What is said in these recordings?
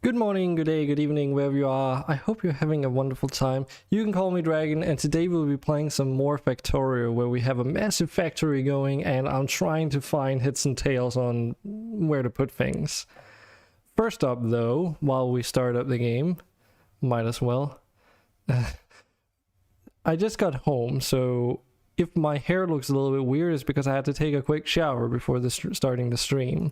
Good morning, good day, good evening, wherever you are. I hope you're having a wonderful time. You can call me Dragon, and today we'll be playing some more Factorio, where we have a massive factory going, and I'm trying to find heads and tails on where to put things. First up, though, while we start up the game, might as well. I just got home, so if my hair looks a little bit weird, it's because I had to take a quick shower before starting the stream.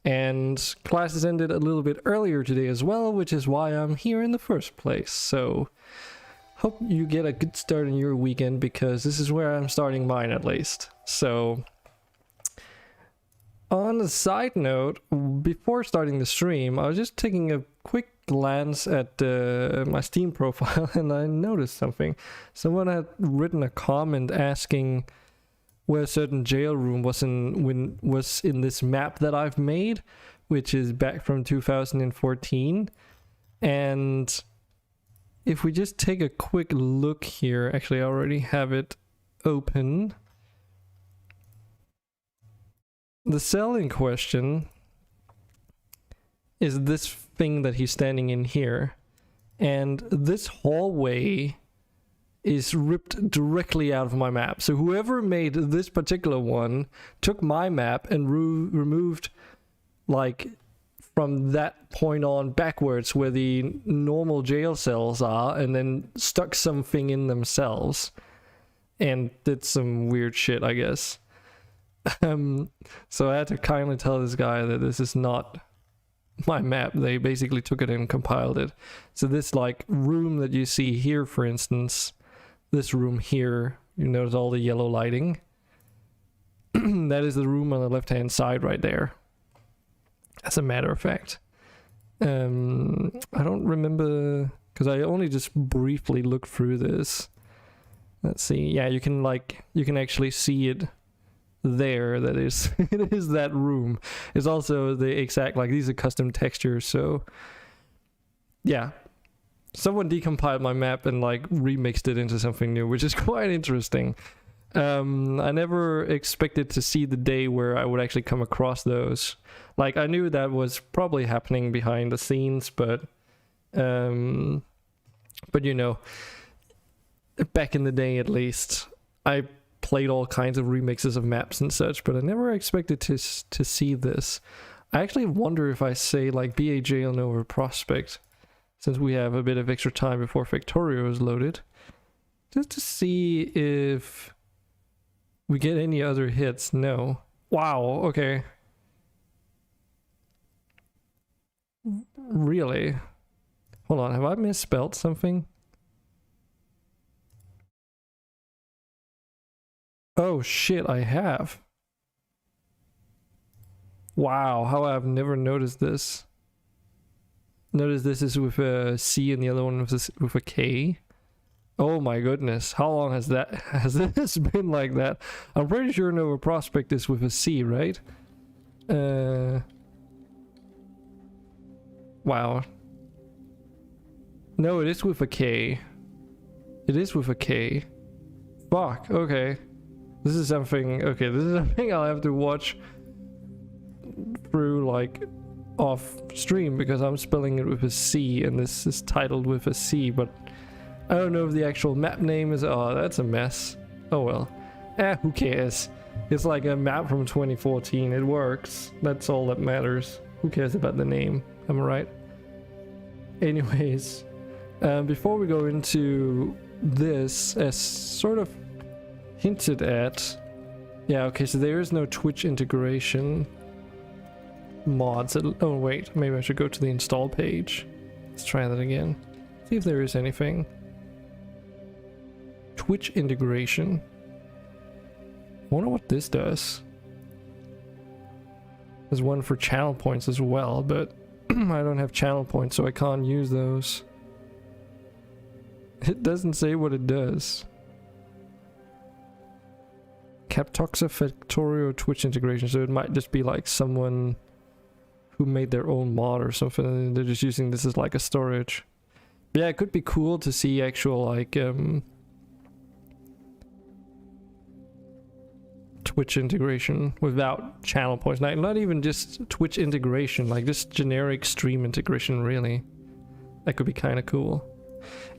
And classes ended a little bit earlier today as well, which is why I'm here in the first place. So, hope you get a good start in your weekend, because this is where I'm starting mine at least. So, on a side note, before starting the stream, I was just taking a quick glance at my Steam profile and I noticed something. Someone had written a comment asking where a certain jail room was in this map that I've made, which is back from 2014. And if we just take a quick look here, actually I already have it open. The cell in question is this thing that he's standing in here, and this hallway is ripped directly out of my map. So whoever made this particular one took my map and removed, like, from that point on backwards where the normal jail cells are, and then stuck something in themselves and did some weird shit, I guess. So I had to kindly tell this guy that this is not my map. They basically took it and compiled it. So this, like, room that you see here, for instance, this room here, you notice all the yellow lighting. That is the room on the left hand side right there, as a matter of fact. I don't remember, because I only just briefly looked through this. Let's see. Yeah, you can actually see it there. That is it is that room. It's also the exact, like, these are custom textures, so yeah. Someone decompiled my map and, like, remixed it into something new, which is quite interesting. I never expected to see the day where I would actually come across those. Like, I knew that was probably happening behind the scenes, but you know, back in the day at least, I played all kinds of remixes of maps and such, but I never expected to see this. I actually wonder if I say, like, BA Jail Nova Prospect, since we have a bit of extra time before Factorio is loaded, just to see if we get any other hits. No. Wow, okay. Really? Hold on, have I misspelled something? Oh shit, I have. Wow, how I've never noticed this. Notice this is with a C and the other one with a K. Oh my goodness, how long has this been like that? I'm pretty sure Nova Prospect is with a C, right? Wow. No, it is with a K. It is with a K. Fuck, okay. This is something I'll have to watch through, like, off stream, because I'm spelling it with a C and this is titled with a C, but I don't know if the actual map name is. Oh, that's a mess. Oh well. Who cares? It's like a map from 2014. It works. That's all that matters. Who cares about the name? Am I right? Anyways, before we go into this, as sort of hinted at, yeah, okay, so there is no Twitch integration mods. Oh wait, maybe I should go to the install page. Let's try that again. See if there is anything. Twitch integration. I wonder what this does. There's one for channel points as well, but I don't have channel points, so I can't use those. It doesn't say what it does. Captoxa Factorio Twitch integration, so it might just be like someone who made their own mod or something, and they're just using this as like a storage. But yeah, it could be cool to see Twitch integration without channel points. Not even just Twitch integration, like just generic stream integration, really. That could be kind of cool.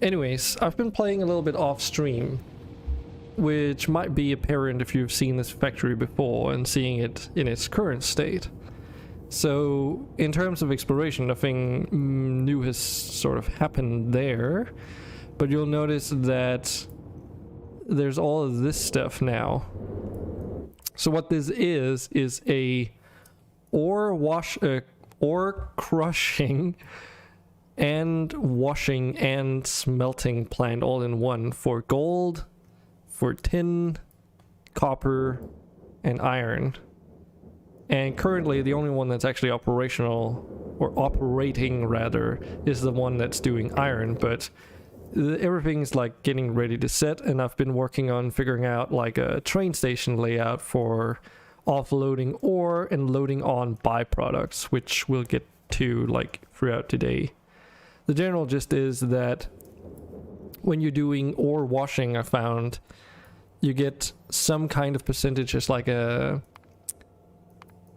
Anyways, I've been playing a little bit off stream, which might be apparent if you've seen this factory before and seeing it in its current state. So in terms of exploration, nothing new has sort of happened there, but you'll notice that there's all of this stuff now. So what this is a ore crushing and washing and smelting plant all in one for gold, for tin, copper, and iron. And currently the only one that's actually operational, or operating rather, is the one that's doing iron, but everything's like getting ready to set, and I've been working on figuring out like a train station layout for offloading ore and loading on byproducts, which we'll get to like throughout today. The general gist is that when you're doing ore washing, I found you get some kind of percentage as like a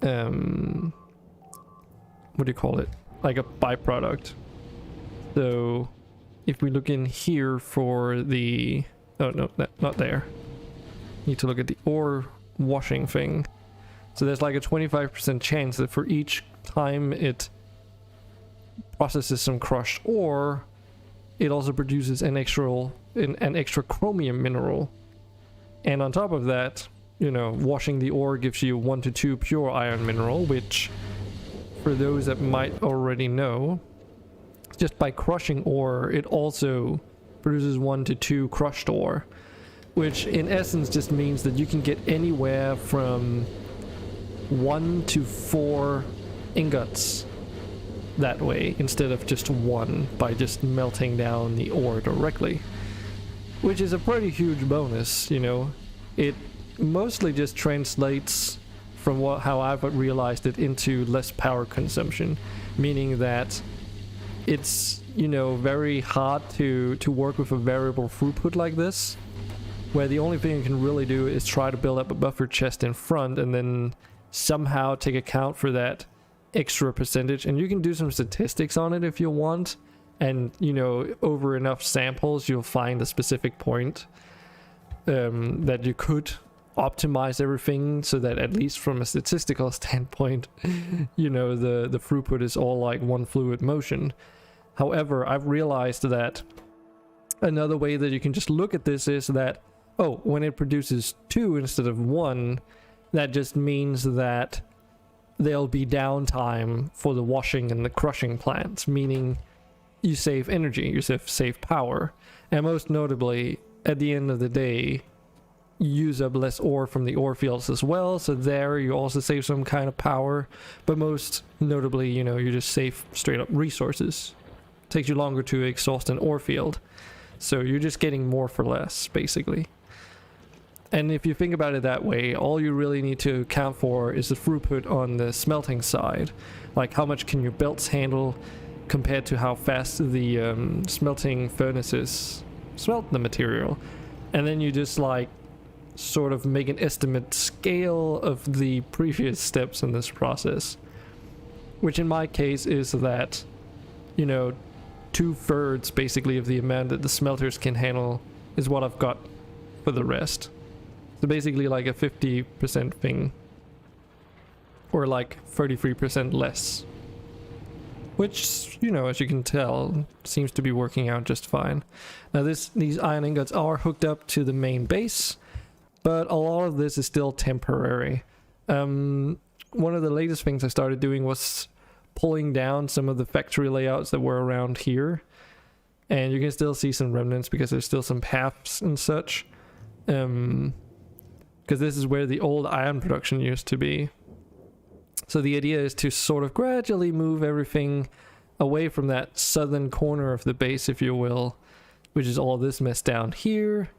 what do you call it, like a byproduct. So if we look in here for the, oh no, not there, need to look at the ore washing thing. So there's like a 25% chance that for each time it processes some crushed ore, it also produces an extra chromium mineral. And on top of that, you know, washing the ore gives you 1 to 2 pure iron mineral, which for those that might already know, just by crushing ore, it also produces 1 to 2 crushed ore, which in essence just means that you can get anywhere from 1 to 4 ingots that way instead of just 1 by just melting down the ore directly, which is a pretty huge bonus. You know, it mostly just translates from how I've realized it into less power consumption, meaning that it's, you know, very hard to work with a variable throughput like this, where the only thing you can really do is try to build up a buffer chest in front and then somehow take account for that extra percentage. And you can do some statistics on it if you want, and, you know, over enough samples you'll find a specific point that you could optimize everything so that at least from a statistical standpoint, you know, the throughput is all like one fluid motion. However, I've realized that another way that you can just look at this is that, oh, when it produces 2 instead of 1, that just means that there'll be downtime for the washing and the crushing plants, meaning you save energy, you save power, and most notably, at the end of the day, use up less ore from the ore fields as well, so there you also save some kind of power, but most notably, you know, you just save straight up resources. It takes you longer to exhaust an ore field, so you're just getting more for less, basically. And if you think about it that way, all you really need to account for is the throughput on the smelting side, like how much can your belts handle compared to how fast the smelting furnaces smelt the material, and then you just like sort of make an estimate scale of the previous steps in this process, which in my case is that, you know, 2/3 basically of the amount that the smelters can handle is what I've got for the rest. So basically like a 50% thing, or like 33% less, which, you know, as you can tell, seems to be working out just fine. Now these iron ingots are hooked up to the main base, but a lot of this is still temporary. One of the latest things I started doing was pulling down some of the factory layouts that were around here, and you can still see some remnants because there's still some paths and such, because this is where the old iron production used to be. So the idea is to sort of gradually move everything away from that southern corner of the base, if you will, which is all this mess down here,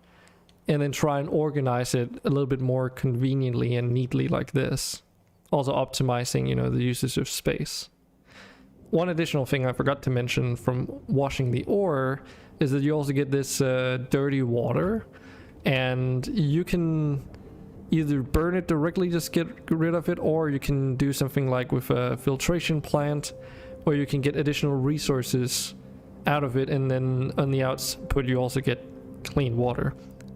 and then try and organize it a little bit more conveniently and neatly like this. Also optimizing, you know, the usage of space. One additional thing I forgot to mention from washing the ore is that you also get this dirty water, and you can either burn it directly, just get rid of it, or you can do something like with a filtration plant, or you can get additional resources out of it, and then on the output you also get clean water.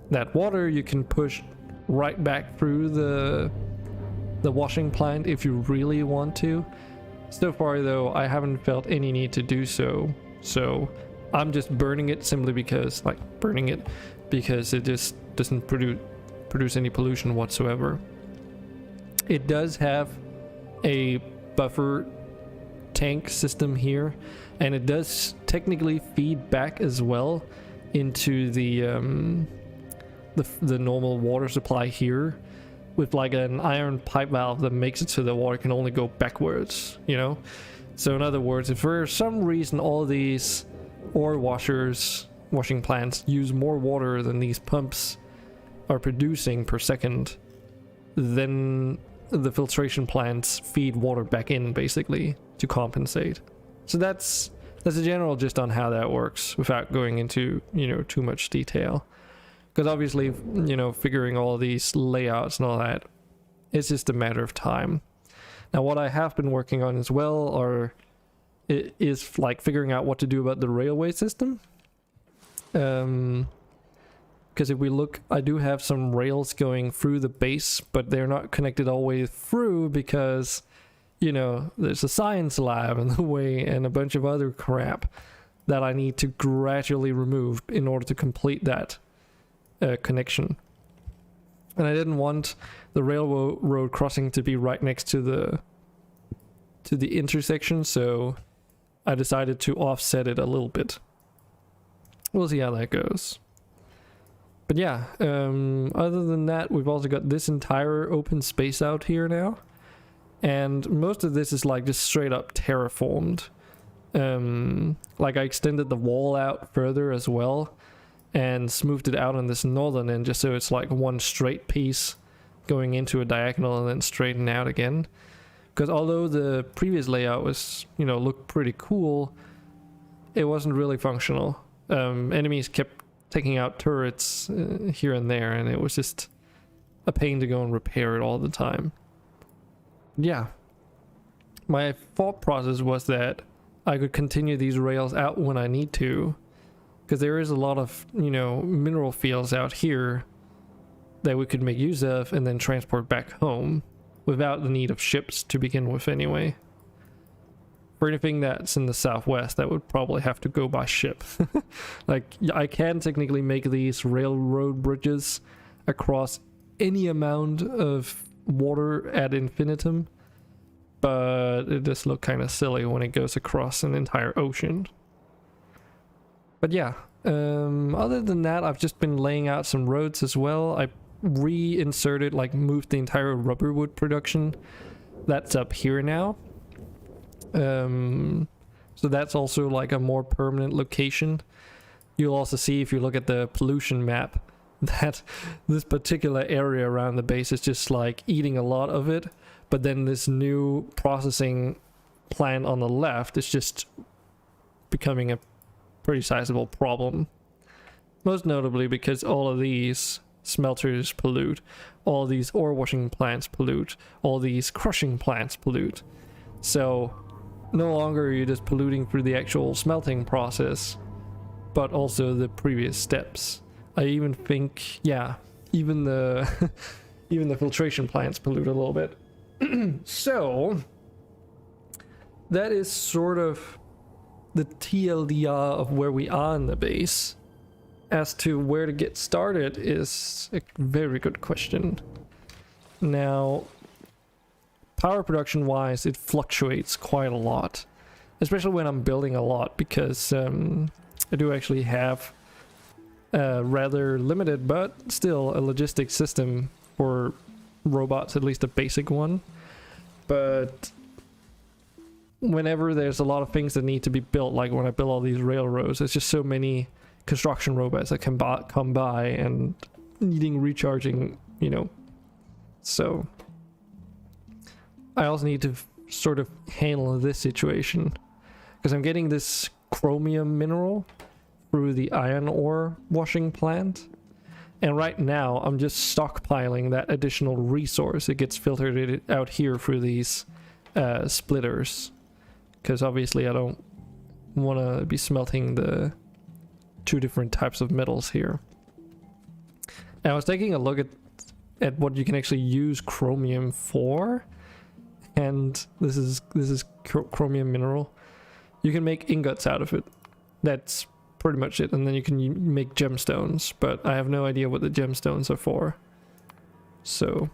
That water you can push right back through the washing plant if you really want to. So far though, I haven't felt any need to do so, so I'm just burning it simply because, it just doesn't produce any pollution whatsoever. It does have a buffer tank system here, and it does technically feed back as well into the normal water supply here, with like an iron pipe valve that makes it so the water can only go backwards, you know. So in other words, if for some reason all these ore washing plants use more water than these pumps are producing per second, then the filtration plants feed water back in basically to compensate. So that's a general gist on how that works without going into, you know, too much detail, because obviously, you know, figuring all these layouts and all that, it's just a matter of time. Now what I have been working on as well is like figuring out what to do about the railway system. Because if we look, I do have some rails going through the base, but they're not connected all the way through because, you know, there's a science lab in the way and a bunch of other crap that I need to gradually remove in order to complete that connection. And I didn't want the railroad crossing to be right next to the intersection, so I decided to offset it a little bit. We'll see how that goes. But yeah, other than that, we've also got this entire open space out here now, and most of this is like just straight up terraformed. Like I extended the wall out further as well and smoothed it out on this northern end just so it's like one straight piece going into a diagonal and then straighten out again. Because although the previous layout was, you know, looked pretty cool, it wasn't really functional. Enemies kept taking out turrets here and there, and it was just a pain to go and repair it all the time. Yeah, my thought process was that I could continue these rails out when I need to, because there is a lot of, you know, mineral fields out here that we could make use of and then transport back home without the need of ships to begin with anyway. For anything that's in the southwest, that would probably have to go by ship. Like, I can technically make these railroad bridges across any amount of water ad infinitum, but it just looks kind of silly when it goes across an entire ocean. But yeah, other than that, I've just been laying out some roads as well. I reinserted, like moved the entire rubber wood production. That's up here now. So that's also like a more permanent location. You'll also see if you look at the pollution map that this particular area around the base is just like eating a lot of it, but then this new processing plant on the left is just becoming a pretty sizable problem. Most notably because all of these smelters pollute, all these ore washing plants pollute, all these crushing plants pollute. So no longer are you just polluting through the actual smelting process, but also the previous steps. I even think, yeah, even the even the filtration plants pollute a little bit. So that is sort of the TLDR of where we are in the base. As to where to get started is a very good question. Now, power production wise, it fluctuates quite a lot, especially when I'm building a lot, because I do actually have a rather limited but still a logistic system for robots, at least a basic one. But whenever there's a lot of things that need to be built, like when I build all these railroads, there's just so many construction robots that can come by and needing recharging, you know. So I also need to sort of handle this situation, because I'm getting this chromium mineral through the iron ore washing plant, And right now, I'm just stockpiling that additional resource. It gets filtered out here through these splitters. Because obviously I don't want to be smelting the 2 different types of metals here. And I was taking a look at what you can actually use chromium for. And this is chromium mineral. You can make ingots out of it. That's pretty much it. And then you can make gemstones, but I have no idea what the gemstones are for. So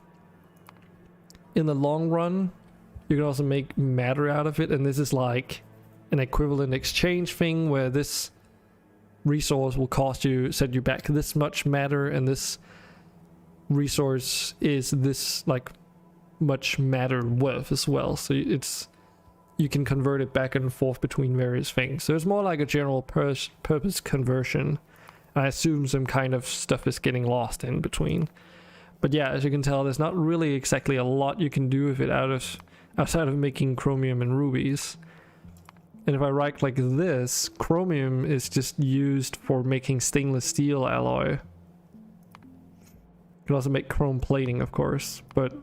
in the long run, you can also make matter out of it, and this is like an equivalent exchange thing where this resource will cost you, set you back this much matter, and this resource is this like much matter worth as well. So you can convert it back and forth between various things. So it's more like a general purpose conversion. I assume some kind of stuff is getting lost in between. But yeah, as you can tell, there's not really exactly a lot you can do with it outside of making chromium and rubies. And if I right click this, chromium is just used for making stainless steel alloy. You can also make chrome plating, of course, but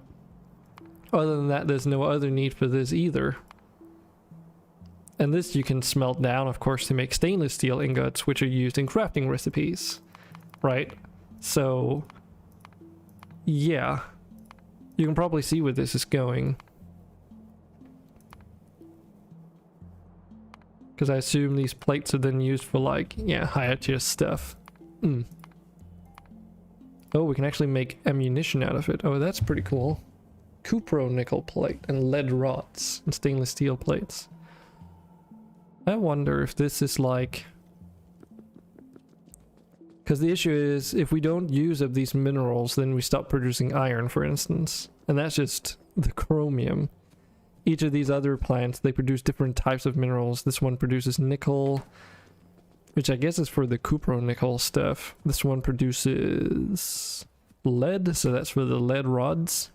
other than that, there's no other need for this either. And this you can smelt down, of course, to make stainless steel ingots, which are used in crafting recipes, right? So, yeah. You can probably see where this is going. Because I assume these plates are then used for, like, yeah, higher tier stuff. Oh, we can actually make ammunition out of it. Oh, that's pretty cool. Cupro nickel plate and lead rods and stainless steel plates. I wonder if this is like... Because the issue is, if we don't use up these minerals, then we stop producing iron, for instance. And that's just the chromium. Each of these other plants, they produce different types of minerals. This one produces nickel, which I guess is for the cupro nickel stuff. This one produces lead, so that's for the lead rods.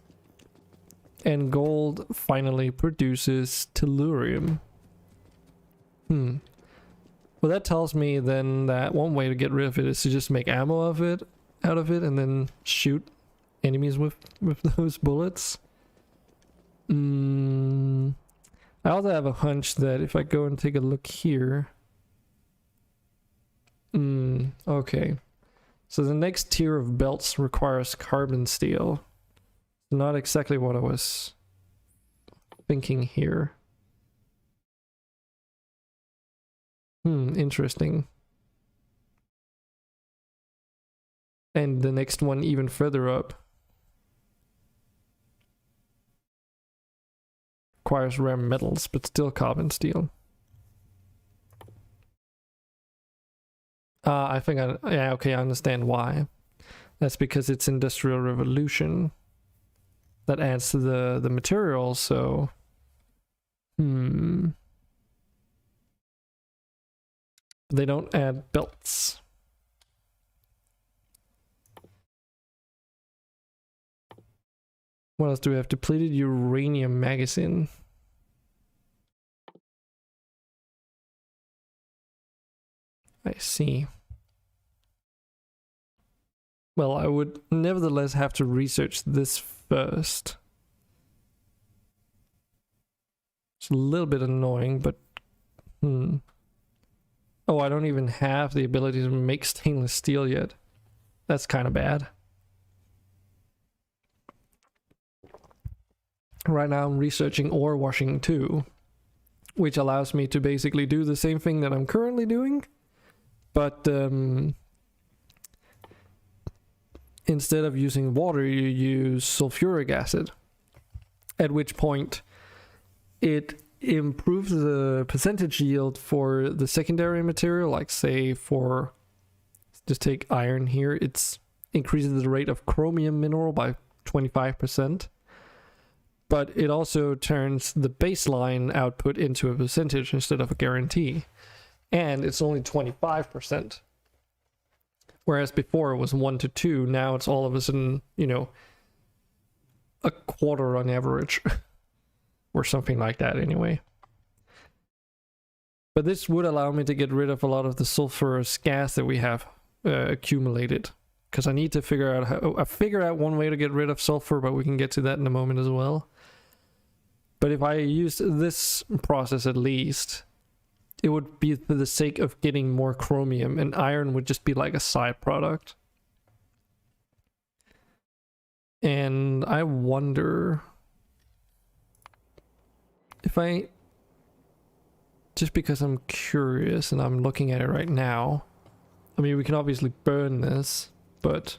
And gold finally produces tellurium. Well, that tells me then that one way to get rid of it is to just make ammo out of it, and then shoot enemies with those bullets. I also have a hunch that if I go and take a look here... okay. So the next tier of belts requires carbon steel. Not exactly what I was thinking here. Interesting. And the next one even further up requires rare metals, but still carbon steel. I think yeah, okay, I understand why. That's because it's Industrial Revolution that adds to the material, so... They don't add belts. What else do we have? Depleted uranium magazine. I see. Well, I would nevertheless have to research this first. It's a little bit annoying, but... Oh, I don't even have the ability to make stainless steel yet. That's kind of bad. Right now I'm researching ore washing too, which allows me to basically do the same thing that I'm currently doing, but instead of using water, you use sulfuric acid, at which point it improves the percentage yield for the secondary material, like say for, just take iron here, it increases the rate of chromium mineral by 25%, but it also turns the baseline output into a percentage instead of a guarantee, and it's only 25%. Whereas before it was 1 to 2, now it's all of a sudden, you know, a quarter on average. Or something like that anyway. But this would allow me to get rid of a lot of the sulfurous gas that we have accumulated because I need to figure out how. I figured out one way to get rid of sulfur, but we can get to that in a moment as well. But if I use this process at least, it would be for the sake of getting more chromium, and iron would just be like a side product. And I wonder if I, just because I'm curious and I'm looking at it right now, I mean, we can obviously burn this, but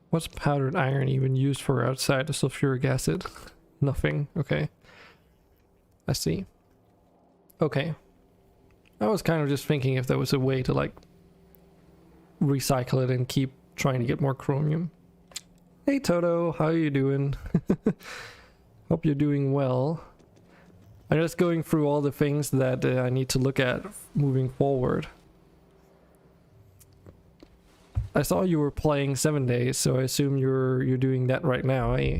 what's powdered iron even used for outside the sulfuric acid? Nothing. Okay. I see. Okay. I was kind of just thinking if there was a way to like recycle it and keep trying to get more chromium. Hey Toto, how are you doing? Hope you're doing well. I'm just going through all the things that I need to look at moving forward. I saw you were playing 7 days, so I assume you're doing that right now, eh?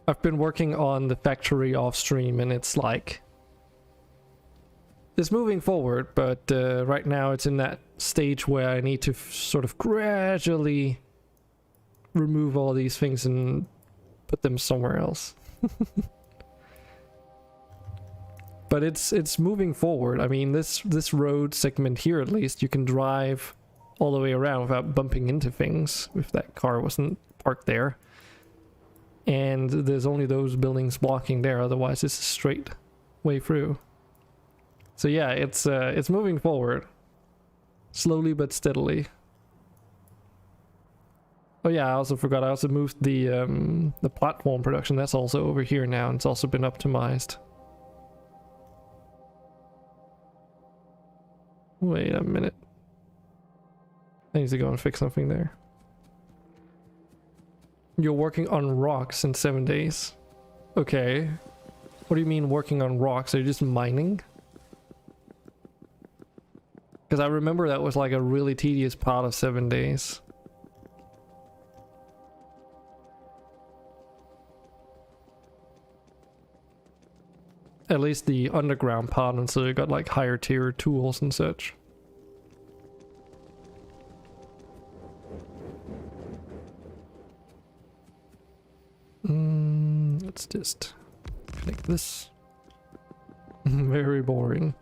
I've been working on the factory off stream, and it's like, it's moving forward, but right now it's in that stage where I need to sort of gradually remove all these things and put them somewhere else. But it's moving forward. I mean, this road segment here, at least, you can drive all the way around without bumping into things if that car wasn't parked there. And there's only those buildings blocking there, otherwise it's a straight way through. So yeah, it's moving forward. Slowly but steadily. Oh yeah, I also forgot, I also moved the platform production. That's also over here now, and it's also been optimized. Wait a minute. I need to go and fix something there. You're working on rocks in 7 days. Okay. What do you mean working on rocks? Are you just mining? Because I remember that was like a really tedious part of 7 days. At least the underground part, and so you got like higher tier tools and such. Let's just connect this. Very boring.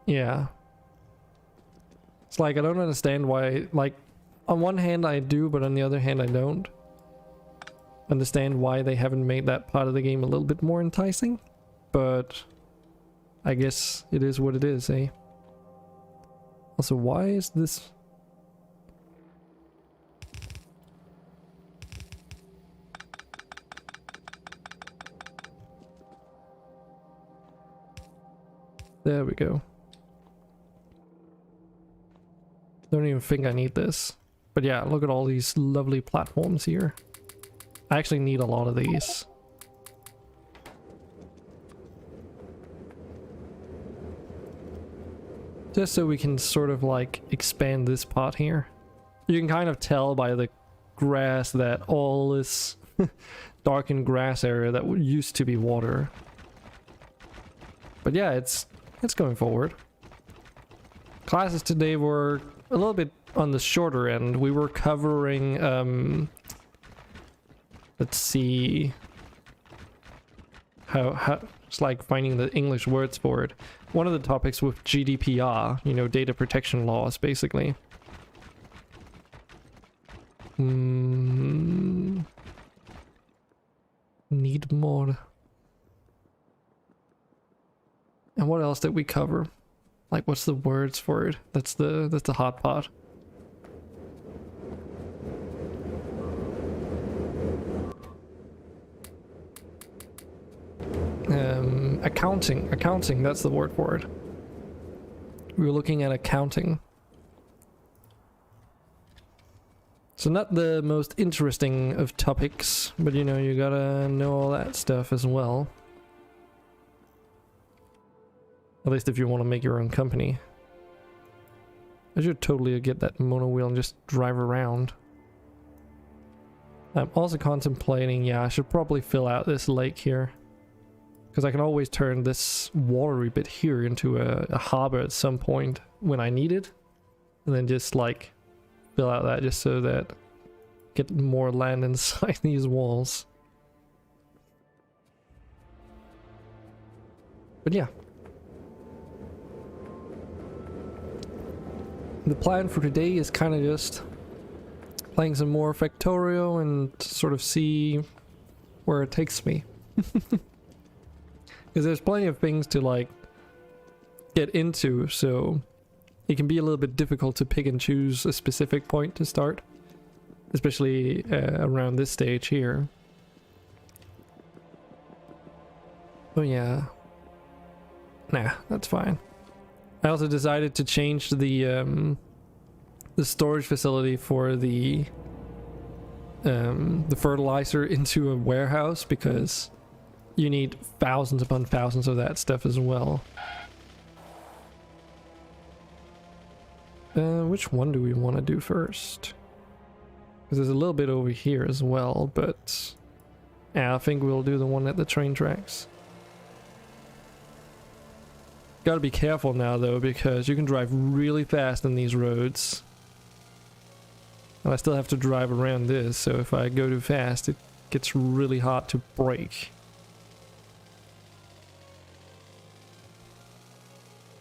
Yeah. It's like, I don't understand why, like, on one hand I do, but on the other hand I don't understand why they haven't made that part of the game a little bit more enticing. But I guess it is what it is, eh? Also, why is this? There we go. Don't even think I need this. But yeah, look at all these lovely platforms here. I actually need a lot of these. Just so we can sort of like expand this part here. You can kind of tell by the grass that all this darkened grass area that used to be water. But yeah, it's going forward. Classes today were a little bit on the shorter end. We were covering let's see how it's like finding the English words for it. One of the topics with GDPR, you know, data protection laws, basically. Need more. And what else did we cover? Like, what's the words for it? That's the hot part. Accounting, that's the word for it. We were looking at accounting. So not the most interesting of topics, but you know, you gotta know all that stuff as well. At least if you want to make your own company. I should totally get that mono wheel and just drive around. I'm also contemplating, yeah, I should probably fill out this lake here. Because I can always turn this watery bit here into a harbor at some point when I need it. And then just like fill out that just so that get more land inside these walls. But yeah. The plan for today is kind of just playing some more Factorio and sort of see where it takes me. Because there's plenty of things to like get into, so it can be a little bit difficult to pick and choose a specific point to start, especially around this stage here. Oh yeah, nah, that's fine. I also decided to change the storage facility for the fertilizer into a warehouse because you need thousands upon thousands of that stuff as well. Which one do we want to do first? Because there's a little bit over here as well, but yeah, I think we'll do the one at the train tracks. Gotta be careful now though, because you can drive really fast on these roads. And I still have to drive around this, so if I go too fast, it gets really hard to brake.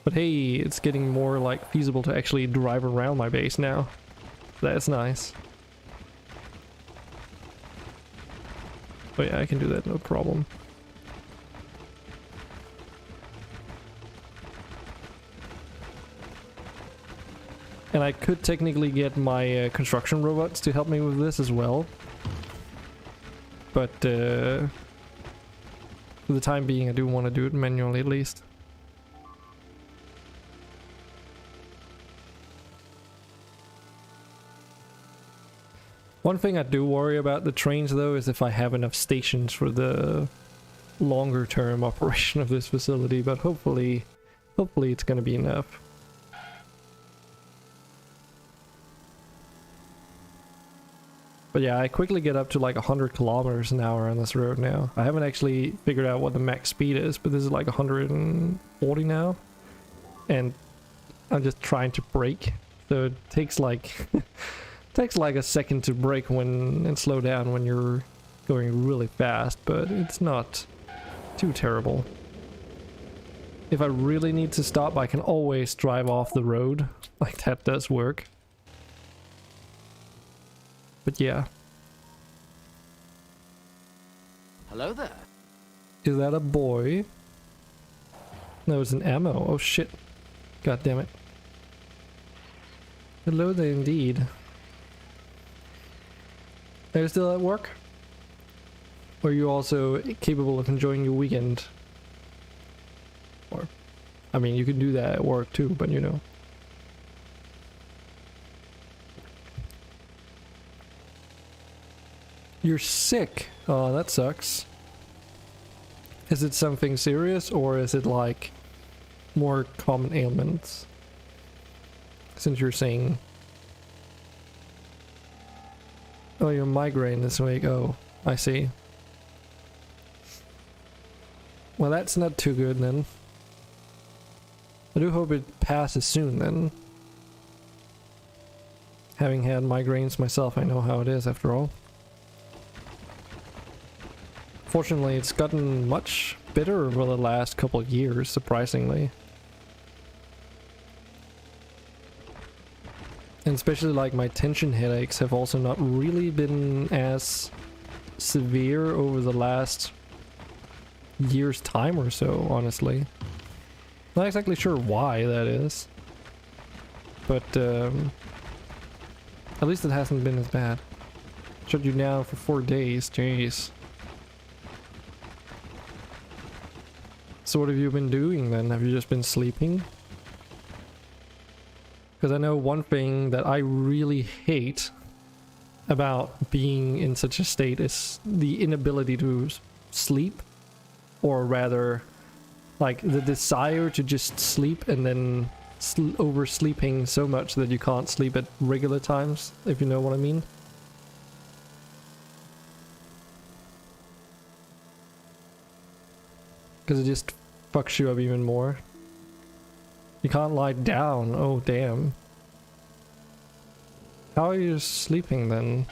But hey, it's getting more like feasible to actually drive around my base now. That's nice. Oh yeah, I can do that, no problem. And I could technically get my construction robots to help me with this as well. But for the time being, I do want to do it manually at least. One thing I do worry about the trains though is if I have enough stations for the longer term operation of this facility, but hopefully it's going to be enough. But yeah, I quickly get up to like 100 kilometers an hour on this road now. I haven't actually figured out what the max speed is, but this is like 140 now. And I'm just trying to brake. So it takes like takes like a second to brake and slow down when you're going really fast, but it's not too terrible. If I really need to stop, I can always drive off the road. Like that does work. But yeah. Hello there. Is that a boy? No, it's an ammo. Oh shit. God damn it. Hello there indeed. Are you still at work? Or are you also capable of enjoying your weekend? Or, I mean, you can do that at work too, but you know. You're sick. Oh, that sucks. Is it something serious or is it like more common ailments? Since you're saying, oh, you're migraine this week. Oh, I see. Well, that's not too good then. I do hope it passes soon then. Having had migraines myself, I know how it is after all. Fortunately, it's gotten much better over the last couple of years, surprisingly. And especially like my tension headaches have also not really been as severe over the last year's time or so, honestly. Not exactly sure why that is. But at least it hasn't been as bad. Shut you down for 4 days, jeez. So what have you been doing then? Have you just been sleeping? Because I know one thing that I really hate about being in such a state is the inability to sleep, or rather like the desire to just sleep and then oversleeping so much that you can't sleep at regular times, if you know what I mean. Because it just fucks you up even more. You can't lie down. Oh, damn. How are you sleeping then?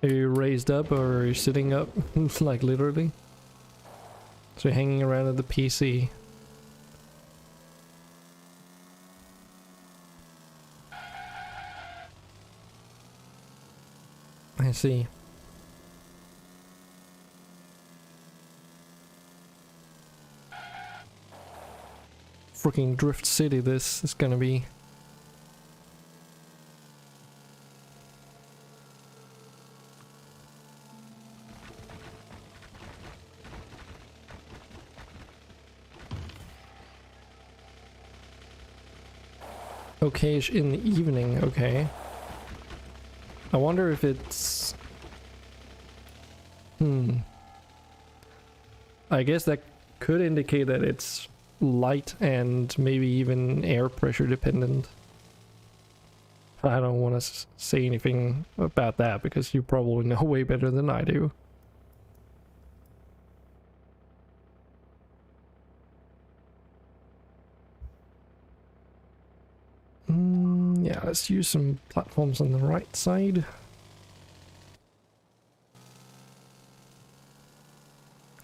Are you raised up or are you sitting up? Like literally? So you're hanging around at the PC. I see. Freaking Drift City this is gonna be. Okay-ish in the evening, okay. I wonder if it's... I guess that could indicate that it's light and maybe even air pressure dependent. I don't want to say anything about that because you probably know way better than I do. Yeah, let's use some platforms on the right side.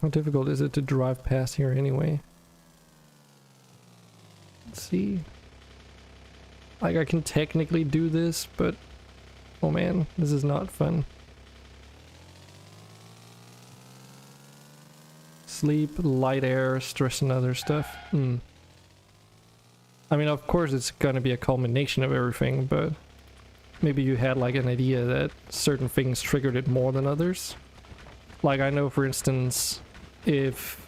How difficult is it to drive past here anyway? Let's see. Like, I can technically do this, but oh man, this is not fun. Sleep, light air, stress and other stuff. I mean, of course it's gonna be a culmination of everything, but maybe you had like an idea that certain things triggered it more than others. Like, I know, for instance, if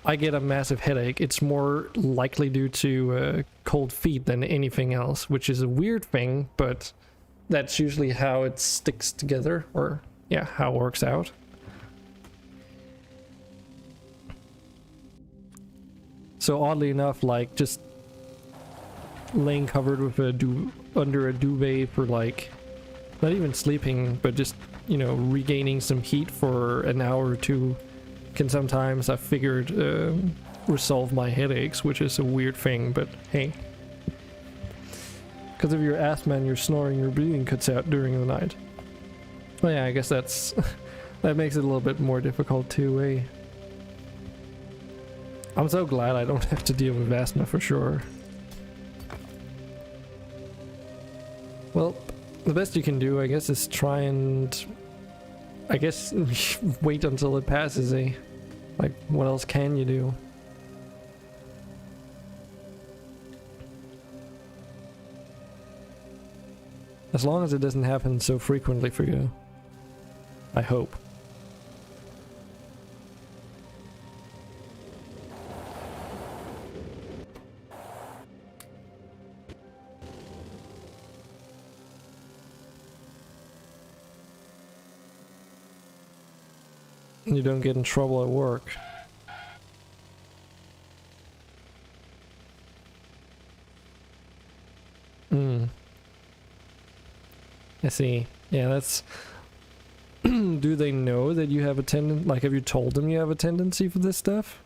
I get a massive headache, it's more likely due to cold feet than anything else, which is a weird thing, but that's usually how it sticks together, or yeah, how it works out. So oddly enough, like, just laying covered with under a duvet for like, not even sleeping, but just, you know, regaining some heat for an hour or two can sometimes, I figured, resolve my headaches, which is a weird thing, but hey. Because of your asthma and your snoring, your breathing cuts out during the night. Well, yeah, I guess that's that makes it a little bit more difficult too, eh? I'm so glad I don't have to deal with asthma for sure. Well, the best you can do, I guess, is try and, I guess, wait until it passes, eh? Like, what else can you do? As long as it doesn't happen so frequently for you. I hope. You don't get in trouble at work. I see. Yeah, that's... Do they know that you have a tendency? Like, have you told them you have a tendency for this stuff?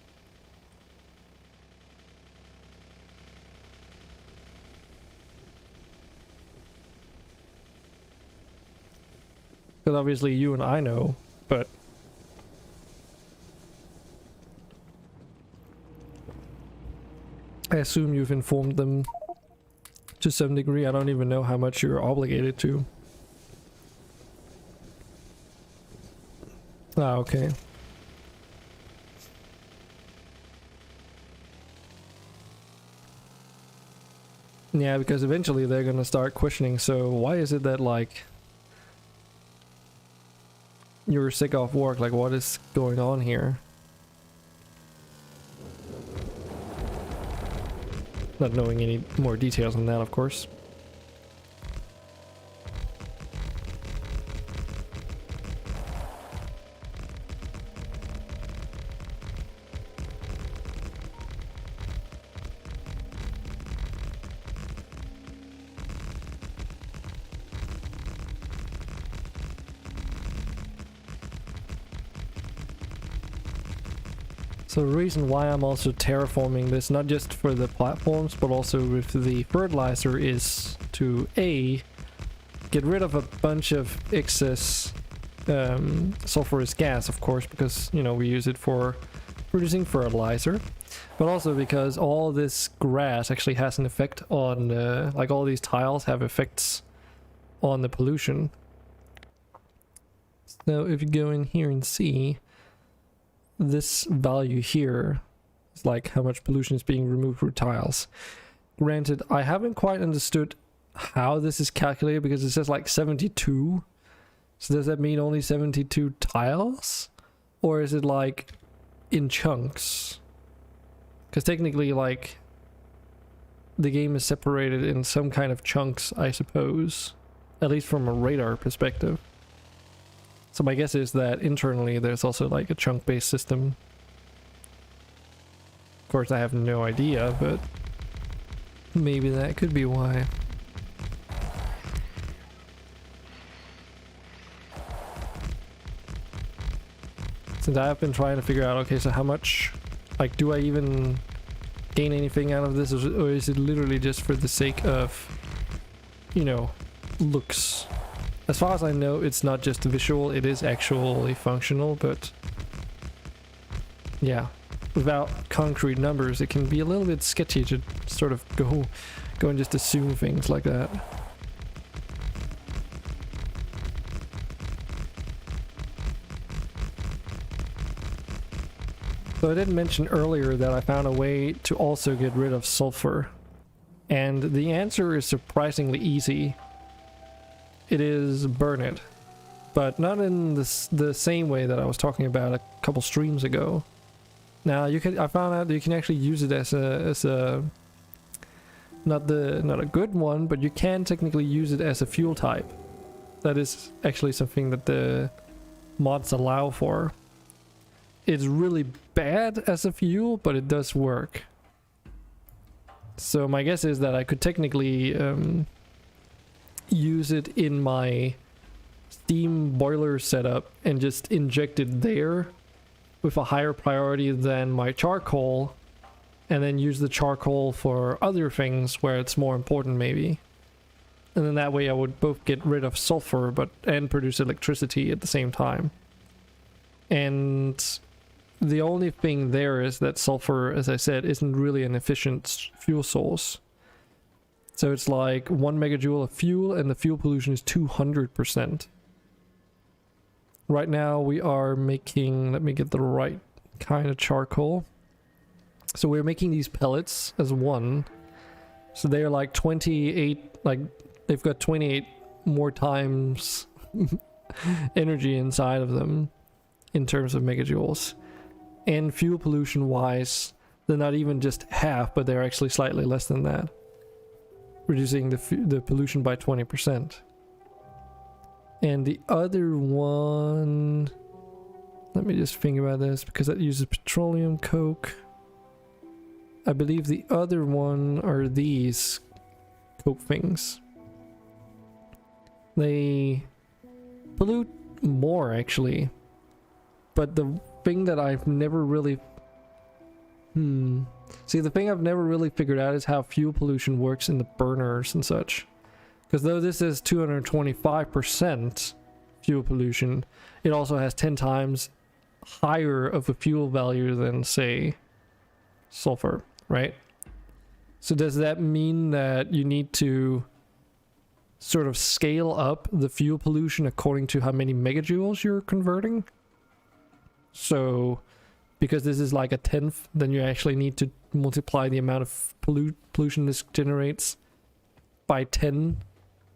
Because obviously you and I know, but... I assume you've informed them to some degree. I don't even know how much you're obligated to. Ah, okay. Yeah, because eventually they're gonna start questioning, so why is it that, like, you're sick off work? Like, what is going on here? Not knowing any more details on that, of course. So the reason why I'm also terraforming this, not just for the platforms, but also with the fertilizer, is to get rid of a bunch of excess sulfurous gas, of course, because, you know, we use it for producing fertilizer, but also because all this grass actually has an effect on, like all these tiles have effects on the pollution. So if you go in here and see, this value here is like how much pollution is being removed through tiles. Granted, I haven't quite understood how this is calculated, because it says like 72. So does that mean only 72 tiles? Or is it like in chunks? Because technically, like, the game is separated in some kind of chunks, I suppose. At least from a radar perspective. So my guess is that internally there's also like a chunk-based system. Of course, I have no idea, but maybe that could be why. Since I've been trying to figure out, okay, so how much, like, do I even gain anything out of this, or is it literally just for the sake of, you know, looks? As far as I know, it's not just visual, it is actually functional, but yeah, without concrete numbers, it can be a little bit sketchy to sort of go and just assume things like that. So I did mention earlier that I found a way to also get rid of sulfur, and the answer is surprisingly easy. It is burn it, but not in the same way that I was talking about a couple streams ago. Now I found out that you can actually use it as a not a good one, but you can technically use it as a fuel type. That is actually something that the mods allow for. It's really bad as a fuel, but it does work. So my guess is that I could technically use it in my steam boiler setup and just inject it there with a higher priority than my charcoal, and then use the charcoal for other things where it's more important maybe. And then that way I would both get rid of sulfur and produce electricity at the same time. And the only thing there is that sulfur, as I said, isn't really an efficient fuel source. So it's like 1 megajoule of fuel, and the fuel pollution is 200%. Right now we are making, let me get the right kind of charcoal. So we're making these pellets as one. So they are like 28, like they've got 28 more times energy inside of them in terms of megajoules. And fuel pollution wise, they're not even just half, but they're actually slightly less than that, reducing the pollution by 20%. And the other one, let me just think about this, because that uses petroleum coke. I believe the other one are these coke things. They pollute more actually, but the thing that I've never really the thing I've never really figured out is how fuel pollution works in the burners and such. Because though this is 225% fuel pollution, it also has 10 times higher of a fuel value than, say, sulfur, right? So does that mean that you need to sort of scale up the fuel pollution according to how many megajoules you're converting? So because this is like a 10th, then you actually need to multiply the amount of pollution this generates by 10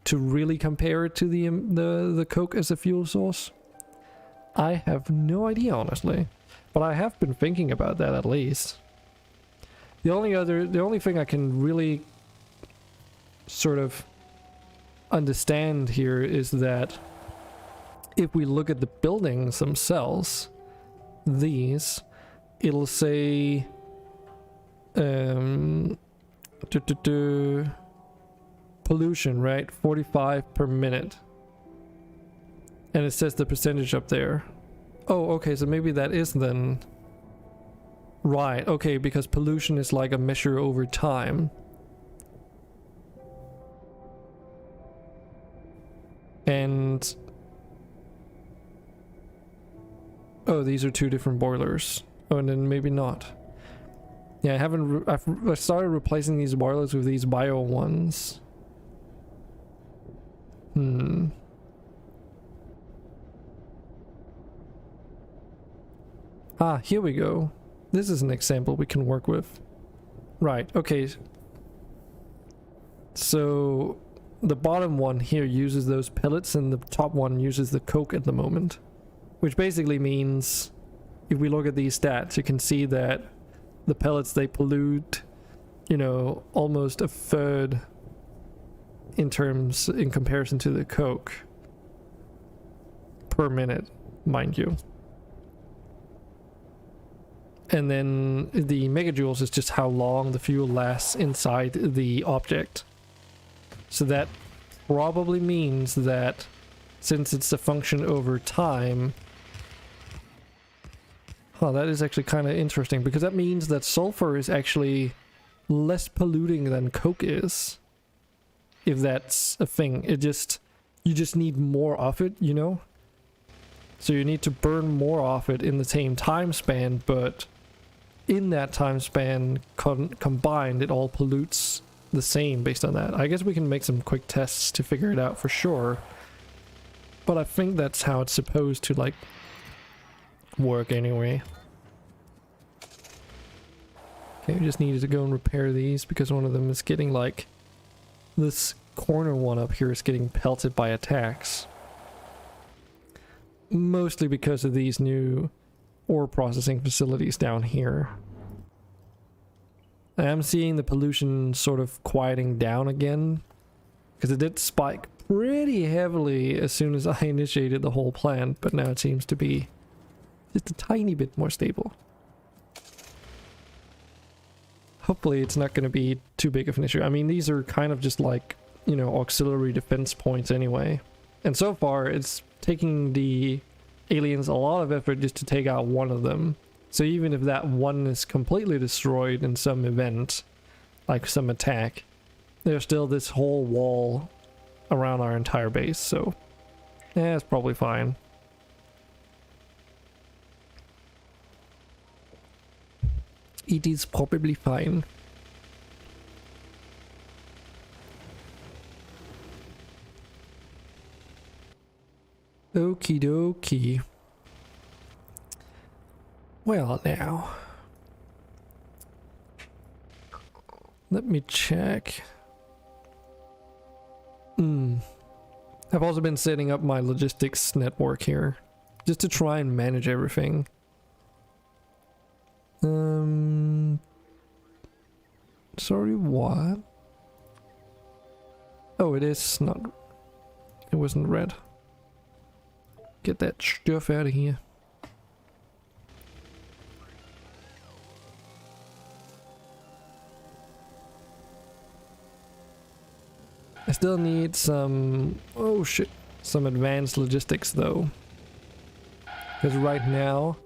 to really compare it to the coke as a fuel source. I have no idea, honestly, but I have been thinking about that at least. The only thing I can really sort of understand here is that if we look at the buildings themselves, these, it'll say pollution, right? 45 per minute. And it says the percentage up there. Oh, okay, so maybe that is then Right, okay, because pollution is like a measure over time. And... oh, these are two different boilers. Oh, and then maybe not. Yeah, I started replacing these boilers with these bio ones. Ah, here we go. This is an example we can work with. Right, okay. So the bottom one here uses those pellets and the top one uses the coke at the moment. Which basically means, if we look at these stats, you can see that the pellets, they pollute, you know, almost a third in comparison to the coke per minute, mind you. And then the megajoules is just how long the fuel lasts inside the object. So that probably means that since it's a function over time... oh, that is actually kind of interesting, because that means that sulfur is actually less polluting than coke is. If that's a thing. You just need more of it, you know? So you need to burn more of it in the same time span, but in that time span combined, it all pollutes the same based on that. I guess we can make some quick tests to figure it out for sure. But I think that's how it's supposed to, like, work anyway. Okay, we just needed to go and repair these because one of them is getting, like, this corner one up here is getting pelted by attacks. Mostly because of these new ore processing facilities down here. I am seeing the pollution sort of quieting down again, because it did spike pretty heavily as soon as I initiated the whole plant, but now it seems to be just a tiny bit more stable. Hopefully it's not going to be too big of an issue. I mean, these are kind of just like, you know, auxiliary defense points anyway. And so far, it's taking the aliens a lot of effort just to take out one of them. So even if that one is completely destroyed in some event, like some attack, there's still this whole wall around our entire base, so yeah, it's probably fine. It is probably fine. Okie dokie. Well, now, let me check. I've also been setting up my logistics network here, just to try and manage everything. Sorry, what? Oh, it is not... it wasn't red. Get that stuff out of here. I still need some... oh shit. Some advanced logistics though. Because right now...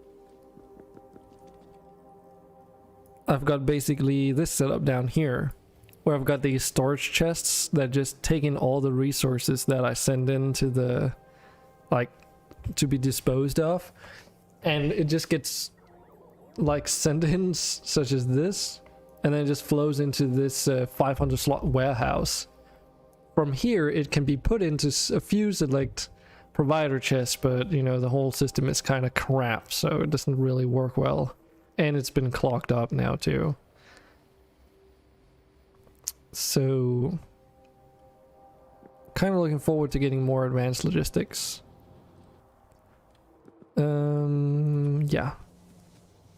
I've got basically this setup down here, where I've got these storage chests that just take in all the resources that I send into the, like, to be disposed of, and it just gets, like, sent in such as this, and then it just flows into this 500 slot warehouse. From here, it can be put into a few select provider chests, but, you know, the whole system is kind of crap, so it doesn't really work well. And it's been clogged up now too. So, kind of looking forward to getting more advanced logistics. Yeah.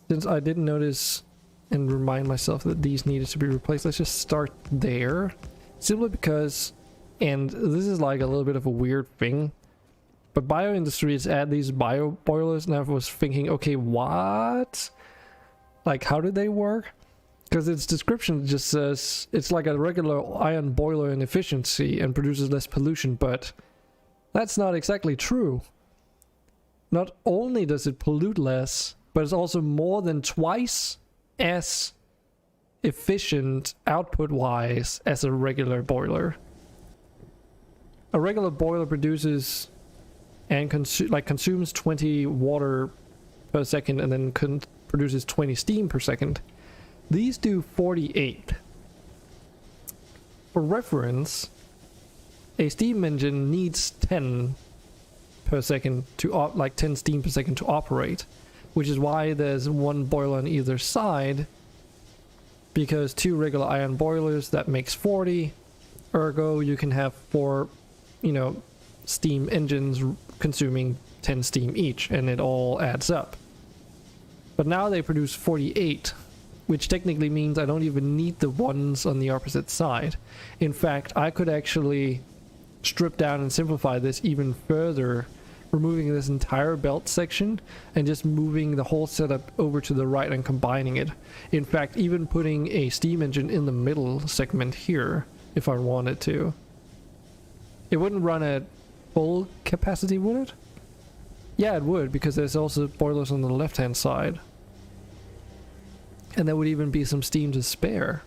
Since I didn't notice and remind myself that these needed to be replaced, let's just start there. Simply because, and this is like a little bit of a weird thing, but bioindustries add these bio boilers, and I was thinking, okay, what? Like, how did they work? Because its description just says it's like a regular iron boiler in efficiency and produces less pollution, but that's not exactly true. Not only does it pollute less, but it's also more than twice as efficient output-wise as a regular boiler. A regular boiler produces and consumes 20 water per second and then produces 20 steam per second. These do 48. For reference, a steam engine needs 10 per second to 10 steam per second to operate, which is why there's one boiler on either side, because 2 regular iron boilers, that makes 40. Ergo, you can have 4, steam engines consuming 10 steam each, and it all adds up. But now they produce 48, which technically means I don't even need the ones on the opposite side. In fact, I could actually strip down and simplify this even further, removing this entire belt section and just moving the whole setup over to the right and combining it. In fact, even putting a steam engine in the middle segment here, if I wanted to. It wouldn't run at full capacity, would it? Yeah, it would, because there's also boilers on the left-hand side. And there would even be some steam to spare.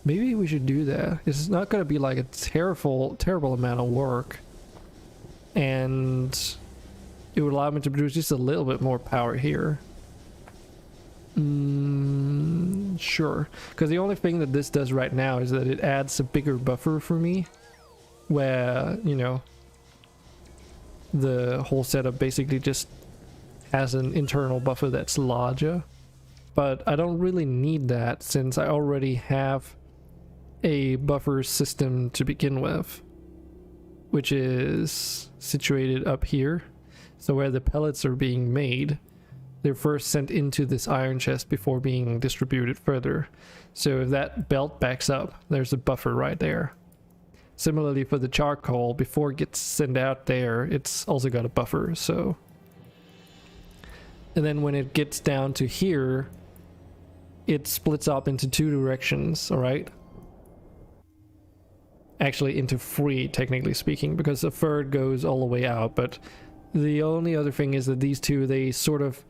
Maybe we should do that. It's not going to be like a terrible amount of work. And it would allow me to produce just a little bit more power here. Sure. Because the only thing that this does right now is that it adds a bigger buffer for me. Where, the whole setup basically just has an internal buffer that's larger. But I don't really need that since I already have a buffer system to begin with, which is situated up here. So where the pellets are being made, they're first sent into this iron chest before being distributed further. So if that belt backs up, there's a buffer right there. Similarly for the charcoal, before it gets sent out there, it's also got a buffer, so. And then when it gets down to here, it splits up into 2 directions, alright? Actually into 3, technically speaking, because the third goes all the way out, but the only other thing is that these two, they sort of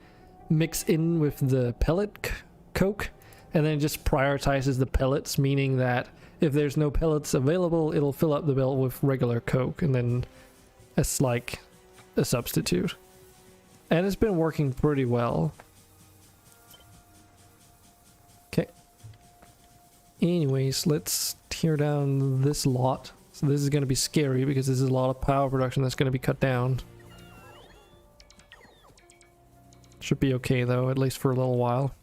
mix in with the pellet coke, and then it just prioritizes the pellets, meaning that if there's no pellets available, it'll fill up the belt with regular coke, and then it's like a substitute. And it's been working pretty well. Okay. Anyways, let's tear down this lot. So this is going to be scary because this is a lot of power production that's going to be cut down. Should be okay though, at least for a little while.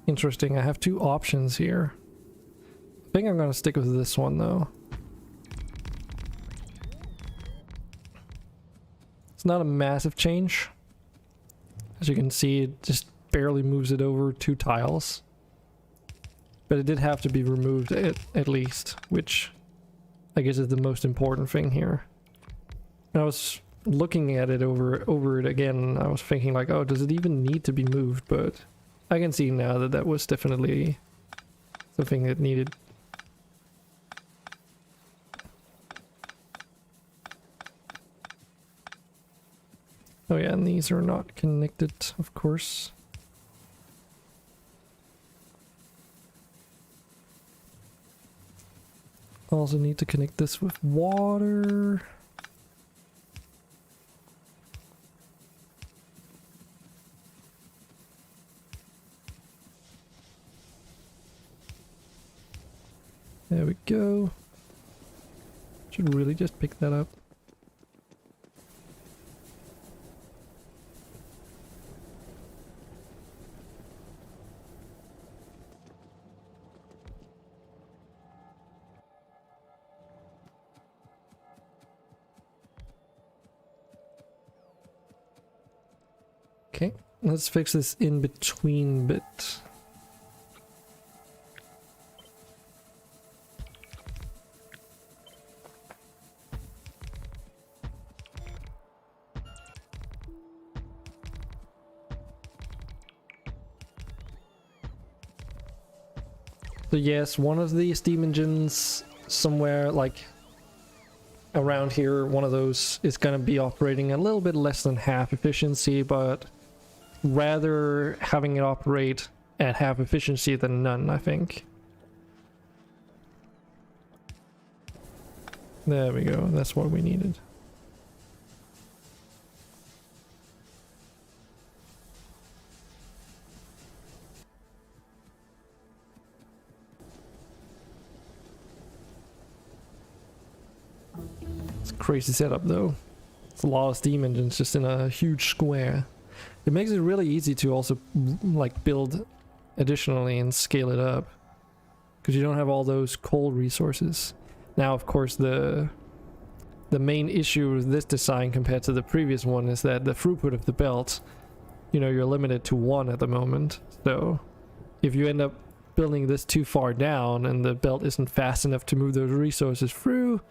Interesting, I have 2 options here. I think I'm gonna stick with this one though. It's not a massive change. As you can see, it just barely moves it over 2 tiles. But it did have to be removed at least, which I guess is the most important thing here. I was looking at it over it again, and I was thinking like, oh, does it even need to be moved? But I can see now that that was definitely something that needed. Oh yeah, and these are not connected, of course. Also need to connect this with water. There we go. Should really just pick that up. Okay, let's fix this in between bit. So yes, one of the steam engines somewhere like around here, one of those is going to be operating a little bit less than half efficiency, but rather having it operate at half efficiency than none, I think. There we go, that's what we needed. It's a crazy setup though. It's a lot of steam engines just in a huge square. It makes it really easy to also like build additionally and scale it up, because you don't have all those coal resources. Now of course the main issue with this design compared to the previous one is that the throughput of the belt, you know, you're limited to 1 at the moment. So if you end up building this too far down and the belt isn't fast enough to move those resources through,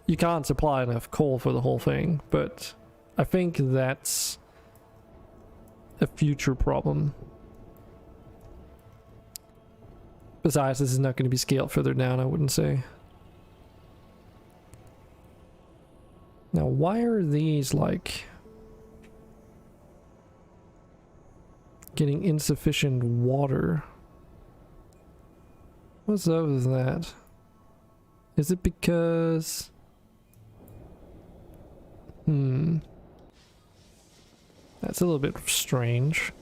you can't supply enough coal for the whole thing. But I think that's a future problem. Besides, this is not going to be scaled further down, I wouldn't say. Now, why are these like getting insufficient water? What's up with that? Is it because... That's a little bit strange.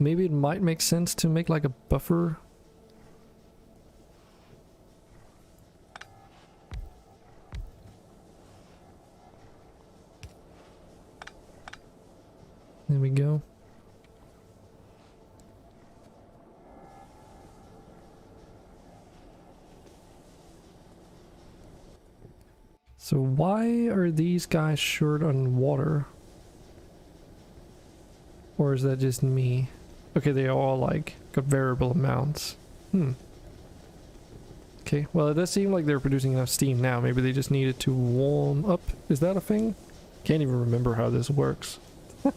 Maybe it might make sense to make like a buffer. There we go. So why are these guys short on water? Or is that just me? Okay, they all like got variable amounts. Okay, well it does seem like they're producing enough steam now. Maybe they just needed to warm up. Is that a thing? Can't even remember how this works. But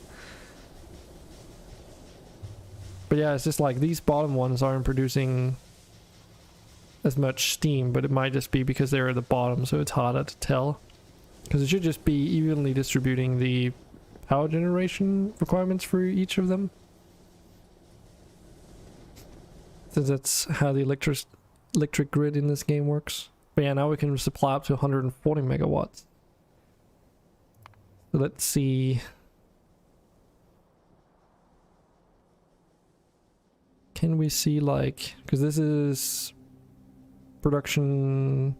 yeah, it's just like these bottom ones aren't producing as much steam, but it might just be because they're at the bottom, so it's harder to tell. Because it should just be evenly distributing the power generation requirements for each of them. So that's how the electric grid in this game works. But yeah, now we can supply up to 140 megawatts. So let's see. Can we see like, because this is production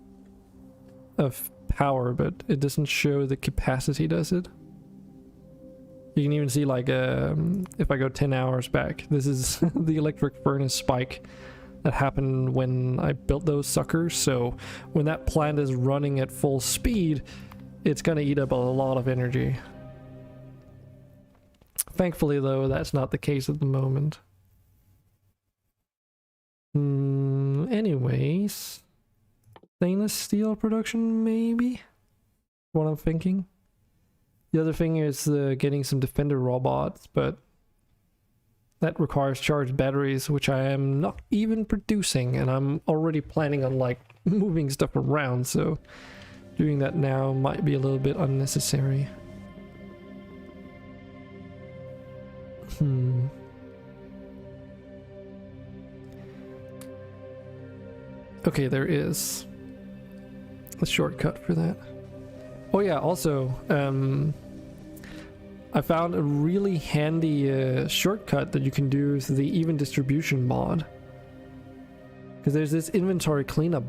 of power, but it doesn't show the capacity, does it? You can even see like if I go 10 hours back, this is the electric furnace spike that happened when I built those suckers. So when that plant is running at full speed, it's gonna eat up a lot of energy. Thankfully though, that's not the case at the moment. Anyways, stainless steel production, maybe? What I'm thinking. The other thing is getting some defender robots, but that requires charged batteries, which I am not even producing, and I'm already planning on like moving stuff around, so doing that now might be a little bit unnecessary. Okay, there is a shortcut for that. Oh yeah, also, I found a really handy shortcut that you can do with the even distribution mod. Because there's this inventory cleanup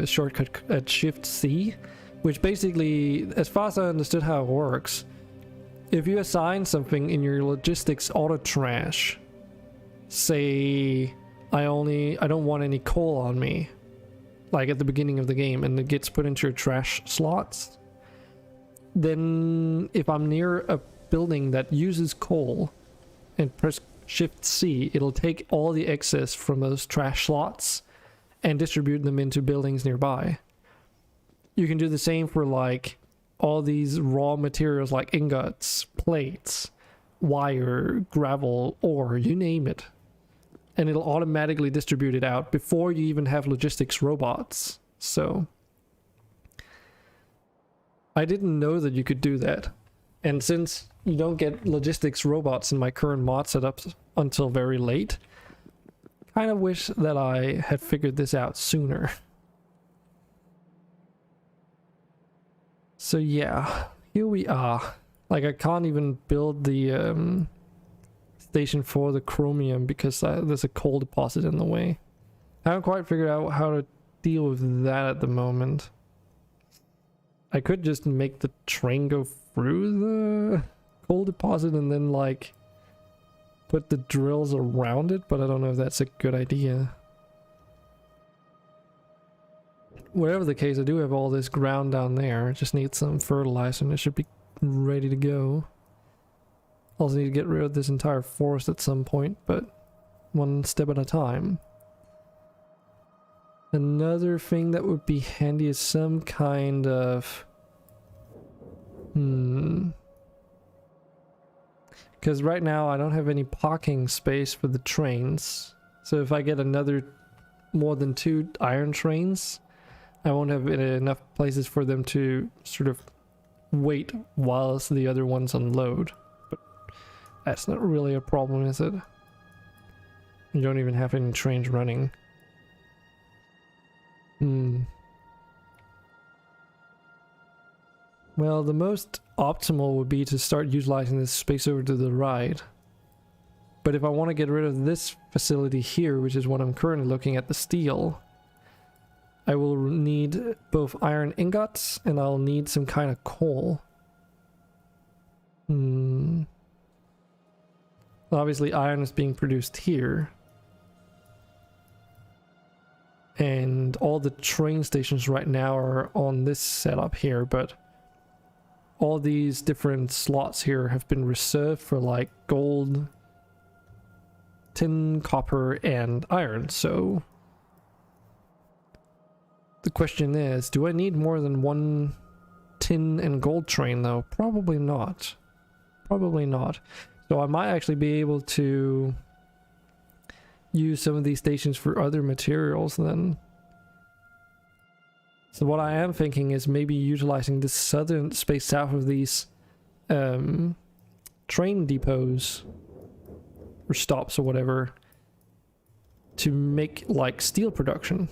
shortcut at Shift C, which basically, as far as I understood how it works, if you assign something in your logistics auto trash, say I don't want any coal on me, like at the beginning of the game, and it gets put into your trash slots, then if I'm near a building that uses coal and press Shift C, it'll take all the excess from those trash slots and distribute them into buildings nearby. You can do the same for like all these raw materials like ingots, plates, wire, gravel, ore, you name it. And it'll automatically distribute it out before you even have logistics robots. So I didn't know that you could do that. And since you don't get logistics robots in my current mod setups until very late, kind of wish that I had figured this out sooner. So yeah, here we are. Like, I can't even build the station for the chromium because there's a coal deposit in the way. I haven't quite figured out how to deal with that at the moment. I could just make the train go through the coal deposit and then like put the drills around it, but I don't know if that's a good idea. Whatever the case, I do have all this ground down there. I just need some fertilizer and it should be ready to go. Also need to get rid of this entire forest at some point, but one step at a time. Another thing that would be handy is some kind of... Because right now I don't have any parking space for the trains. So if I get another more than 2 iron trains, I won't have enough places for them to sort of wait whilst the other ones unload. But that's not really a problem, is it? You don't even have any trains running. Well, the most optimal would be to start utilizing this space over to the right. But if I want to get rid of this facility here, which is what I'm currently looking at, the steel, I will need both iron ingots and I'll need some kind of coal. Obviously iron is being produced here. And all the train stations right now are on this setup here, but all these different slots here have been reserved for like gold, tin, copper, and iron. So the question is, do I need more than one tin and gold train though? Probably not. Probably not. So I might actually be able to use some of these stations for other materials then. So what I am thinking is maybe utilizing the southern space south of these train depots or stops or whatever to make like steel production.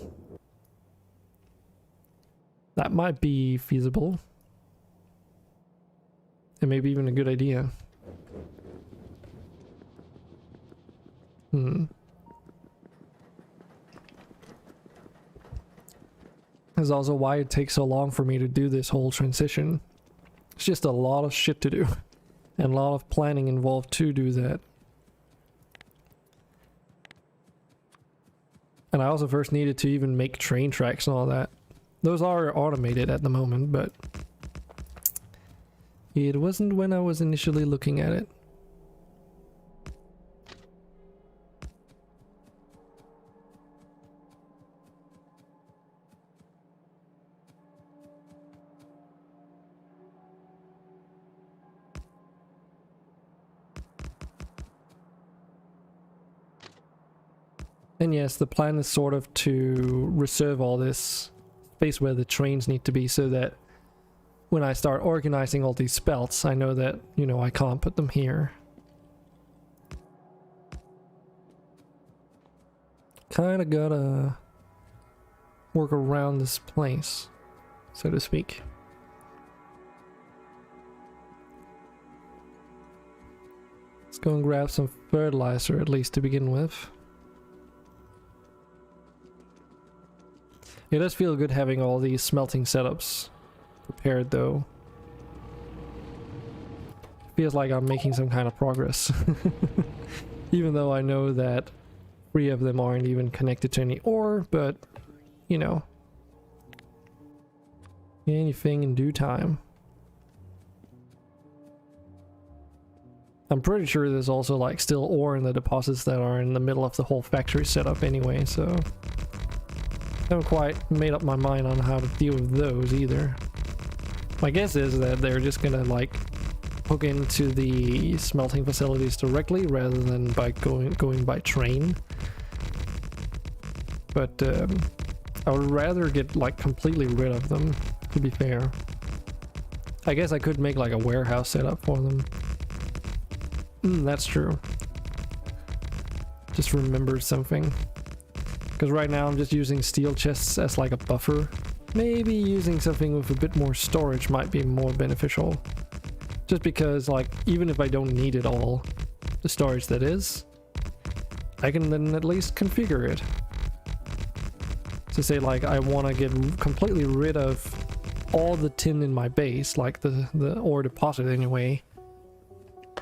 That might be feasible and maybe even a good idea. That's also why it takes so long for me to do this whole transition. It's just a lot of shit to do and a lot of planning involved to do that. And I also first needed to even make train tracks and all that. Those are automated at the moment, but it wasn't when I was initially looking at it. And yes, the plan is sort of to reserve all this space where the trains need to be so that when I start organizing all these belts, I know that, you know, I can't put them here. Kinda gotta work around this place, so to speak. Let's go and grab some fertilizer at least to begin with. It does feel good having all these smelting setups prepared though. Feels like I'm making some kind of progress. Even though I know that 3 of them aren't even connected to any ore, but you know, anything in due time. I'm pretty sure there's also like still ore in the deposits that are in the middle of the whole factory setup anyway, so I haven't quite made up my mind on how to deal with those either. My guess is that they're just gonna like hook into the smelting facilities directly rather than by going by train. But I would rather get like completely rid of them, to be fair. I guess I could make like a warehouse setup for them. That's true. Just remembered something. Because right now I'm just using steel chests as like a buffer. Maybe using something with a bit more storage might be more beneficial. Just because, like, even if I don't need it all, the storage that is, I can then at least configure it. To say, like, I want to get completely rid of all the tin in my base, like the ore deposit anyway.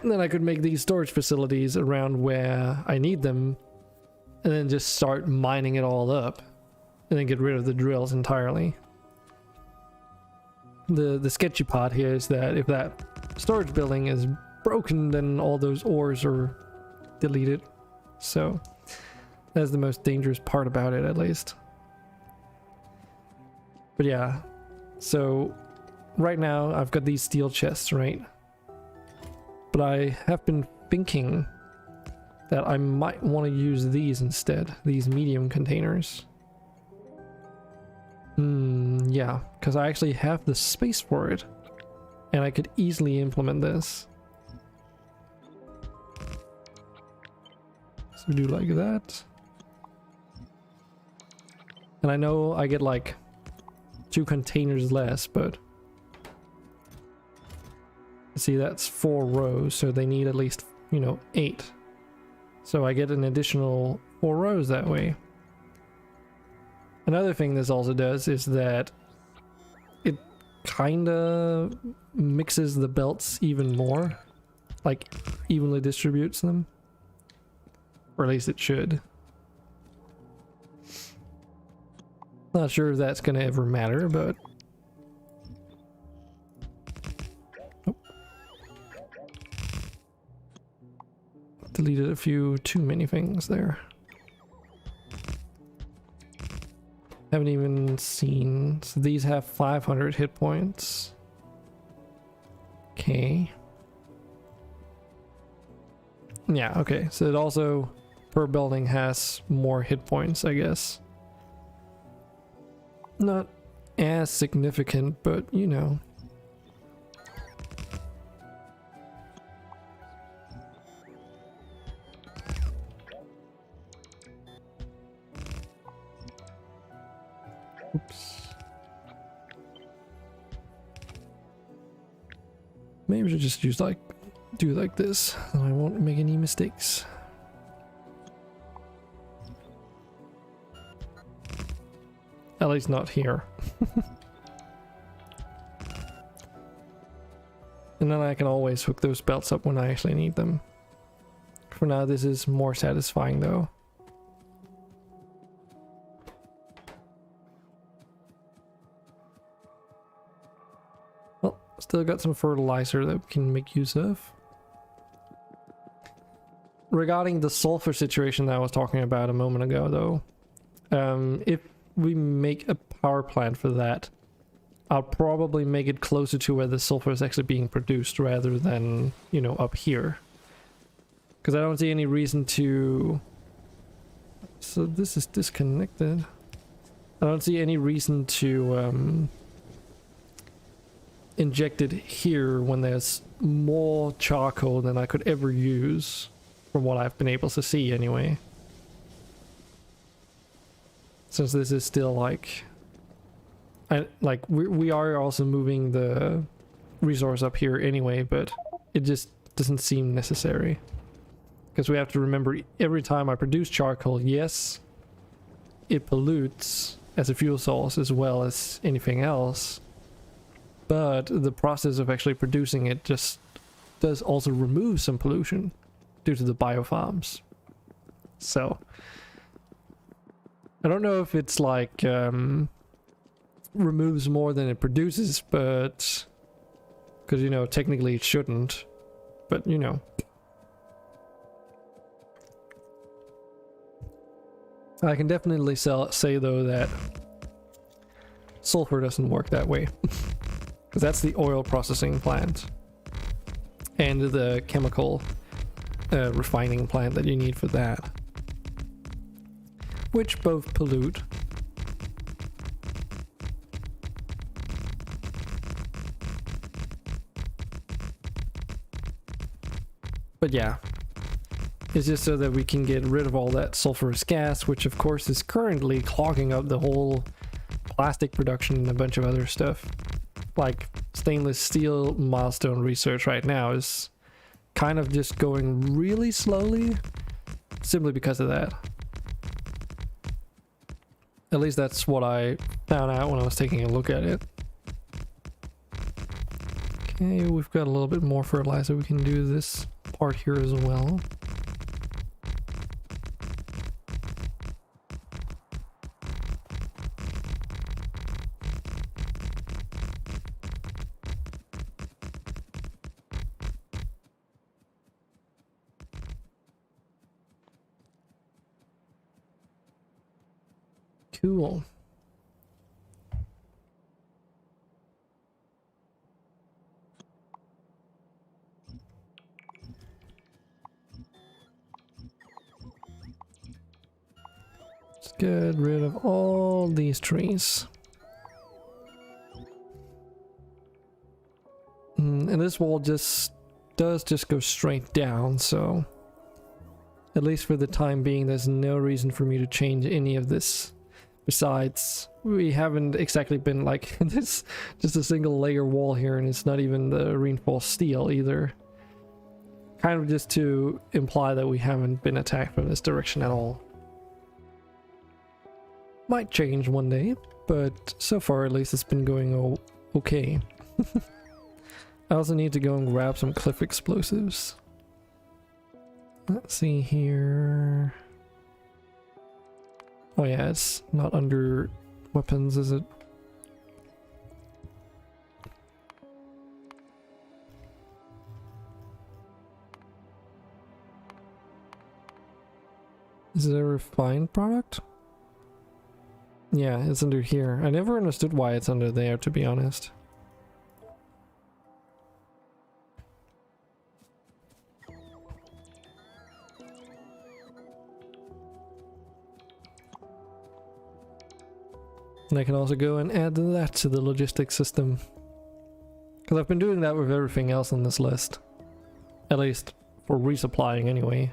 And then I could make these storage facilities around where I need them, and then just start mining it all up, and then get rid of the drills entirely. The sketchy part here is that if that storage building is broken, then all those ores are deleted. So that's the most dangerous part about it, at least. But yeah, so right now I've got these steel chests, right? But I have been thinking that I might want to use these instead, these medium containers. Yeah, because I actually have the space for it, and I could easily implement this. So do like that. And I know I get like 2 containers less, but see, that's 4 rows, so they need at least, 8. So I get an additional 4 rows that way. Another thing this also does is that it kinda mixes the belts even more, like evenly distributes them, or at least it should. Not sure if that's gonna ever matter, but deleted a few too many things there. Haven't even seen. So these have 500 hit points. Okay. Yeah, okay. So it also, per building, has more hit points, I guess. Not as significant, but Oops. Maybe I should just do like this, and I won't make any mistakes. At least not here. And then I can always hook those belts up when I actually need them. For now, this is more satisfying though. Well, still got some fertilizer that we can make use of. Regarding the sulfur situation that I was talking about a moment ago though, if we make a power plant for that, I'll probably make it closer to where the sulfur is actually being produced rather than, up here. Because I don't see any reason to... So this is disconnected. I don't see any reason to inject it here when there's more charcoal than I could ever use, from what I've been able to see anyway. Since this is still we are also moving the resource up here anyway, but it just doesn't seem necessary. Because we have to remember, every time I produce charcoal, yes, it pollutes as a fuel source as well as anything else, but the process of actually producing it just does also remove some pollution due to the biofarms. So I don't know if it's removes more than it produces, but because technically it shouldn't, but I can definitely say though that sulfur doesn't work that way, because that's the oil processing plant. and the chemical refining plant that you need for that, which both pollute. But yeah, it's just so that we can get rid of all that sulfurous gas, which of course is currently clogging up the whole plastic production and a bunch of other stuff. Like stainless steel milestone research right now is kind of just going really slowly simply because of that. At least that's what I found out when I was taking a look at it. Okay, we've got a little bit more fertilizer. We can do this part here as well. Cool. Let's get rid of all these trees. And this wall does just go straight down, so at least for the time being there's no reason for me to change any of this. Besides, we haven't exactly been like this, just a single layer wall here, and it's not even the reinforced steel either. Kind of just to imply that we haven't been attacked from this direction at all. Might change one day, but so far at least it's been going okay. I also need to go and grab some cliff explosives. Let's see here. Oh yeah, it's not under weapons, is it? Is it a refined product? Yeah, it's under here. I never understood why it's under there, to be honest. And I can also go and add that to the logistics system. Because I've been doing that with everything else on this list. At least for resupplying anyway.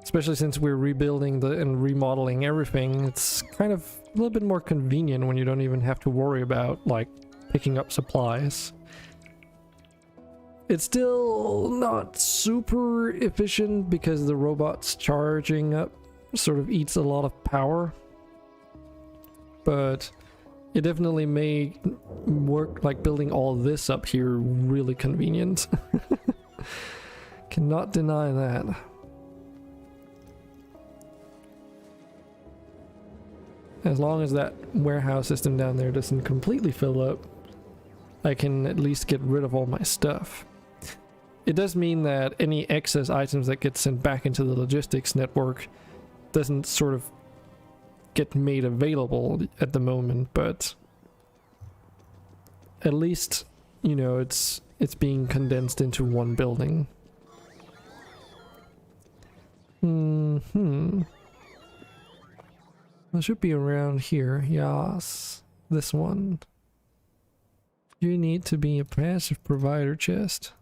Especially since we're rebuilding and remodeling everything, it's kind of a little bit more convenient when you don't even have to worry about, like, picking up supplies. It's still not super efficient because the robots charging up sort of eats a lot of power. But it definitely made work, like building all this up here, really convenient. Cannot deny that. As long as that warehouse system down there doesn't completely fill up, I can at least get rid of all my stuff. It does mean that any excess items that get sent back into the logistics network doesn't sort of get made available at the moment, but at least, you know, it's being condensed into one building. It should be around here. Yes, this one. You need to be a passive provider chest.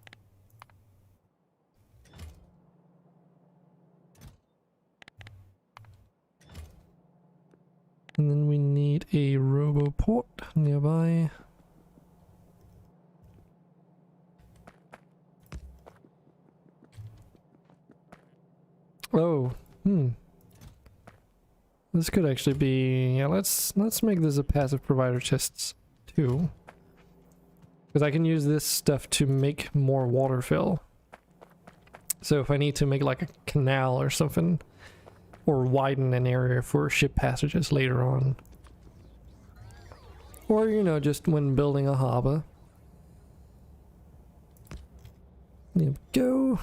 And then we need a roboport nearby. Oh, this could actually be, yeah, let's make this a passive provider chest too. Because I can use this stuff to make more water fill. So if I need to make like a canal or something, or widen an area for ship passages later on. Or, you know, just when building a harbor. There we go.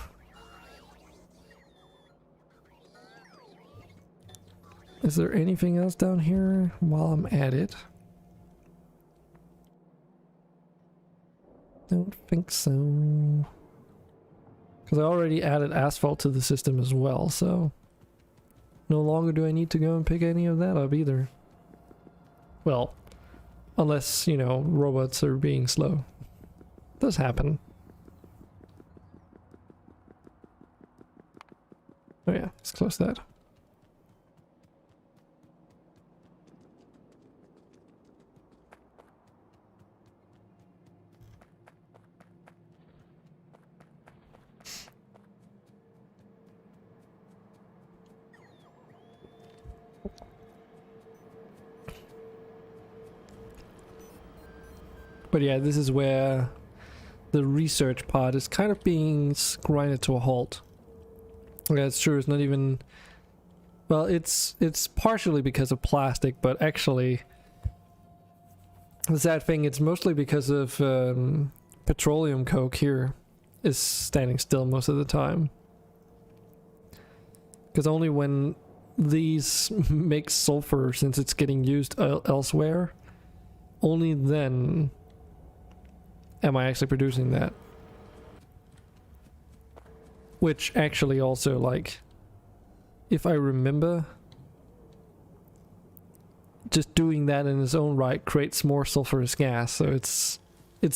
Is there anything else down here while I'm at it? Don't think so. Because I already added asphalt to the system as well, so no longer do I need to go and pick any of that up either. Well, unless, you know, robots are being slow. Does happen. Oh yeah, let's close that. But yeah, this is where the research part is kind of being grinded to a halt. Yeah, it's true, it's not even... Well, it's partially because of plastic, but actually... The sad thing, it's mostly because of petroleum coke here is standing still most of the time. Because only when these make sulfur, since it's getting used elsewhere, only then am I actually producing that. Which actually also, like, if I remember, just doing that in its own right creates more sulfurous gas, so it's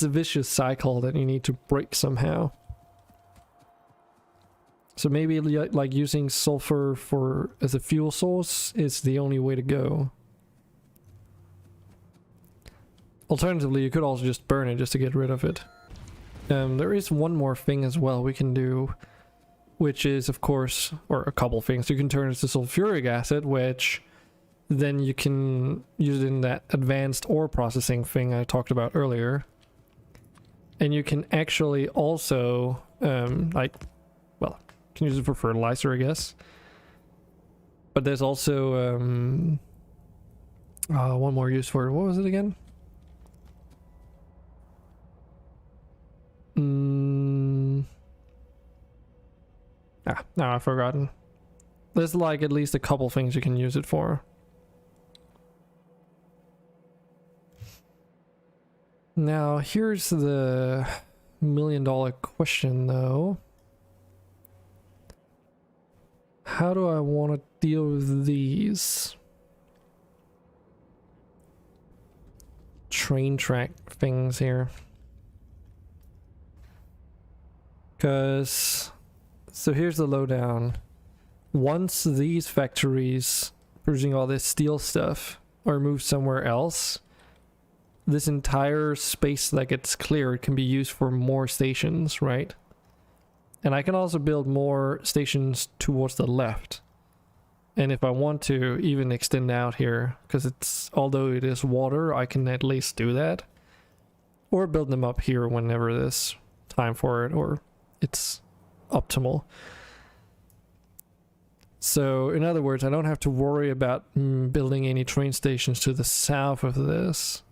a vicious cycle that you need to break somehow. So maybe like using sulfur as a fuel source is the only way to go. Alternatively, you could also just burn it just to get rid of it. There is one more thing as well we can do, which is, of course, or a couple things. You can turn it to sulfuric acid, which then you can use it in that advanced ore processing thing I talked about earlier. And you can actually also, like, well, you can use it for fertilizer, I guess. But there's also one more use for it. What was it again? No, I've forgotten. There's like at least a couple things you can use it for. Now, here's the million-dollar question, though. How do I want to deal with these train track things here? Because, so here's the lowdown. Once these factories producing all this steel stuff are moved somewhere else, this entire space that gets cleared can be used for more stations, right? And I can also build more stations towards the left. And if I want to even extend out here, because it's, although it is water, I can at least do that. Or build them up here whenever there's time for it, or it's optimal. So, in other words, I don't have to worry about building any train stations to the south of this.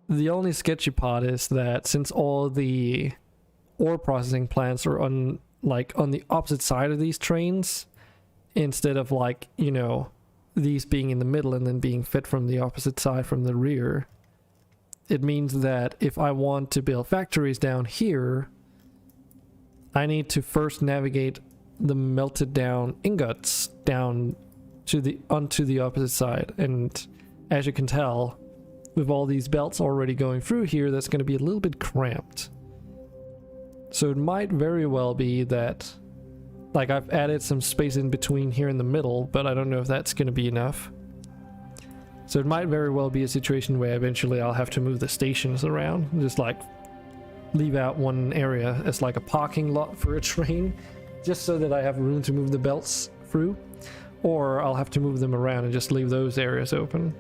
The only sketchy part is that since all the ore processing plants are on the opposite side of these trains, instead of, like, you know, these being in the middle and then being fed from the opposite side from the rear, it means that if I want to build factories down here, I need to first navigate the melted down ingots down to onto the opposite side. And as you can tell, with all these belts already going through here, that's going to be a little bit cramped. So it might very well be that, like, I've added some space in between here in the middle, but I don't know if that's going to be enough. So it might very well be a situation where eventually I'll have to move the stations around, just like leave out one area as like a parking lot for a train, just so that I have room to move the belts through, or I'll have to move them around and just leave those areas open.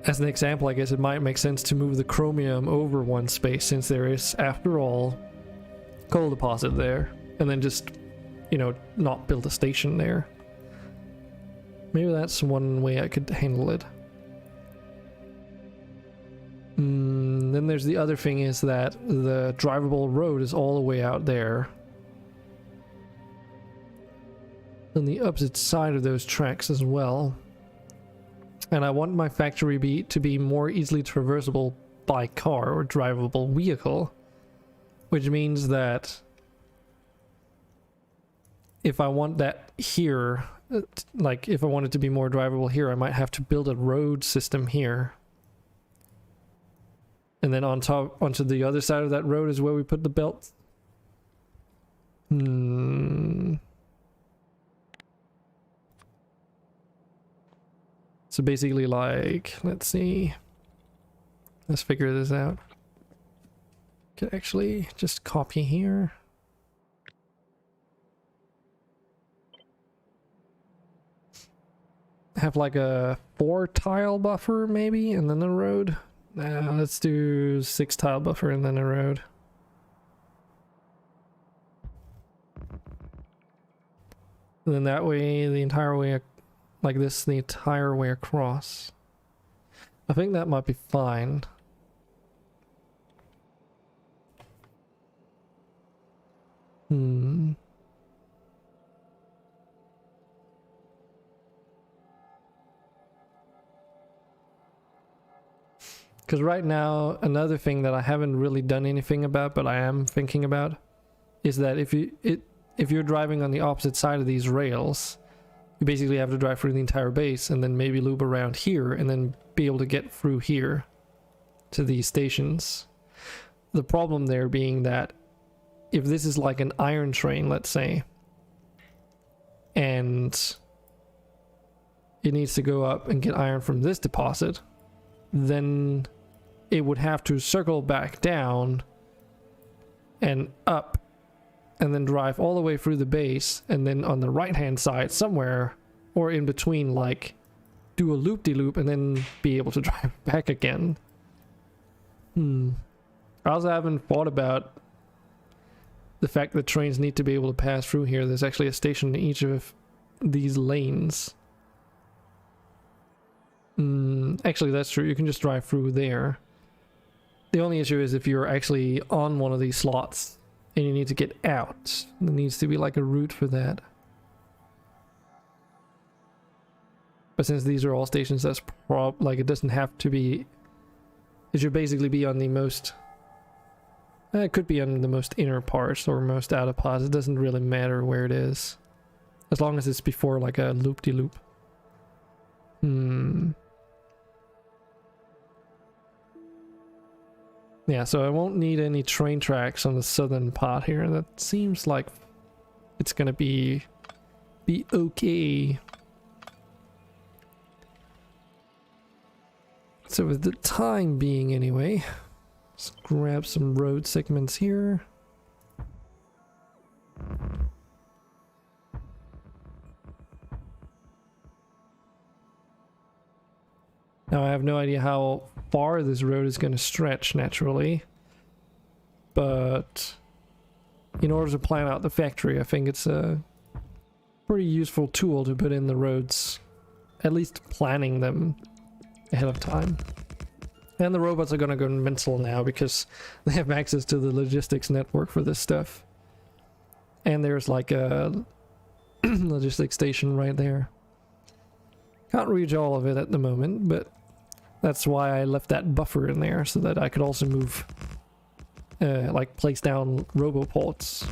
As an example, I guess it might make sense to move the chromium over one space, since there is, after all, coal deposit there, and then just, you know, not build a station there. Maybe that's one way I could handle it. Then there's the other thing, is that the drivable road is all the way out there on the opposite side of those tracks as well. And I want my factory to be more easily traversable by car or drivable vehicle, which means that if I want that here, like if I want it to be more drivable here, I might have to build a road system here. And then on top, onto the other side of that road is where we put the belt. So basically, like, let's see. Let's figure this out. Could actually just copy here. Have like a 4 tile buffer maybe, and then a road. Let's do 6 tile buffer and then a road. And then that way, the entire way, like this, the entire way across. I think that might be fine. Because right now, another thing that I haven't really done anything about, but I am thinking about, is that if you're driving on the opposite side of these rails, you basically have to drive through the entire base and then maybe loop around here and then be able to get through here to these stations. The problem there being that if this is like an iron train, let's say, and it needs to go up and get iron from this deposit, then it would have to circle back down and up and then drive all the way through the base, and then on the right hand side somewhere or in between, like do a loop-de-loop and then be able to drive back again. I also haven't thought about the fact that trains need to be able to pass through here. There's actually a station in each of these lanes. Actually, that's true. You can just drive through there. The only issue is if you're actually on one of these slots and you need to get out. There needs to be like a route for that. But since these are all stations, that's like it doesn't have to be. It should basically be on the most. It could be on the most inner parts or most outer parts. It doesn't really matter where it is, as long as it's before like a loop-de-loop. Yeah, so I won't need any train tracks on the southern part here. That seems like it's gonna be okay. So with the time being anyway, let's grab some road segments here. Now I have no idea how far this road is going to stretch naturally, but in order to plan out the factory, I think it's a pretty useful tool to put in the roads, at least planning them ahead of time. And the robots are going to go mental now because they have access to the logistics network for this stuff. And there's like a logistics station right there. Can't reach all of it at the moment, but that's why I left that buffer in there, so that I could also move, like place down roboports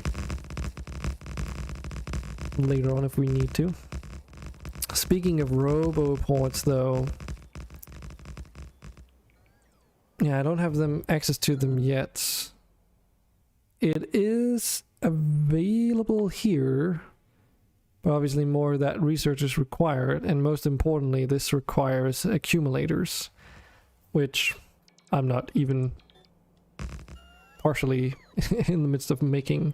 later on if we need to. Speaking of roboports though, yeah, I don't have them access to them yet. It is available here, but obviously more of that research is required, and most importantly, this requires accumulators, which I'm not even partially in the midst of making.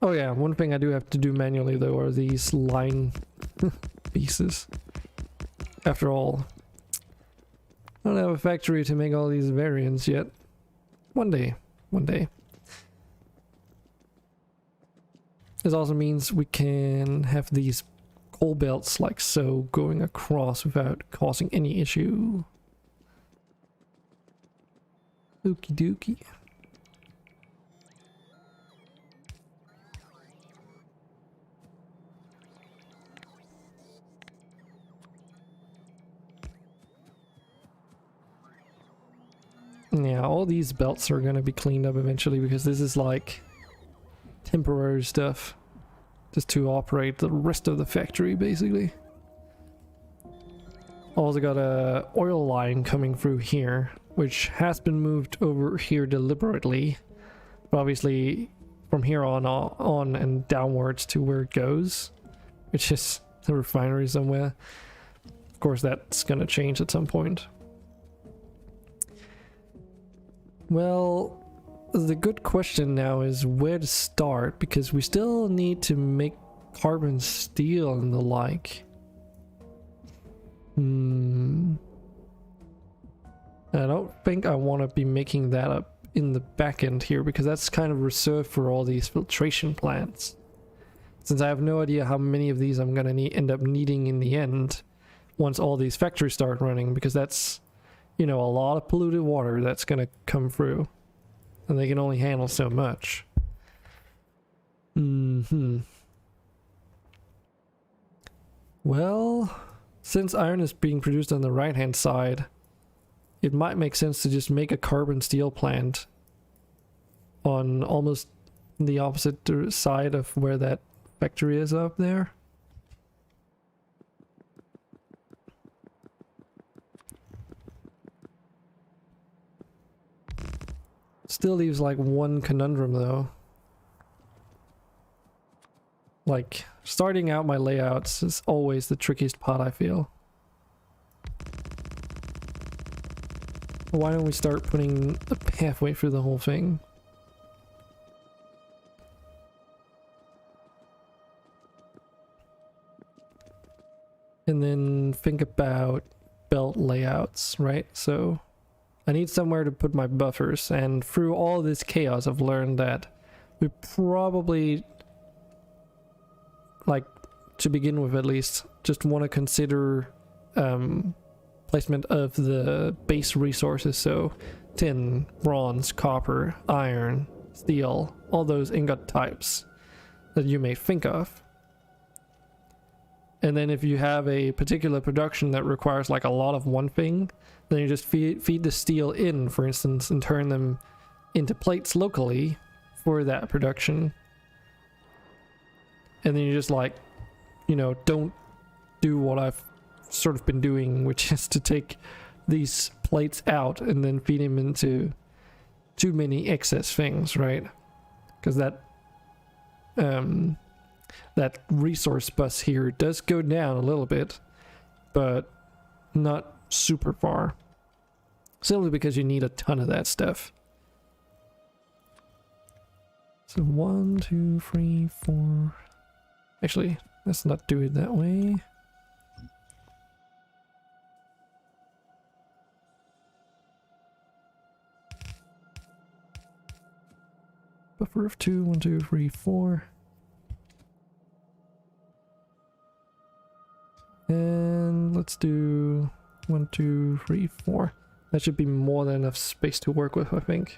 Oh yeah, one thing I do have to do manually though are these line pieces. After all, I don't have a factory to make all these variants yet. One day. This also means we can have these coal belts like so going across without causing any issue. Okie dokie. Yeah, all these belts are gonna be cleaned up eventually because this is like temporary stuff just to operate the rest of the factory basically. Also got a oil line coming through here, which has been moved over here deliberately. But obviously from here on and downwards to where it goes, which is the refinery somewhere. Of course that's gonna change at some point. Well, the good question now is where to start, because we still need to make carbon steel and the like. I don't think I want to be making that up in the back end here, because that's kind of reserved for all these filtration plants. Since I have no idea how many of these I'm gonna end up needing in the end once all these factories start running, because that's, you know, a lot of polluted water that's gonna come through, and they can only handle so much. Well, since iron is being produced on the right hand side, it might make sense to just make a carbon steel plant on almost the opposite side of where that factory is up there. Still leaves like one conundrum though. Like, starting out my layouts is always the trickiest part, I feel. Why don't we start putting a pathway through the whole thing? And then think about belt layouts, right? So I need somewhere to put my buffers, and through all this chaos I've learned that we probably, like, to begin with at least, just want to consider placement of the base resources, so tin, bronze, copper, iron, steel, all those ingot types that you may think of. And then if you have a particular production that requires like a lot of one thing, then you just feed the steel in, for instance, and turn them into plates locally for that production. And then you just, like, you know, don't do what I've sort of been doing, which is to take these plates out and then feed them into too many excess things, right? Because that that resource bus here does go down a little bit, but not super far. Simply because you need a ton of that stuff. So 1, 2, 3, 4. Actually, let's not do it that way. Buffer of 2, 1, 2, 3, 4. And let's do 1, 2, 3, 4. That should be more than enough space to work with, I think.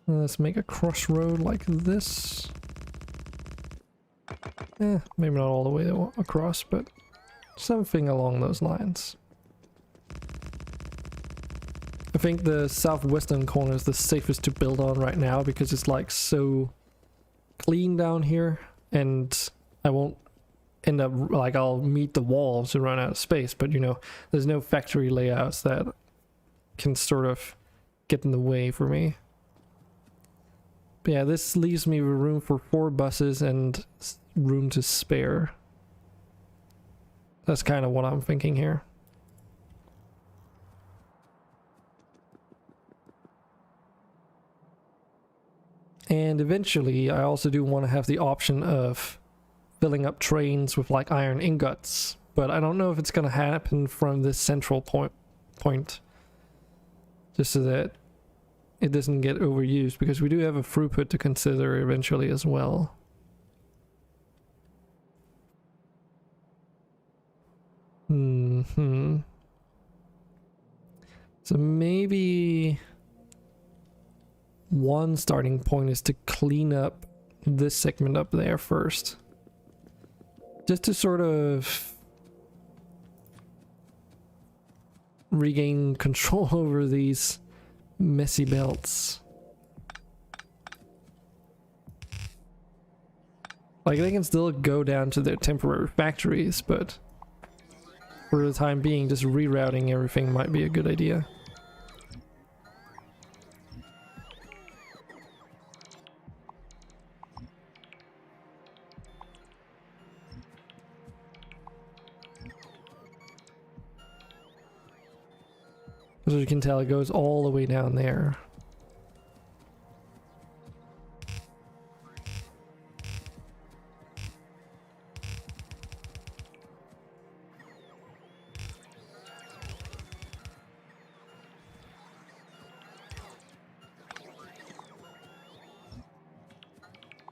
Let's make a crossroad like this. Maybe not all the way across, but something along those lines. I think the southwestern corner is the safest to build on right now because it's like so clean down here, and I won't end up, like, I'll meet the walls to run out of space, but you know, there's no factory layouts that can sort of get in the way for me. But yeah, this leaves me with room for 4 buses and room to spare. That's kind of what I'm thinking here. And eventually, I also do want to have the option of filling up trains with like iron ingots, but I don't know if it's going to happen from this central point, just so that it doesn't get overused, because we do have a throughput to consider eventually as well. So maybe one starting point is to clean up this segment up there first. Just to sort of regain control over these messy belts. Like, they can still go down to their temporary factories, but for the time being, just rerouting everything might be a good idea. As you can tell, it goes all the way down there.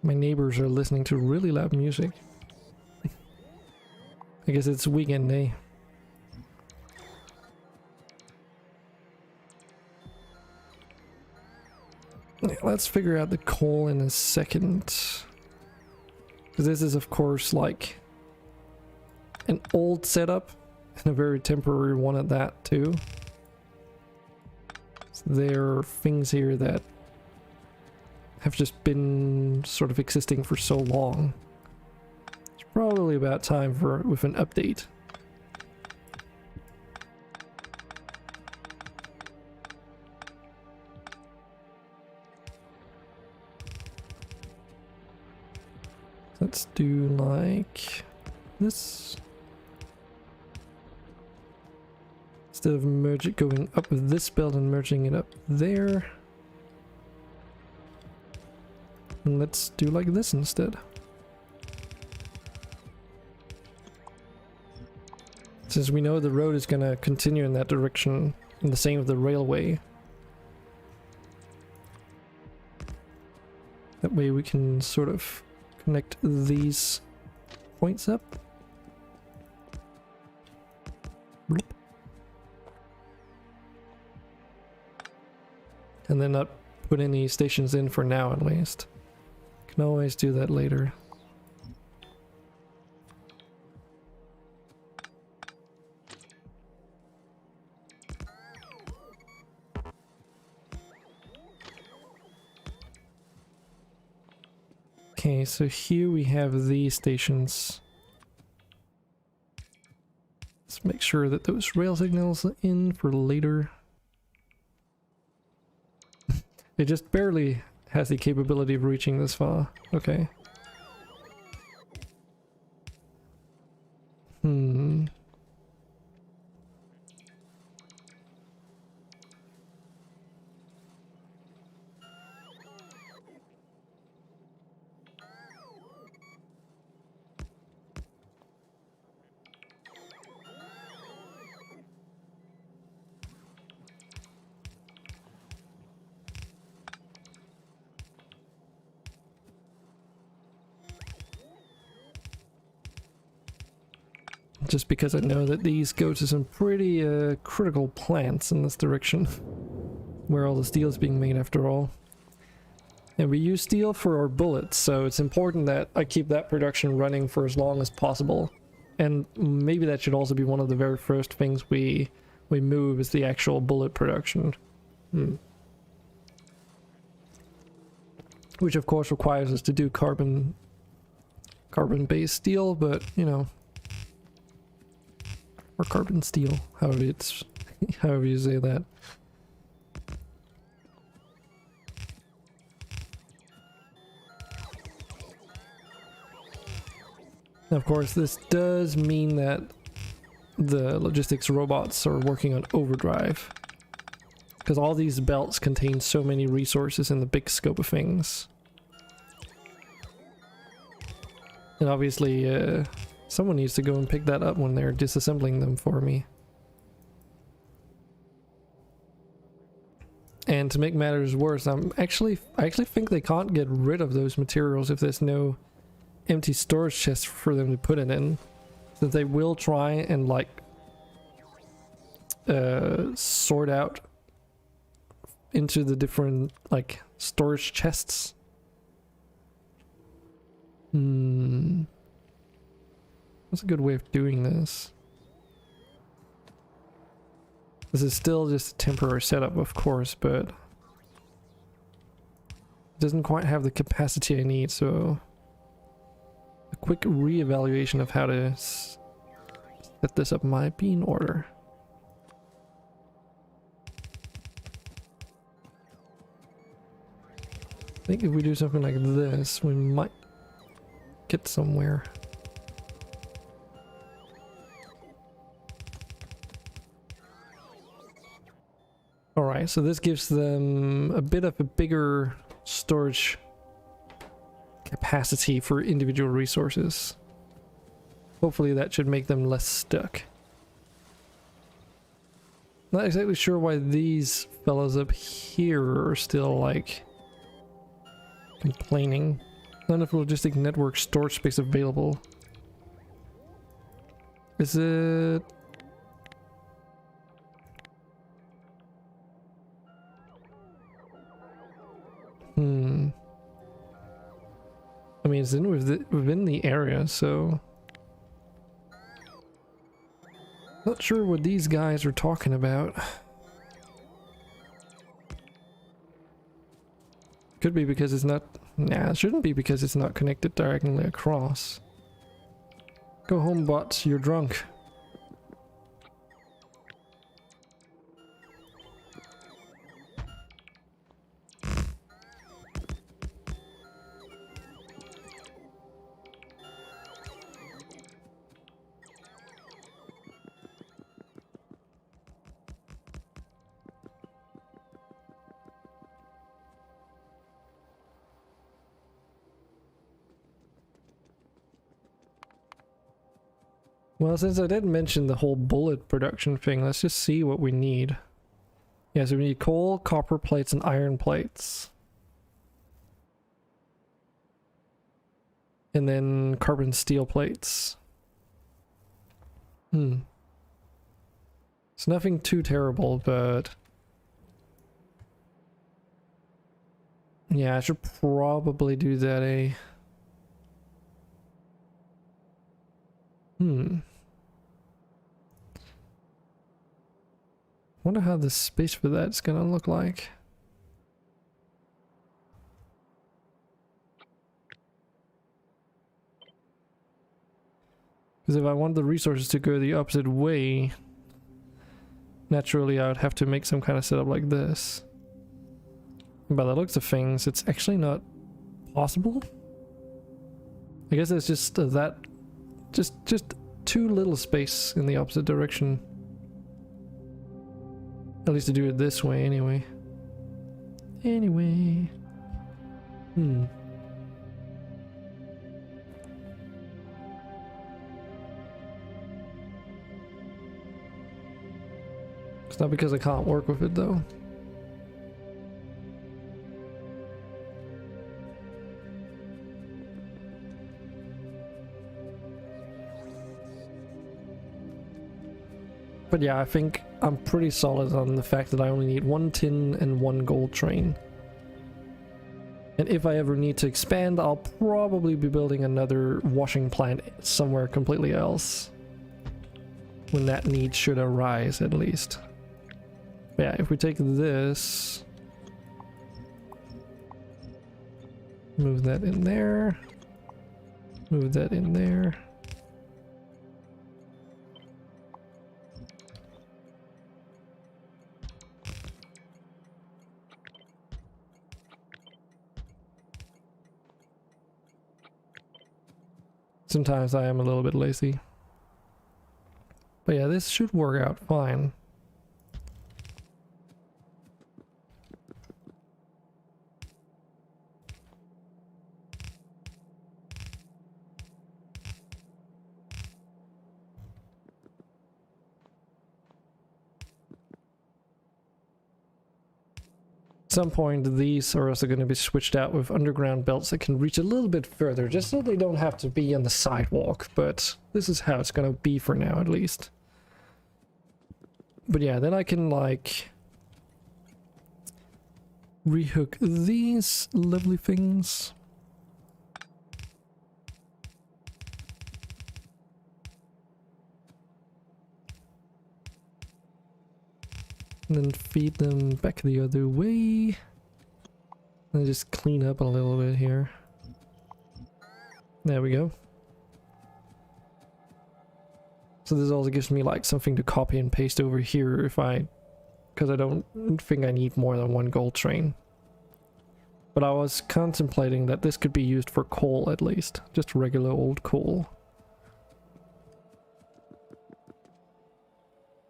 My neighbors are listening to really loud music. I guess it's weekend day. Yeah, let's figure out the coal in a second. Because this is, of course, like an old setup and a very temporary one at that, too. So there are things here that have just been sort of existing for so long. It's probably about time with an update. Let's do like this. Instead of going up with this belt and merging it up there. And let's do like this instead. Since we know the road is gonna continue in that direction, and the same with the railway. That way we can sort of connect these points up. Bloop. And then not put any stations in for now at least. Can always do that later. Okay, so here we have these stations. Let's make sure that those rail signals are in for later. It just barely has the capability of reaching this far. Okay. Just because I know that these go to some pretty critical plants in this direction, where all the steel is being made after all. And we use steel for our bullets, so it's important that I keep that production running for as long as possible. And maybe that should also be one of the very first things we move, is the actual bullet production. Which of course requires us to do carbon-based steel, but you know, or carbon steel, however you say that. Now, of course, this does mean that the logistics robots are working on overdrive, because all these belts contain so many resources in the big scope of things. And obviously, someone needs to go and pick that up when they're disassembling them for me. And to make matters worse, I actually think they can't get rid of those materials if there's no empty storage chests for them to put it in. So they will try and like sort out into the different like storage chests. Hmm. What's a good way of doing this? This is still just a temporary setup, of course, but it doesn't quite have the capacity I need, so a quick re-evaluation of how to set this up might be in order. I think if we do something like this, we might get somewhere. Alright, so this gives them a bit of a bigger storage capacity for individual resources. Hopefully that should make them less stuck. Not exactly sure why these fellows up here are still like complaining. Not enough logistic network storage space available. Is it... I mean, it's within the area, so... Not sure what these guys are talking about. Could be because it's not... Nah, it shouldn't be because it's not connected diagonally across. Go home, bots, you're drunk. Well, since I did mention the whole bullet production thing, let's just see what we need. Yeah, so we need coal, copper plates, and iron plates. And then carbon steel plates. It's nothing too terrible, but... Yeah, I should probably do that, eh? Wonder how the space for that's gonna look like. Because if I want the resources to go the opposite way, naturally I would have to make some kind of setup like this. And by the looks of things, it's actually not possible. I guess there's just just too little space in the opposite direction. At least to do it this way, anyway. It's not because I can't work with it, though. But yeah, I think I'm pretty solid on the fact that I only need 1 tin and 1 gold train. And if I ever need to expand, I'll probably be building another washing plant somewhere completely else. When that need should arise, at least. But yeah, if we take this... Move that in there. Move that in there. Sometimes I am a little bit lazy. But yeah, this should work out fine. At some point, these are also going to be switched out with underground belts that can reach a little bit further, just so they don't have to be on the sidewalk, but this is how it's going to be for now, at least. But yeah, then I can, like, rehook these lovely things. And then feed them back the other way. And just clean up a little bit here. There we go. So this also gives me like something to copy and paste over here if because I don't think I need more than one gold train. But I was contemplating that this could be used for coal at least, just regular old coal.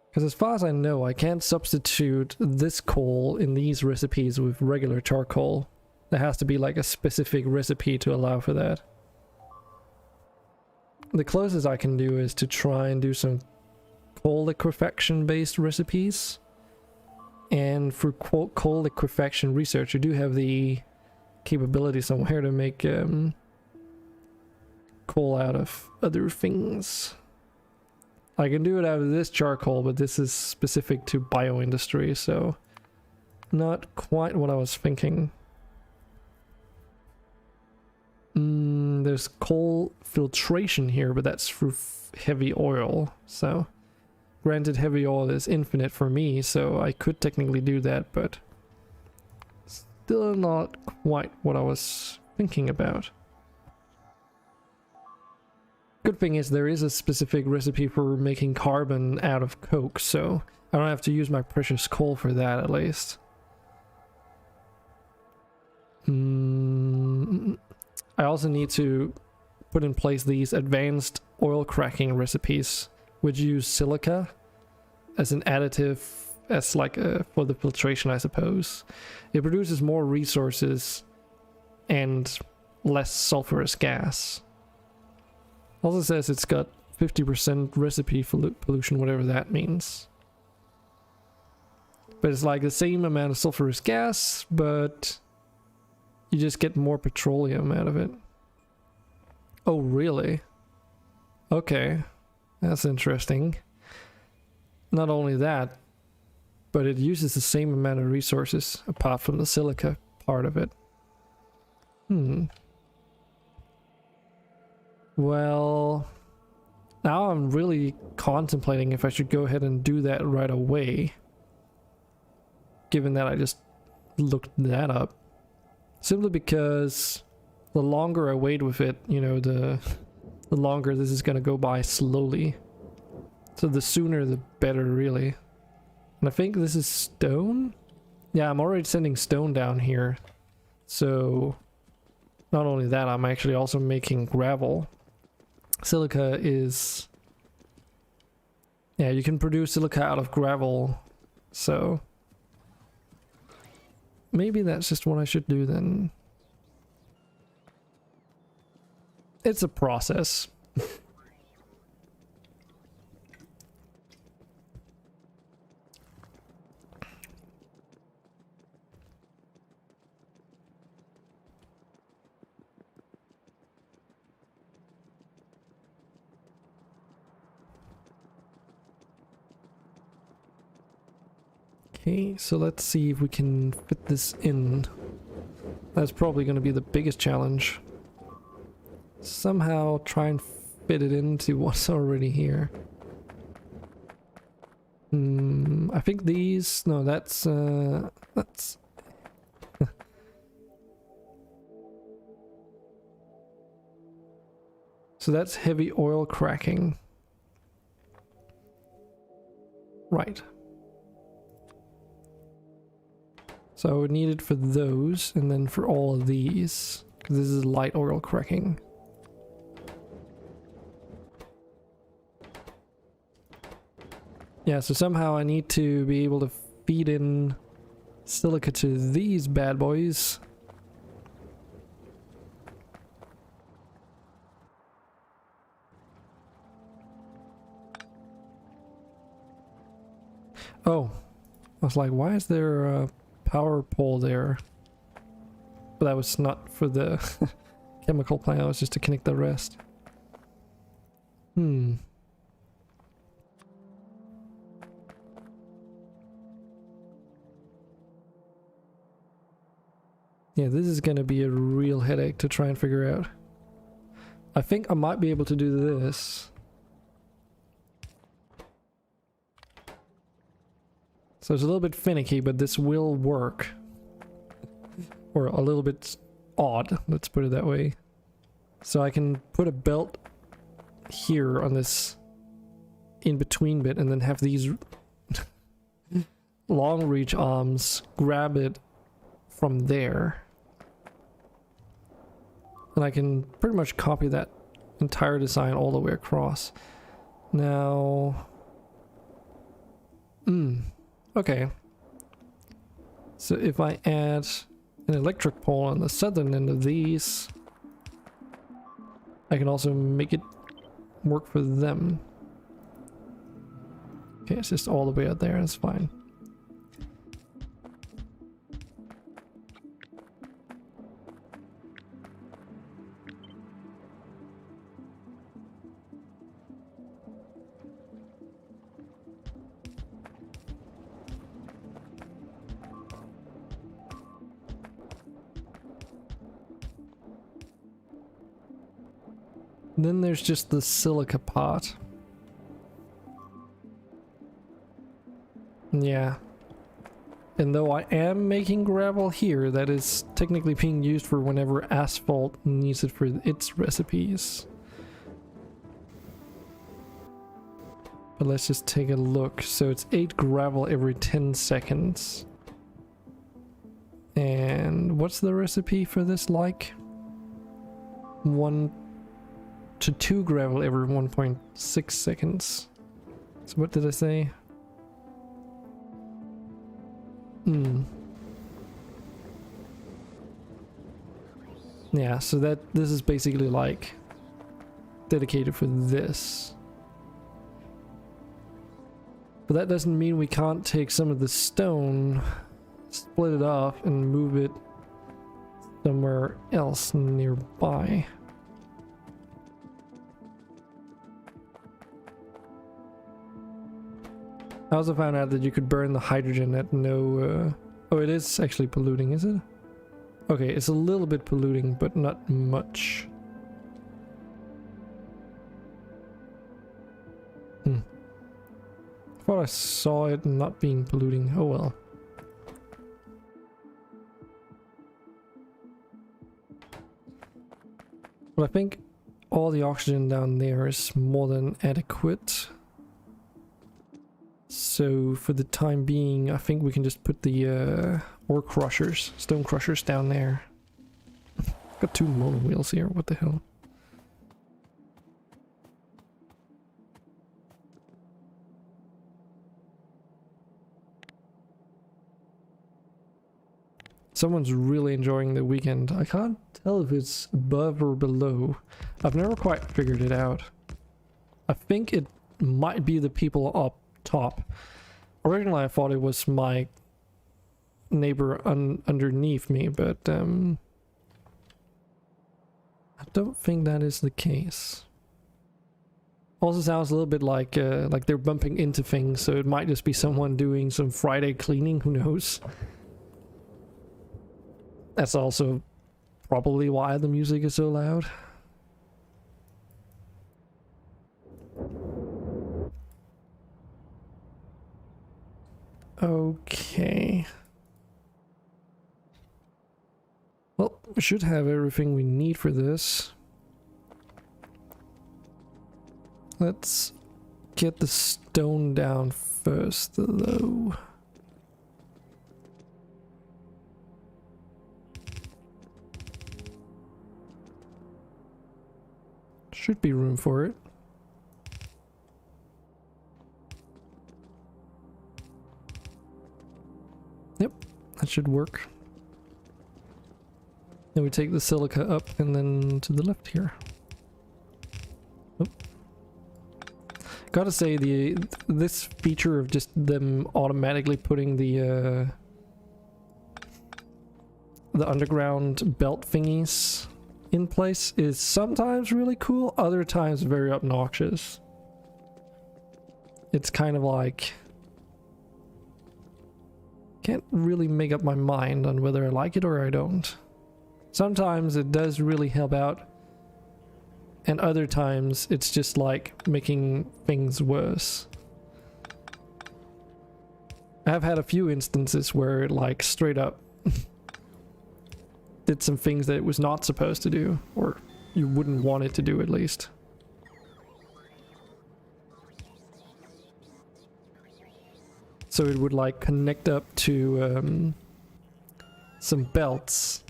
Because as far as I know, I can't substitute this coal in these recipes with regular charcoal. There has to be like a specific recipe to allow for that. The closest I can do is to try and do some coal liquefaction based recipes. And for coal liquefaction research, you do have the capability somewhere to make coal out of other things. I can do it out of this charcoal, but this is specific to bioindustry, so not quite what I was thinking. There's coal filtration here, but that's through heavy oil, so granted heavy oil is infinite for me, so I could technically do that, but still not quite what I was thinking about. Good thing is there is a specific recipe for making carbon out of coke, so I don't have to use my precious coal for that at least. I also need to put in place these advanced oil cracking recipes, which use silica as an additive, as like for the filtration, I suppose. It produces more resources and less sulfurous gas. Also says it's got 50% recipe pollution, whatever that means. But it's like the same amount of sulfurous gas, but you just get more petroleum out of it. Oh, really? Okay, that's interesting. Not only that, but it uses the same amount of resources apart from the silica part of it. Well, now I'm really contemplating if I should go ahead and do that right away, given that I just looked that up. Simply because the longer I wait with it, you know, the longer this is gonna go by slowly. So the sooner the better, really. And I think this is stone? Yeah, I'm already sending stone down here. So not only that, I'm actually also making gravel. Silica is... yeah, you can produce silica out of gravel, so maybe that's just what I should do then. It's a process. Okay, so let's see if we can fit this in. That's probably going to be the biggest challenge. Somehow try and fit it into what's already here. I think these... no, that's... so that's heavy oil cracking. Right. So I would need it for those, and then for all of these, because this is light oil cracking. Yeah, so somehow I need to be able to feed in silica to these bad boys. Oh, I was like, why is there a power pole there? But that was not for the chemical plant, it was just to connect the rest. Yeah, this is gonna be a real headache to try and figure out. I think I might be able to do this. So it's a little bit finicky, but this will work. Or a little bit odd, let's put it that way. So I can put a belt here on this in-between bit and then have these long reach arms grab it from there. And I can pretty much copy that entire design all the way across. Now... okay. So if I add an electric pole on the southern end of these, I can also make it work for them. Okay, it's just all the way out there, that's fine. Then there's just the silica part. Yeah. And though I am making gravel here, that is technically being used for whenever asphalt needs it for its recipes. But let's just take a look. So it's 8 gravel every 10 seconds. And what's the recipe for this like? 1 to 2 gravel every 1.6 seconds. So what did I say? Yeah, so this is basically like dedicated for this. But that doesn't mean we can't take some of the stone, split it off, and move it somewhere else nearby. I also found out that you could burn the hydrogen at no... oh, it is actually polluting, is it? Okay, it's a little bit polluting, but not much. I thought I saw it not being polluting. Oh well. But I think all the oxygen down there is more than adequate. So for the time being, I think we can just put the ore crushers, stone crushers down there. Got 2 motor wheels here, what the hell? Someone's really enjoying the weekend. I can't tell if it's above or below. I've never quite figured it out. I think it might be the people up top. Originally I thought it was my neighbor underneath me, but I don't think that is the case. Also sounds a little bit like they're bumping into things, so it might just be someone doing some Friday cleaning, who knows. That's also probably why the music is so loud. Okay. Well, we should have everything we need for this. Let's get the stone down first, though. Should be room for it. Yep, that should work. Then we take the silica up and then to the left here. Oh. Gotta say, this feature of just them automatically putting the underground belt thingies in place is sometimes really cool, other times very obnoxious. It's kind of like... can't really make up my mind on whether I like it or I don't. Sometimes it does really help out, and other times it's just like making things worse. I've had a few instances where it like straight up did some things that it was not supposed to do, or you wouldn't want it to do at least. So it would like connect up to some belts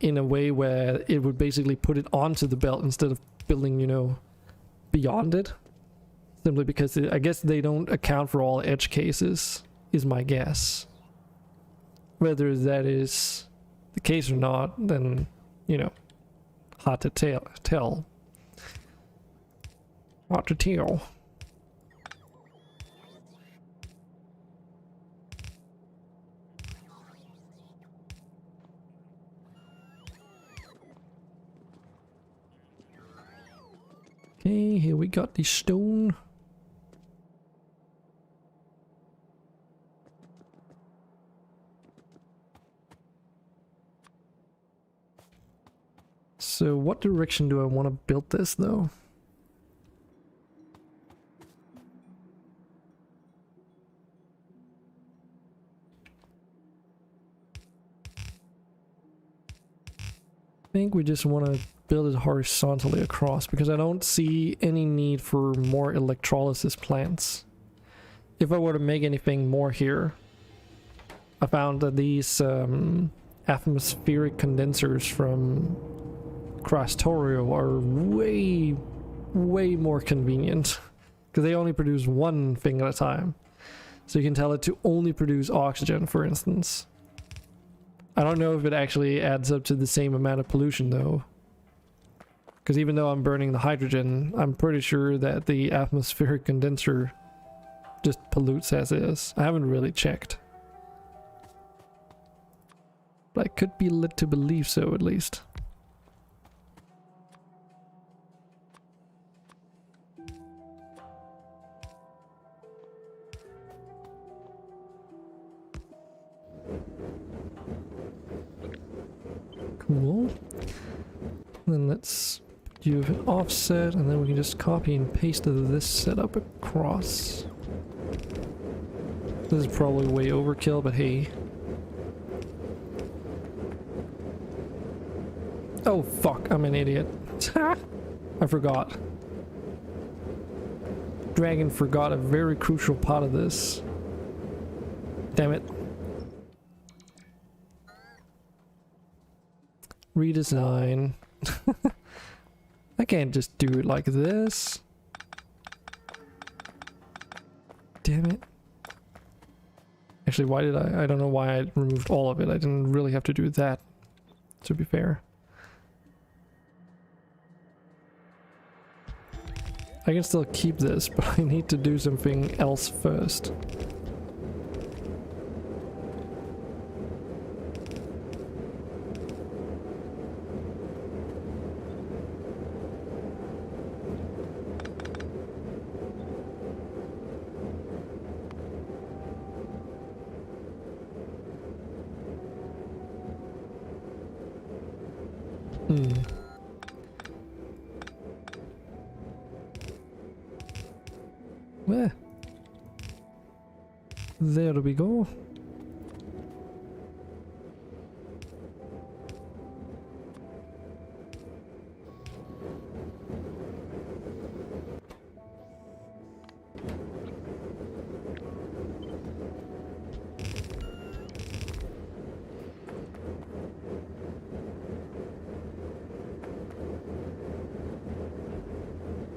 in a way where it would basically put it onto the belt instead of building, you know, beyond it. Simply because I guess they don't account for all edge cases, is my guess. Whether that is the case or not, then, you know, hard to tell. Hard to tell. Okay, here we got the stone. So what direction do I want to build this though? I think we just want to build it horizontally across because I don't see any need for more electrolysis plants. If I were to make anything more here, I found that these atmospheric condensers from Krastorio are way more convenient because they only produce one thing at a time. So you can tell it to only produce oxygen, for instance. I don't know if it actually adds up to the same amount of pollution though. Because even though I'm burning the hydrogen, I'm pretty sure that the atmospheric condenser just pollutes as is. I haven't really checked. But I could be led to believe so at least. Cool. Then let's do an offset, and then we can just copy and paste this setup across. This is probably way overkill, but hey. Oh fuck, I'm an idiot. I forgot. Dragon forgot a very crucial part of this. Damn it. Redesign. I can't just do it like this. Damn it. Actually, why did I don't know why I removed all of it. I didn't really have to do that, to be fair. I can still keep this, but I need to do something else first. Where? There we go.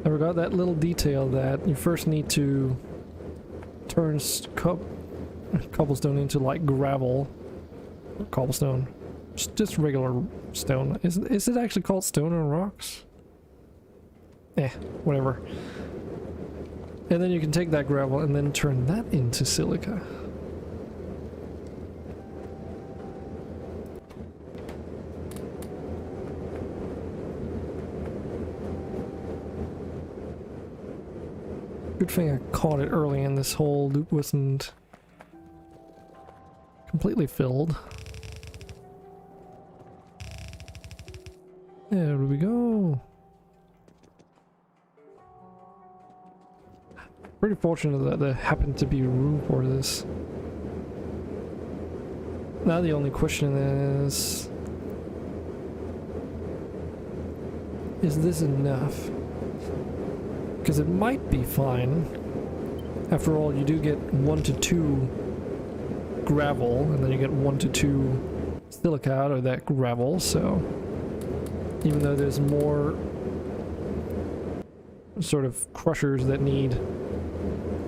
I forgot that little detail that you first need to turn cobblestone into like gravel. Or cobblestone. Just regular stone. Is it actually called stone or rocks? Eh, whatever. And then you can take that gravel and then turn that into silica. Good thing I caught it early and this whole loop wasn't completely filled. There we go. Pretty fortunate that there happened to be room for this. Now the only question is this enough? Because it might be fine. After all, you do get 1 to 2 gravel, and then you get 1 to 2 silica out of that gravel, so even though there's more sort of crushers that need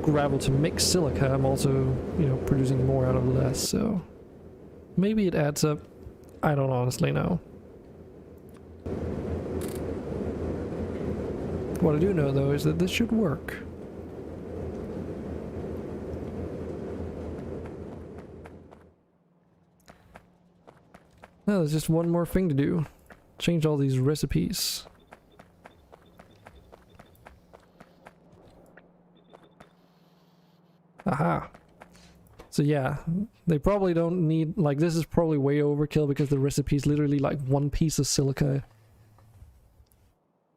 gravel to mix silica, I'm also, you know, producing more out of less, so maybe it adds up. I don't honestly know. What I do know though is that this should work. Now there's just one more thing to do. Change all these recipes. Aha. So yeah, they probably don't need, like, this is probably way overkill because the recipe is literally like 1 piece of silica.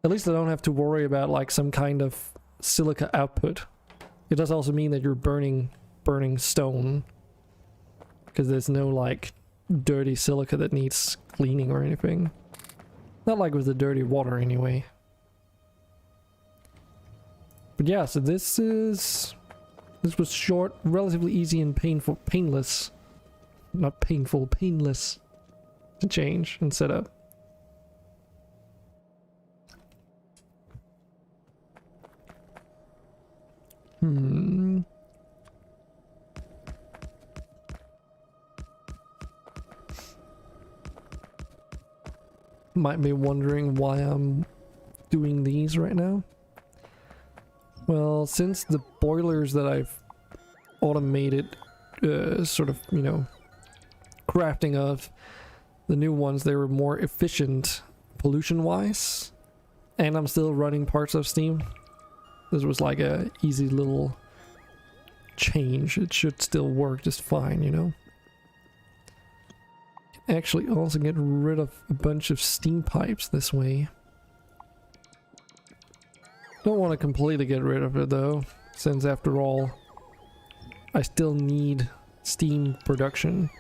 At least I don't have to worry about like some kind of silica output. It does also mean that you're burning stone, because there's no like dirty silica that needs cleaning or anything. Not like with the dirty water anyway. But yeah, so this was short, relatively easy and painless. Not painful, painless to change and set up. Might be wondering why I'm doing these right now. Well, since the boilers that I've automated sort of, you know, crafting of, the new ones, they were more efficient pollution wise, and I'm still running parts of Steam. This was like a easy little change. It should still work just fine, you know. Actually also get rid of a bunch of steam pipes this way. Don't want to completely get rid of it though, since after all I still need steam production.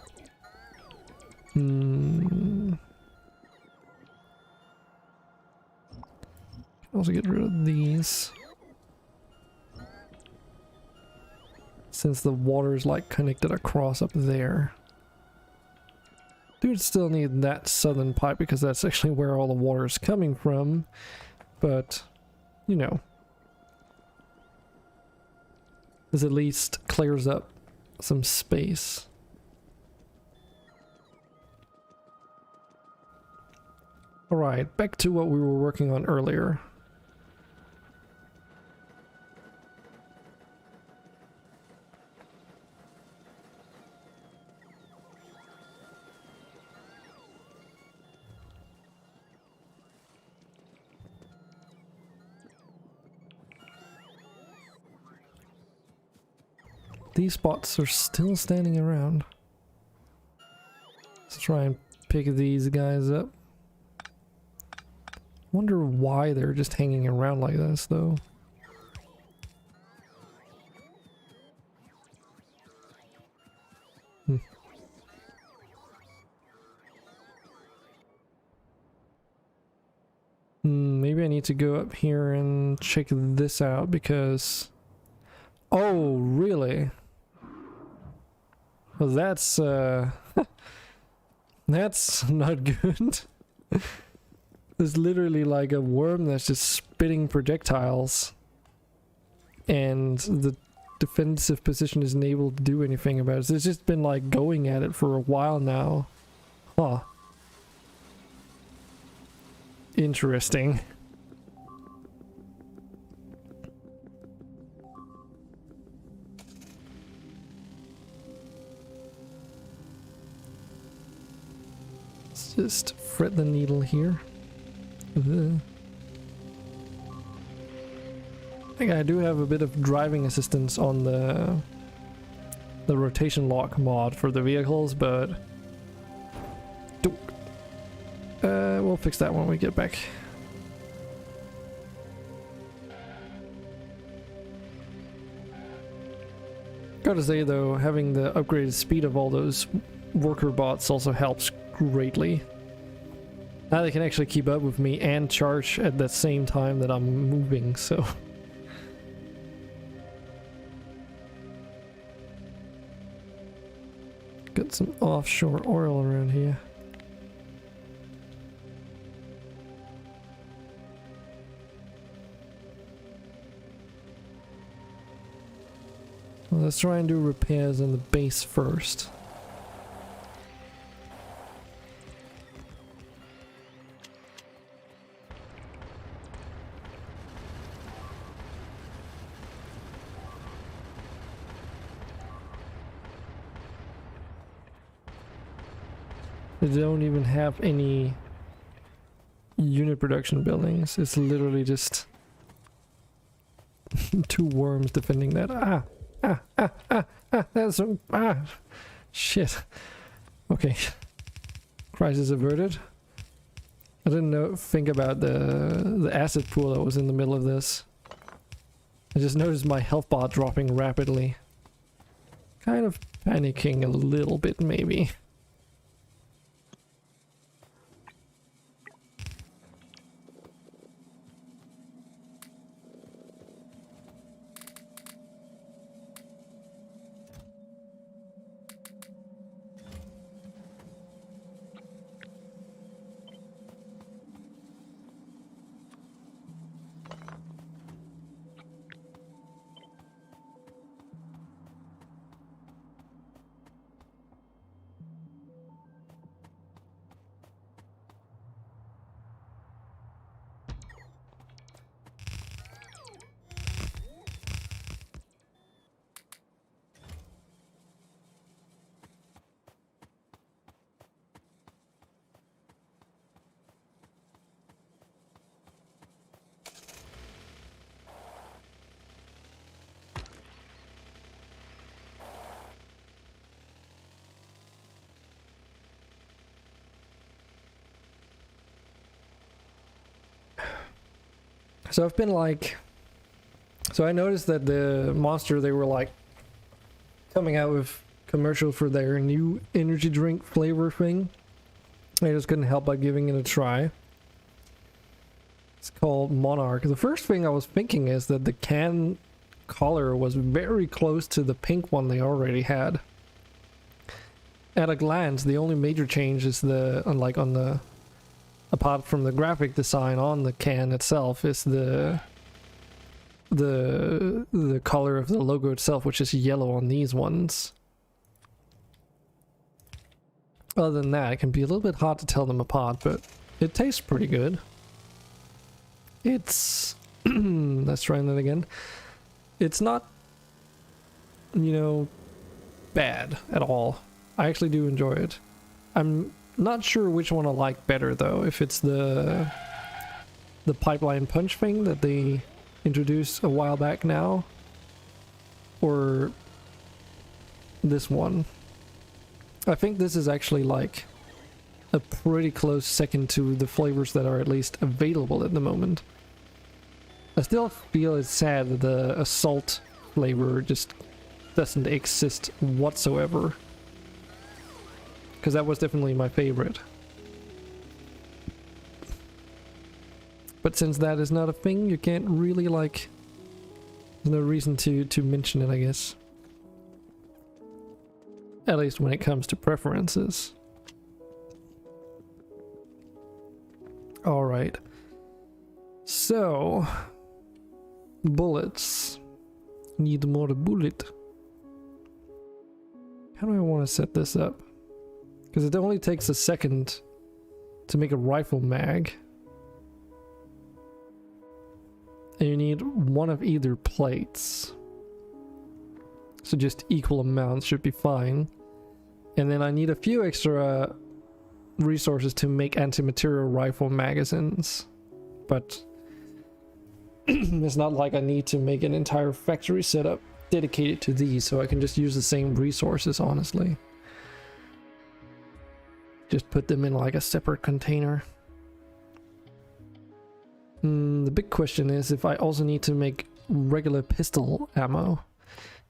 Also get rid of these, since the water is like connected across up there. Do still need that southern pipe because that's actually where all the water is coming from, but you know, this at least clears up some space. Alright, back to what we were working on earlier. These spots are still standing around. Let's try and pick these guys up. Wonder why they're just hanging around like this though. Maybe I need to go up here and check this out because... Oh, really? Well, that's that's not good. There's literally like a worm that's just spitting projectiles, and the defensive position isn't able to do anything about it. So it's just been like going at it for a while now. Huh. Interesting. Let's just fret the needle here. I think I do have a bit of driving assistance on the rotation lock mod for the vehicles, but we'll fix that when we get back. Gotta say though, having the upgraded speed of all those worker bots also helps greatly. Now they can actually keep up with me and charge at the same time that I'm moving, so... Got some offshore oil around here. Well, let's try and do repairs on the base first. They don't even have any unit production buildings. It's literally just two worms defending that. That's shit. Okay. Crisis averted. I didn't think about the acid pool that was in the middle of this. I just noticed my health bar dropping rapidly. Kind of panicking a little bit, maybe. So I've been like... So I noticed that the Monster, they were like coming out with commercial for their new energy drink flavor thing. I just couldn't help but giving it a try. It's called Monarch. The first thing I was thinking is that the can color was very close to the pink one they already had. At a glance, the only major change is the, unlike on the... apart from the graphic design on the can itself, is the color of the logo itself, which is yellow on these ones. Other than that, it can be a little bit hard to tell them apart, but it tastes pretty good. It's... let's try that again. It's not, you know, bad at all. I actually do enjoy it. I'm not sure which one I like better though, if it's the pipeline punch thing that they introduced a while back now, or this one. I think this is actually like a pretty close second to the flavors that are at least available at the moment. I still feel it's sad that the assault flavor just doesn't exist whatsoever, because that was definitely my favorite. But since that is not a thing, you can't really like... There's no reason to mention it, I guess. At least when it comes to preferences. Alright. So... bullets. Need more bullet. How do I want to set this up? Because it only takes a second to make a rifle mag. And you need one of either plates. So just equal amounts should be fine. And then I need a few extra resources to make anti-material rifle magazines. But it's not like I need to make an entire factory setup dedicated to these, so I can just use the same resources, honestly. Just put them in like a separate container. The big question is if I also need to make regular pistol ammo.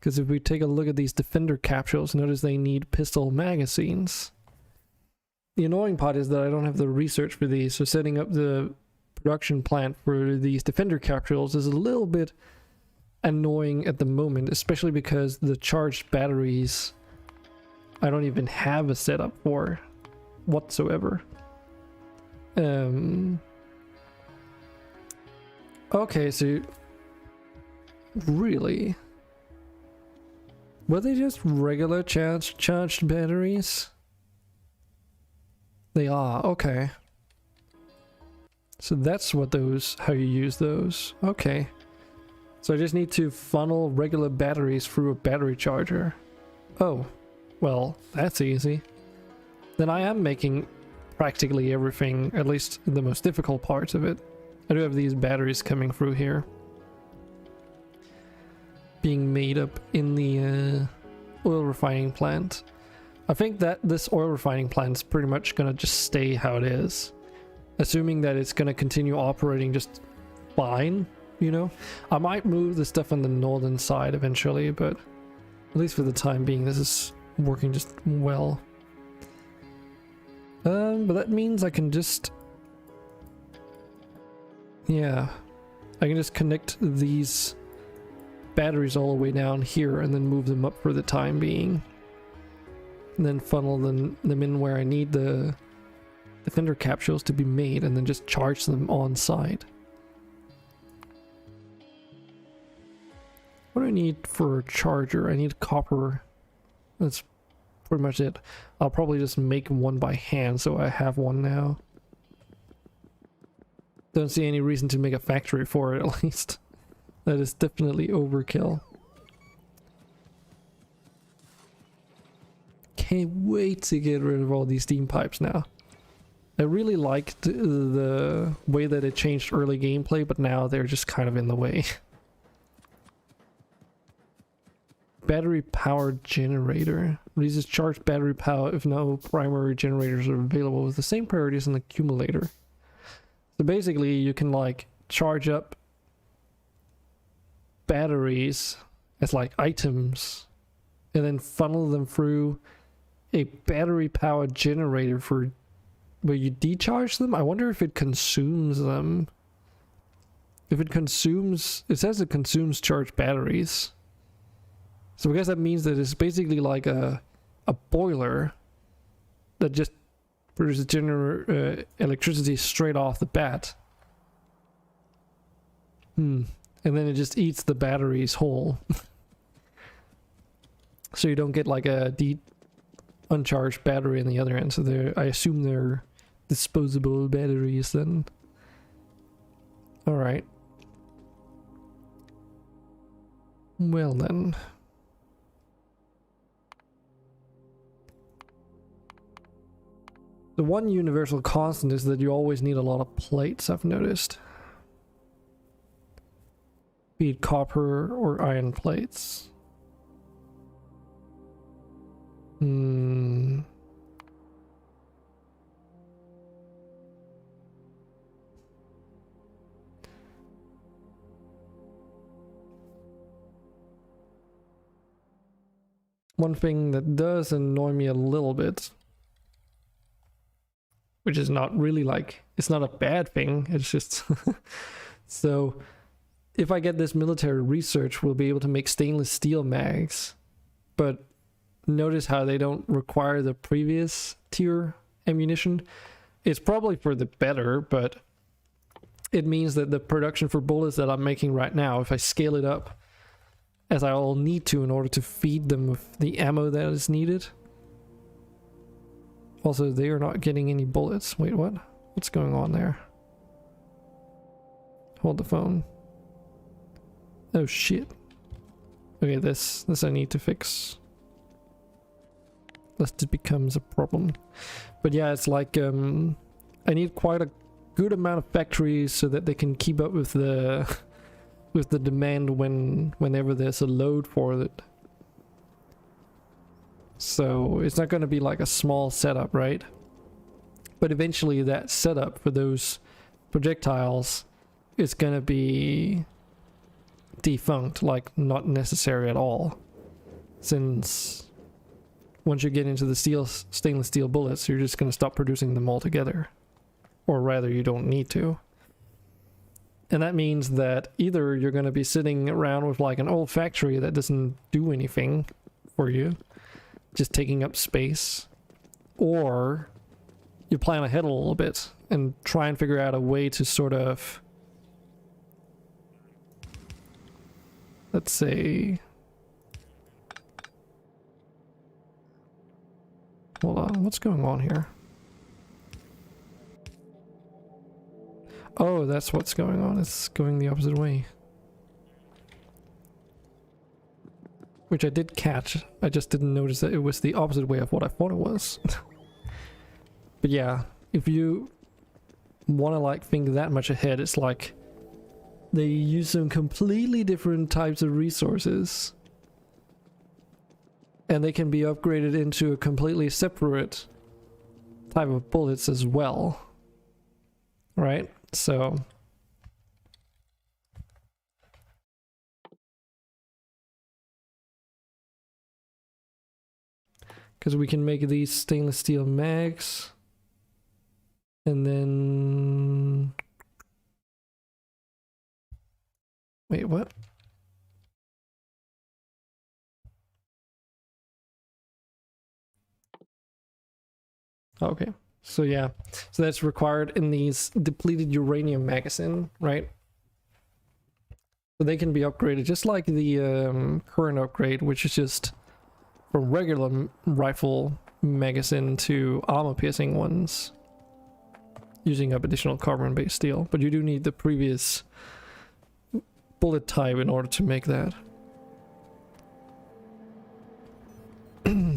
Because if we take a look at these defender capsules, notice they need pistol magazines. The annoying part is that I don't have the research for these, so setting up the production plant for these defender capsules is a little bit annoying at the moment, especially because the charged batteries I don't even have a setup for whatsoever. Okay, so really, were they just regular charged batteries? They are, okay. So that's what those, how you use those. Okay. So I just need to funnel regular batteries through a battery charger. Oh, well, that's easy. Then I am making practically everything, at least the most difficult parts of it. I do have these batteries coming through here, being made up in the oil refining plant. I think that this oil refining plant is pretty much gonna just stay how it is, assuming that it's gonna continue operating just fine, you know? I might move the stuff on the northern side eventually, but at least for the time being this is working just well. But that means I can just, yeah, I can just connect these batteries all the way down here and then move them up for the time being. And then funnel them in where I need the defender capsules to be made, and then just charge them on site. What do I need for a charger? I need copper. That's pretty much it. I'll probably just make one by hand, so I have one now. Don't see any reason to make a factory for it, at least. That is definitely overkill. Can't wait to get rid of all these steam pipes now. I really liked the way that it changed early gameplay, but now they're just kind of in the way. Battery powered generator. Releases charged battery power if no primary generators are available with the same priority as an accumulator. So basically you can like charge up batteries as like items and then funnel them through a battery powered generator for where you decharge them. I wonder if it consumes them. If it consumes, it says it consumes charged batteries. So I guess that means that it's basically like a boiler that just produces electricity straight off the bat. And then it just eats the batteries whole. So you don't get like a uncharged battery in the other end. So I assume they're disposable batteries then. Alright. Well then. The one universal constant is that you always need a lot of plates, I've noticed. Be it copper or iron plates. One thing that does annoy me a little bit, which is not really like, it's not a bad thing, it's just so if I get this military research, we'll be able to make stainless steel mags, but notice how they don't require the previous tier ammunition. It's probably for the better, but it means that the production for bullets that I'm making right now, if I scale it up as I will need to in order to feed them with the ammo that is needed. Also, they are not getting any bullets. Wait, what? What's going on there? Hold the phone. Oh shit. Okay, this I need to fix, lest it becomes a problem. But yeah, it's like I need quite a good amount of factories so that they can keep up with the demand whenever there's a load for it. So it's not going to be like a small setup, right? But eventually that setup for those projectiles is going to be defunct, like not necessary at all. since once you get into the stainless steel bullets, you're just going to stop producing them altogether. Or rather, you don't need to. And that means that either you're going to be sitting around with like an old factory that doesn't do anything for you, just taking up space, or you plan ahead a little bit and try and figure out a way to sort of, let's say, hold on, what's going on here? Oh, that's what's going on. It's going the opposite way. Which I did catch. I just didn't notice that it was the opposite way of what I thought it was. But yeah, if you want to like think that much ahead, it's like they use some completely different types of resources. And they can be upgraded into a completely separate type of bullets as well. Right? So because we can make these stainless steel mags, and then wait, what? Okay. So yeah, so that's required in these depleted uranium magazine, right? So they can be upgraded just like the current upgrade, which is just from regular rifle magazine to armor-piercing ones, using up additional carbon-based steel. But you do need the previous bullet type in order to make that.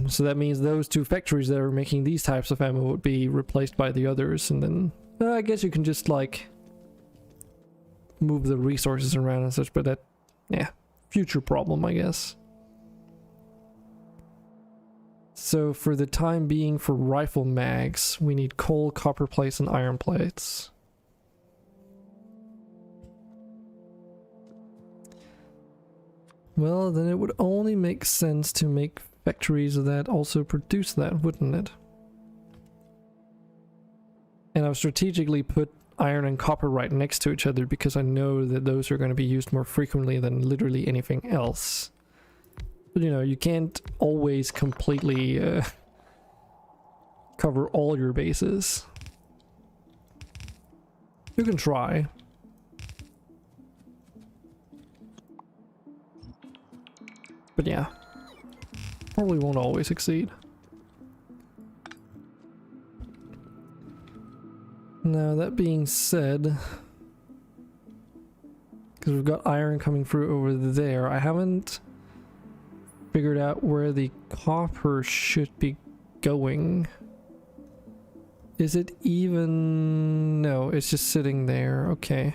So that means those two factories that are making these types of ammo would be replaced by the others, and then I guess you can just like move the resources around and such, but that, yeah, future problem, I guess. So for the time being, for rifle mags, we need coal, copper plates, and iron plates. Well, then it would only make sense to make factories that also produce that, wouldn't it? And I've strategically put iron and copper right next to each other because I know that those are going to be used more frequently than literally anything else. But you know, you can't always completely cover all your bases. You can try. But yeah, probably won't always succeed. Now, that being said, because we've got iron coming through over there, I haven't figured out where the copper should be going. Is it even... No, it's just sitting there. Okay.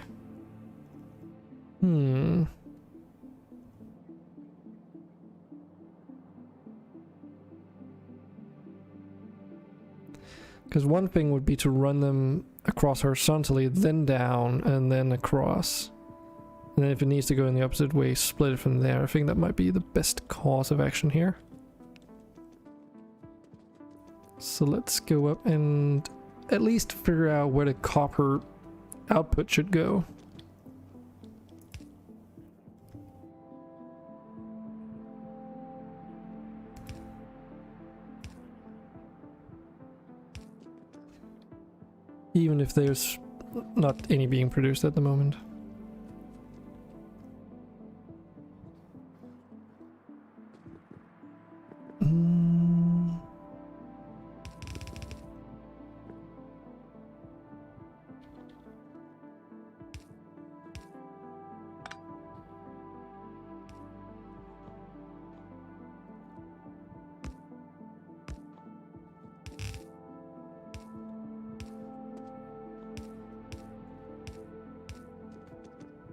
Because one thing would be to run them across horizontally, then down, and then across. And then if it needs to go in the opposite way, split it from there. I think that might be the best course of action here. So let's go up and at least figure out where the copper output should go. Even if there's not any being produced at the moment.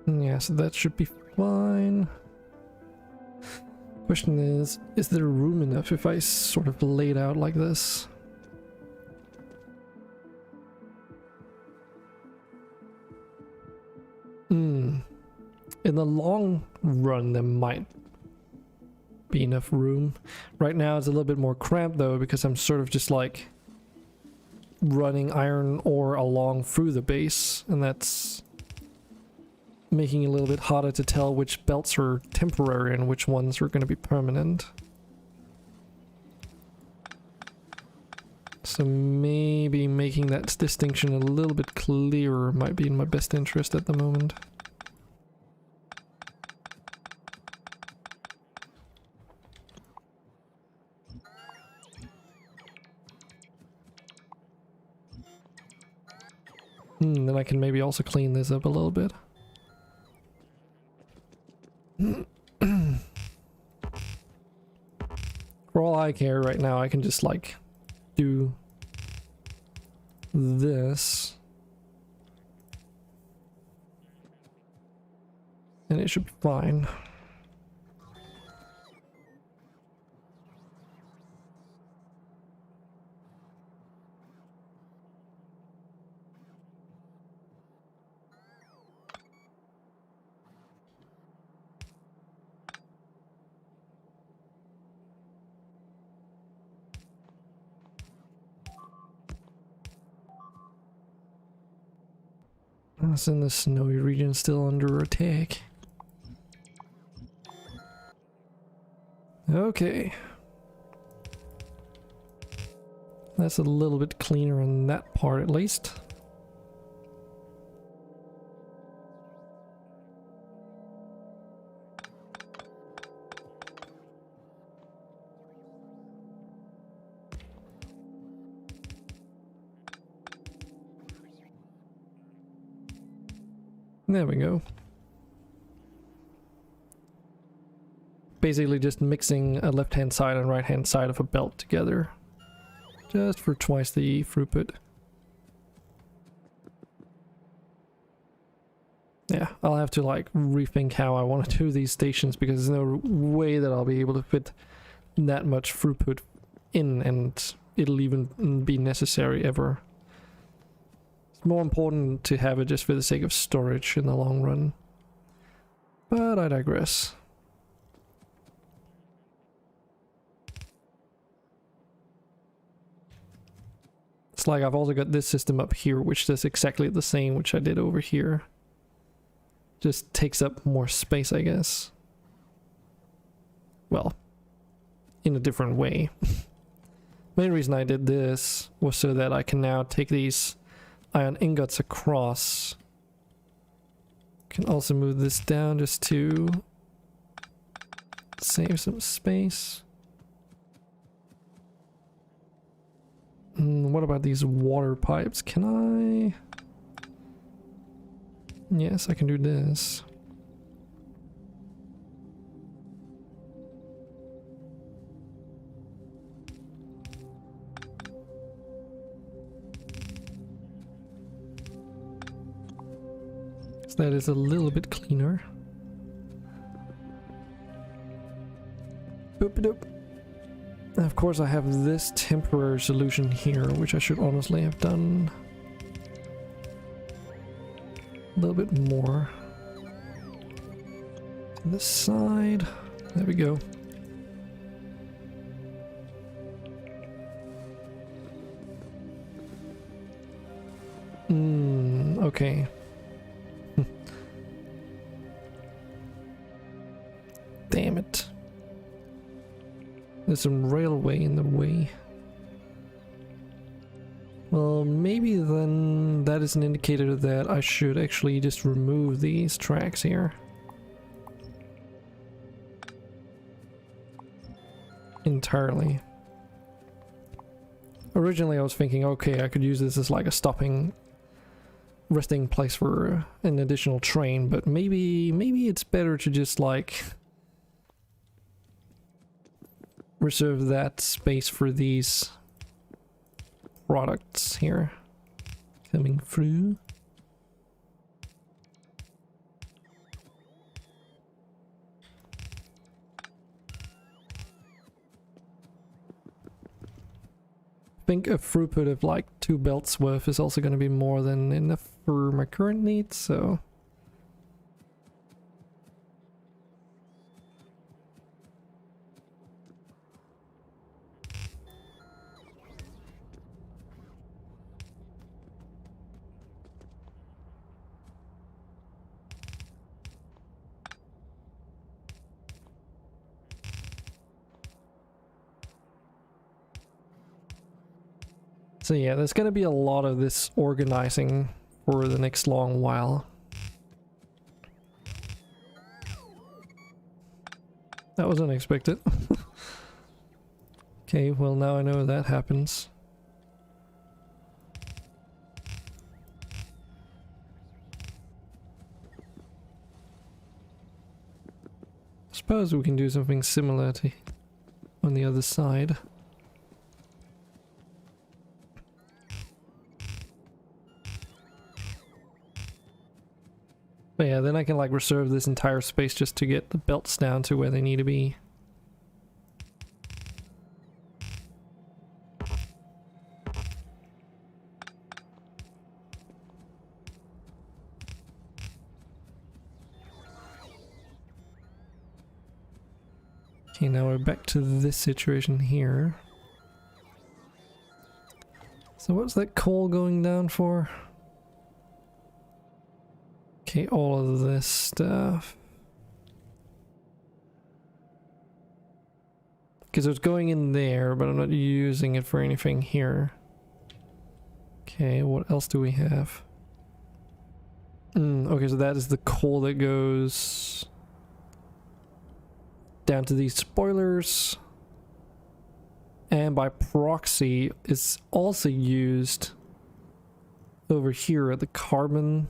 Yeah, so that should be fine. Question is there room enough if I sort of lay it out like this? In the long run, there might be enough room. Right now it's a little bit more cramped though, because I'm sort of just like running iron ore along through the base, and that's making it a little bit harder to tell which belts are temporary and which ones are going to be permanent. So maybe making that distinction a little bit clearer might be in my best interest at the moment. Then I can maybe also clean this up a little bit. For all I care right now, I can just like do this and it should be fine. Us in the snowy region still under attack. Okay. That's a little bit cleaner on that part at least. There we go. Basically just mixing a left-hand side and right-hand side of a belt together. Just for twice the throughput. Yeah, I'll have to like rethink how I want to do these stations, because there's no way that I'll be able to fit that much throughput in, and it'll even be necessary ever. It's more important to have it just for the sake of storage in the long run. But I digress. It's like I've also got this system up here which does exactly the same which I did over here. Just takes up more space, I guess. Well, in a different way. Main reason I did this was so that I can now take these iron ingots across. Can also move this down just to save some space. What about these water pipes? Can I? Yes, I can do this. So that is a little bit cleaner. Boop-a-doop. Of course I have this temporary solution here, which I should honestly have done a little bit more. On this side, there we go. Okay. Damn it. There's some railway in the way. Well, maybe then that is an indicator that I should actually just remove these tracks here. Entirely. Originally I was thinking, okay, I could use this as like a resting place for an additional train, but maybe it's better to just like reserve that space for these products here coming through. I think a throughput of like 2 belts worth is also going to be more than enough for my current needs, so So yeah, there's gonna be a lot of this organizing for the next long while. That was unexpected. Okay, well now I know that happens. Suppose we can do something similar to on the other side. But yeah, then I can like reserve this entire space just to get the belts down to where they need to be. Okay, now we're back to this situation here. So what's that coal going down for? Okay, all of this stuff. Because it's going in there, but I'm not using it for anything here. Okay, what else do we have? Okay, so that is the coal that goes down to these spoilers. And by proxy, it's also used over here at the carbon.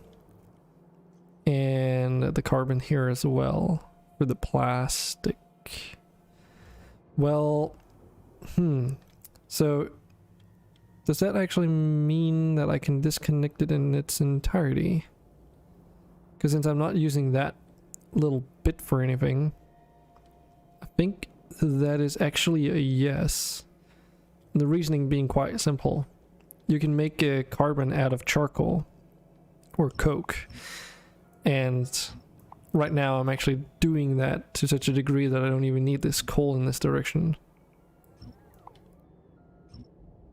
And the carbon here as well for the plastic. Well, so does that actually mean that I can disconnect it in its entirety? Because since I'm not using that little bit for anything, I think that is actually a yes. And the reasoning being quite simple. You can make a carbon out of charcoal or coke. And right now I'm actually doing that to such a degree that I don't even need this coal in this direction.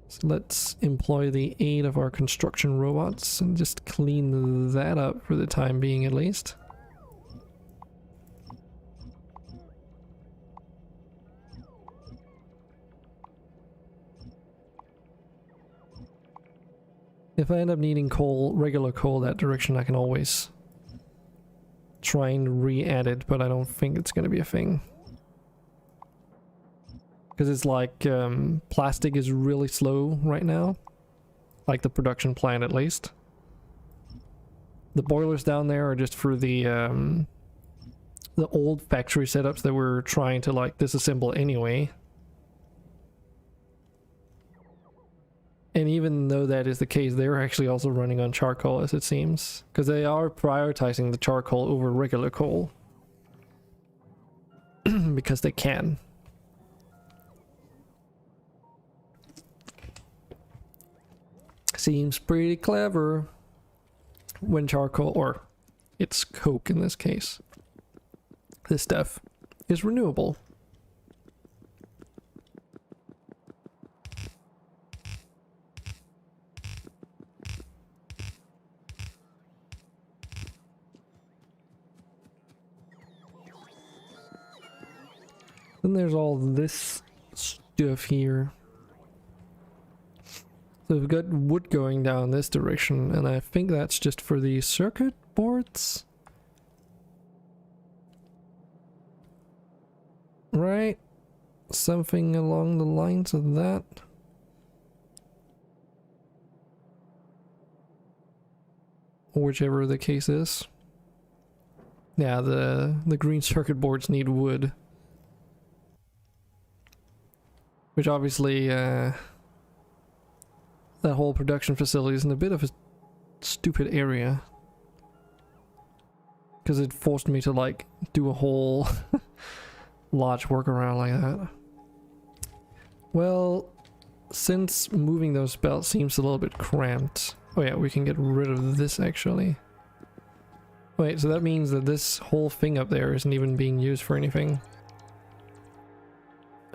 So let's employ the aid of our construction robots and just clean that up for the time being at least. If I end up needing coal, regular coal that direction, I can always try and re-add it, but I don't think it's going to be a thing. Because it's like plastic is really slow right now. Like the production plant at least. The boilers down there are just for the old factory setups that we're trying to like disassemble anyway. And even though that is the case, they're actually also running on charcoal, as it seems. Because they are prioritizing the charcoal over regular coal. Because they can. Seems pretty clever. When charcoal, or it's coke in this case, this stuff is renewable. Then there's all this stuff here. So we've got wood going down this direction, and I think that's just for the circuit boards. Right? Something along the lines of that. Whichever the case is. Yeah, the green circuit boards need wood. Which obviously, that whole production facility is in a bit of a stupid area. Because it forced me to like do a whole large workaround like that. Well, since moving those belts seems a little bit cramped. Oh yeah, we can get rid of this actually. Wait, so that means that this whole thing up there isn't even being used for anything.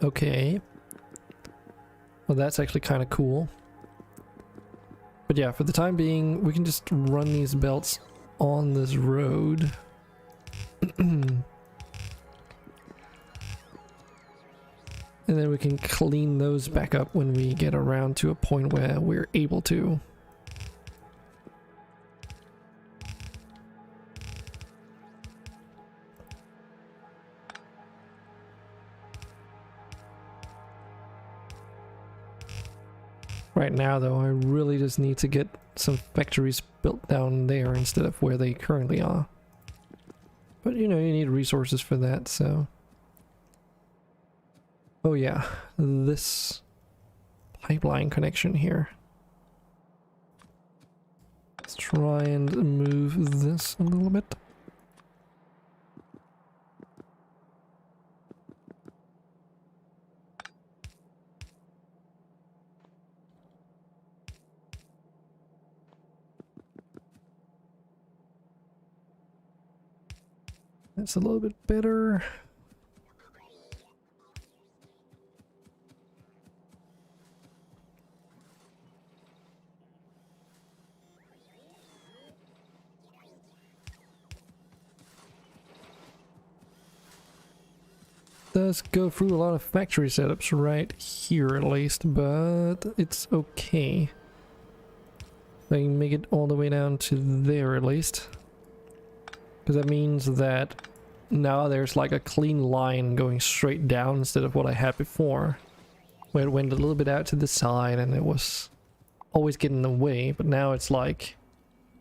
Okay. Well, that's actually kind of cool. But yeah, for the time being, we can just run these belts on this road. And then we can clean those back up when we get around to a point where we're able to. Right now though, I really just need to get some factories built down there instead of where they currently are. But you know, you need resources for that, so... Oh yeah, this pipeline connection here. Let's try and move this a little bit. That's a little bit better. Does go through a lot of factory setups right here at least, but it's okay. I can make it all the way down to there at least. Because that means that now there's like a clean line going straight down instead of what I had before, where it went a little bit out to the side and it was always getting in the way, but now it's like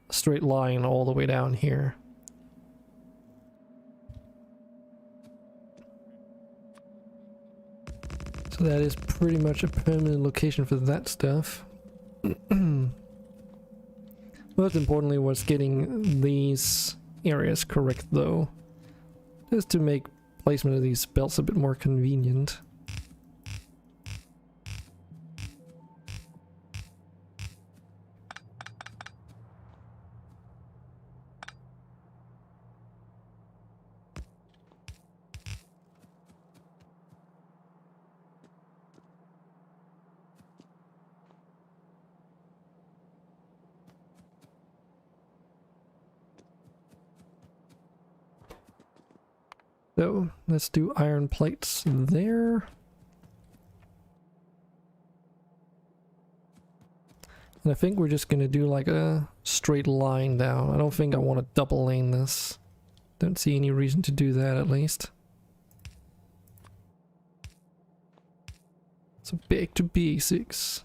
a straight line all the way down here. So that is pretty much a permanent location for that stuff. Most importantly was getting these areas correct though, just to make placement of these belts a bit more convenient. So let's do iron plates there. And I think we're just gonna do like a straight line down. I don't think I want to double lane this. Don't see any reason to do that at least. So back to basics.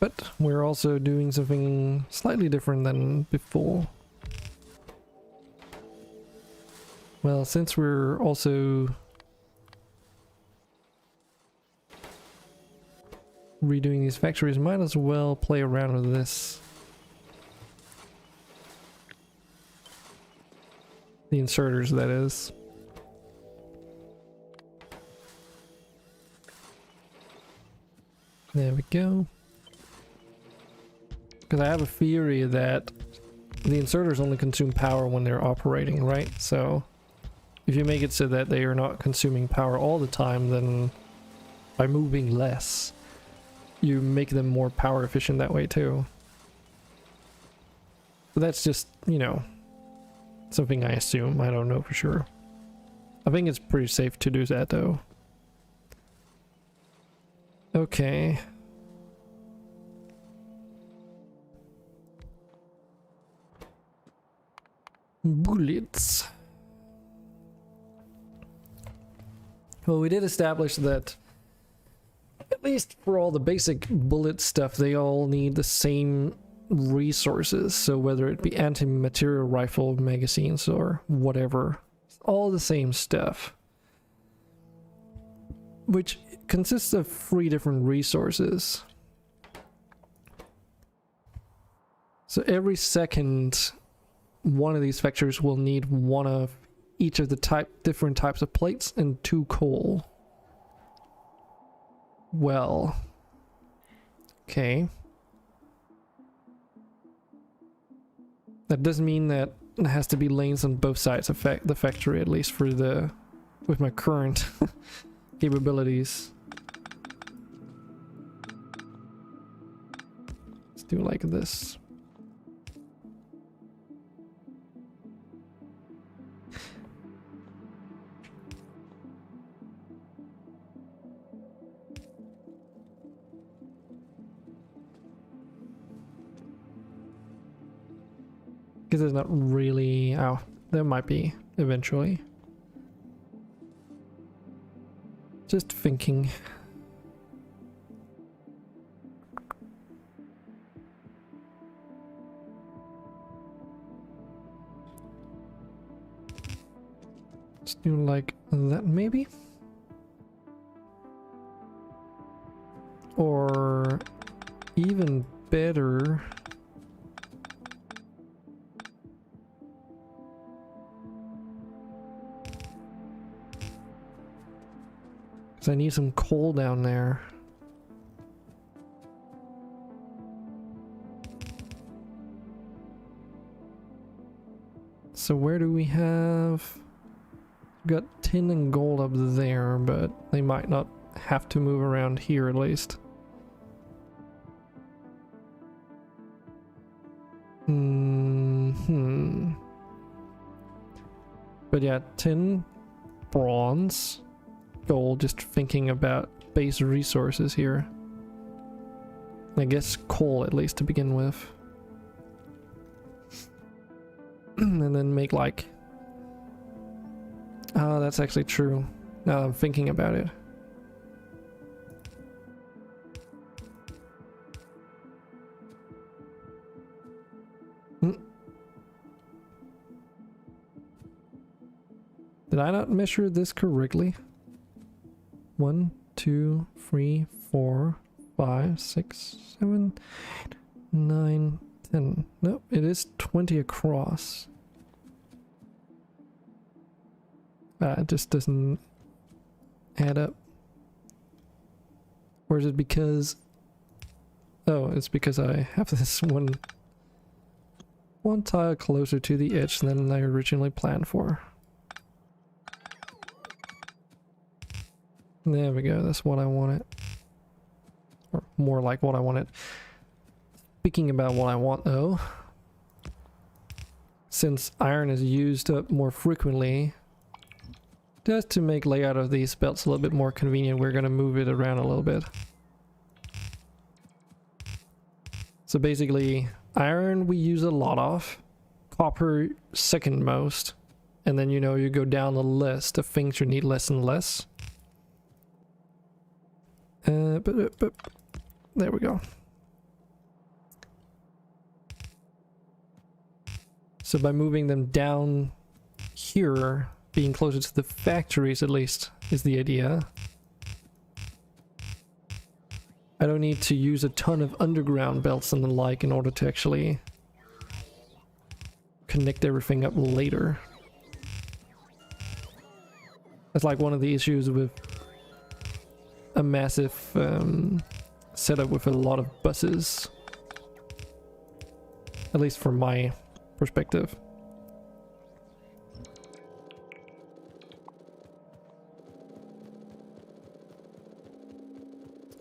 But we're also doing something slightly different than before. Well, since we're also redoing these factories, might as well play around with this. The inserters, that is. There we go. Because I have a theory that the inserters only consume power when they're operating, right? So if you make it so that they are not consuming power all the time, then by moving less, you make them more power efficient that way too. But that's just, you know, something I assume. I don't know for sure. I think it's pretty safe to do that though. Okay. Bullets. Well, we did establish that at least for all the basic bullet stuff, they all need the same resources. So whether it be anti-material rifle magazines or whatever, it's all the same stuff. Which consists of 3 different resources. So every second, one of these factories will need one of each of the different types of plates and 2 coal. Well, okay. That doesn't mean that it has to be lanes on both sides of the factory, at least for the with my current capabilities. Let's do like this. Because there's not really... Oh, there might be eventually. Just thinking. Let's do like that maybe? Or even better... I need some coal down there. So where do we have... We've got tin and gold up there, but they might not have to move around here at least. But yeah, tin, bronze, gold, just thinking about base resources here. I guess coal at least to begin with. And then make like... Oh, that's actually true. Now that I'm thinking about it. Did I not measure this correctly? 1, 2, 3, 4, 5, 6, 7, 8, 9, 10. Nope, it is 20 across. It just doesn't add up. Or is it because... Oh, it's because I have this one tile closer to the edge than I originally planned for. There we go, that's what I wanted. Or more like what I wanted. Speaking about what I want though, since iron is used up more frequently, just to make layout of these belts a little bit more convenient, we're gonna move it around a little bit. So basically, iron we use a lot of, copper second most, and then you know you go down the list of things you need less and less. But there we go. So by moving them down here, being closer to the factories at least is the idea. I don't need to use a ton of underground belts and the like in order to actually connect everything up later. That's like one of the issues with a massive setup with a lot of buses, at least from my perspective.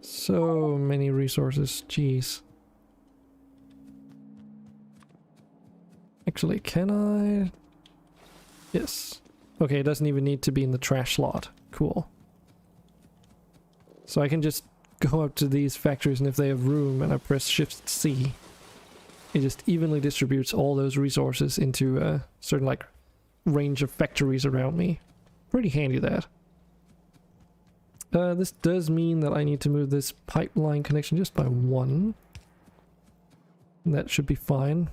So many resources, jeez. Actually, can I? Yes. Okay, it doesn't even need to be in the trash slot. Cool. So I can just go up to these factories, and if they have room and I press Shift C, it just evenly distributes all those resources into a certain like range of factories around me. Pretty handy that. This does mean that I need to move this pipeline connection just by 1. And that should be fine.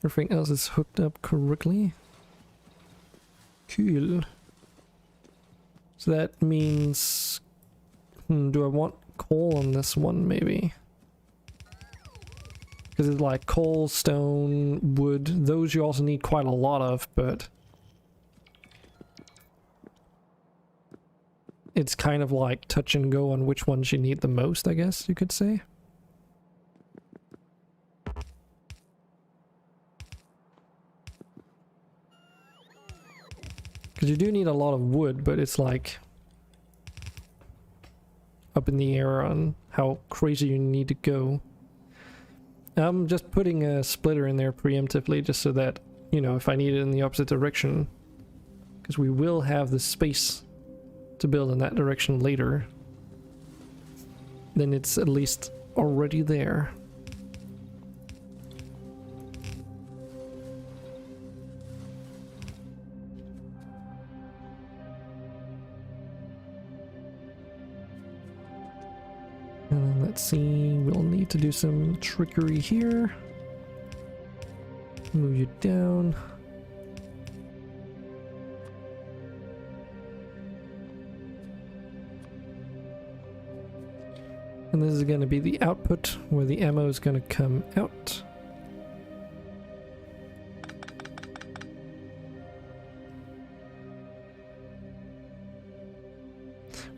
Everything else is hooked up correctly. Cool. So that means... do I want coal on this one, maybe? Because it's like coal, stone, wood. Those you also need quite a lot of, but... it's kind of like touch and go on which ones you need the most, I guess you could say. Because you do need a lot of wood, but it's like up in the air on how crazy you need to go. I'm just putting a splitter in there preemptively just so that, you know, if I need it in the opposite direction, because we will have the space to build in that direction later, then it's at least already there. And then let's see, we'll need to do some trickery here. Move you down. And this is going to be the output where the ammo is going to come out.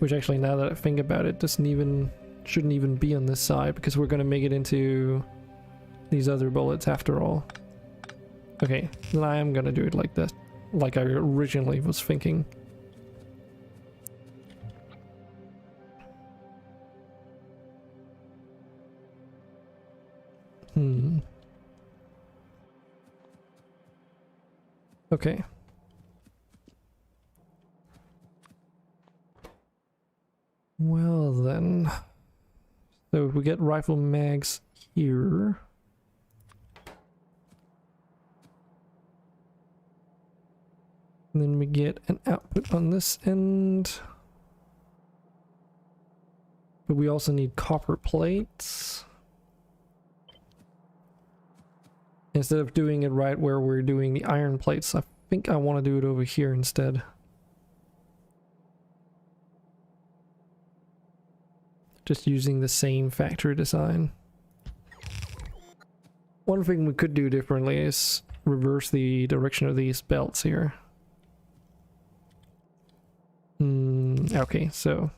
Which actually, now that I think about it, shouldn't even be on this side, because we're going to make it into these other bullets after all. Okay, then I am going to do it like this, like I originally was thinking. Okay. Well then, so if we get rifle mags here, and then we get an output on this end, but we also need copper plates. Instead of doing it right where we're doing the iron plates, I think I want to do it over here instead. Just using the same factory design. One thing we could do differently is reverse the direction of these belts here. Okay, so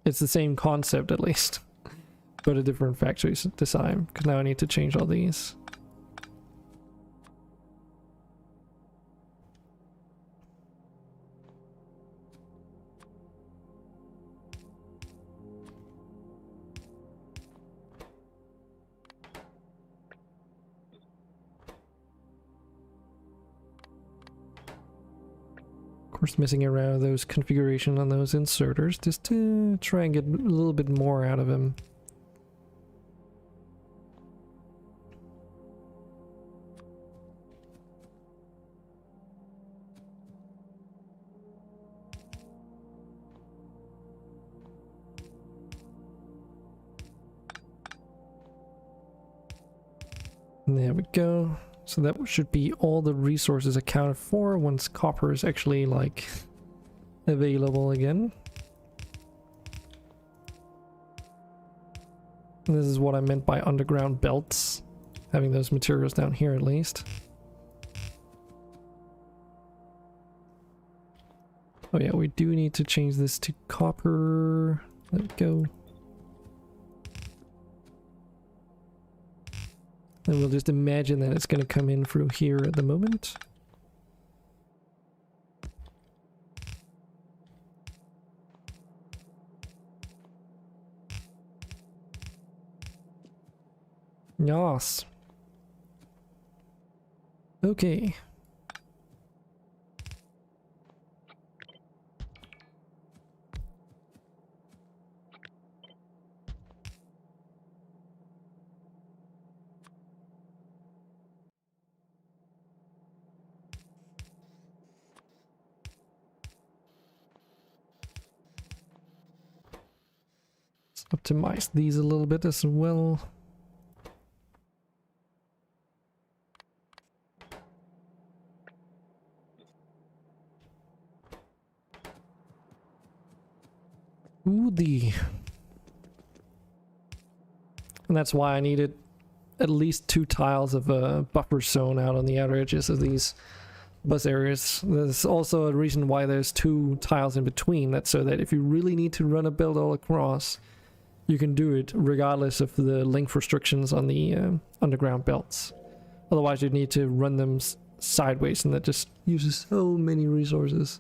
it's the same concept at least, but a different factory design, because now I need to change all these. Messing around with those configuration on those inserters just to try and get a little bit more out of him. And there we go. So that should be all the resources accounted for once copper is actually like available again. And this is what I meant by underground belts, having those materials down here at least. Oh yeah, we do need to change this to copper. Let it go. And we'll just imagine that it's going to come in through here at the moment. Yes. Okay. Optimize these a little bit as well. Oodie. And that's why I needed at least 2 tiles of a buffer zone out on the outer edges of these bus areas. There's also a reason why there's 2 tiles in between. That's so that if you really need to run a build all across, you can do it regardless of the length restrictions on the underground belts. Otherwise you'd need to run them sideways, and that just uses so many resources.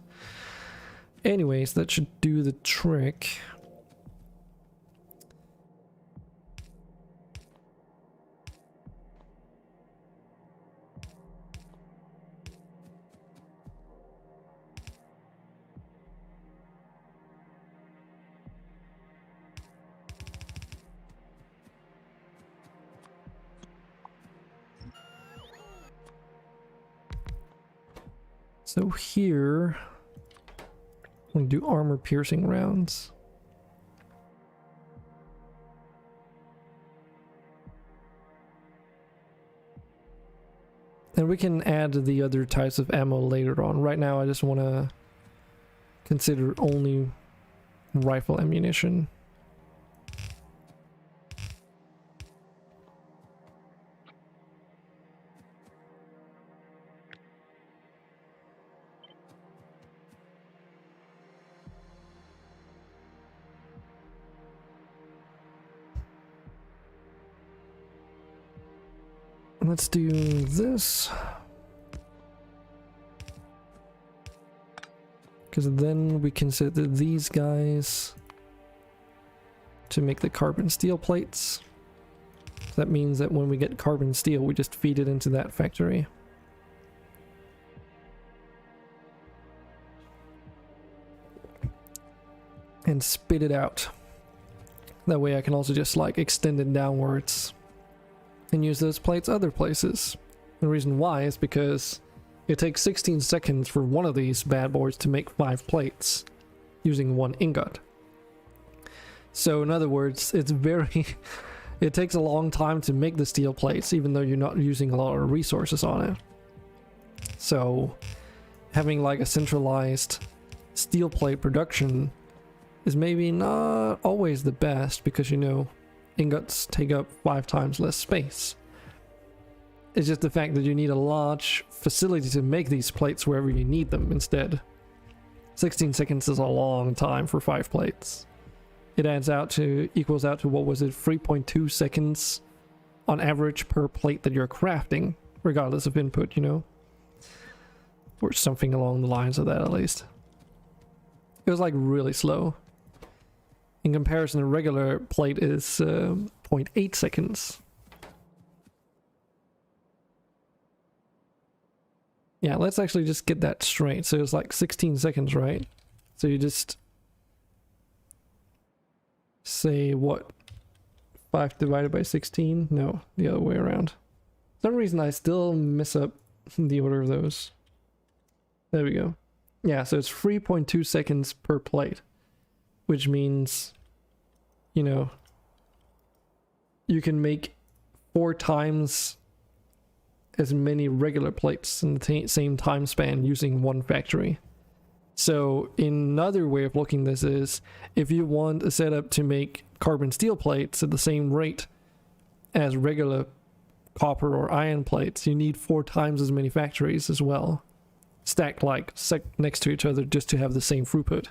Anyways, that should do the trick. So here, we do armor piercing rounds. And we can add the other types of ammo later on. Right now I just want to consider only rifle ammunition. Let's do this. Because then we can set these guys to make the carbon steel plates. That means that when we get carbon steel, we just feed it into that factory. And spit it out. That way I can also just like extend it downwards and use those plates other places. The reason why is because it takes 16 seconds for one of these bad boys to make 5 plates using 1 ingot. So in other words, it's very it takes a long time to make the steel plates, even though you're not using a lot of resources on it. So having like a centralized steel plate production is maybe not always the best, because you know ingots take up 5 times less space. It's just the fact that you need a large facility to make these plates wherever you need them instead. 16 seconds is a long time for 5 plates. It equals out to, what was it, 3.2 seconds on average per plate that you're crafting, regardless of input, you know? Or something along the lines of that at least. It was like really slow. In comparison, a regular plate is 0.8 seconds. Yeah, let's actually just get that straight. So it's like 16 seconds, right? So you just say what? 5 divided by 16? No, the other way around. For some reason I still mess up the order of those. There we go. Yeah, so it's 3.2 seconds per plate. Which means, you know, you can make 4 times as many regular plates in the same time span using 1 factory. So another way of looking at this is, if you want a setup to make carbon steel plates at the same rate as regular copper or iron plates, you need 4 times as many factories as well, stacked like next to each other just to have the same throughput.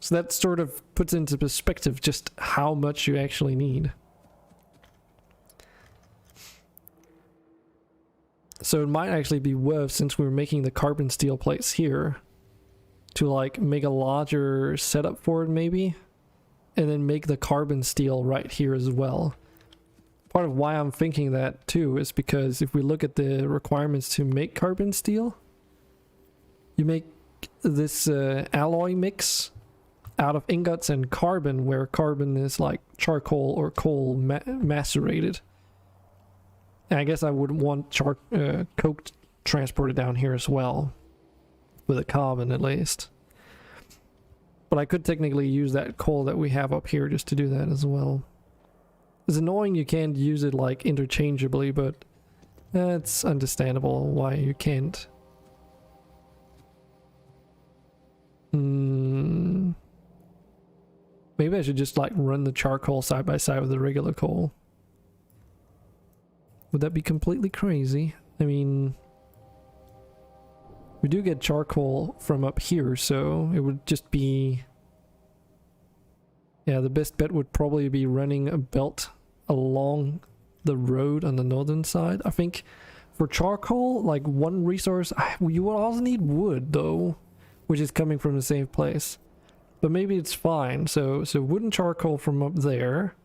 So that sort of puts into perspective just how much you actually need. So it might actually be worth, since we're making the carbon steel plates here, to like make a larger setup for it maybe, and then make the carbon steel right here as well. Part of why I'm thinking that too is because if we look at the requirements to make carbon steel, you make this alloy mix out of ingots and carbon, where carbon is like charcoal or coal macerated. And I guess I would want coke transported down here as well, with a carbon at least. But I could technically use that coal that we have up here just to do that as well. It's annoying you can't use it like interchangeably, but it's understandable why you can't. Maybe I should just like run the charcoal side by side with the regular coal. Would that be completely crazy? I mean, we do get charcoal from up here, so it would just be... Yeah, the best bet would probably be running a belt along the road on the northern side. I think For charcoal, like one resource, you will also need wood though, which is coming from the same place. But maybe it's fine. So wood and charcoal from up there.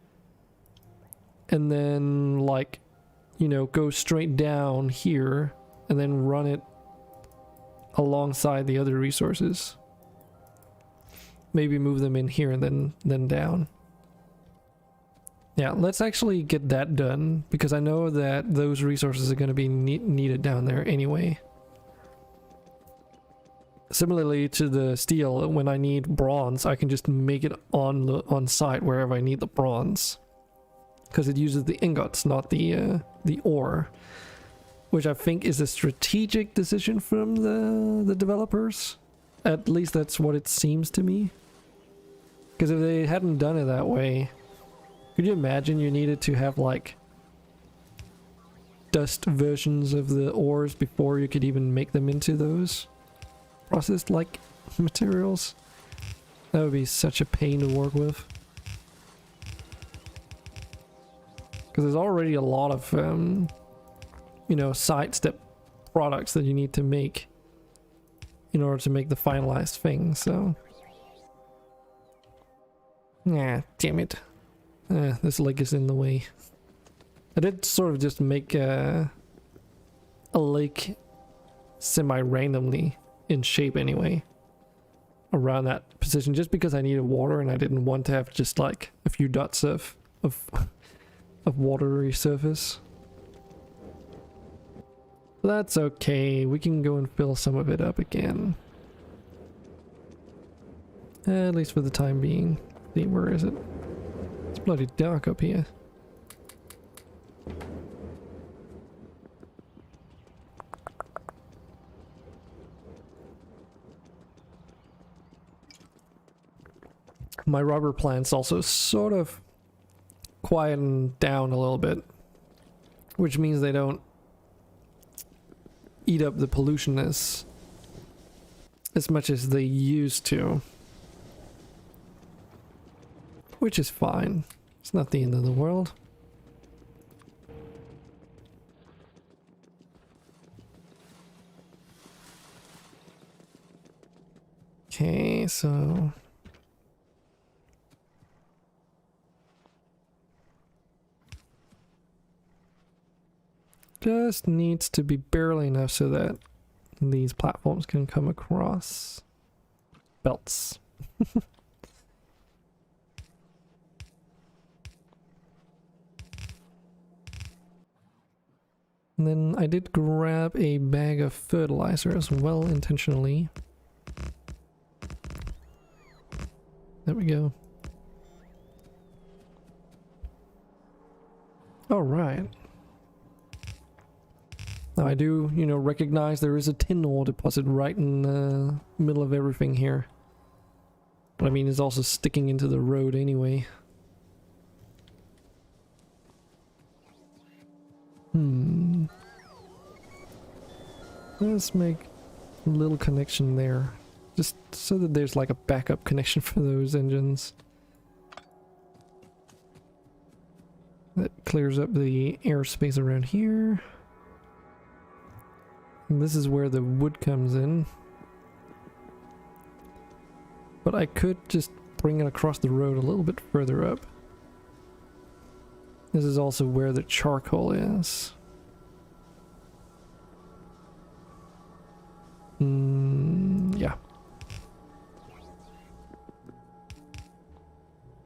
And then like, you know, go straight down here and then run it alongside the other resources. Maybe move them in here and then down. Yeah, let's actually get that done, because I know that those resources are going to be needed down there anyway. Similarly to the steel, when I need bronze, I can just make it on site wherever I need the bronze, because it uses the ingots, not the ore, which I think is a strategic decision from the developers. At least that's what it seems to me. Because if they hadn't done it that way, could you imagine you needed to have like dust versions of the ores before you could even make them into those processed like materials? That would be such a pain to work with. Because there's already a lot of you know, side step products that you need to make in order to make the finalized thing, so yeah, damn it. This lake is in the way. I did sort of just make a lake semi-randomly in shape anyway, around that position, just because I needed water and I didn't want to have just like a few dots of watery surface. That's okay, we can go and fill some of it up again. At least for the time being. See, where is it? It's bloody dark up here. My rubber plants also sort of quieten down a little bit, which means they don't eat up the pollution as much as they used to. Which is fine. It's not the end of the world. Okay, so just needs to be barely enough so that these platforms can come across. Belts. And then I did grab a bag of fertilizer as well, intentionally. There we go. All right. Now I do, you know, recognize there is a tin ore deposit right in the middle of everything here. But I mean, it's also sticking into the road anyway. Let's make a little connection there, just so that there's like a backup connection for those engines. That clears up the airspace around here. And this is where the wood comes in. But I could just bring it across the road a little bit further up. This is also where the charcoal is. Yeah.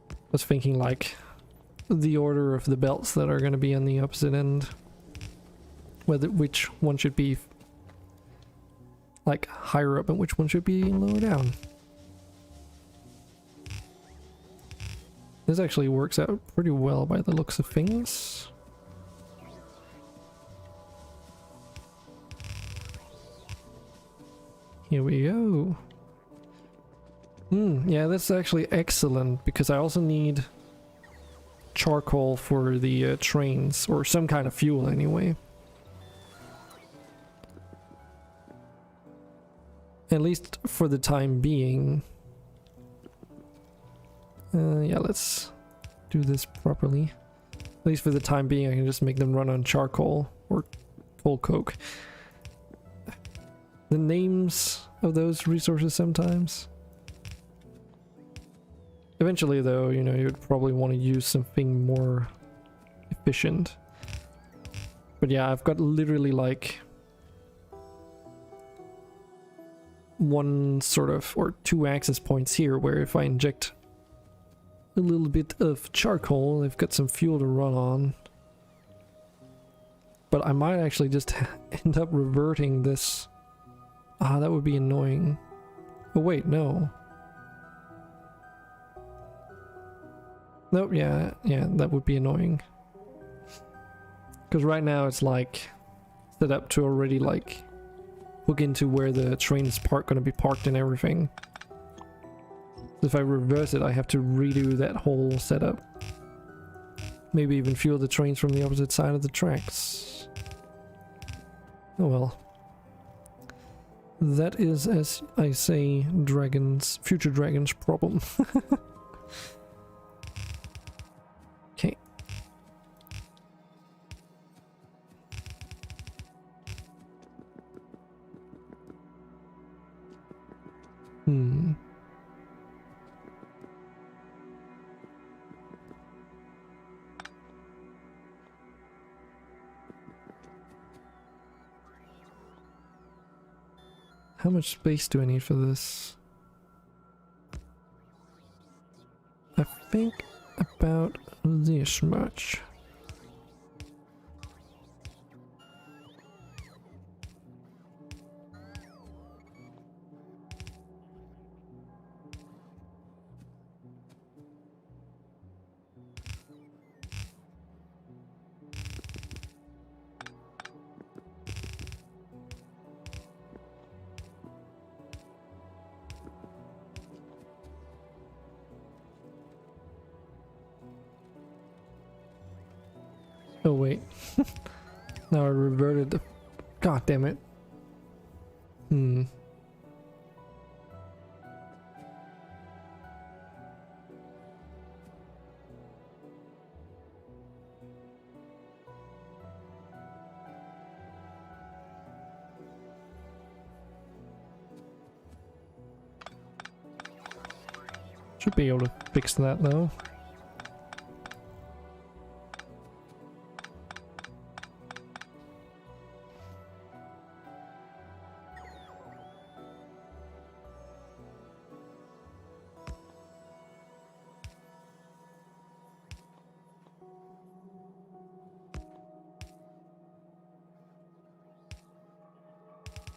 I was thinking like the order of the belts that are going to be on the opposite end. Which one should be like higher up and which one should be lower down. This actually works out pretty well by the looks of things. Here we go. Yeah, that's actually excellent, because I also need charcoal for the trains, or some kind of fuel anyway. At least for the time being. Yeah, let's do this properly. At least for the time being, I can just make them run on charcoal, or coal coke. The names of those resources sometimes. Eventually though, you know, you'd probably want to use something more efficient. But yeah, I've got literally like one sort of, or two access points here where if I inject a little bit of charcoal, I've got some fuel to run on. But I might actually just end up reverting this. Ah, that would be annoying. Oh wait, no. Nope, yeah, that would be annoying. Because right now it's like set up to already like hook into where the train is gonna be parked and everything. If I reverse it, I have to redo that whole setup. Maybe even fuel the trains from the opposite side of the tracks. Oh well. That is, as I say, future dragons problem. Okay. How much space do I need for this? I think about this much. Oh wait. Now I reverted the... God damn it. Should be able to fix that though.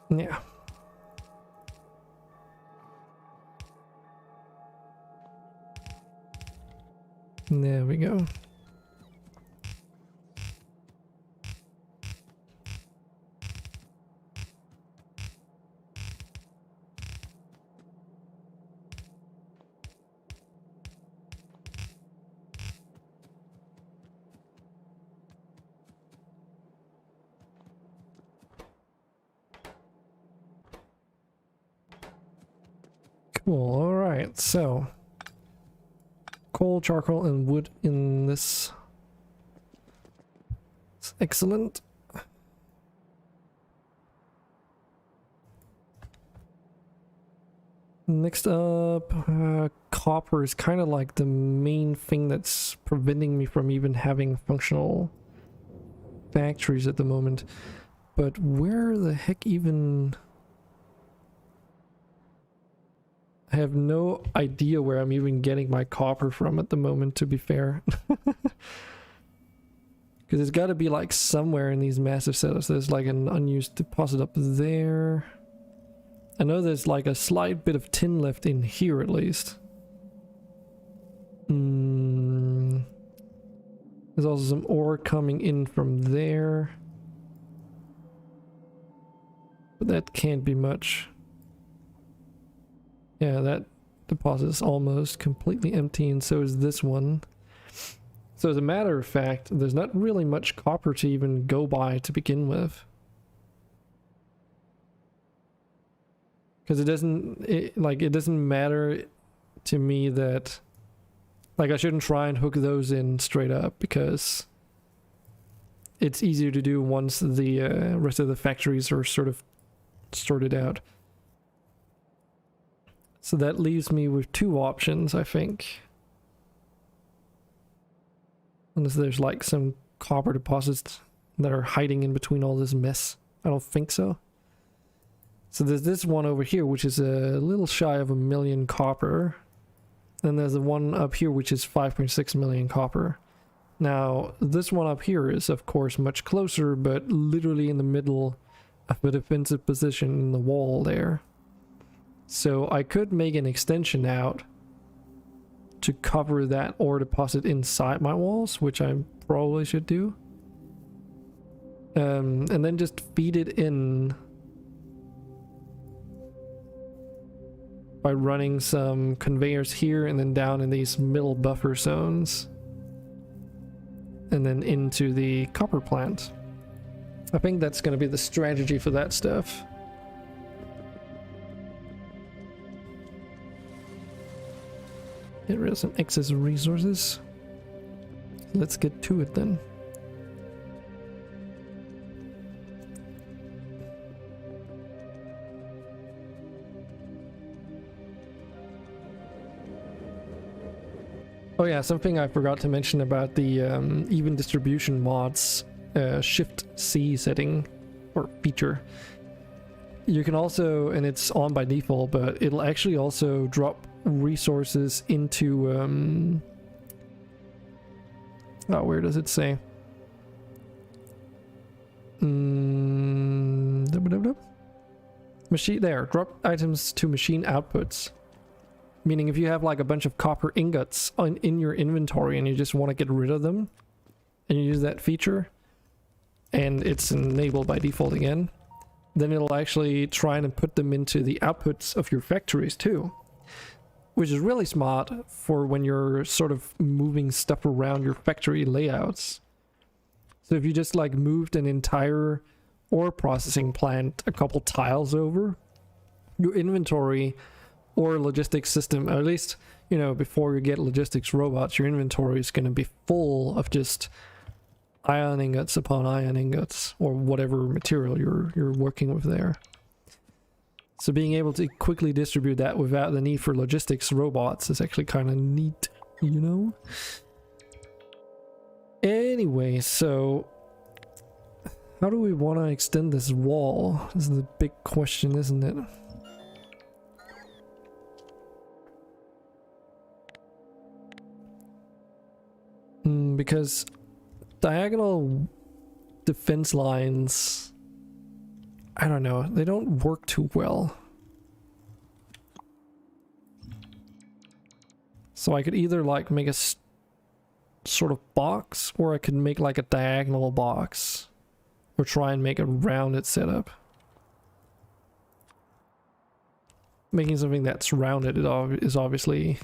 Yeah. There we go. Cool, alright, so coal, charcoal, and wood in this. It's excellent. Next up, copper is kind of like the main thing that's preventing me from even having functional factories at the moment. But where the heck even... I have no idea where I'm even getting my copper from at the moment, to be fair. Because it's got to be like somewhere in these massive setups. There's like an unused deposit up there. I know there's like a slight bit of tin left in here at least. There's also some ore coming in from there. But that can't be much. Yeah, that deposit is almost completely empty, and so is this one. So as a matter of fact, there's not really much copper to even go by to begin with. Because it doesn't matter to me that, like, I shouldn't try and hook those in straight up, because it's easier to do once the rest of the factories are sort of sorted out. So that leaves me with two options, I think. Unless there's like some copper deposits that are hiding in between all this mess. I don't think so. So there's this one over here, which is a little shy of 1 million copper. And there's the one up here, which is 5.6 million copper. Now, this one up here is, of course, much closer, but literally in the middle of a defensive position in the wall there. So I could make an extension out to cover that ore deposit inside my walls, which I probably should do. And then just feed it in by running some conveyors here and then down in these middle buffer zones. And then into the copper plant. I think that's going to be the strategy for that stuff. Get rid of some excess resources. Let's get to it then. Oh yeah, something I forgot to mention about the even distribution mods Shift C setting or feature. You can also, and it's on by default, but it'll actually also drop resources into oh, where does it say? Machine there, drop items to machine outputs. Meaning if you have like a bunch of copper ingots in your inventory and you just want to get rid of them, and you use that feature, and it's enabled by default again, then it'll actually try and put them into the outputs of your factories too. Which is really smart for when you're sort of moving stuff around your factory layouts. So if you just like moved an entire ore processing plant a couple tiles over, your inventory or logistics system, or at least, you know, before you get logistics robots, your inventory is going to be full of just iron ingots upon iron ingots, or whatever material you're working with there. So being able to quickly distribute that without the need for logistics robots is actually kind of neat, you know? Anyway, so how do we want to extend this wall? This is the big question, isn't it? Because diagonal defense lines, I don't know, they don't work too well. So I could either like make a sort of box, or I could make like a diagonal box, or try and make a rounded setup. Making something that's rounded is obviously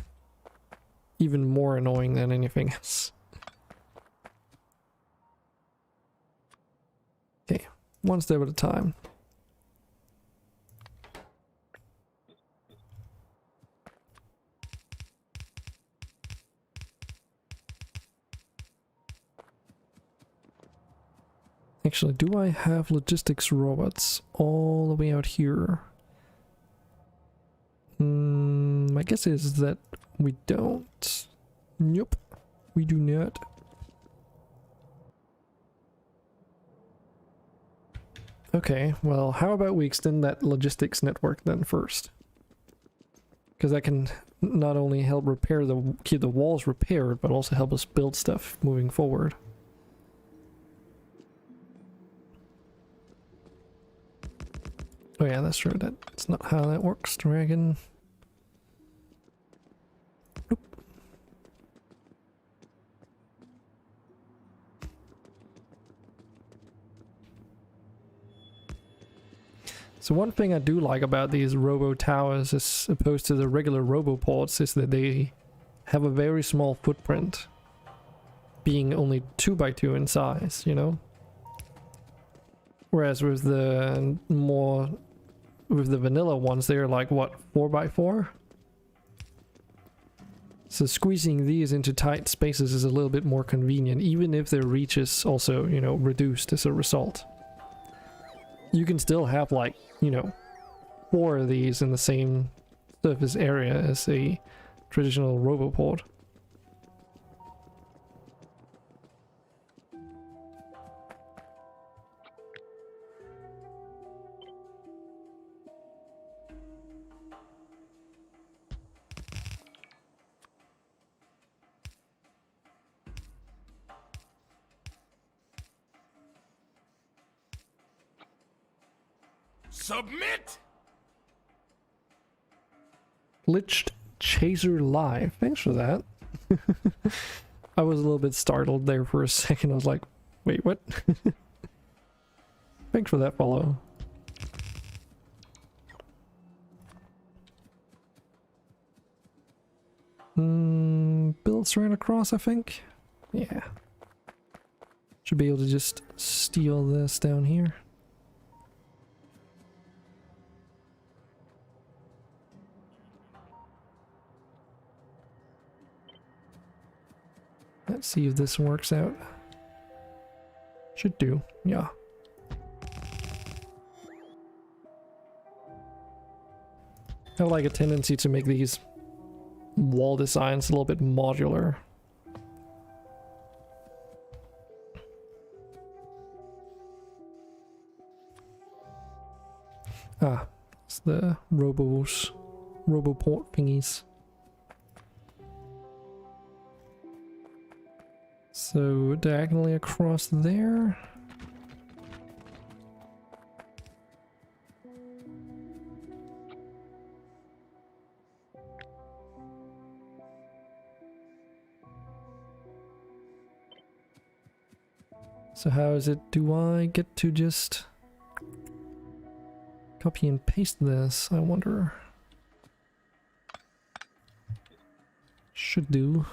even more annoying than anything else. Okay, one step at a time. Actually, do I have logistics robots all the way out here? My guess is that we don't. Nope, we do not. Okay, well, how about we extend that logistics network then first? Because that can not only help repair keep the walls repaired, but also help us build stuff moving forward. Oh yeah, that's true. That's not how that works, Dragon. Nope. So one thing I do like about these robo towers as opposed to the regular roboports is that they have a very small footprint, being only 2x2 in size, you know? Whereas with the vanilla ones, they're like what, 4x4? So squeezing these into tight spaces is a little bit more convenient, even if their reach is also, you know, reduced as a result. You can still have like, you know, 4 of these in the same surface area as a traditional roboport. Submit! Glitched Chaser Live. Thanks for that. I was a little bit startled there for a second. I was like, wait, what? Thanks for that follow. Builds right across, I think. Yeah. Should be able to just steal this down here. Let's see if this works out. Should do, yeah. I have like a tendency to make these wall designs a little bit modular. Ah, it's the roboport thingies. So diagonally across there. So how is it? Do I get to just copy and paste this? I wonder. Should do.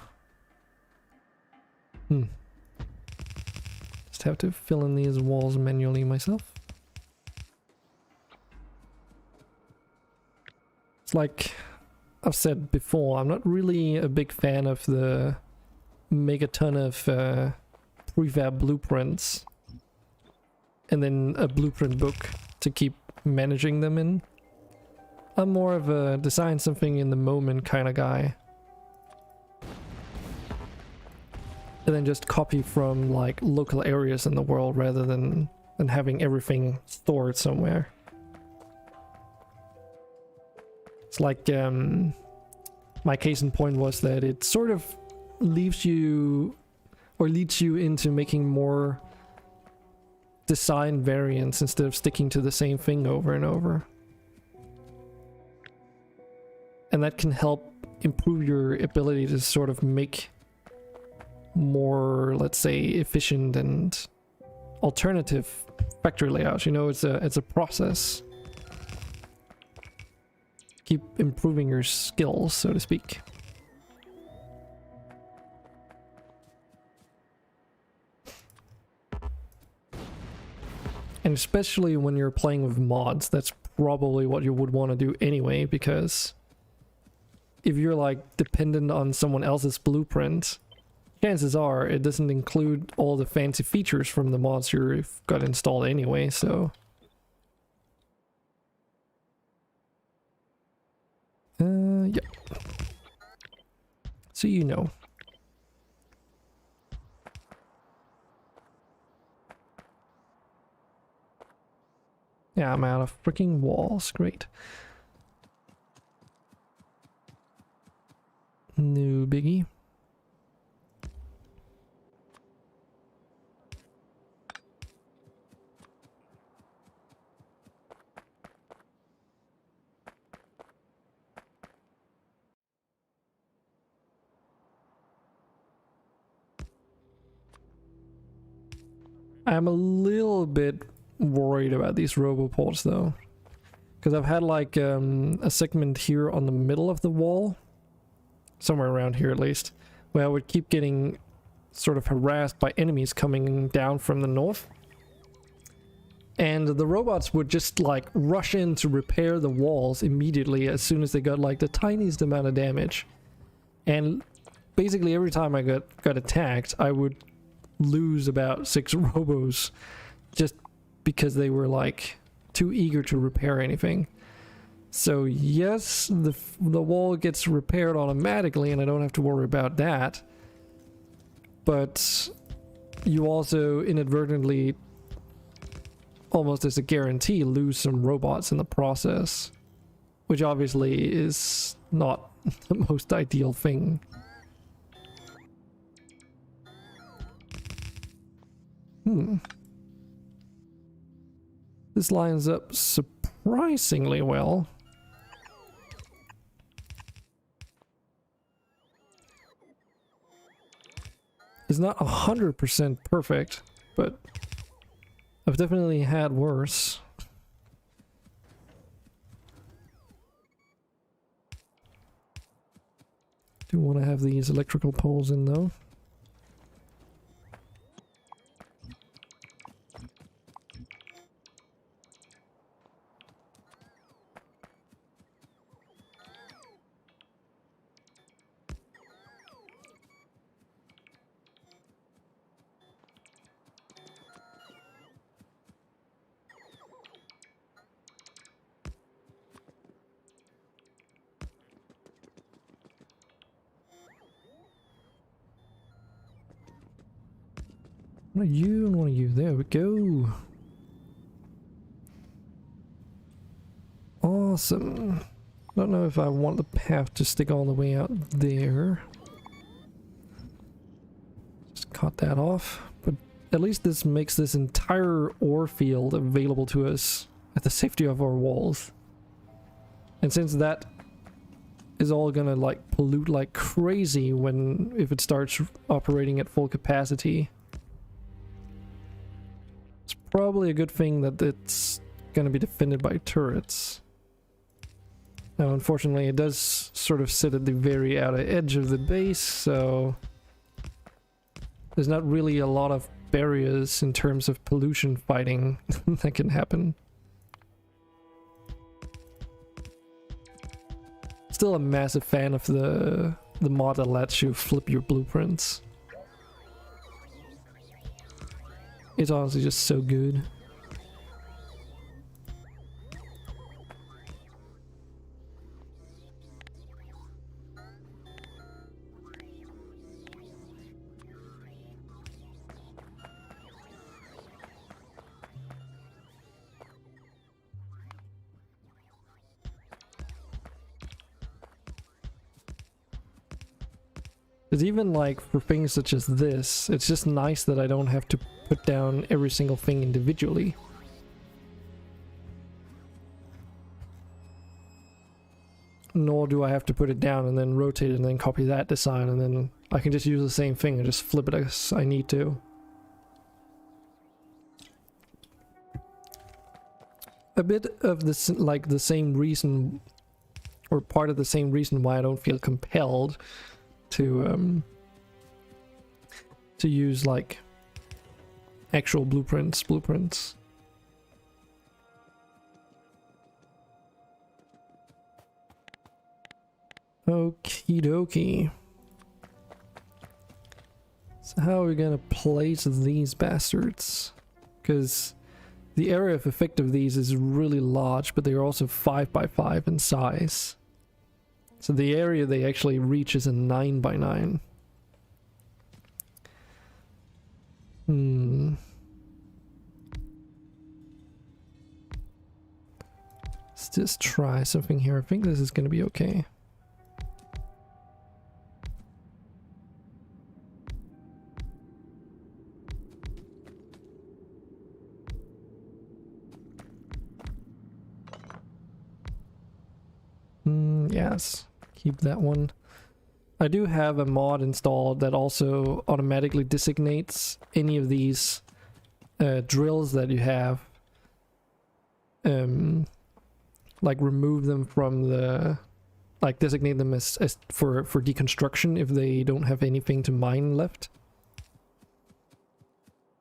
Just have to fill in these walls manually myself. It's like I've said before, I'm not really a big fan of the make a ton of prefab blueprints and then a blueprint book to keep managing them in. I'm more of a design something in the moment kind of guy. And then just copy from like local areas in the world rather than having everything stored somewhere. It's like my case in point was that it sort of leaves you or leads you into making more design variants instead of sticking to the same thing over and over. And that can help improve your ability to sort of make more, let's say, efficient and alternative factory layouts. You know, it's a process. Keep improving your skills, so to speak. And especially when you're playing with mods, that's probably what you would want to do anyway, because if you're like dependent on someone else's blueprint, chances are it doesn't include all the fancy features from the mods you've got installed anyway, so... yeah. So you know. Yeah, I'm out of freaking walls. Great. No biggie. I'm a little bit worried about these roboports though, because I've had like a segment here on the middle of the wall, somewhere around here at least, where I would keep getting sort of harassed by enemies coming down from the north, and the robots would just like rush in to repair the walls immediately as soon as they got like the tiniest amount of damage. And basically every time I got attacked, I would lose about 6 robos just because they were like too eager to repair anything. So yes, the wall gets repaired automatically and I don't have to worry about that. But you also inadvertently, almost as a guarantee, lose some robots in the process, which obviously is not the most ideal thing. This lines up surprisingly well. It's not 100% perfect, but I've definitely had worse. Do want to have these electrical poles in though. One of you and one of you. There we go. Awesome. Don't know if I want the path to stick all the way out there. Just cut that off. But at least this makes this entire ore field available to us at the safety of our walls. And since that is all gonna like pollute like crazy if it starts operating at full capacity, it's probably a good thing that it's gonna be defended by turrets. Now unfortunately it does sort of sit at the very outer edge of the base, so there's not really a lot of barriers in terms of pollution fighting that can happen. Still a massive fan of the mod that lets you flip your blueprints. It's honestly just so good. Because even like for things such as this, it's just nice that I don't have to put down every single thing individually. Nor do I have to put it down and then rotate it and then copy that design, and then I can just use the same thing and just flip it as I need to. A bit of this, like the same reason, or part of the same reason why I don't feel compelled to use like actual blueprints. Okie dokie. So how are we gonna place these bastards? Because the area of effect of these is really large, but they're also 5 by 5 in size. So the area they actually reach is a 9 by 9. Let's just try something here. I think this is going to be okay. Yes. Keep that one. I do have a mod installed that also automatically designates any of these drills that you have. Like remove them from the... like designate them as for deconstruction if they don't have anything to mine left.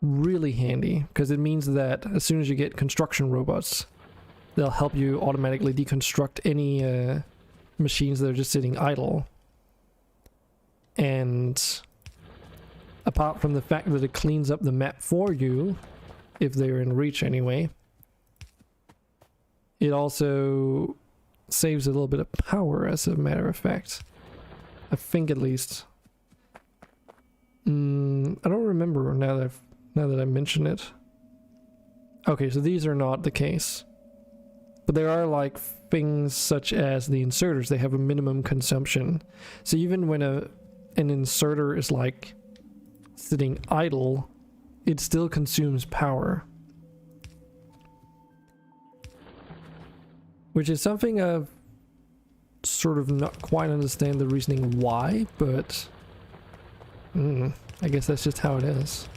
Really handy, because it means that as soon as you get construction robots, they'll help you automatically deconstruct any... machines that are just sitting idle. And apart from the fact that it cleans up the map for you, if they're in reach anyway, it also saves a little bit of power, as a matter of fact. I think, at least. I don't remember now that I mention it. Okay, so these are not the case. But there are like things such as the inserters. They have a minimum consumption. So even when an inserter is like sitting idle, it still consumes power. Which is something I've sort of not quite understand the reasoning why, but I guess that's just how it is.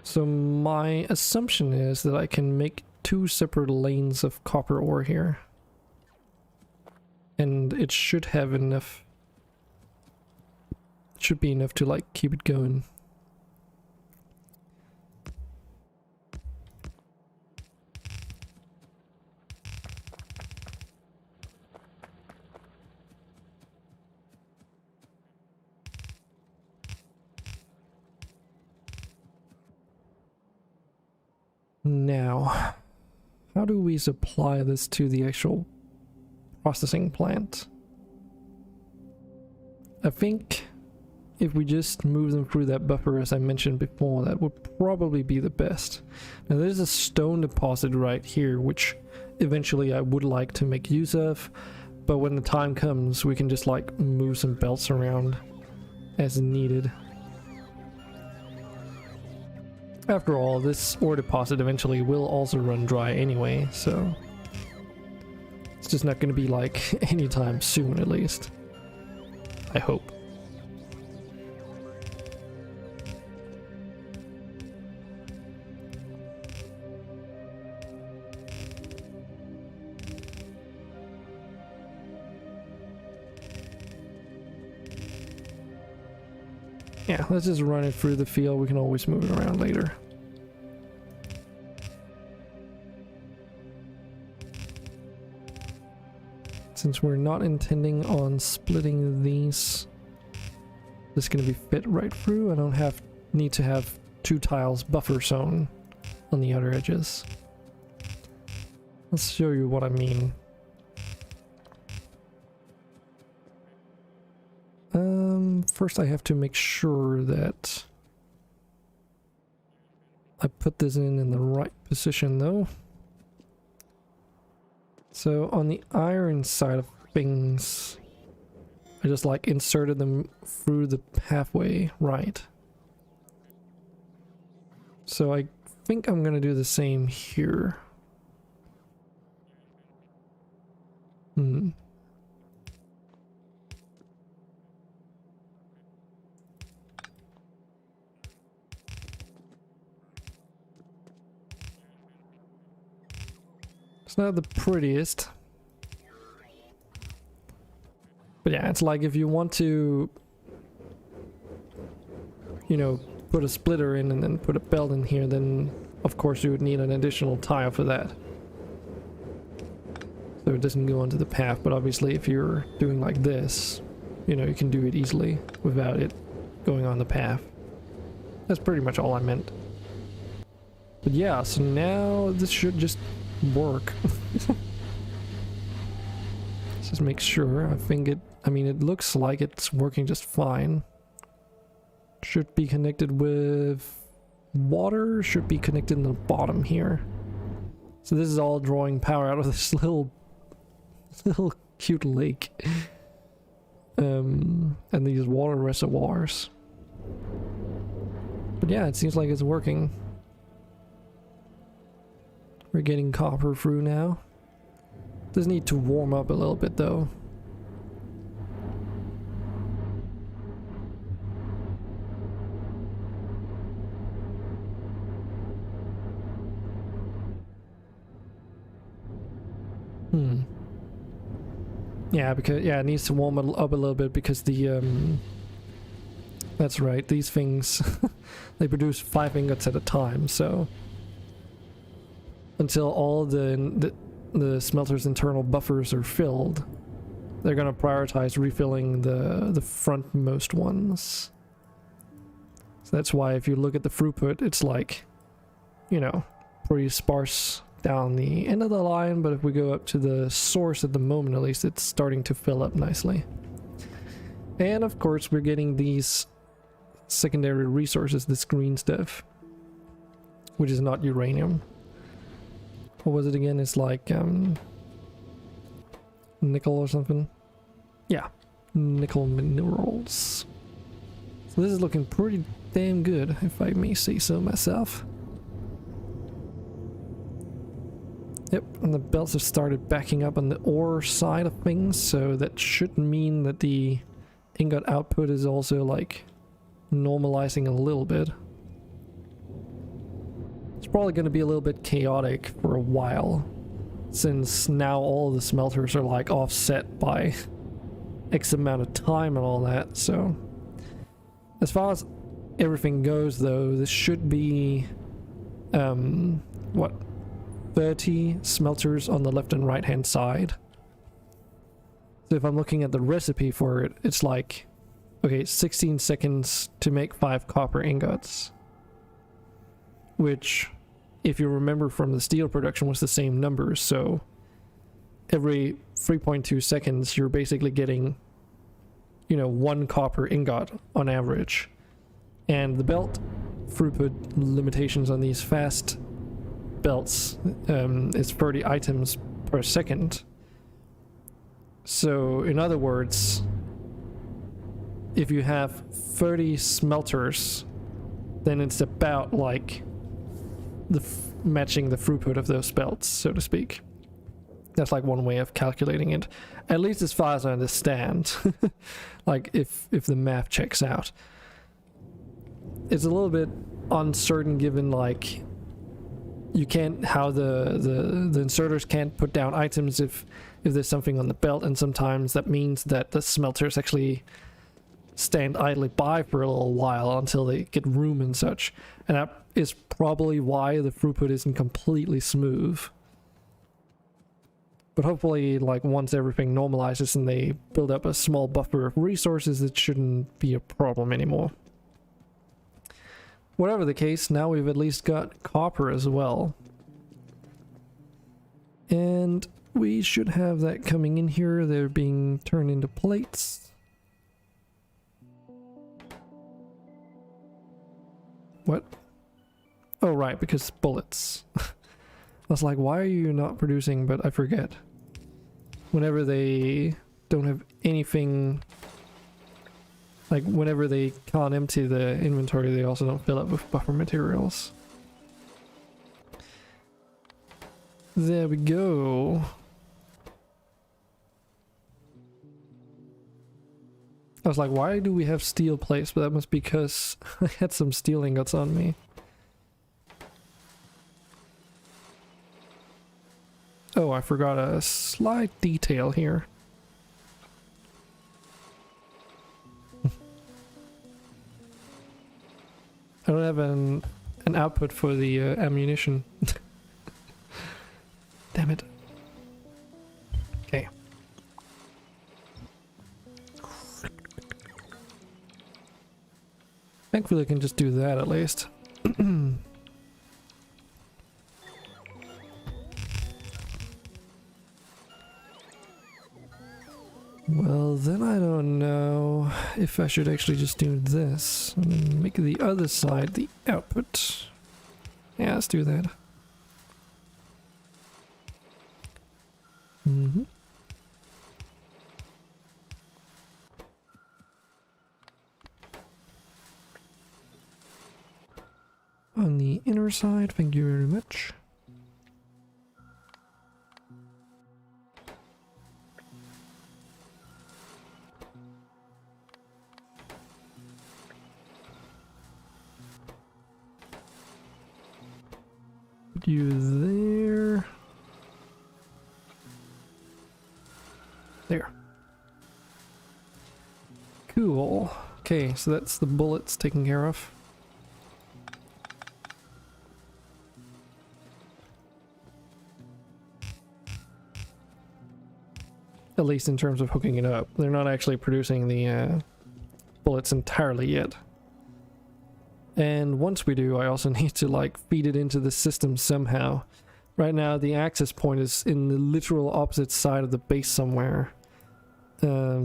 So my assumption is that I can make 2 separate lanes of copper ore here. And it should have enough. It should be enough to like keep it going. Now, how do we supply this to the actual processing plant? I think if we just move them through that buffer, as I mentioned before, that would probably be the best. Now there's a stone deposit right here, which eventually I would like to make use of, but when the time comes, we can just like move some belts around as needed. After all, this ore deposit eventually will also run dry anyway, so it's just not going to be like anytime soon, at least. I hope. Yeah, let's just run it through the field. We can always move it around later. Since we're not intending on splitting these, this is going to be fit right through. I don't need to have 2 tiles buffer zone on the outer edges. Let's show you what I mean. First I have to make sure that I put this in the right position though. So on the iron side of things, I just like inserted them through the pathway right. So I think I'm gonna do the same here. It's not the prettiest. But yeah, it's like if you want to, you know, put a splitter in and then put a belt in here, then of course you would need an additional tile for that. So it doesn't go onto the path, but obviously if you're doing like this, you know, you can do it easily without it going on the path. That's pretty much all I meant. But yeah, so now this should just work. Let's just make sure. I mean it looks like it's working just fine. Should be connected with water, should be connected in the bottom here. So this is all drawing power out of this little cute lake. And these water reservoirs. But yeah, it seems like it's working. We're getting copper through now. Does need to warm up a little bit though. Yeah, because it needs to warm it up a little bit because the that's right, these things they produce 5 ingots at a time, so until all the smelter's internal buffers are filled. They're going to prioritize refilling the frontmost ones. So that's why if you look at the throughput, it's like, you know, pretty sparse down the end of the line, but if we go up to the source at the moment, at least it's starting to fill up nicely. And of course we're getting these secondary resources, this green stuff, which is not uranium. What was it again? It's like nickel or something. Yeah, nickel minerals. So this is looking pretty damn good, if I may say so myself. Yep, and the belts have started backing up on the ore side of things, so that should mean that the ingot output is also like normalizing a little bit. It's probably going to be a little bit chaotic for a while, since now all of the smelters are like offset by X amount of time and all that. So as far as everything goes though, this should be what, 30 smelters on the left and right hand side. So if I'm looking at the recipe for it, it's like, okay, 16 seconds to make 5 copper ingots, which, if you remember from the steel production, was the same numbers. So every 3.2 seconds you're basically getting, you know, 1 copper ingot on average. And the belt throughput limitations on these fast belts is 30 items per second. So in other words, if you have 30 smelters, then it's about like matching the throughput of those belts, so to speak. That's like one way of calculating it, at least as far as I understand. Like if the math checks out. It's a little bit uncertain given like you can't, how the inserters can't put down items if there's something on the belt, and sometimes that means that the smelters actually stand idly by for a little while until they get room and such, and that is probably why the throughput isn't completely smooth. But hopefully, like, once everything normalizes and they build up a small buffer of resources, it shouldn't be a problem anymore. Whatever the case, now we've at least got copper as well. And we should have that coming in here. They're being turned into plates. What? Oh, right, because bullets. I was like, why are you not producing? But I forget. Whenever they don't have anything, like whenever they can't empty the inventory, they also don't fill up with buffer materials. There we go. I was like, why do we have steel plates? But that must be because I had some steel ingots on me. Oh, I forgot a slight detail here. I don't have an output for the ammunition. Damn it. Okay. Thankfully I can just do that at least. Well, then I don't know if I should actually just do this and then make the other side the output. Yeah, let's do that. On the inner side, thank you very much. Put you there. There. Cool. Okay, so that's the bullets taken care of. At least in terms of hooking it up. They're not actually producing the bullets entirely yet. And once we do, I also need to like feed it into the system somehow. Right now the access point is in the literal opposite side of the base somewhere.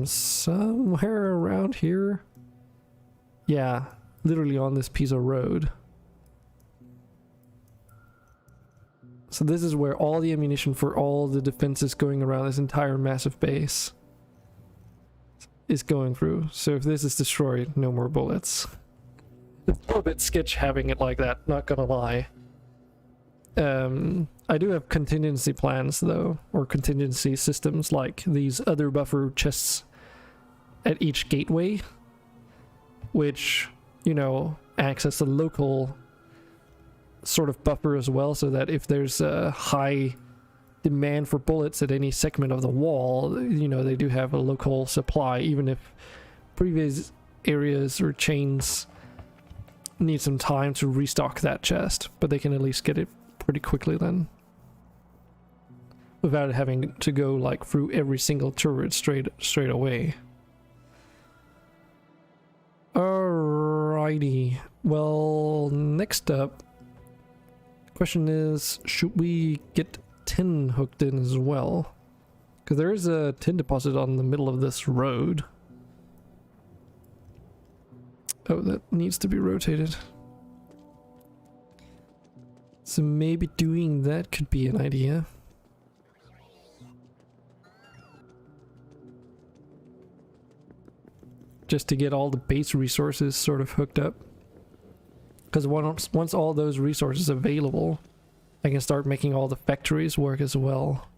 Somewhere around here. Yeah, literally on this piece of road. So this is where all the ammunition for all the defenses going around this entire massive base is going through. So if this is destroyed, no more bullets. It's a little bit sketch having it like that, not gonna lie. I do have contingency plans though, or contingency systems like these other buffer chests at each gateway, which, you know, acts as a local sort of buffer as well, so that if there's a high demand for bullets at any segment of the wall, you know, they do have a local supply, even if previous areas or chains need some time to restock that chest, but they can at least get it pretty quickly then, without having to go like through every single turret straight away. Alrighty, well, next up, question is, should we get tin hooked in as well? Because there is a tin deposit on the middle of this road. Oh, that needs to be rotated. So maybe doing that could be an idea. Just to get all the base resources sort of hooked up. Because once all those resources available, I can start making all the factories work as well.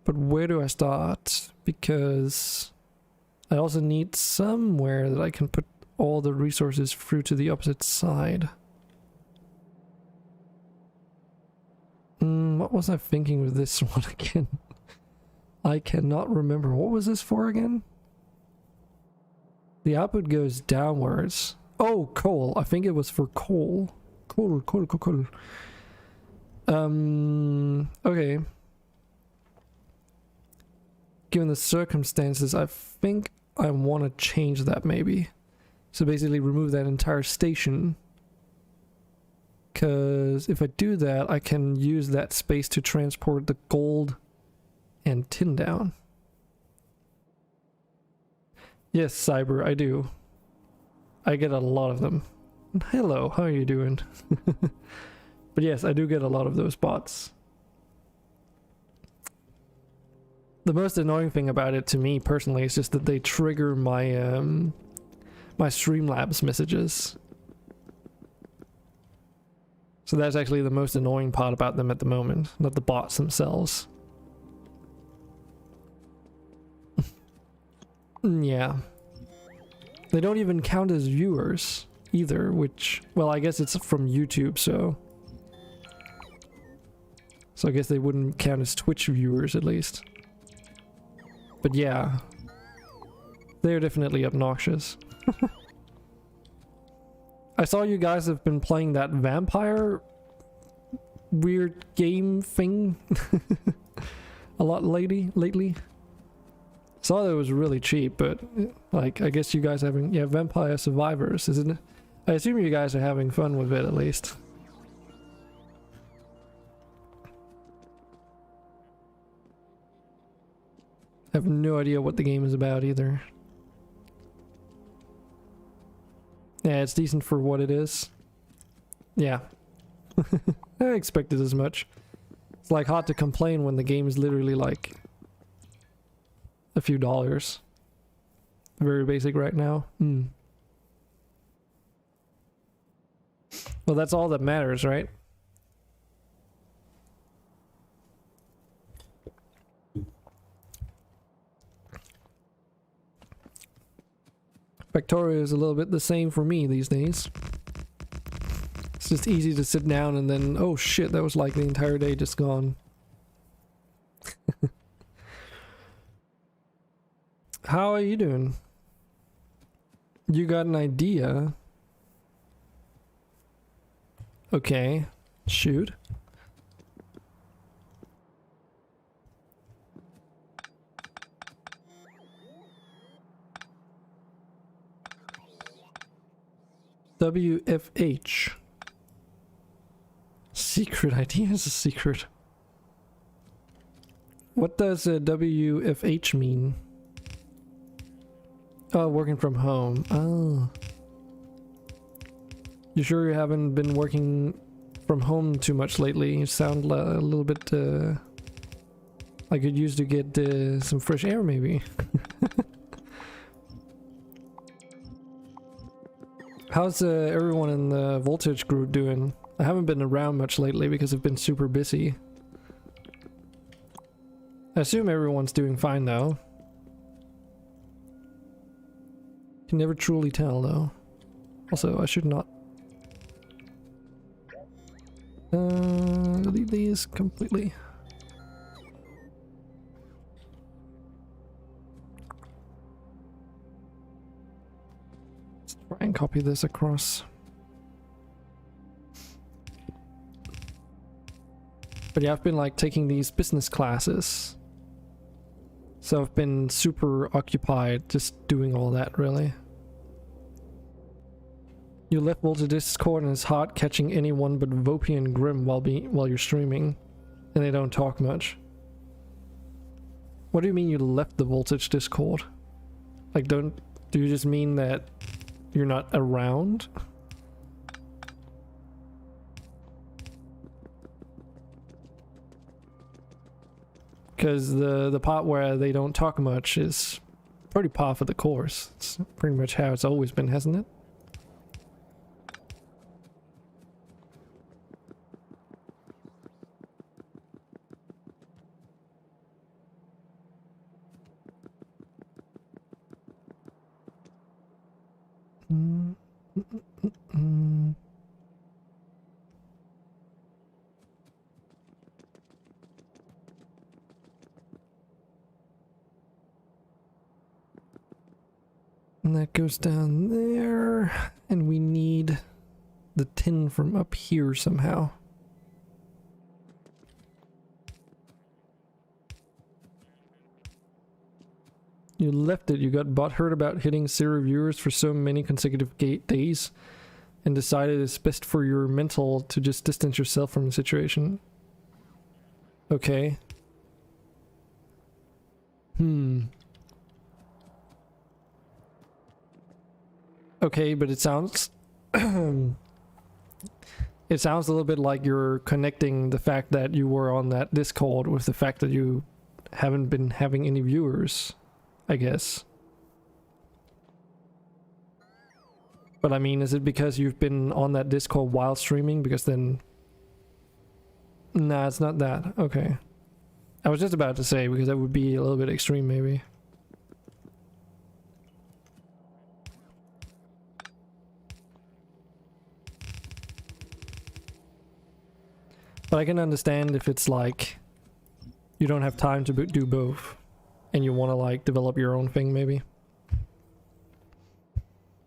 But where do I start? Because I also need somewhere that I can put all the resources through to the opposite side. What was I thinking with this one again? I cannot remember. What was this for again? The output goes downwards. Oh, coal. I think it was for coal. Coal. Okay. Given the circumstances, I think I want to change that maybe. So basically remove that entire station. Because if I do that, I can use that space to transport the gold and tin down. Yes, Cyber, I do. I get a lot of them. Hello, how are you doing? But yes, I do get a lot of those bots. The most annoying thing about it to me personally is just that they trigger my my Streamlabs messages. So that's actually the most annoying part about them at the moment, not the bots themselves. Yeah. They don't even count as viewers either, which, well, I guess it's from YouTube, so I guess they wouldn't count as Twitch viewers at least. But yeah, they're definitely obnoxious. I saw you guys have been playing that vampire weird game thing a lot lately. Saw that it was really cheap, but like, I guess you guys having, yeah, Vampire Survivors, isn't it? I assume you guys are having fun with it at least. I have no idea what the game is about either. Yeah, it's decent for what it is. Yeah. I expected as much. It's like hard to complain when the game is literally like a few dollars. Very basic right now. Well, that's all that matters, right? Factorio is a little bit the same for me these days. It's just easy to sit down and then, oh shit, that was like the entire day just gone. How are you doing? You got an idea? Okay. Shoot. WFH. Secret idea is a secret. What does WFH mean? Oh, working from home. Oh. You sure you haven't been working from home too much lately? You sound a little bit like you'd used to get some fresh air maybe. How's everyone in the Voltage group doing? I haven't been around much lately because I've been super busy. I assume everyone's doing fine though. Can never truly tell though. Also, I should not delete these completely. Let's try and copy this across. But yeah, I've been like taking these business classes. So I've been super occupied just doing all that really. You left Voltage Discord and it's hard catching anyone but Vopi and Grim while you're streaming. And they don't talk much. What do you mean you left the Voltage Discord? Like do you just mean that you're not around? Because the part where they don't talk much is pretty par for the course. It's pretty much how it's always been, hasn't it? And that goes down there, and we need the tin from up here somehow. You left it. You got butthurt about hitting 0 viewers for so many consecutive days and decided it's best for your mental to just distance yourself from the situation. Okay. Okay, but it sounds it sounds a little bit like you're connecting the fact that you were on that Discord with the fact that you haven't been having any viewers, I guess. But I mean, is it because you've been on that Discord while streaming? Because then... Nah, it's not that. Okay. I was just about to say, because that would be a little bit extreme maybe. But I can understand if it's like you don't have time to do both and you want to like develop your own thing maybe.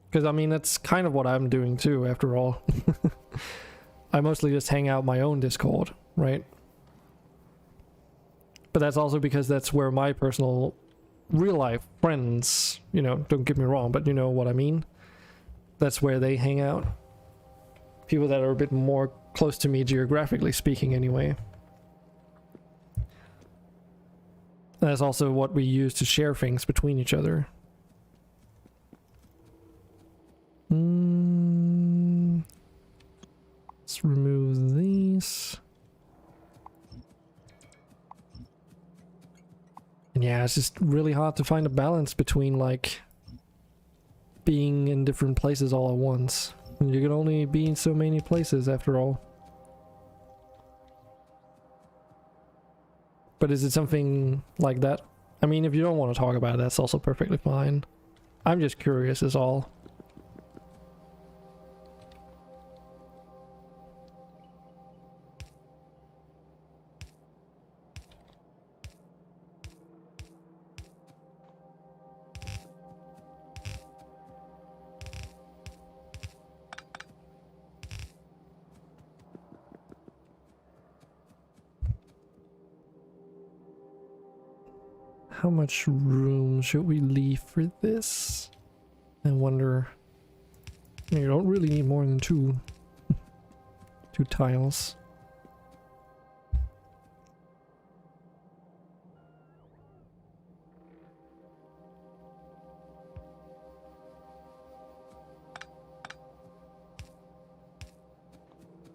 Because I mean, that's kind of what I'm doing too, after all. I mostly just hang out my own Discord, right? But that's also because that's where my personal real life friends, you know, don't get me wrong, but you know what I mean? That's where they hang out. People that are a bit more close to me geographically speaking anyway. That's also what we use to share things between each other. Let's remove these. And yeah, it's just really hard to find a balance between like being in different places all at once. You can only be in so many places after all. But is it something like that? I mean, if you don't want to talk about it, that's also perfectly fine. I'm just curious is all. How much room should we leave for this? I wonder. You don't really need more than two tiles.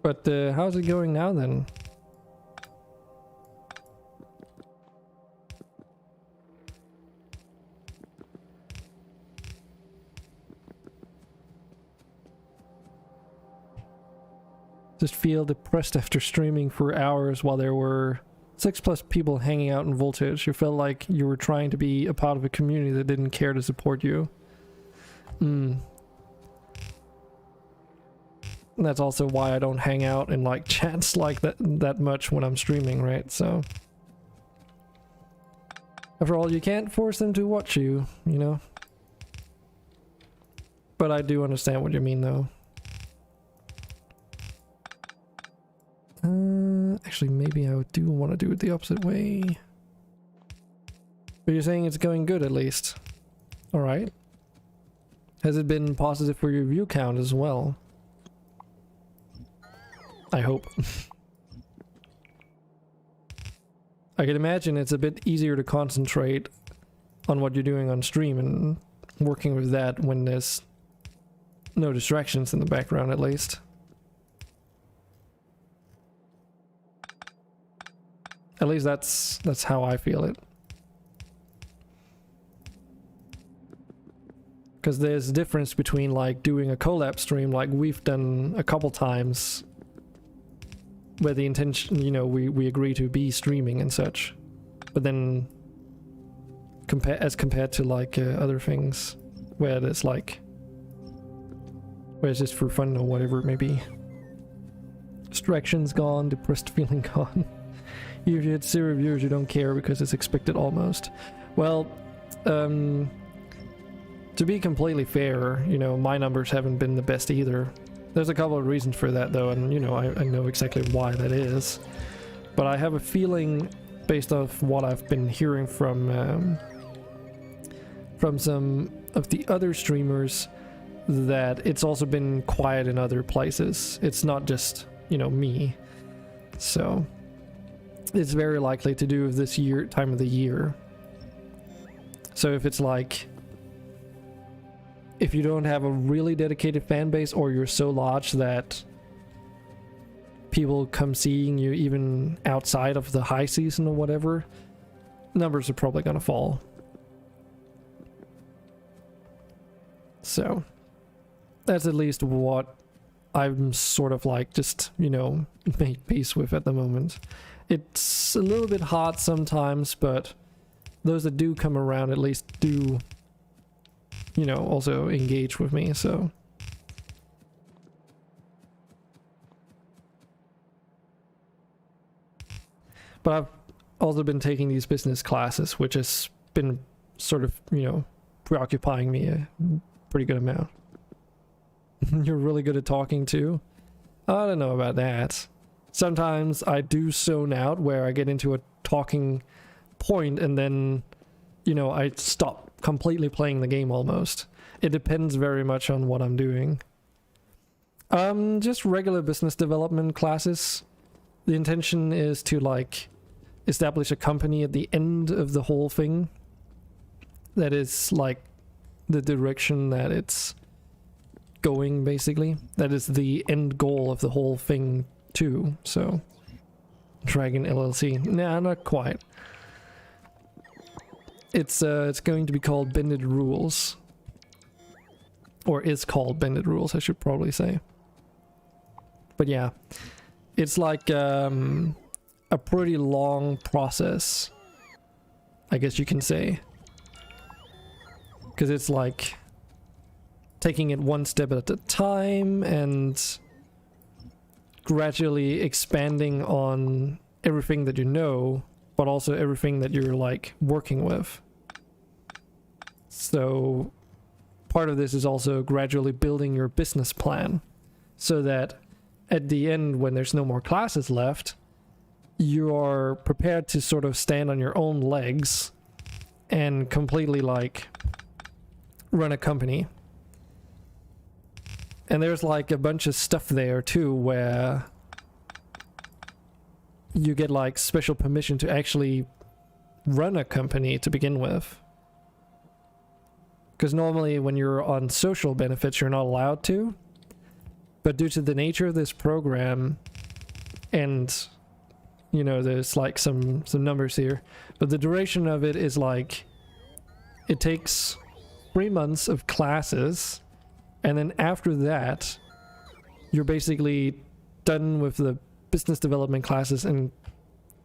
But how's it going now then? Just feel depressed after streaming for hours while there were 6+ people hanging out in Voltage. You felt like you were trying to be a part of a community that didn't care to support you. That's also why I don't hang out in like chats like that much when I'm streaming, right? So after all, you can't force them to watch you, you know? But I do understand what you mean though. Actually, maybe I do want to do it the opposite way. But you're saying it's going good at least. Alright. Has it been positive for your view count as well? I hope. I can imagine it's a bit easier to concentrate on what you're doing on stream and working with that when there's no distractions in the background at least. At least that's how I feel it. Because there's a difference between like doing a collab stream like we've done a couple times, where the intention, you know, we agree to be streaming and such, but then as compared to like other things where it's like, where it's just for fun or whatever it may be. Distractions gone, depressed feeling gone. If you had 0 viewers, you don't care because it's expected almost. Well, to be completely fair, you know, my numbers haven't been the best either. There's a couple of reasons for that though, and you know, I know exactly why that is. But I have a feeling, based off what I've been hearing from some of the other streamers, that it's also been quiet in other places. It's not just, you know, me. So it's very likely to do with this time of the year. So if it's like, if you don't have a really dedicated fan base, or you're so large that people come seeing you even outside of the high season or whatever, numbers are probably gonna fall. So that's at least what I'm sort of like just, you know, make peace with at the moment. It's a little bit hard sometimes, but those that do come around at least do, you know, also engage with me, so. But I've also been taking these business classes, which has been sort of, you know, preoccupying me a pretty good amount. You're really good at talking too? I don't know about that. Sometimes I do zone out where I get into a talking point and then, you know, I stop completely playing the game almost. It depends very much on what I'm doing. Just regular business development classes. The intention is to like establish a company at the end of the whole thing. That is like the direction that it's going, basically. That is the end goal of the whole thing too. So Dragon LLC. Nah, not quite. It's going to be called Bended Rules. Or is called Bended Rules, I should probably say. But yeah, it's like a pretty long process, I guess you can say. Because it's like taking it one step at a time and gradually expanding on everything that you know, but also everything that you're like working with. So part of this is also gradually building your business plan so that at the end, when there's no more classes left, you are prepared to sort of stand on your own legs and completely like run a company. And there's like a bunch of stuff there too where you get like special permission to actually run a company to begin with. Because normally when you're on social benefits, you're not allowed to. But due to the nature of this program, and you know, there's like some numbers here, but the duration of it is like, it takes 3 months of classes, and then after that, you're basically done with the business development classes and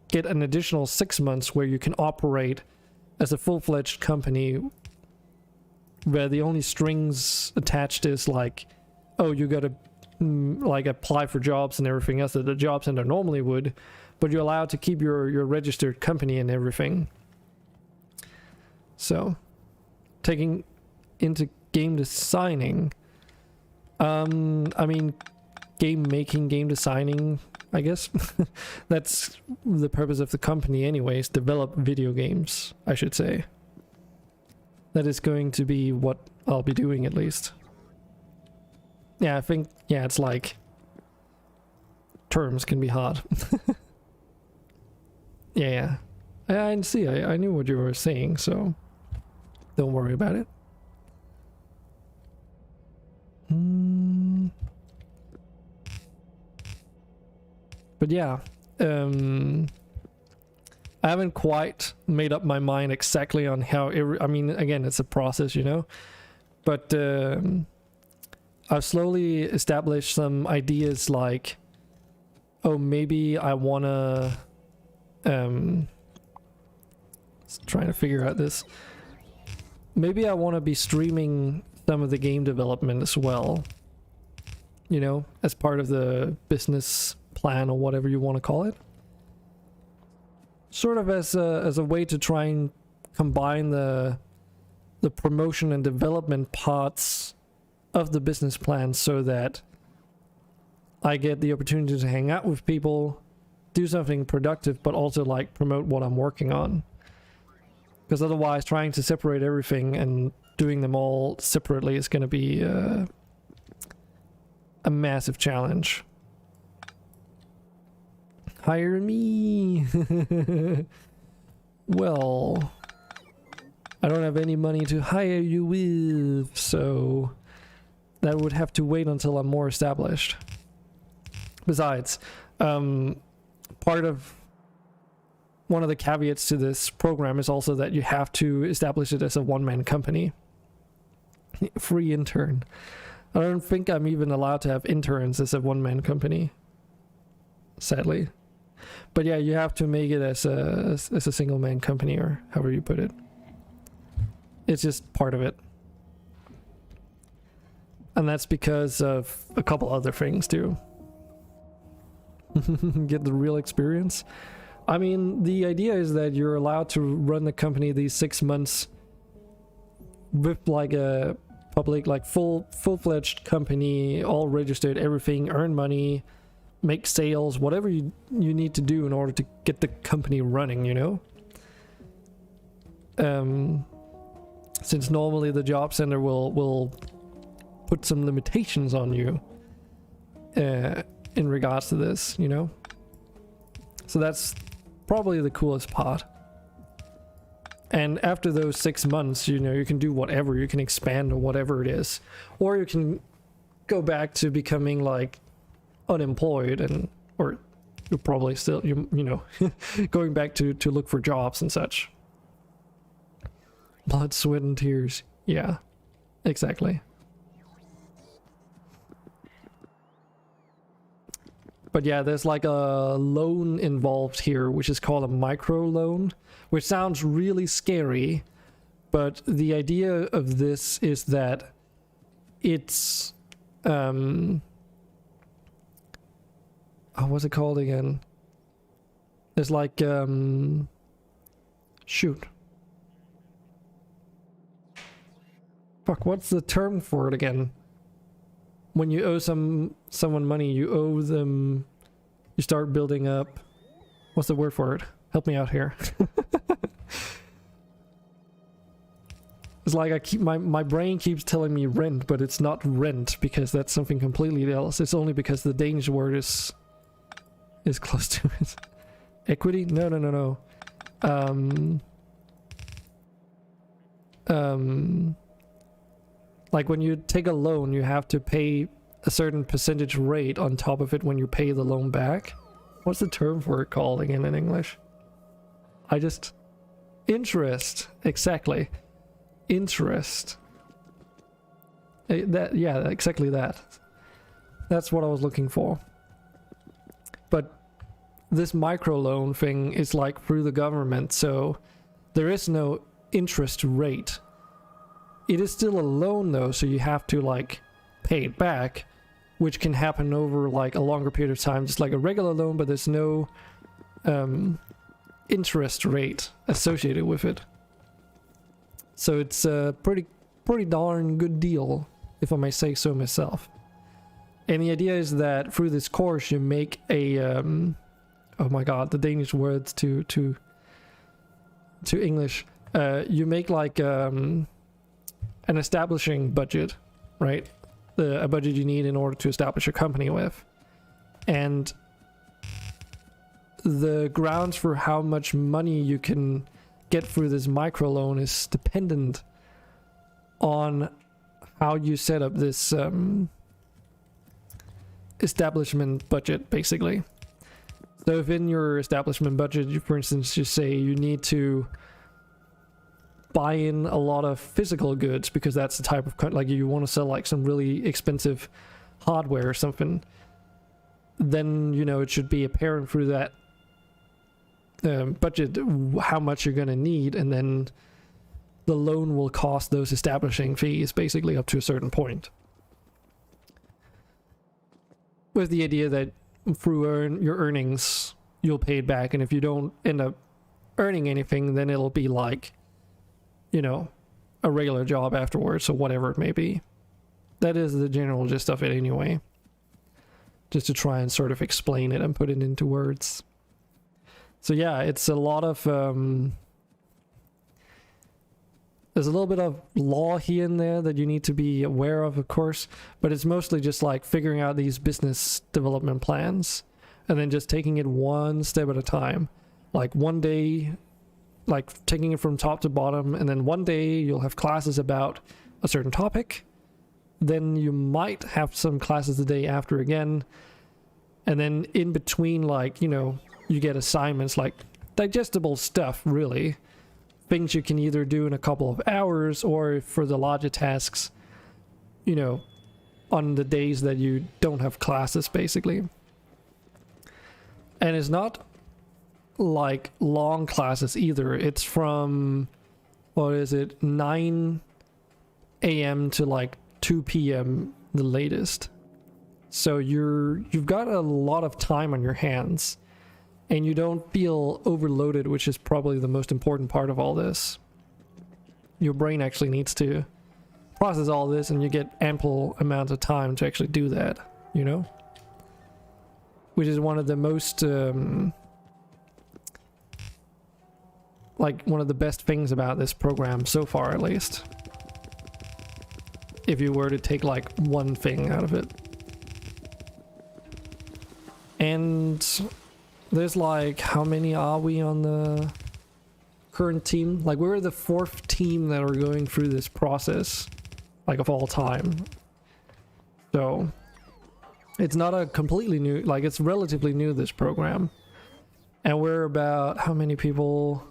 get an additional 6 months where you can operate as a full-fledged company, where the only strings attached is like, oh, you gotta like apply for jobs and everything else that the job center normally would, but you're allowed to keep your registered company and everything. So taking into game designing, I mean, game making, game designing, I guess. That's the purpose of the company anyways, develop video games, I should say. That is going to be what I'll be doing, at least. Yeah, I think, yeah, it's like terms can be hard. Yeah. I see, I knew what you were saying, so don't worry about it. But yeah, I haven't quite made up my mind exactly on how I mean, again, it's a process, you know, but I've slowly established some ideas like, oh, maybe I wanna trying to figure out this. Maybe I want to be streaming some of the game development as well, you know, as part of the business plan or whatever you want to call it. Sort of as a way to try and combine the promotion and development parts of the business plan so that I get the opportunity to hang out with people, do something productive, but also like promote what I'm working on. Because otherwise trying to separate everything and doing them all separately is going to be a massive challenge. Hire me! Well, I don't have any money to hire you with, so that would have to wait until I'm more established. Besides, part of one of the caveats to this program is also that you have to establish it as a one-man company. Free intern. I don't think I'm even allowed to have interns as a one-man company, sadly. But yeah, you have to make it as a single-man company, or however you put it. It's just part of it. And that's because of a couple other things too. Get the real experience. I mean, the idea is that you're allowed to run the company these 6 months with like a public, like full-fledged company, all registered, everything, earn money, make sales, whatever you need to do in order to get the company running, you know? Since normally the job center will put some limitations on you in regards to this, you know? So that's probably the coolest part. And after those 6 months, you know, you can do whatever, you can expand or whatever it is, or you can go back to becoming like unemployed, and or you're probably still you know going back to look for jobs and such. Blood, sweat, and tears. Yeah, exactly. But yeah, there's like a loan involved here, which is called a micro loan, which sounds really scary. But the idea of this is that it's what's it called again? It's like shoot. Fuck, what's the term for it again? When you owe someone money, you owe them, you start building up, what's the word for it? Help me out here. It's like I keep my brain keeps telling me rent, but it's not rent because that's something completely else. It's only because the Danish word is close to it. Equity? No. Like when you take a loan, you have to pay a certain percentage rate on top of it when you pay the loan back. What's the term for it called again in English? Interest. Exactly. Interest. Yeah, exactly that. That's what I was looking for. But this microloan thing is like through the government, so there is no interest rate. It is still a loan though, so you have to like pay it back, which can happen over like a longer period of time, just like a regular loan, but there's no interest rate associated with it. So it's a pretty darn good deal, if I may say so myself. And the idea is that through this course you make a oh my god, the Danish words to English. You make like an establishing budget, right? A budget you need in order to establish a company with. And the grounds for how much money you can get through this microloan is dependent on how you set up this establishment budget, basically. So if in your establishment budget, you, for instance, you say you need to buy in a lot of physical goods because that's the type of, like you want to sell like some really expensive hardware or something, then you know it should be apparent through that budget how much you're going to need, and then the loan will cost those establishing fees basically up to a certain point, with the idea that through your earnings you'll pay it back, and if you don't end up earning anything, then it'll be like, you know, a regular job afterwards, or whatever it may be. That is the general gist of it anyway, just to try and sort of explain it and put it into words. So yeah, it's a lot of there's a little bit of law here and there that you need to be aware of course, but it's mostly just like figuring out these business development plans and then just taking it one step at a time. Like one day, like taking it from top to bottom, and then one day you'll have classes about a certain topic, then you might have some classes the day after again, and then in between, like, you know, you get assignments like digestible stuff, really, things you can either do in a couple of hours, or for the larger tasks, you know, on the days that you don't have classes, basically. And it's not like long classes either. It's from, what is it, 9 a.m. to like 2 p.m. the latest. So you've got a lot of time on your hands, and you don't feel overloaded, which is probably the most important part of all this. Your brain actually needs to process all this, and you get ample amounts of time to actually do that, you know? Which is one of the most like one of the best things about this program so far, at least, if you were to take like one thing out of it. And there's like, how many are we on the current team? Like, we're the 4th team that are going through this process, like, of all time. So it's not a completely new, like, it's relatively new, this program. And we're about, how many people?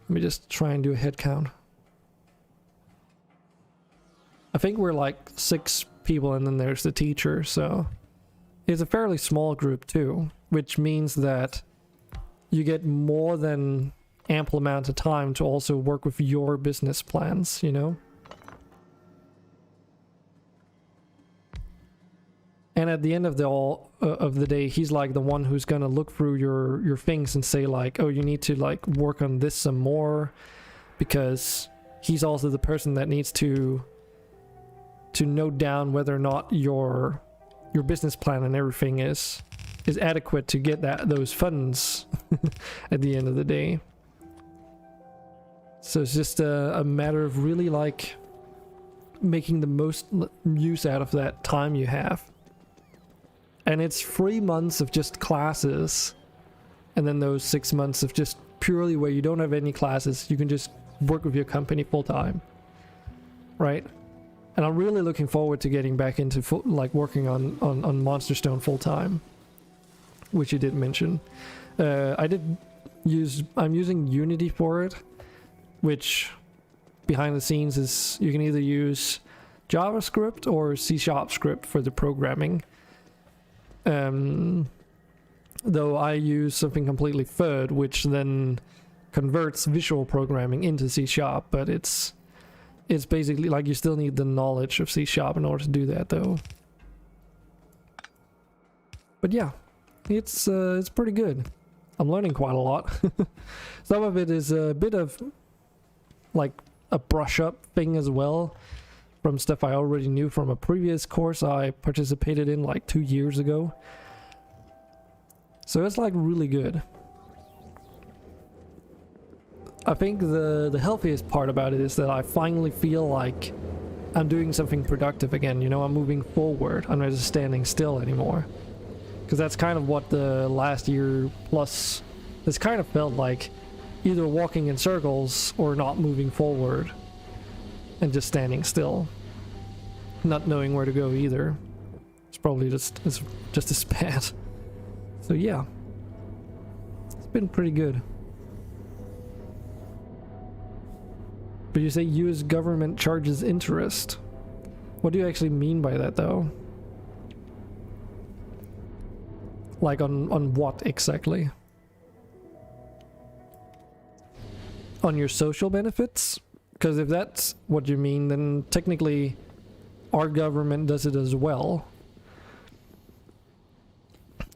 Let me just try and do a head count. I think we're like 6 people, and then there's the teacher, so it's a fairly small group too, which means that you get more than ample amount of time to also work with your business plans, you know? And at the end of the day, he's like the one who's gonna look through your things and say like, oh, you need to like work on this some more, because he's also the person that needs to note down whether or not your business plan and everything is adequate to get those funds at the end of the day. So it's just a matter of really like making the most use out of that time you have. And it's 3 months of just classes, and then those 6 months of just purely where you don't have any classes. You can just work with your company full time, right? And I'm really looking forward to getting back into working on Monster Stone full time, which you did mention. I'm using Unity for it, which behind the scenes is you can either use JavaScript or C# script for the programming. Though I use something completely third, which then converts visual programming into C#, but it's basically like you still need the knowledge of C# in order to do that, though. But yeah, it's pretty good. I'm learning quite a lot. Some of it is a bit of like a brush up thing as well, from stuff I already knew from a previous course I participated in like 2 years ago. So it's like really good. I think the healthiest part about it is that I finally feel like I'm doing something productive again. You know, I'm moving forward. I'm not just standing still anymore. Because that's kind of what the last year plus has kind of felt like. Either walking in circles or not moving forward. And just standing still. Not knowing where to go either. It's probably just as bad. So yeah. It's been pretty good. But you say US government charges interest. What do you actually mean by that, though? Like on what exactly? On your social benefits? Because if that's what you mean, then technically our government does it as well.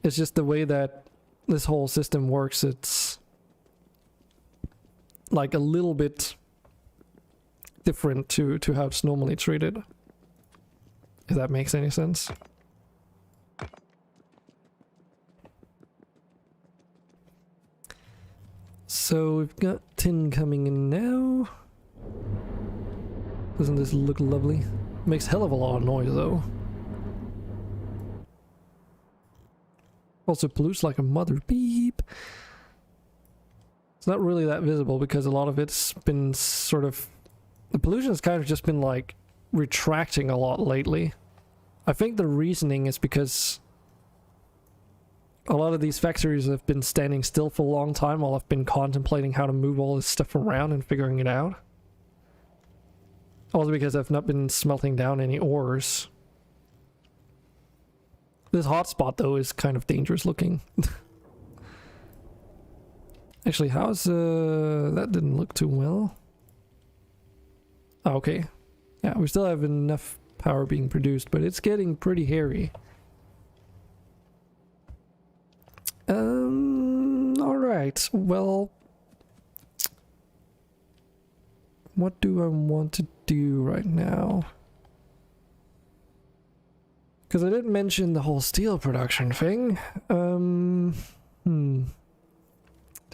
It's just the way that this whole system works, it's like a little bit different to how it's normally treated. If that makes any sense. So we've got tin coming in now. Doesn't this look lovely? Makes hell of a lot of noise though. Also pollutes like a mother beep. It's not really that visible because a lot of it's been sort of... The pollution's kind of just been like retracting a lot lately. I think the reasoning is because a lot of these factories have been standing still for a long time while I've been contemplating how to move all this stuff around and figuring it out. Also because I've not been smelting down any ores. This hotspot though is kind of dangerous looking. Actually, how's that didn't look too well. Oh, okay. Yeah, we still have enough power being produced, but it's getting pretty hairy. Alright, well... What do I want to do right now? Because I didn't mention the whole steel production thing. Do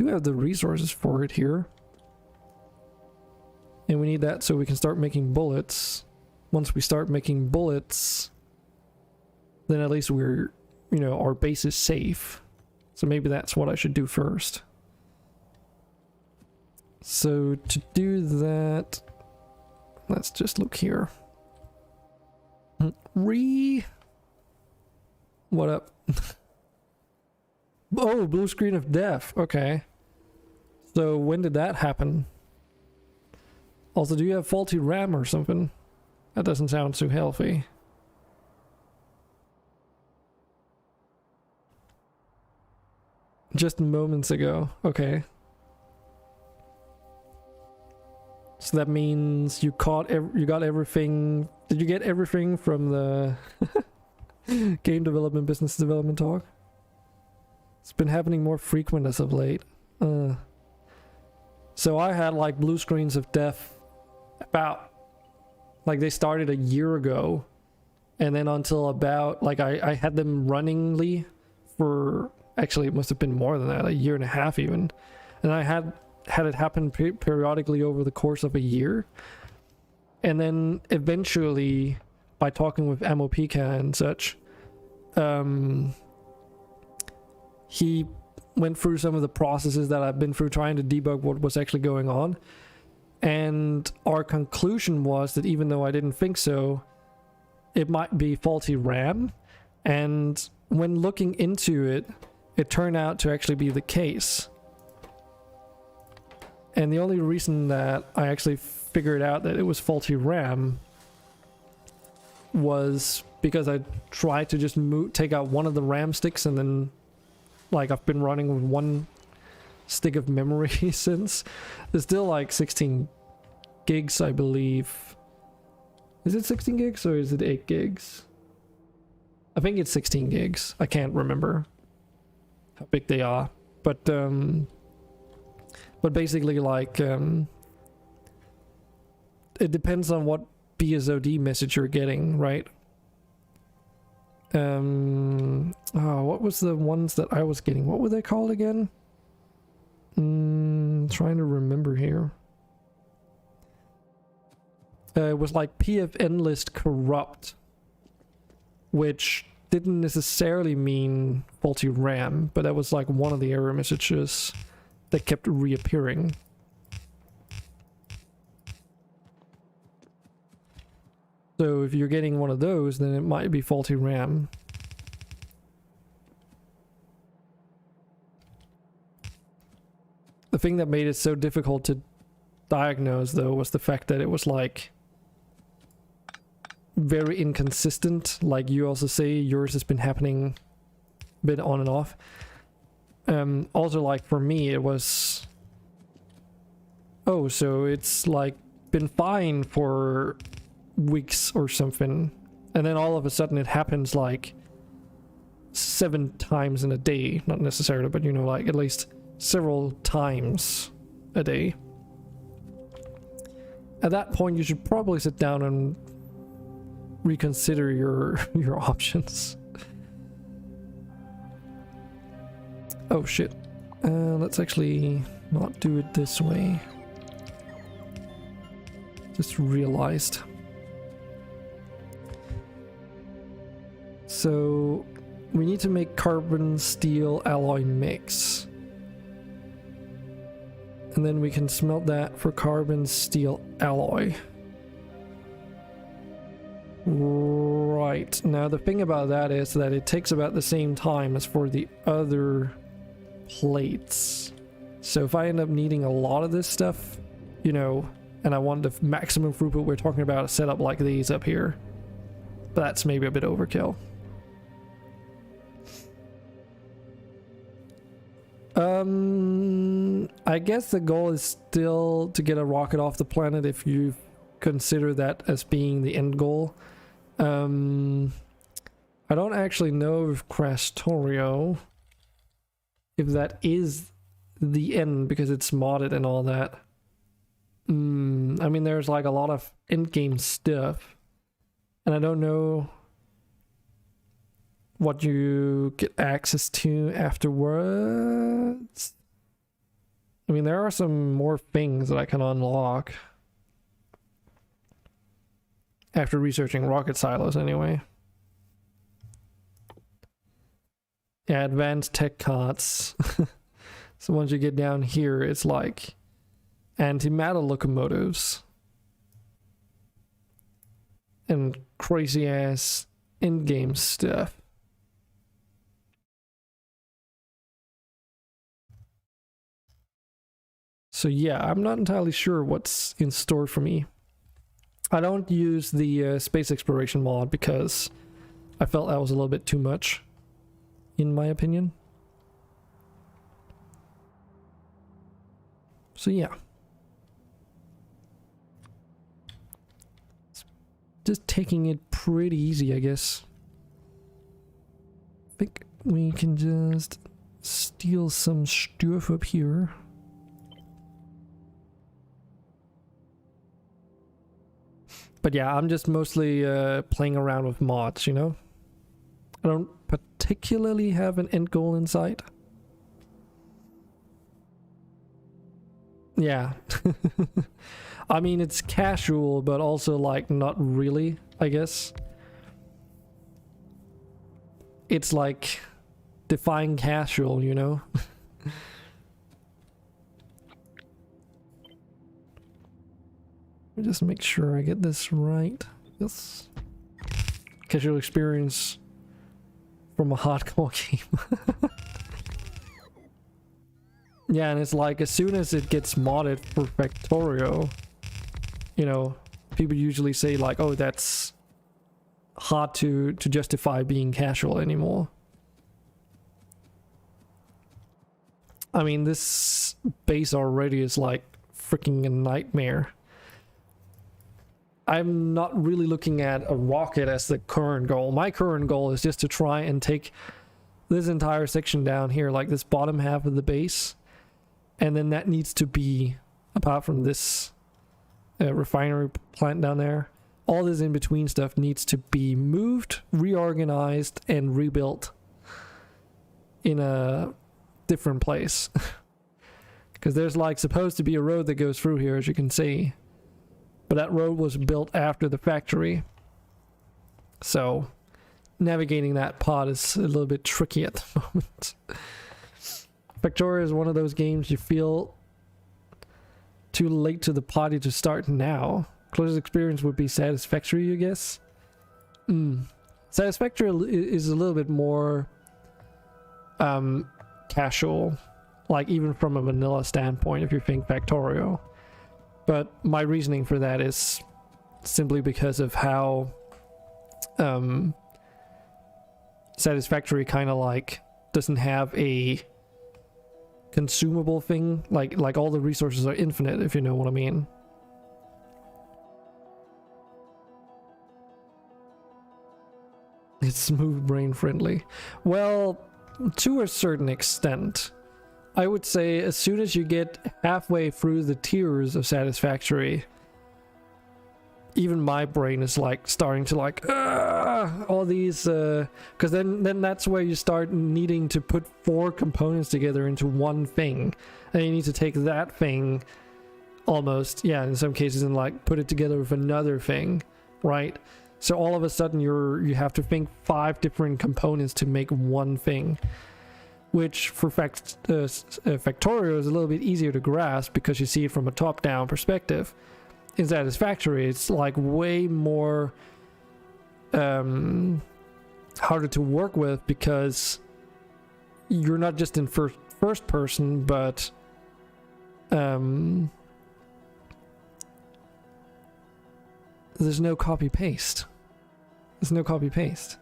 have the resources for it here. And we need that so we can start making bullets. Once we start making bullets, then at least we're, you know, our base is safe. So maybe that's what I should do first. So to do that, let's just look here. What up? Oh, blue screen of death. Okay. So when did that happen? Also, do you have faulty RAM or something? That doesn't sound too healthy. Just moments ago. Okay. So that means you got everything. Did you get everything from the game development, business development talk? It's been happening more frequent as of late. So I had like blue screens of death about, like they started a year ago, and then until about, like I had them runningly for, actually it must have been more than that, a year and a half even. And I had had it happen periodically over the course of a year. And then eventually, by talking with Amopika and such, he went through some of the processes that I've been through trying to debug what was actually going on. And our conclusion was that even though I didn't think so, it might be faulty RAM. And when looking into it, it turned out to actually be the case. And the only reason that I actually figured out that it was faulty RAM was because I tried to just take out one of the RAM sticks, and then like I've been running with one stick of memory since. There's still like 16 gigs, I believe. Is it 16 gigs or is it 8 gigs? I think it's 16 gigs. I can't remember how big they are, but basically like it depends on what BSOD message you're getting, right? Oh, what was the ones that I was getting? What were they called again? Trying to remember here. It was like PFN list corrupt, which didn't necessarily mean faulty RAM, but that was like one of the error messages that kept reappearing. So if you're getting one of those, then it might be faulty RAM. The thing that made it so difficult to diagnose, though, was the fact that it was like very inconsistent. Like you also say, yours has been happening a bit on and off. Also, like for me, it was, oh, so it's like been fine for weeks or something, and then all of a sudden it happens like 7 times in a day. Not necessarily, but you know, like at least several times a day. At that point, you should probably sit down and reconsider your options. Oh shit. Let's actually not do it this way. Just realized. So we need to make carbon steel alloy mix. And then we can smelt that for carbon steel alloy. Right. Now the thing about that is that it takes about the same time as for the other plates. So if I end up needing a lot of this stuff, you know, and I want the maximum throughput, we're talking about a setup like these up here. But that's maybe a bit overkill. I guess the goal is still to get a rocket off the planet if you consider that as being the end goal. I don't actually know if Krastorio, if that is the end because it's modded and all that. I mean, there's like a lot of endgame stuff, and I don't know what you get access to afterwards. I mean, there are some more things that I can unlock after researching rocket silos anyway. Yeah, advanced tech carts. So once you get down here, it's like antimatter locomotives and crazy ass in-game stuff. So yeah, I'm not entirely sure what's in store for me. I don't use the space exploration mod because I felt that was a little bit too much, in my opinion. So yeah. Just taking it pretty easy, I guess. I think we can just steal some stuff up here. But yeah, I'm just mostly playing around with mods, you know? I don't particularly have an end goal in sight. Yeah. I mean, it's casual, but also like not really, I guess. It's like define casual, you know? Let me just make sure I get this right. Yes. Casual experience from a hardcore game. Yeah, and it's like as soon as it gets modded for Factorio, you know, people usually say like, oh, that's hard to justify being casual anymore. I mean, this base already is like freaking a nightmare. I'm not really looking at a rocket as the current goal. My current goal is just to try and take this entire section down here, like this bottom half of the base. And then that needs to be, apart from this refinery plant down there, all this in between stuff needs to be moved, reorganized, and rebuilt in a different place. Because there's like supposed to be a road that goes through here, as you can see. But that road was built after the factory. So navigating that part is a little bit tricky at the moment. Factorio is one of those games you feel too late to the party to start now. Closest experience would be Satisfactory, I guess. Satisfactory is a little bit more casual, like even from a vanilla standpoint if you think Factorio. But my reasoning for that is simply because of how Satisfactory kind of like doesn't have a consumable thing, like all the resources are infinite, if you know what I mean. It's smooth brain friendly. Well, to a certain extent. I would say as soon as you get halfway through the tiers of Satisfactory, even my brain is like starting to like all these because then that's where you start needing to put 4 components together into one thing, and you need to take that thing almost, yeah, in some cases, and like put it together with another thing, right? So all of a sudden you have to think 5 different components to make one thing, which for Factorio is a little bit easier to grasp because you see it from a top-down perspective. In Satisfactory, it's like way more harder to work with because you're not just in first person, but there's no copy paste. There's no copy paste.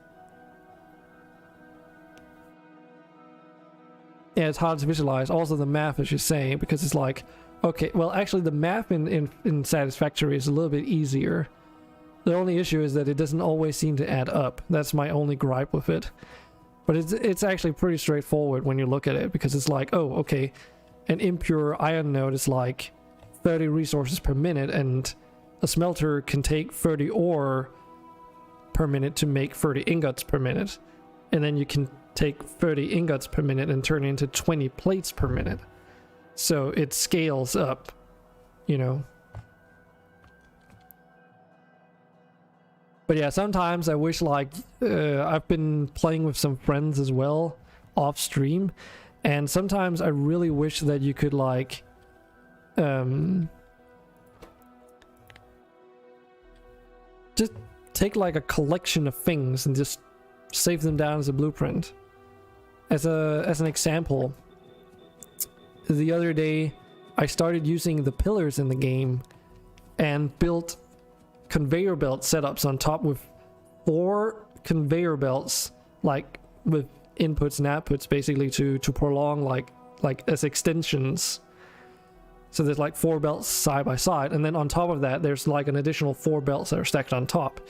Yeah, it's hard to visualize. Also the math, as you say, because it's like, okay, well actually the math in Satisfactory is a little bit easier. The only issue is that it doesn't always seem to add up. That's my only gripe with it. But it's actually pretty straightforward when you look at it, because it's like, oh, okay, an impure iron node is like 30 resources per minute, and a smelter can take 30 ore per minute to make 30 ingots per minute. And then you can take 30 ingots per minute and turn it into 20 plates per minute. So it scales up, you know. But yeah, sometimes I wish, like, I've been playing with some friends as well off stream, and sometimes I really wish that you could, like, just take like a collection of things and just save them down as a blueprint. As an example, the other day I started using the pillars in the game and built conveyor belt setups on top with 4 conveyor belts, like with inputs and outputs, basically to prolong like as extensions. So there's like 4 belts side by side, and then on top of that there's like an additional 4 belts that are stacked on top,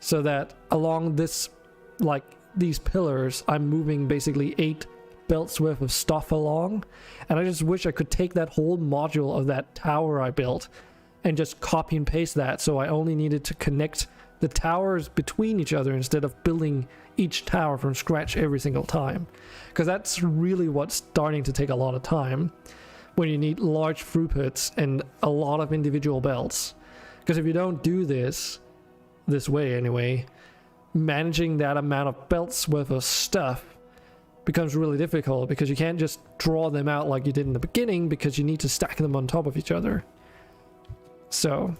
so that along this, like these pillars, I'm moving basically 8 belts worth of stuff along. And I just wish I could take that whole module of that tower I built and just copy and paste that, so I only needed to connect the towers between each other instead of building each tower from scratch every single time, because that's really what's starting to take a lot of time. when you need large throughputs and a lot of individual belts. Because if you don't do this way anyway, managing that amount of belts worth of stuff becomes really difficult, because you can't just draw them out like you did in the beginning, because you need to stack them on top of each other. So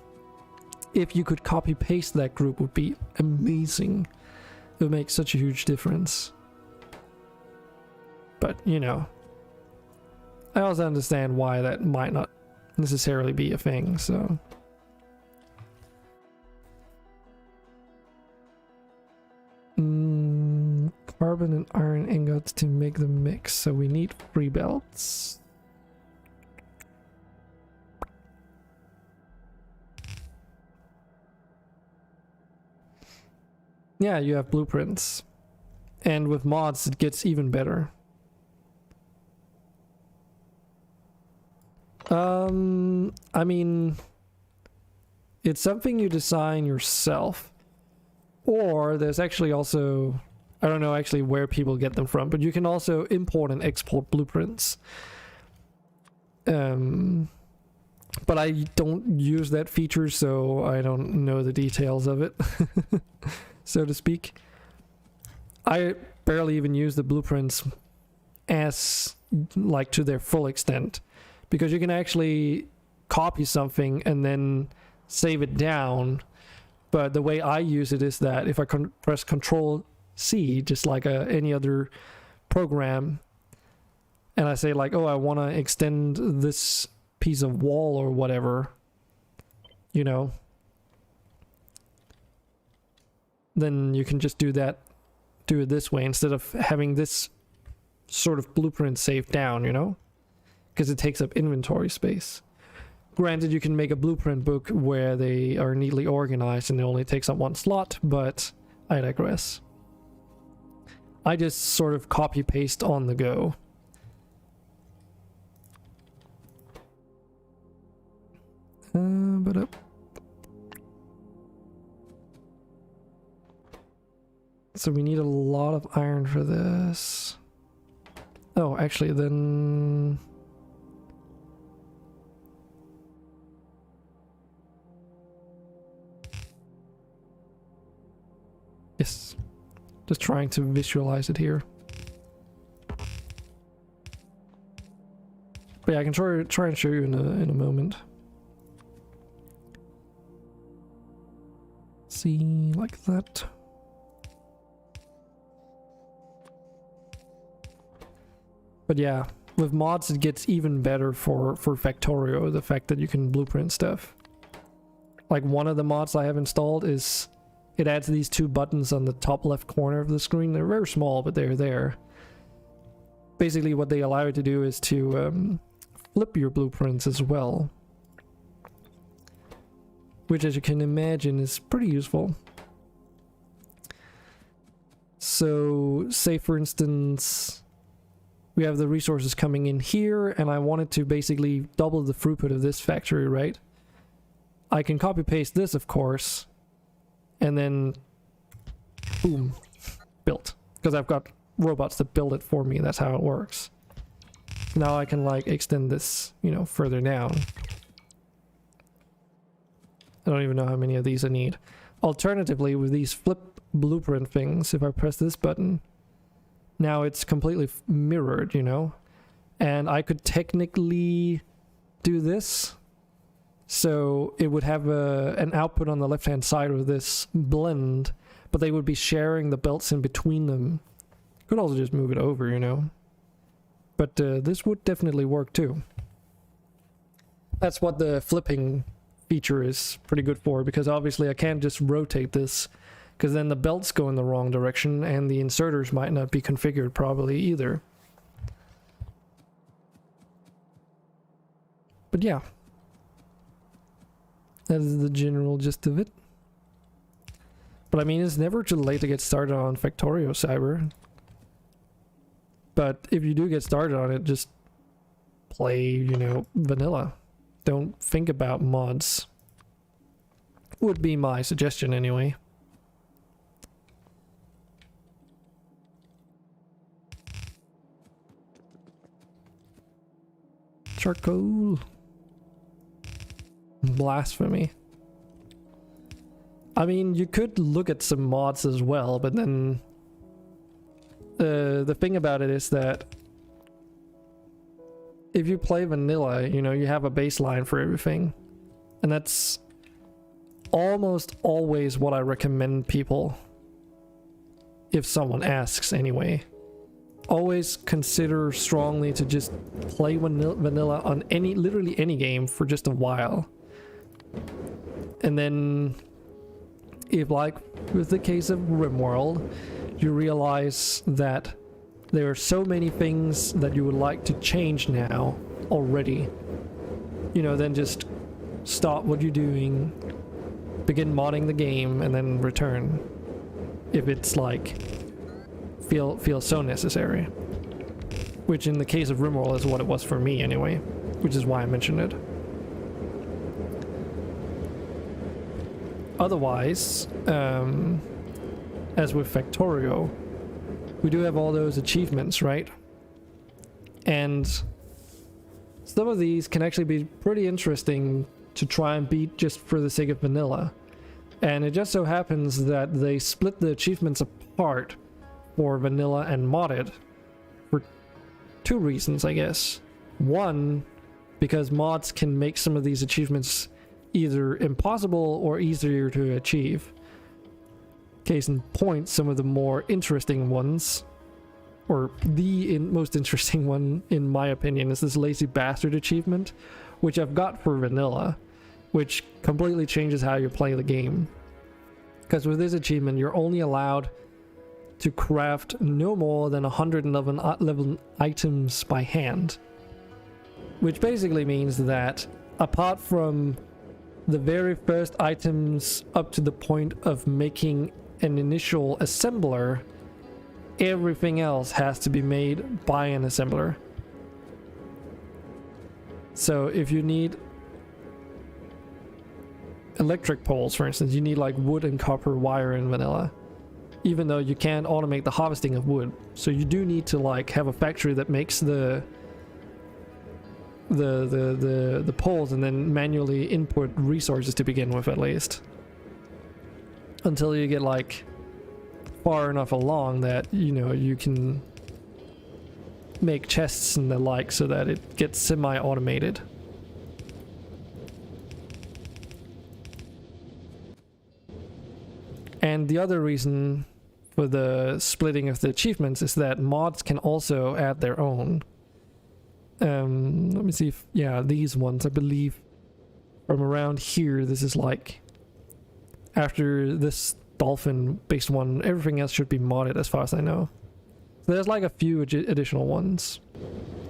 if you could copy paste that group, would be amazing. It would make such a huge difference. But you know, I also understand why that might not necessarily be a thing, so. Carbon and iron ingots to make the mix, so we need 3 belts. Yeah, you have blueprints. And with mods it gets even better. I mean, it's something you design yourself. Or there's actually also, I don't know actually where people get them from, but you can also import and export blueprints. But I don't use that feature, so I don't know the details of it, so to speak. I barely even use the blueprints as, like, to their full extent, because you can actually copy something and then save it down. But the way I use it is that if I press Control C, just like any other program, and I say like, oh, I want to extend this piece of wall or whatever, you know, then you can just do it this way instead of having this sort of blueprint saved down, you know, because it takes up inventory space. Granted, you can make a blueprint book where they are neatly organized and it only takes up 1 slot, but I digress. I just sort of copy paste on the go. So we need a lot of iron for this. Oh, actually, then yes, just trying to visualize it here. But yeah, I can try and show you in a moment. See, like that. But yeah, with mods it gets even better for Factorio, the fact that you can blueprint stuff. Like, one of the mods I have installed is, it adds these 2 buttons on the top left corner of the screen. They're very small, but they're there. Basically what they allow you to do is to flip your blueprints as well. Which, as you can imagine, is pretty useful. So, say for instance, we have the resources coming in here, and I wanted to basically double the throughput of this factory, right? I can copy paste this, of course, and then boom, built. Because I've got robots that build it for me, that's how it works. Now I can, like, extend this, you know, further down. I don't even know how many of these I need. Alternatively, with these flip blueprint things, if I press this button, now it's completely mirrored, you know? And I could technically do this. So it would have an output on the left-hand side of this blend, but they would be sharing the belts in between them. Could also just move it over, you know? But this would definitely work too. That's what the flipping feature is pretty good for, because obviously I can't just rotate this, because then the belts go in the wrong direction and the inserters might not be configured properly either. But yeah, that is the general gist of it. But I mean, it's never too late to get started on Factorio Cyber. But if you do get started on it, just play, you know, vanilla. Don't think about mods. Would be my suggestion anyway. Charcoal. Blasphemy. I mean, you could look at some mods as well, but then the thing about it is that if you play vanilla, you know, you have a baseline for everything. And that's almost always what I recommend people, if someone asks anyway. Always consider strongly to just play vanilla on literally any game for just a while. And then, if like with the case of RimWorld, you realize that there are so many things that you would like to change now already, you know, then just stop what you're doing, begin modding the game, and then return if it's like feels so necessary. Which in the case of RimWorld is what it was for me anyway, which is why I mentioned it. Otherwise, as with Factorio, we do have all those achievements, right? And some of these can actually be pretty interesting to try and beat just for the sake of vanilla. And it just so happens that they split the achievements apart for vanilla and modded for two reasons, I guess. One, because mods can make some of these achievements either impossible or easier to achieve. Case in point, some of the more interesting ones, or the most interesting one in my opinion, is this lazy bastard achievement, which I've got for vanilla, which completely changes how you play the game. Because with this achievement, you're only allowed to craft no more than 111 items by hand. Which basically means that apart from the very first items up to the point of making an initial assembler, everything else has to be made by an assembler. So if you need electric poles, for instance, you need like wood and copper wire in vanilla, even though you can't automate the harvesting of wood. So you do need to like have a factory that makes the poles and then manually input resources to begin with, at least, until you get like far enough along that, you know, you can make chests and the like so that it gets semi-automated. And the other reason for the splitting of the achievements is that mods can also add their own. Let me see if, yeah, these ones, I believe from around here, this is like after this dolphin based one, everything else should be modded as far as I know. So there's like a few additional ones.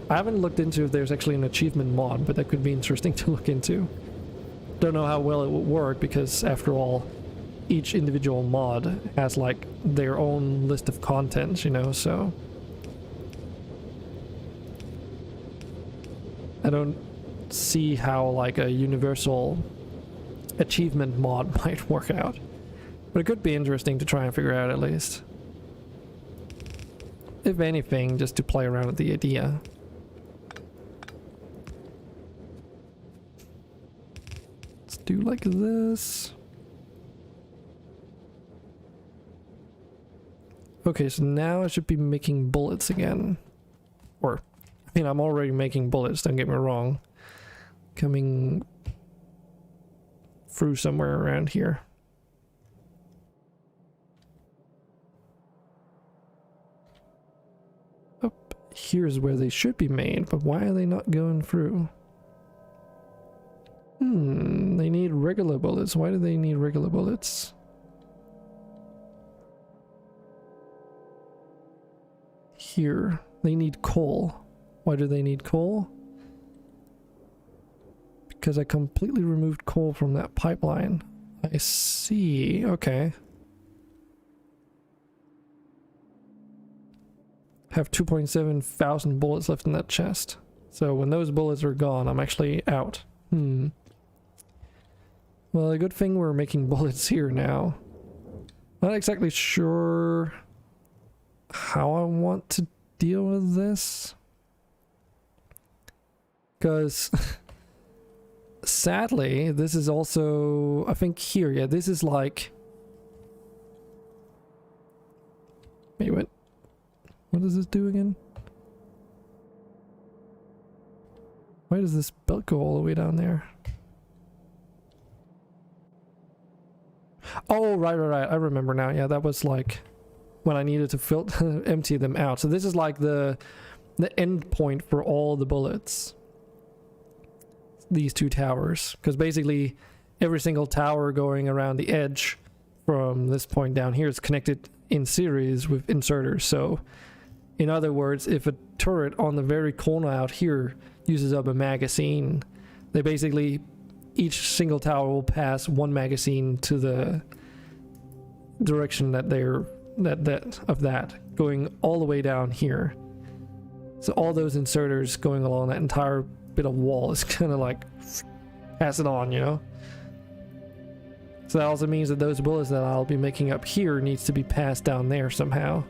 I haven't looked into if there's actually an achievement mod, but that could be interesting to look into. Don't know how well it would work, because after all, each individual mod has like their own list of contents, you know, so I don't see how like a universal achievement mod might work out. But it could be interesting to try and figure out, at least. If anything, just to play around with the idea. Let's do like this. Okay, so now I should be making bullets again. Or, I mean, I'm already making bullets, don't get me wrong. Coming through somewhere around here. Up here's where they should be made, but why are they not going through? They need regular bullets. Why do they need regular bullets? Here, they need coal. Why do they need coal? Because I completely removed coal from that pipeline. I see, okay. Have 2.7 thousand bullets left in that chest. So when those bullets are gone, I'm actually out. Well, a good thing we're making bullets here now. Not exactly sure how I want to deal with this, Because sadly, this is also, I think here, yeah, this is like... Wait, what does this do again? Why does this belt go all the way down there? Oh, right. I remember now. Yeah, that was like when I needed to empty them out. So this is like the end point for all the bullets. These two towers. Because basically every single tower going around the edge from this point down here is connected in series with inserters. So in other words, if a turret on the very corner out here uses up a magazine, they basically, each single tower will pass one magazine to the direction that they're that going all the way down here. So all those inserters going along that entire bit of wall is kind of like pass it on, you know. So that also means that those bullets that I'll be making up here needs to be passed down there somehow,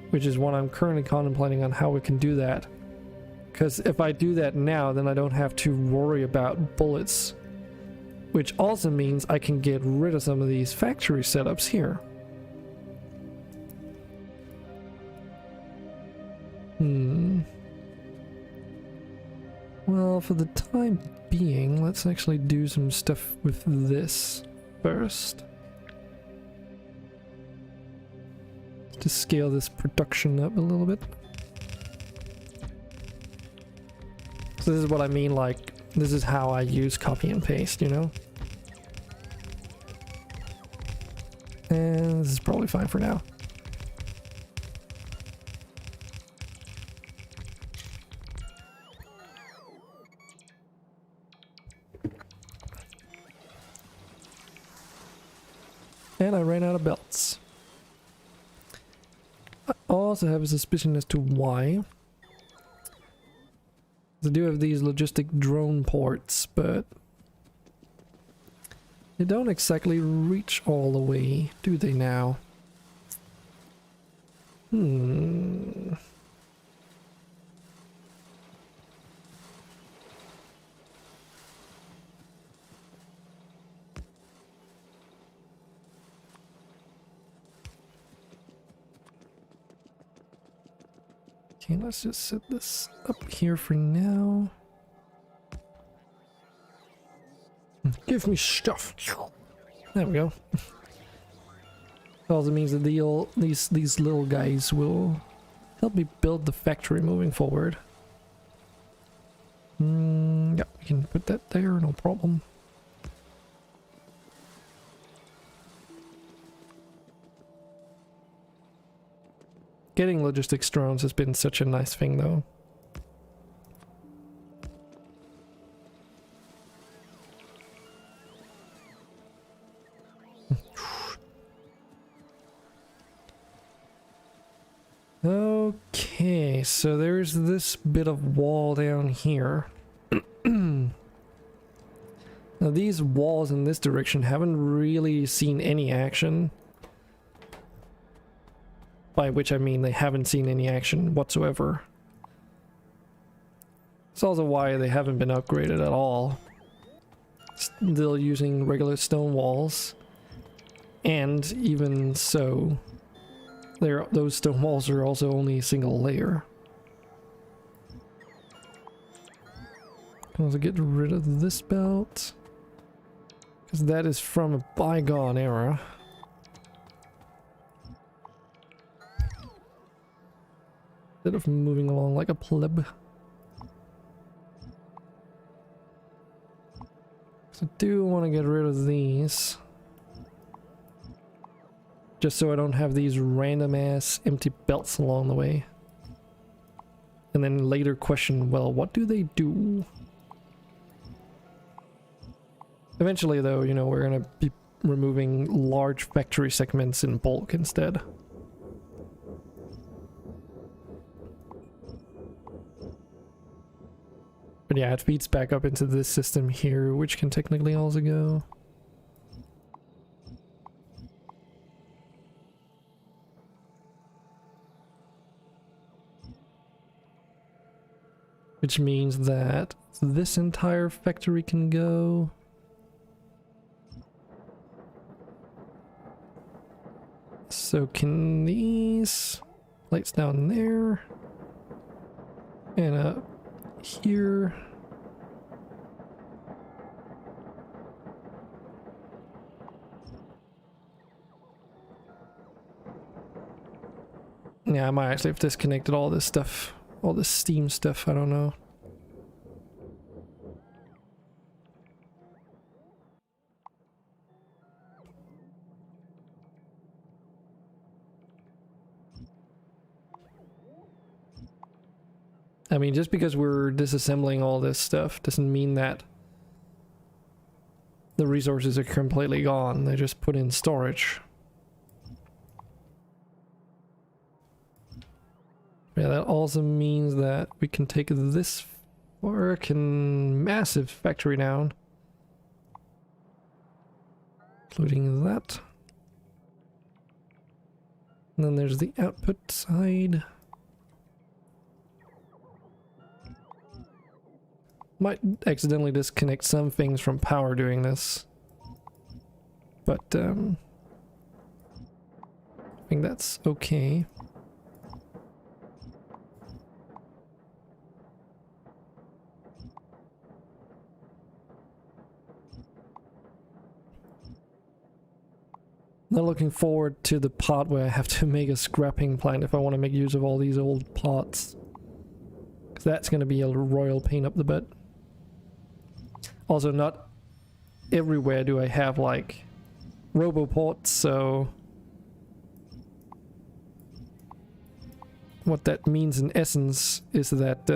which is what I'm currently contemplating on how we can do that. Because if I do that now, then I don't have to worry about bullets, which also means I can get rid of some of these factory setups here. Well, for the time being, let's actually do some stuff with this first. To scale this production up a little bit. So this is what I mean, like, this is how I use copy and paste, you know? And this is probably fine for now. And I ran out of belts. I also have a suspicion as to why. I do have these logistic drone ports, but they don't exactly reach all the way, do they now? Okay, let's just set this up here for now. Give me stuff. There we go. Also means that these little guys will help me build the factory moving forward. Yeah, we can put that there, no problem. Getting logistics drones has been such a nice thing, though. Okay, so there's this bit of wall down here. Now these walls in this direction haven't really seen any action. By which I mean they haven't seen any action whatsoever. It's also why they haven't been upgraded at all. Still using regular stone walls. And even so, those stone walls are also only a single layer. Can also get rid of this belt, because that is from a bygone era. Instead of moving along like a pleb. So I do want to get rid of these. Just so I don't have these random ass empty belts along the way. And then later question, well, what do they do? Eventually though, you know, we're gonna be removing large factory segments in bulk instead. But yeah, it feeds back up into this system here, which can technically also go. which means that this entire factory can go. So can these lights down there and up here. Yeah, I might actually have disconnected all this stuff, all this Steam stuff, I don't know. I mean, just because we're disassembling all this stuff doesn't mean that the resources are completely gone. They're just put in storage. Yeah, that also means that we can take this fucking massive factory down. Including that. And then there's the output side. Might accidentally disconnect some things from power doing this. But, I think that's okay. Not looking forward to the part where I have to make a scrapping plant if I want to make use of all these old parts. Because that's going to be a royal pain up the butt. Also, not everywhere do I have, like, roboports, so what that means in essence is that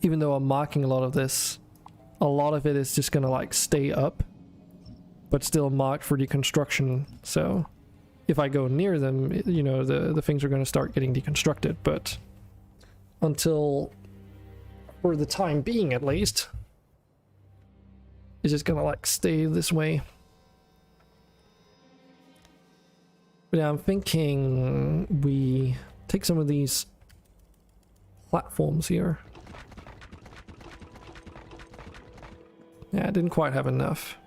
even though I'm marking a lot of this, a lot of it is just gonna, like, stay up, but still marked for deconstruction. So if I go near them, you know, the things are gonna start getting deconstructed, but until, for the time being at least, it's just gonna, like, stay this way. But yeah, I'm thinking we take some of these platforms here. Yeah, I didn't quite have enough.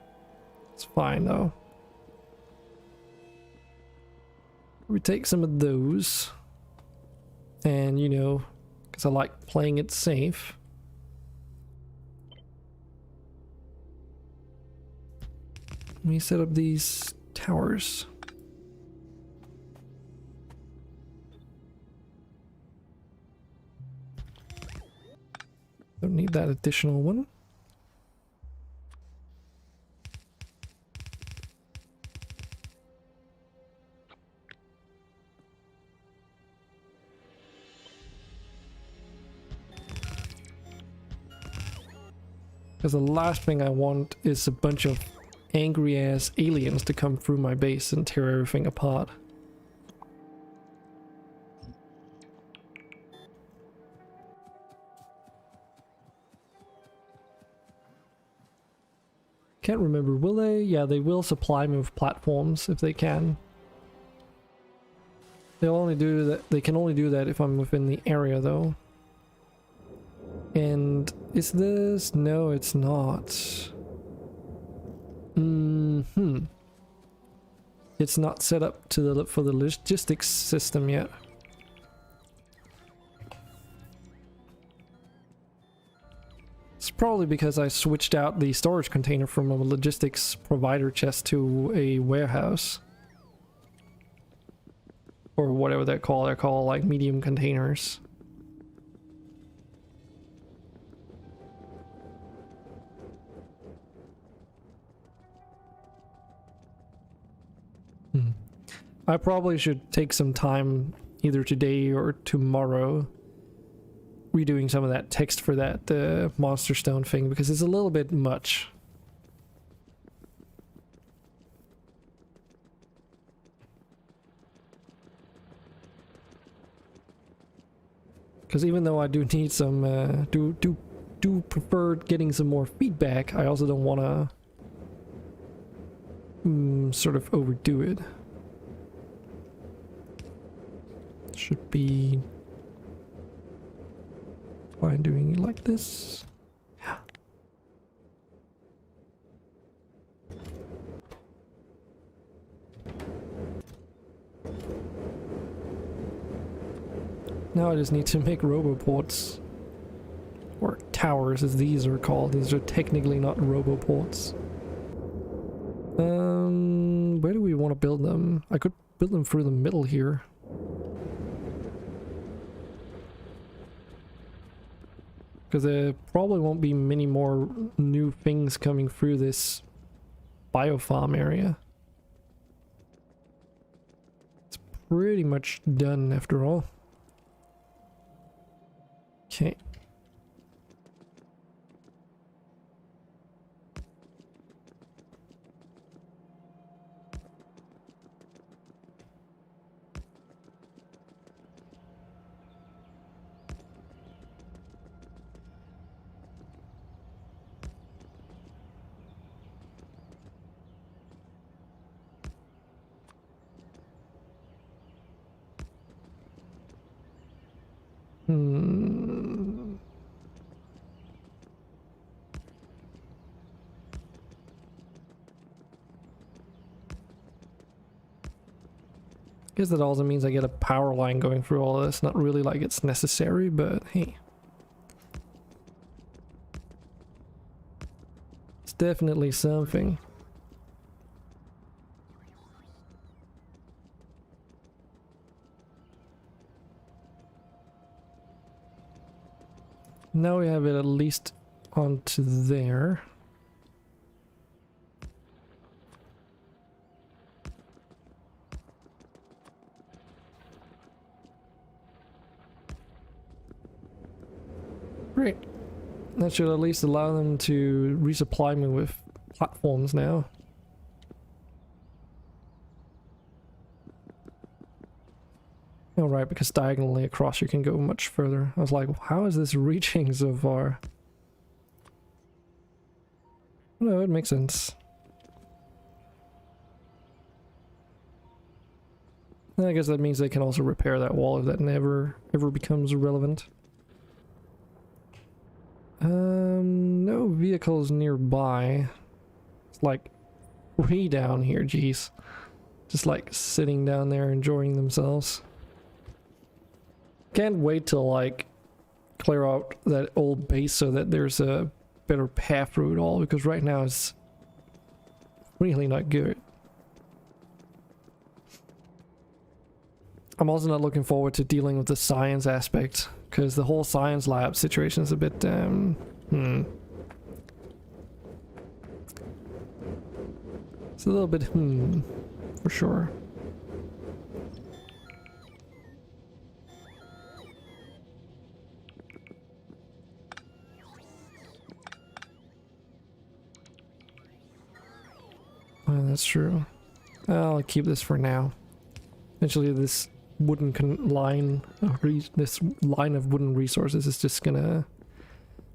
It's fine though. We take some of those, and you know, because I like playing it safe. We set up these towers. Don't need that additional one. Because the last thing I want is a bunch of angry ass aliens to come through my base and tear everything apart. Can't remember, will they? Yeah, they will supply me with platforms if they can. They'll only do that, they can only do that if I'm within the area though. And is this? No, it's not. It's not set up to for the logistics system yet. It's probably because I switched out the storage container from a logistics provider chest to a warehouse. Or whatever they're called like medium containers. I probably should take some time either today or tomorrow redoing some of that text for that monster stone thing, because it's a little bit much. Because even though I do need some do prefer getting some more feedback, I also don't want to sort of overdo it. Should be fine doing it like this. Yeah. Now I just need to make roboports. Or towers, as these are called. These are technically not roboports. Where do we want to build them? I could build them through the middle here. Because there probably won't be many more new things coming through this biofarm area. It's pretty much done after all. Okay. Guess that also means I get a power line going through all of this. Not really like it's necessary, but hey. It's definitely something. Now we have it at least onto there. Great. That should at least allow them to resupply me with platforms now. Oh right, because diagonally across you can go much further. I was like, how is this reaching so far? No, it makes sense. I guess that means they can also repair that wall if that never ever becomes relevant. No vehicles nearby. It's like way down here, geez. Just like sitting down there enjoying themselves. Can't wait till like clear out that old base so that there's a better path through it all, because right now it's really not good. I'm also not looking forward to dealing with the science aspect, because the whole science lab situation is a bit it's a little bit for sure. Oh, that's true. I'll keep this for now. Eventually this wooden line of wooden resources is just gonna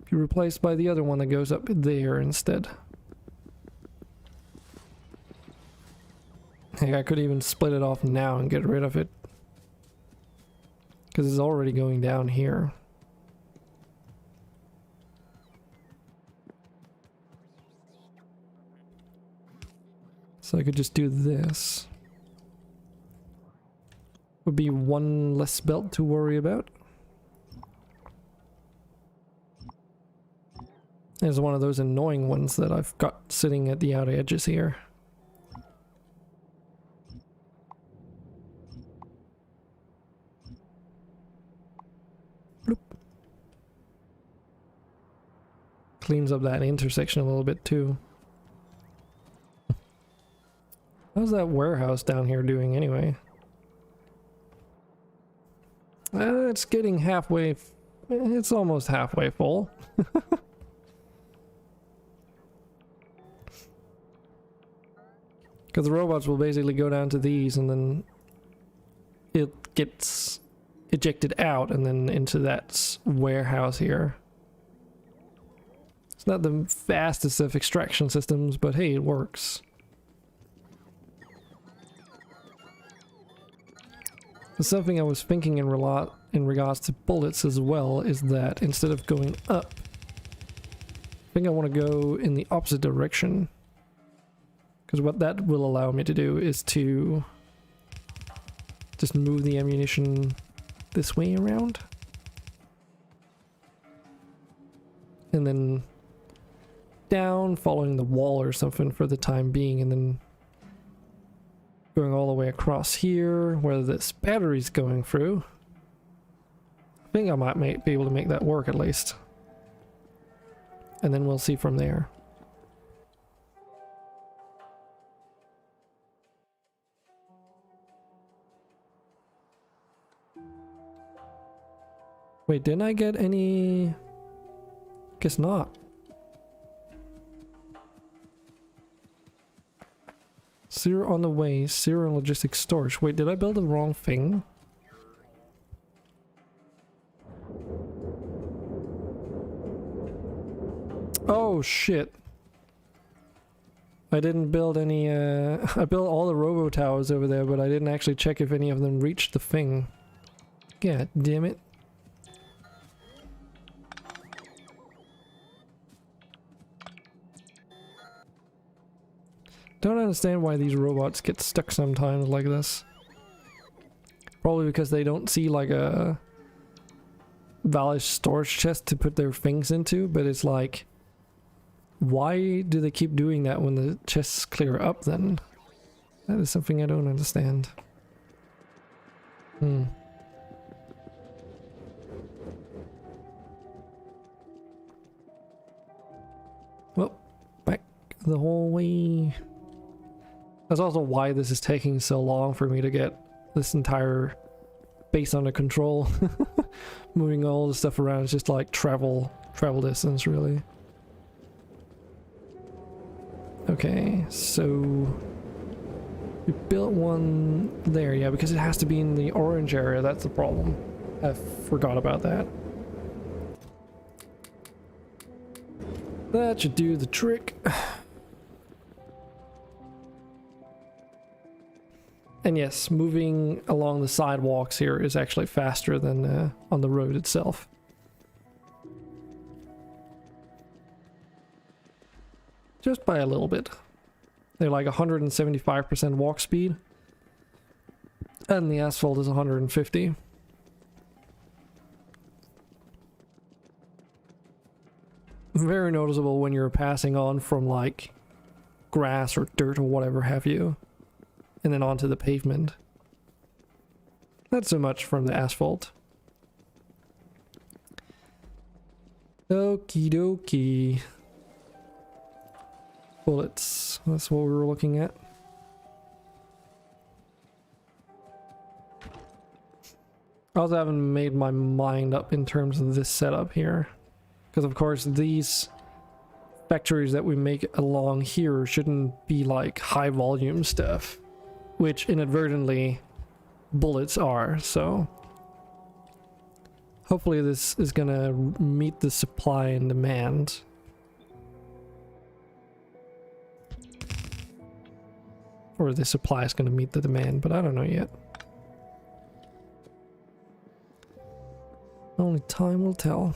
be replaced by the other one that goes up there instead. Heck, I could even split it off now and get rid of it, because it's already going down here. So I could just do this. Would be one less belt to worry about. There's one of those annoying ones that I've got sitting at the outer edges here. Bloop. Cleans up that intersection a little bit too. How's that warehouse down here doing anyway? It's getting halfway. It's almost halfway full. Because the robots will basically go down to these and then it gets ejected out and then into that warehouse here. It's not the fastest of extraction systems, but hey, it works. Something I was thinking in regards to bullets as well is that instead of going up, I think I want to go in the opposite direction. Because what that will allow me to do is to just move the ammunition this way around. And then down, following the wall or something for the time being, and then going all the way across here where this battery's going through. I think I might be able to make that work at least. And then we'll see from there. Wait, didn't I get any? Guess not. Zero on the way, zero in logistics storage. Wait, did I build the wrong thing? Oh shit. I didn't build any, I built all the robo towers over there, but I didn't actually check if any of them reached the thing. God damn it. Don't understand why these robots get stuck sometimes like this. Probably because they don't see like a valid storage chest to put their things into, but it's like, why do they keep doing that when the chests clear up then? That is something I don't understand. Well, back the whole way. That's also why this is taking so long for me to get this entire base under control. Moving all the stuff around is just like travel distance, really. Okay, so we built one there, yeah, because it has to be in the orange area. That's the problem. I forgot about that. That should do the trick. And yes, moving along the sidewalks here is actually faster than on the road itself. Just by a little bit. They're like 175% walk speed. And the asphalt is 150. Very noticeable when you're passing on from like grass or dirt or whatever have you. And then onto the pavement. Not so much from the asphalt. Okie dokie. Bullets. That's what we were looking at. I also haven't made my mind up in terms of this setup here. Because of course these factories that we make along here shouldn't be like high volume stuff. Which inadvertently bullets are, so hopefully this is gonna meet the supply and demand. Or the supply is gonna meet the demand, but I don't know yet. Only time will tell.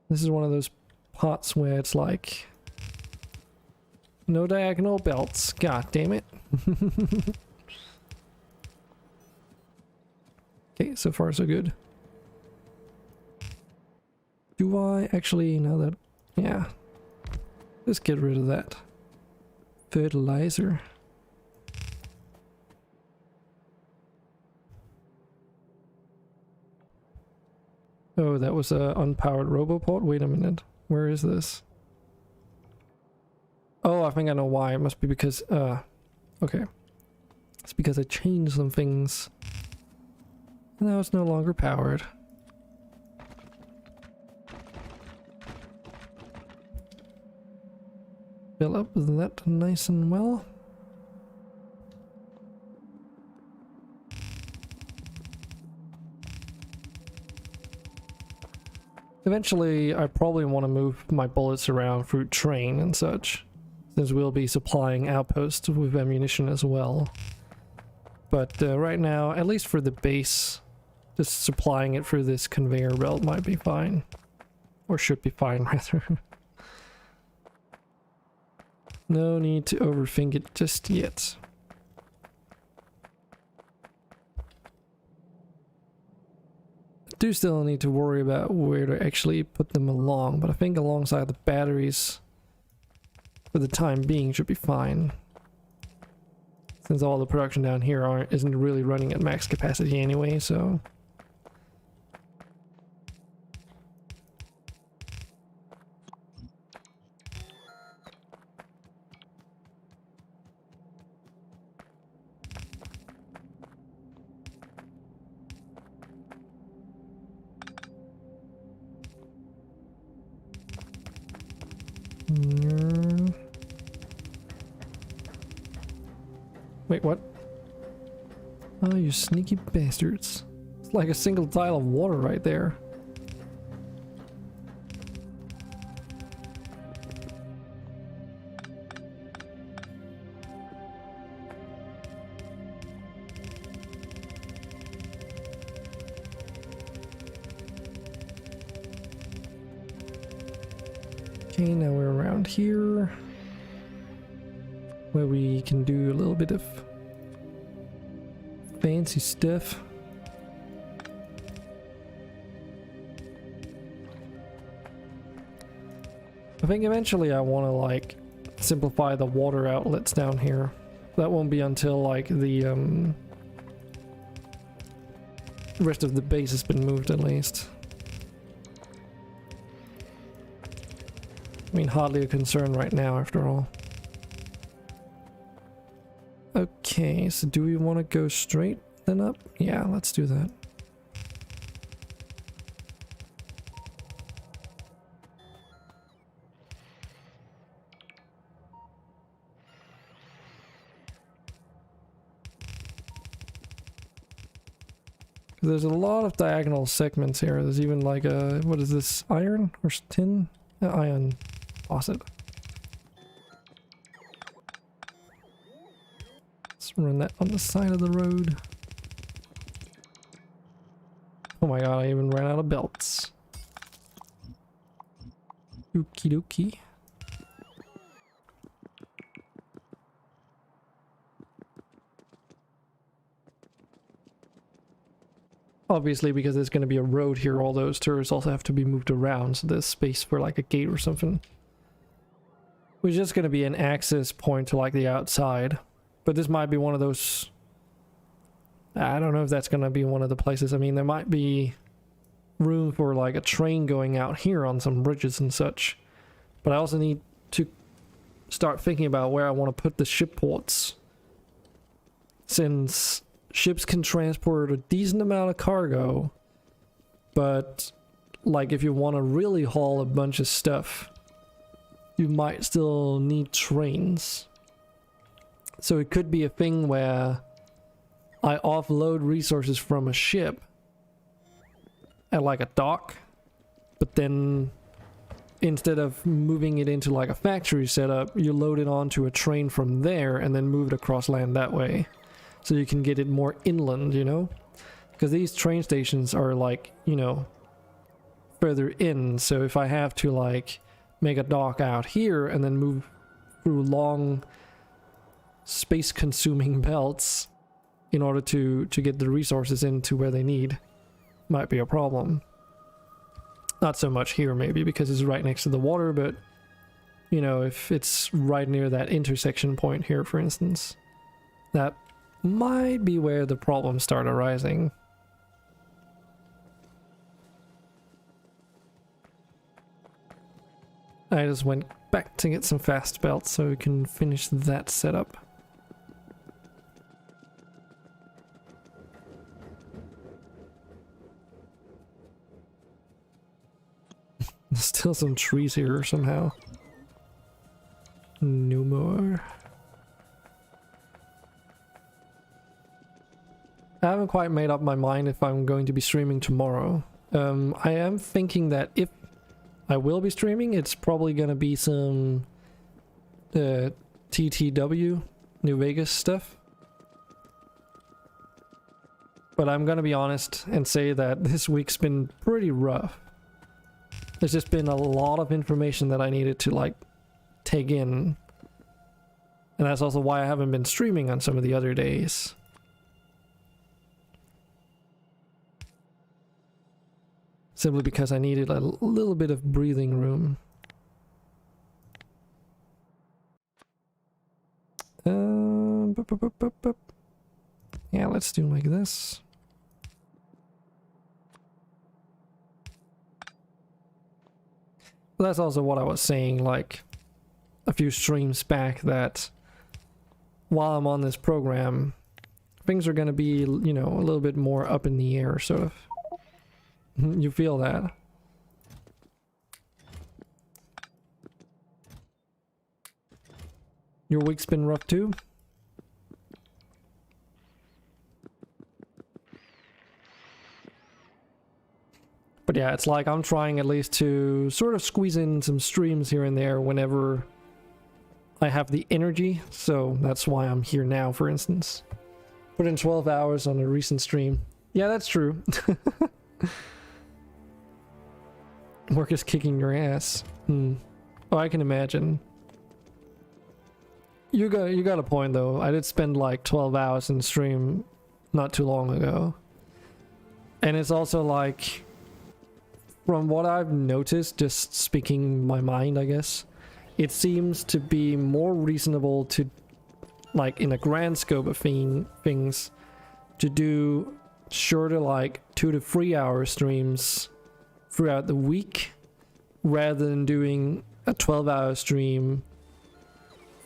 This is one of those pots where it's like no diagonal belts. God damn it. Okay, so far so good. Do I actually know that? Yeah. Let's get rid of that fertilizer. Oh, that was a unpowered roboport? Wait a minute. Where is this? Oh, I think I know why. It must be because, okay. It's because I changed some things. Now it's no longer powered. fill up that nice and well. Eventually, I probably want to move my bullets around through train and such, since we'll be supplying outposts with ammunition as well. But right now, at least for the base, just supplying it through this conveyor belt might be fine. Or should be fine, rather. No need to overthink it just yet. Do still need to worry about where to actually put them along, but I think alongside the batteries for the time being should be fine. Since all the production down here isn't really running at max capacity anyway, so... Wait, what? Oh, you sneaky bastards. It's like a single tile of water right there. Okay, now we're around here, where we can do a little bit of fancy stuff. I think eventually I want to like simplify the water outlets down here. That won't be until like the rest of the base has been moved at least. I mean, hardly a concern right now after all. Okay, so do we want to go straight then up? Yeah, let's do that. There's a lot of diagonal segments here. There's even like a, what is this, iron or tin? Iron faucet. Let's run that on the side of the road. Oh my god, I even ran out of belts. Okie dokie. Obviously, because there's going to be a road here, all those turrets also have to be moved around, so there's space for like a gate or something. Which is just going to be an access point to like the outside. But this might be one of those... I don't know if that's going to be one of the places. I mean, there might be room for like a train going out here on some bridges and such. But I also need to start thinking about where I want to put the ship ports. Since ships can transport a decent amount of cargo, but like if you want to really haul a bunch of stuff, you might still need trains. So it could be a thing where I offload resources from a ship at like a dock, but then instead of moving it into like a factory setup, you load it onto a train from there and then move it across land that way. So you can get it more inland, you know? Because these train stations are like, you know, further in. So if I have to like make a dock out here and then move through long space consuming belts in order to get the resources into where they need, might be a problem. Not so much here maybe because it's right next to the water, but you know, if it's right near that intersection point here, for instance, that might be where the problems start arising. I just went back to get some fast belts so we can finish that setup. There's still some trees here somehow. haven't quite made up my mind if I'm going to be streaming tomorrow. I am thinking that if I will be streaming, it's probably gonna be some TTW, New Vegas stuff. But I'm gonna be honest and say that this week's been pretty rough. There's just been a lot of information that I needed to like take in. And that's also why I haven't been streaming on some of the other days. Simply because I needed a little bit of breathing room. Yeah, let's do like this. That's also what I was saying like a few streams back, that while I'm on this program, things are gonna be, you know, a little bit more up in the air, sort of. You feel that? Your week's been rough too? But yeah, it's like I'm trying at least to sort of squeeze in some streams here and there whenever I have the energy. So that's why I'm here now, for instance. Put in 12 hours on a recent stream. Yeah, that's true. Work is kicking your ass. Oh, I can imagine. You got a point though. I did spend like 12 hours in stream not too long ago. And it's also like, from what I've noticed, just speaking my mind, I guess, it seems to be more reasonable to, like in a grand scope of things, to do shorter like 2 to 3 hour streams throughout the week rather than doing a 12-hour stream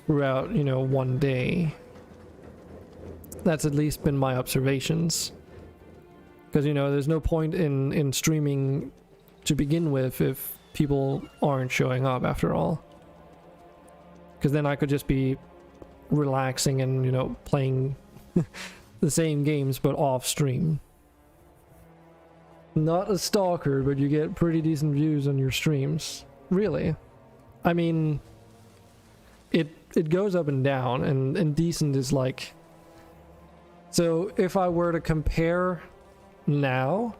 throughout, you know, one day. That's at least been my observations. Because, you know, there's no point in streaming to begin with if people aren't showing up after all. Because then I could just be relaxing and, you know, playing the same games but off stream. Not a stalker, but you get pretty decent views on your streams. Really. I mean, it goes up and down, and decent is like... So if I were to compare now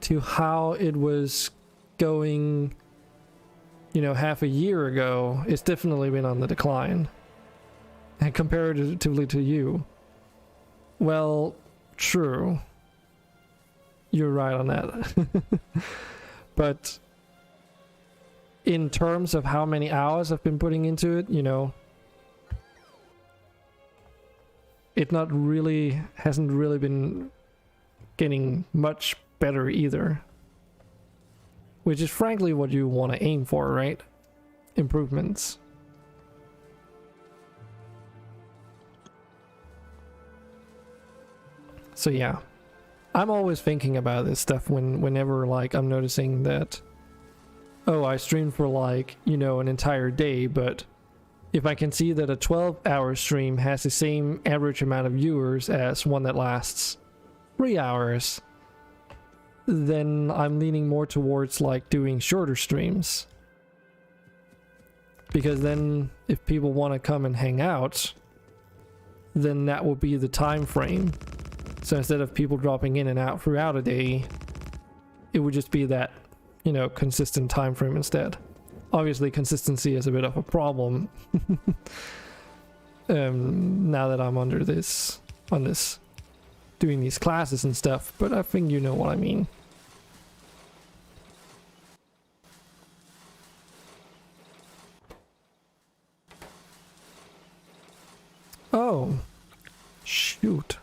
to how it was going, you know, half a year ago, it's definitely been on the decline. And comparatively to you, well, true. You're right on that. But in terms of how many hours I've been putting into it, you know, it hasn't really been getting much better either. Which is frankly what you want to aim for, right? Improvements. So yeah, I'm always thinking about this stuff whenever like I'm noticing that, oh, I streamed for like, you know, an entire day, but if I can see that a 12-hour stream has the same average amount of viewers as one that lasts 3 hours, then I'm leaning more towards like doing shorter streams. Because then if people want to come and hang out, then that will be the time frame. So instead of people dropping in and out throughout a day, it would just be that, you know, consistent time frame instead. Obviously consistency is a bit of a problem now that I'm on this doing these classes and stuff, but I think you know what I mean. Oh, shoot.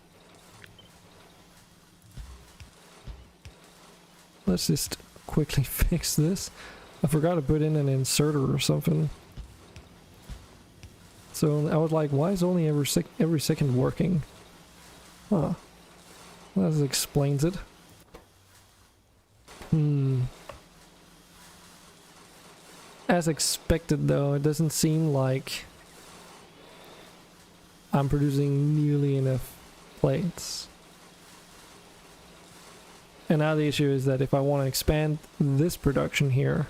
Let's just quickly fix this. I forgot to put in an inserter or something. So I was like, why is only every second working? Huh. That explains it. As expected though, it doesn't seem like I'm producing nearly enough plates. And now the issue is that if I want to expand this production here,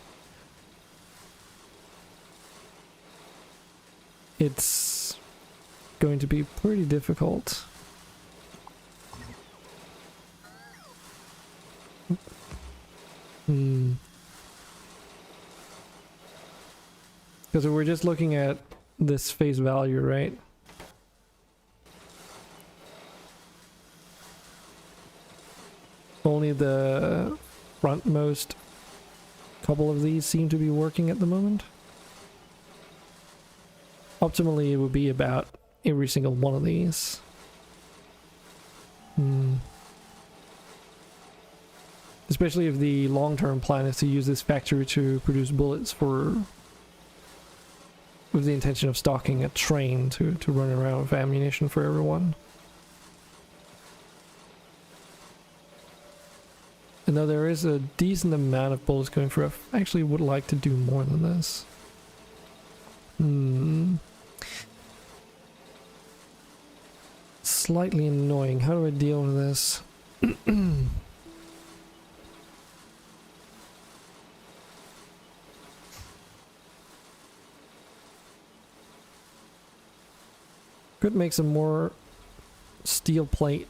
it's going to be pretty difficult. Because we're just looking at this face value, right? Only the frontmost couple of these seem to be working at the moment. Optimally, it would be about every single one of these. Especially if the long-term plan is to use this factory to produce bullets for... with the intention of stocking a train to run around with ammunition for everyone. And though there is a decent amount of bullets going through, I actually would like to do more than this. Slightly annoying. How do I deal with this? Could make some more steel plate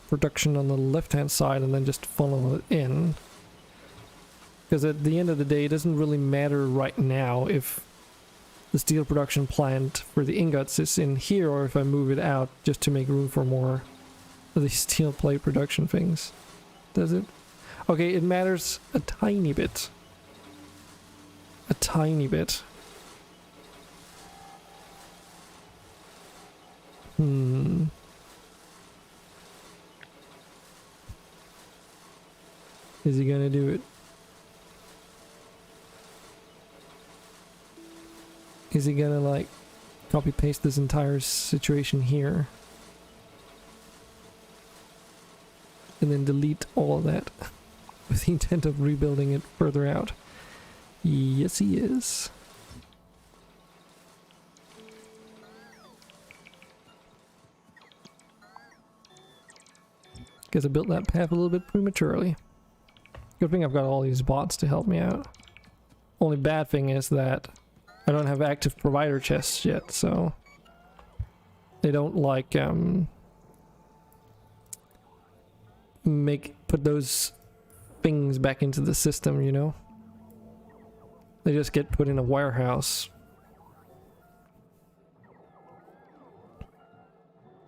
production on the left hand side and then just funnel it in, because at the end of the day it doesn't really matter right now if the steel production plant for the ingots is in here or if I move it out just to make room for more of these steel plate production things. Does it? Okay, it matters a tiny bit. A tiny bit. Is he gonna do it? Is he gonna like copy paste this entire situation here and then delete all of that with the intent of rebuilding it further out? Yes, he is. Guess I built that path a little bit prematurely. Good thing I've got all these bots to help me out. Only bad thing is that I don't have active provider chests yet, so they don't like put those things back into the system, you know? They just get put in a warehouse.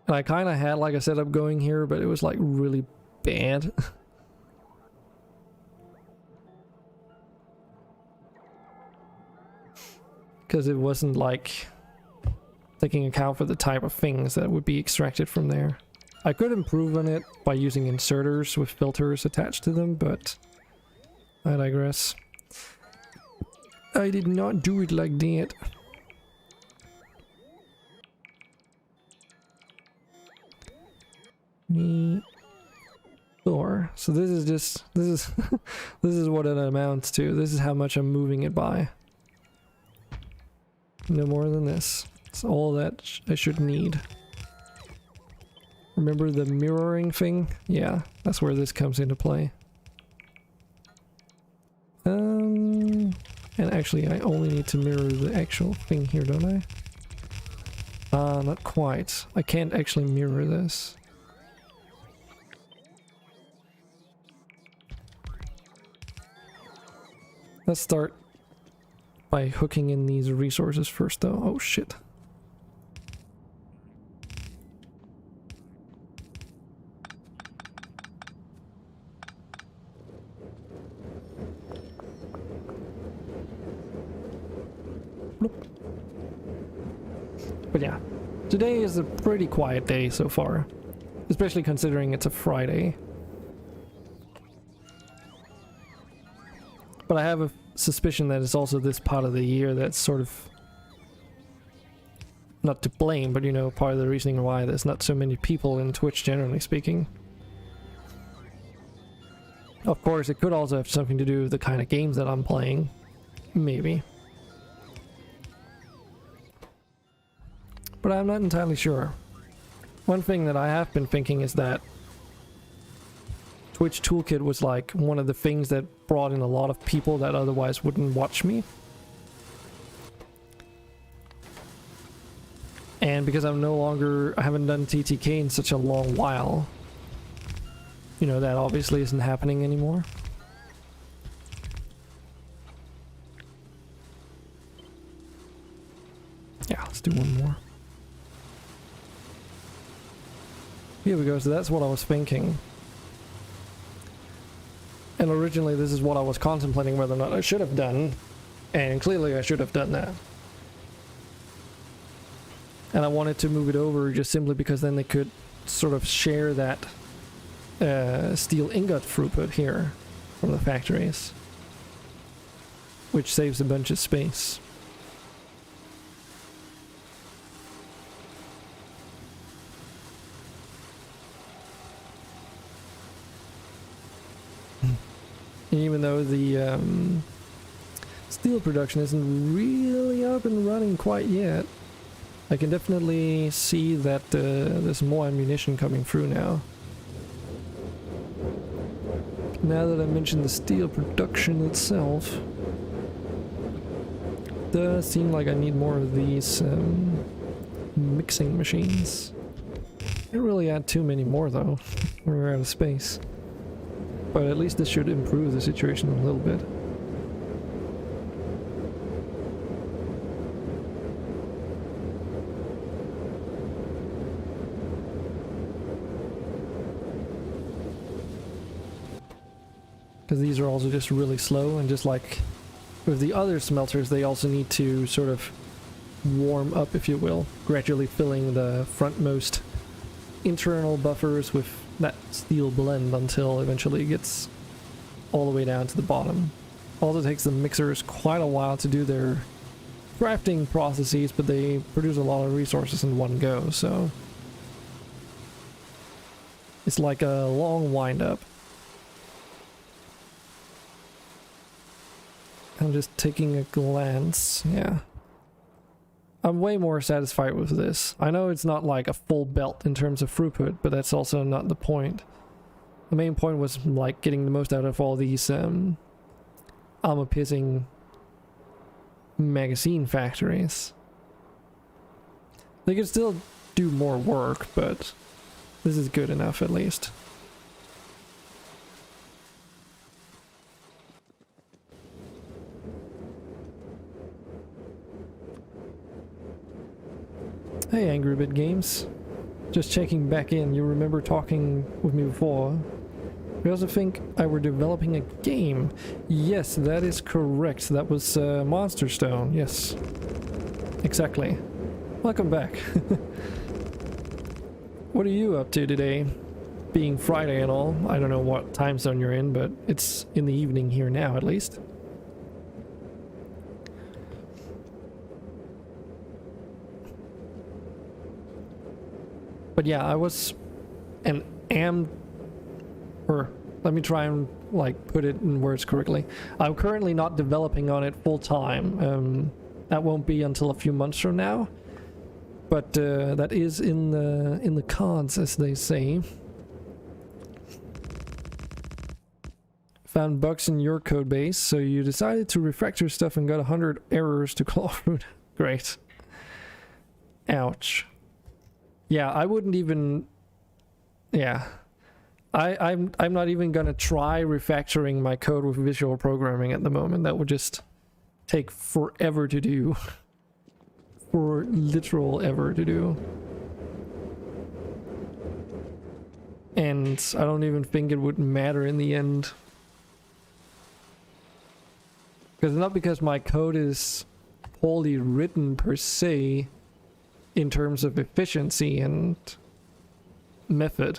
And I kind of had like a setup going here, but it was like really bad. Because it wasn't like taking account for the type of things that would be extracted from there. I could improve on it by using inserters with filters attached to them, but I digress. I did not do it like that. Or so this is just this is what it amounts to. This is how much I'm moving it by. No more than this. It's all that I should need. Remember the mirroring thing? Yeah, that's where this comes into play. And actually I only need to mirror the actual thing here, don't I? Not quite. I can't actually mirror this. Let's start by hooking in these resources first though. Oh shit. But yeah, today is a pretty quiet day so far, especially considering it's a Friday. But I have a suspicion that it's also this part of the year that's sort of not to blame, but you know, part of the reasoning why there's not so many people in Twitch, generally speaking. Of course, it could also have something to do with the kind of games that I'm playing. Maybe. But I'm not entirely sure. One thing that I have been thinking is that Twitch Toolkit was like one of the things that brought in a lot of people that otherwise wouldn't watch me. And because I haven't done TTK in such a long while, you know, that obviously isn't happening anymore. Yeah, let's do one more. Here we go, so that's what I was thinking. And originally this is what I was contemplating whether or not I should have done, and clearly I should have done that. And I wanted to move it over just simply because then they could sort of share that steel ingot throughput here from the factories, which saves a bunch of space. Even though the steel production isn't really up and running quite yet, I can definitely see that there's more ammunition coming through now. Now that I mentioned the steel production itself, does seem like I need more of these mixing machines. Can't really add too many more though, we're out of space. But at least this should improve the situation a little bit. Because these are also just really slow, and just like with the other smelters, they also need to sort of warm up, if you will, gradually filling the frontmost internal buffers with that steel blend until eventually it gets all the way down to the bottom. Also takes the mixers quite a while to do their crafting processes, but they produce a lot of resources in one go, so it's like a long wind up. I'm just taking a glance, yeah. I'm way more satisfied with this. I know it's not like a full belt in terms of throughput, but that's also not the point. The main point was like getting the most out of all these armor-piercing magazine factories. They could still do more work, but this is good enough at least. Hey Angry Bit Games, just checking back in. You remember talking with me before. We also think I were developing a game. Yes, that is correct. That was Monster Stone. Yes, exactly. Welcome back. What are you up to today? Being Friday and all. I don't know what time zone you're in, but it's in the evening here now at least. But yeah, I was and am, or let me try and like put it in words correctly. I'm currently not developing on it full time. That won't be until a few months from now. But that is in the cards, as they say. Found bugs in your code base, so you decided to refactor stuff and got 100 errors to claw through. Great. Ouch. Yeah, I wouldn't even. Yeah, I'm not even gonna try refactoring my code with visual programming at the moment. That would just take forever to do. For literal ever to do. And I don't even think it would matter in the end. Because not because my code is poorly written per se, in terms of efficiency and method.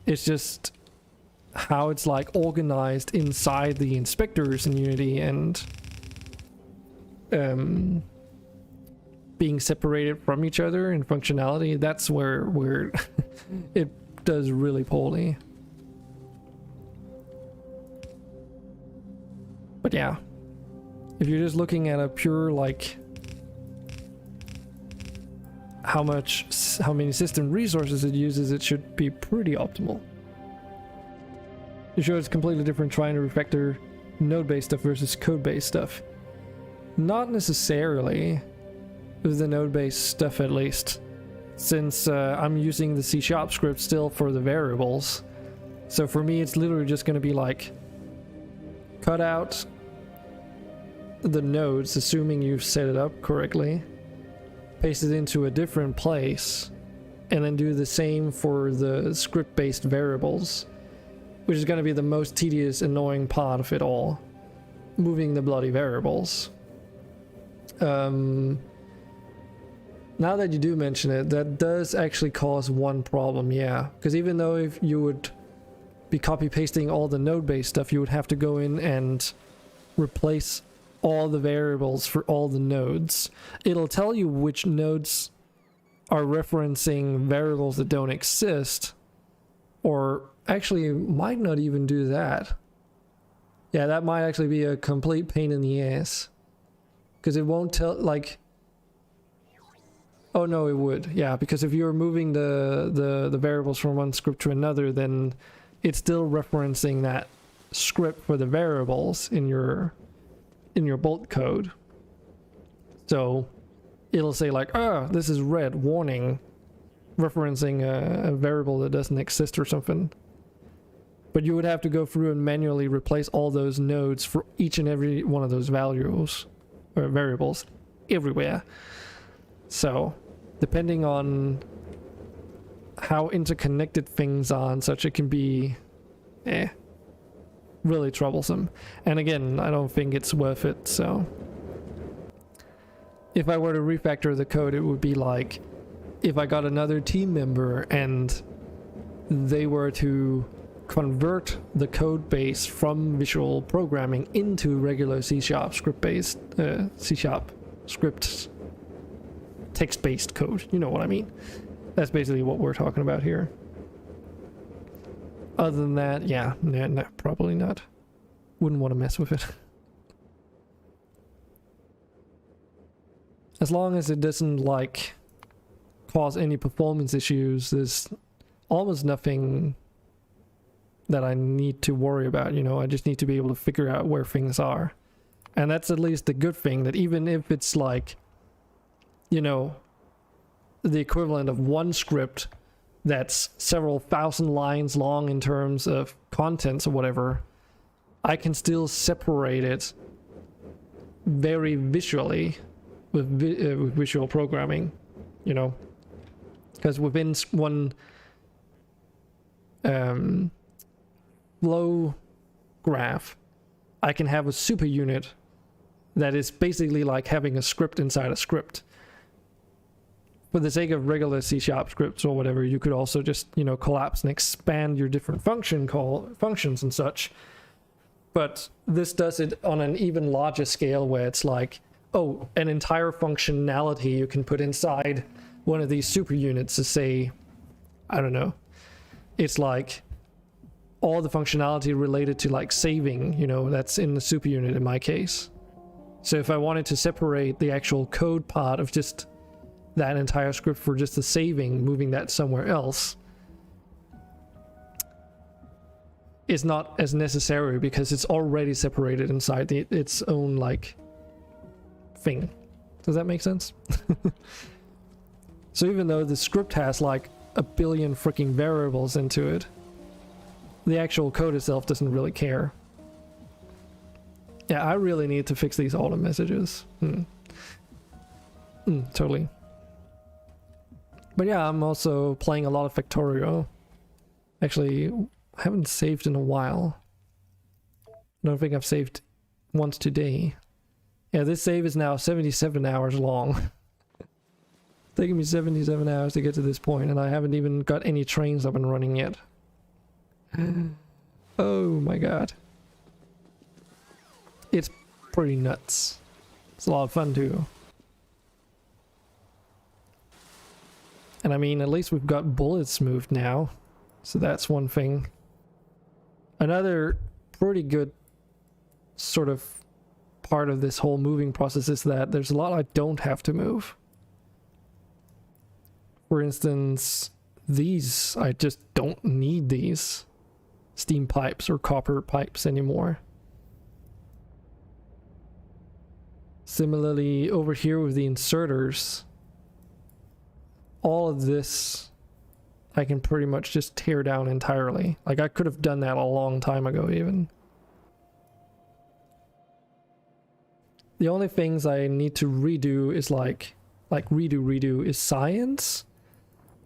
It's just how it's like organized inside the inspectors in Unity and being separated from each other in functionality. That's where it does really poorly. But yeah, if you're just looking at a pure like how many system resources it uses, it should be pretty optimal. You sure it's completely different trying to refactor node-based stuff versus code-based stuff? Not necessarily, with the node-based stuff at least, since I'm using the C# script still for the variables. So for me, it's literally just going to be like, cut out the nodes, assuming you've set it up correctly, paste it into a different place, and then do the same for the script-based variables, which is going to be the most tedious, annoying part of it all. Moving the bloody variables. Now that you do mention it, that does actually cause one problem, yeah. Because even though if you would be copy-pasting all the node-based stuff, you would have to go in and replace all the variables for all the nodes. It'll tell you which nodes are referencing variables that don't exist, or actually might not even do that. Yeah, that might actually be a complete pain in the ass, because it won't tell, like, oh no, it would, yeah, because if you're moving the variables from one script to another, then it's still referencing that script for the variables in your bolt code. So it'll say like, this is red, warning, referencing a variable that doesn't exist or something. But you would have to go through and manually replace all those nodes for each and every one of those values or variables everywhere. So depending on how interconnected things are and such, it can be really troublesome. And again, I don't think it's worth it. So if I were to refactor the code, it would be like if I got another team member and they were to convert the code base from visual programming into regular C# script-based C# script text-based code. You know what I mean? That's basically what we're talking about here. Other than that, yeah, no, probably not. Wouldn't want to mess with it. As long as it doesn't like cause any performance issues, there's almost nothing that I need to worry about, you know. I just need to be able to figure out where things are. And that's at least the good thing, that even if it's like, you know, the equivalent of one script that's several thousand lines long in terms of contents or whatever, I can still separate it very visually with visual programming, you know. Because within one flow graph, I can have a super unit that is basically like having a script inside a script. For the sake of regular C# scripts or whatever, you could also just, you know, collapse and expand your different functions and such. But this does it on an even larger scale, where it's like, oh, an entire functionality you can put inside one of these super units to say, I don't know, it's like all the functionality related to like saving, you know, that's in the super unit in my case. So if I wanted to separate the actual code part of just that entire script for just the saving, moving that somewhere else, is not as necessary because it's already separated inside its own like thing. Does that make sense? So even though the script has like a billion freaking variables into it, the actual code itself doesn't really care. Yeah, I really need to fix these auto messages. Totally. But yeah, I'm also playing a lot of Factorio. Actually, I haven't saved in a while. I don't think I've saved once today. Yeah, this save is now 77 hours long. It's taken me 77 hours to get to this point, and I haven't even got any trains up and running yet. Oh my god. It's pretty nuts. It's a lot of fun too. And I mean, at least we've got bullets moved now, so that's one thing. Another pretty good sort of part of this whole moving process is that there's a lot I don't have to move. For instance, these, I just don't need these. steam pipes or copper pipes anymore. Similarly, over here with the inserters, all of this I can pretty much just tear down entirely. Like, I could have done that a long time ago even. The only things I need to redo is like redo is science.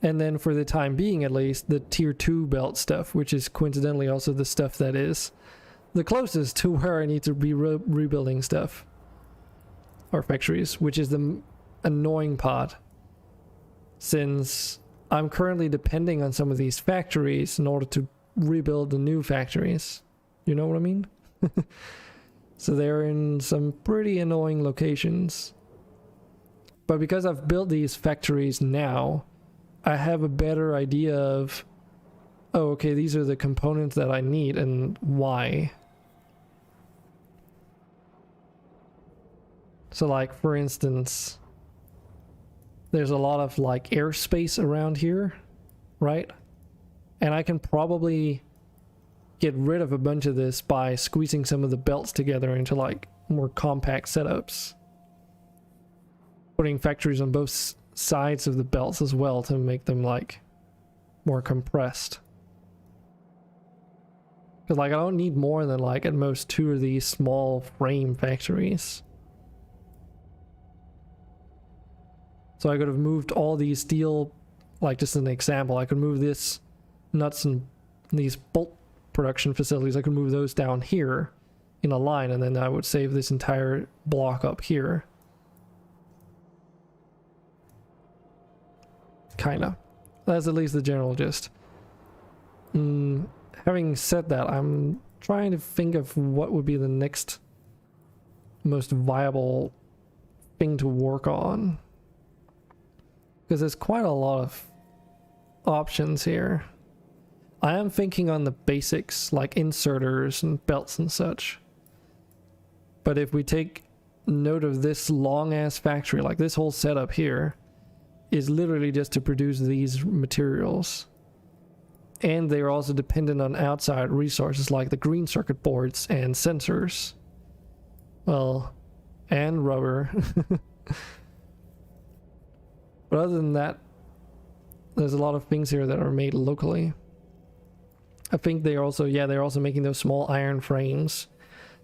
And then for the time being at least, the tier 2 belt stuff, which is coincidentally also the stuff that is the closest to where I need to be rebuilding stuff. Or factories, which is the annoying part. Since I'm currently depending on some of these factories in order to rebuild the new factories. You know what I mean? So they're in some pretty annoying locations. But because I've built these factories now, I have a better idea of, oh, okay, these are the components that I need and why. So like, for instance, there's a lot of like airspace around here, right? And I can probably get rid of a bunch of this by squeezing some of the belts together into like more compact setups. Putting factories on both sides of the belts as well to make them like more compressed. Because like I don't need more than like at most 2 of these small frame factories. So I could have moved all these steel, like just an example, I could move this nuts and these bolt production facilities, I could move those down here in a line, and then I would save this entire block up here. Kinda. That's at least the general gist. Having said that, I'm trying to think of what would be the next most viable thing to work on. Because there's quite a lot of options here. I am thinking on the basics, like inserters and belts and such. But if we take note of this long-ass factory, like this whole setup here, is literally just to produce these materials. And they are also dependent on outside resources like the green circuit boards and sensors. Well, and rubber. But other than that, there's a lot of things here that are made locally. I think they're also making those small iron frames.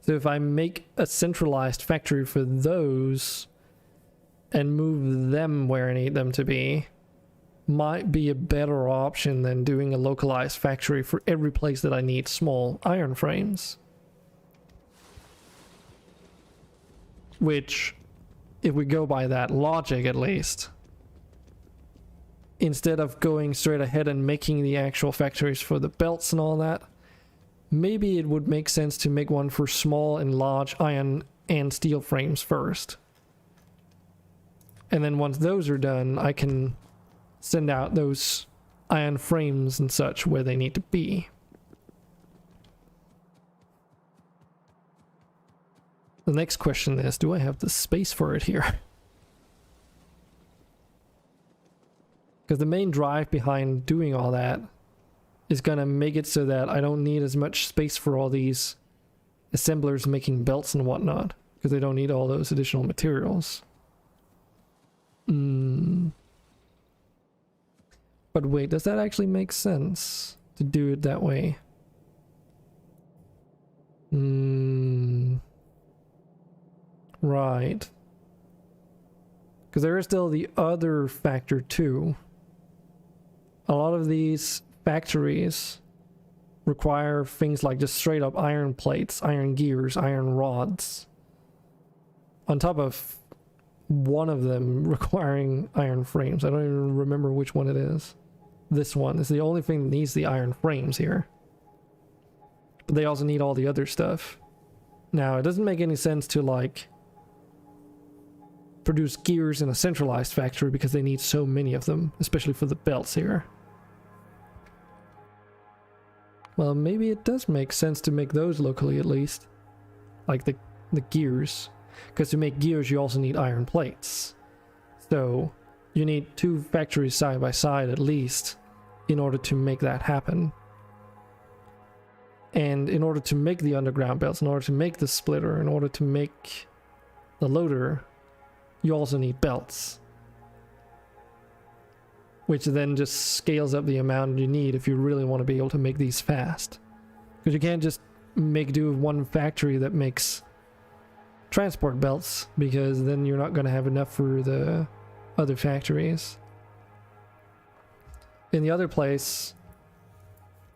So if I make a centralized factory for those and move them where I need them to be, might be a better option than doing a localized factory for every place that I need small iron frames. Which, if we go by that logic at least, instead of going straight ahead and making the actual factories for the belts and all that, maybe it would make sense to make one for small and large iron and steel frames first. And then once those are done, I can send out those iron frames and such where they need to be. The next question is, do I have the space for it here? Because the main drive behind doing all that is going to make it so that I don't need as much space for all these assemblers making belts and whatnot, because they don't need all those additional materials. But wait, does that actually make sense to do it that way? Right. Because there is still the other factor too. A lot of these factories require things like just straight up iron plates, iron gears, iron rods. On top of one of them requiring iron frames. I don't even remember which one it is. This one is the only thing that needs the iron frames here. But they also need all the other stuff. Now, it doesn't make any sense to like produce gears in a centralized factory because they need so many of them, especially for the belts here. Well, maybe it does make sense to make those locally at least. Like the gears. Because to make gears you also need iron plates. So you need 2 factories side by side at least in order to make that happen. And in order to make the underground belts, in order to make the splitter, in order to make the loader, you also need belts. Which then just scales up the amount you need if you really want to be able to make these fast. Because you can't just make do with one factory that makes transport belts, because then you're not going to have enough for the other factories. In the other place,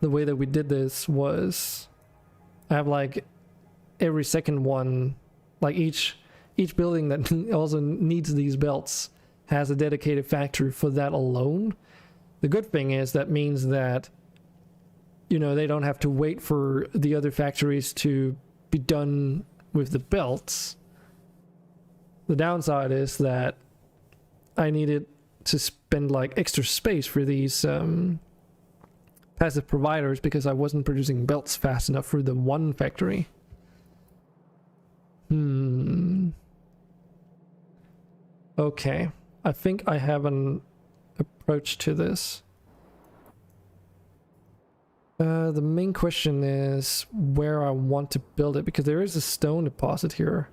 the way that we did this was I have like every second one, like each building that also needs these belts has a dedicated factory for that alone. The good thing is that means that, you know, they don't have to wait for the other factories to be done with the belts. The downside is that I needed to spend like extra space for these passive providers because I wasn't producing belts fast enough for the one factory. Okay, I think I have an approach to this. The main question is where I want to build it, because there is a stone deposit here.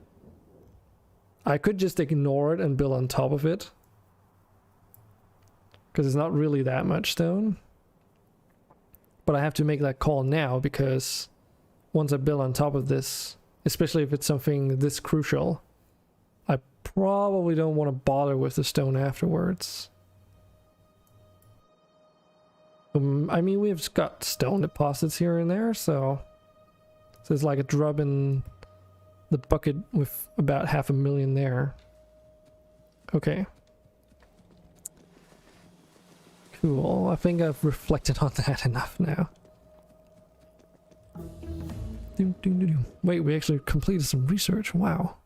I could just ignore it and build on top of it, because it's not really that much stone. But I have to make that call now, because once I build on top of this, especially if it's something this crucial, I probably don't want to bother with the stone afterwards. I mean, we've got stone deposits here and there, so it's like a drop in the bucket with about 500,000 there. Okay. Cool. I think I've reflected on that enough now. Wait, we actually completed some research. Wow.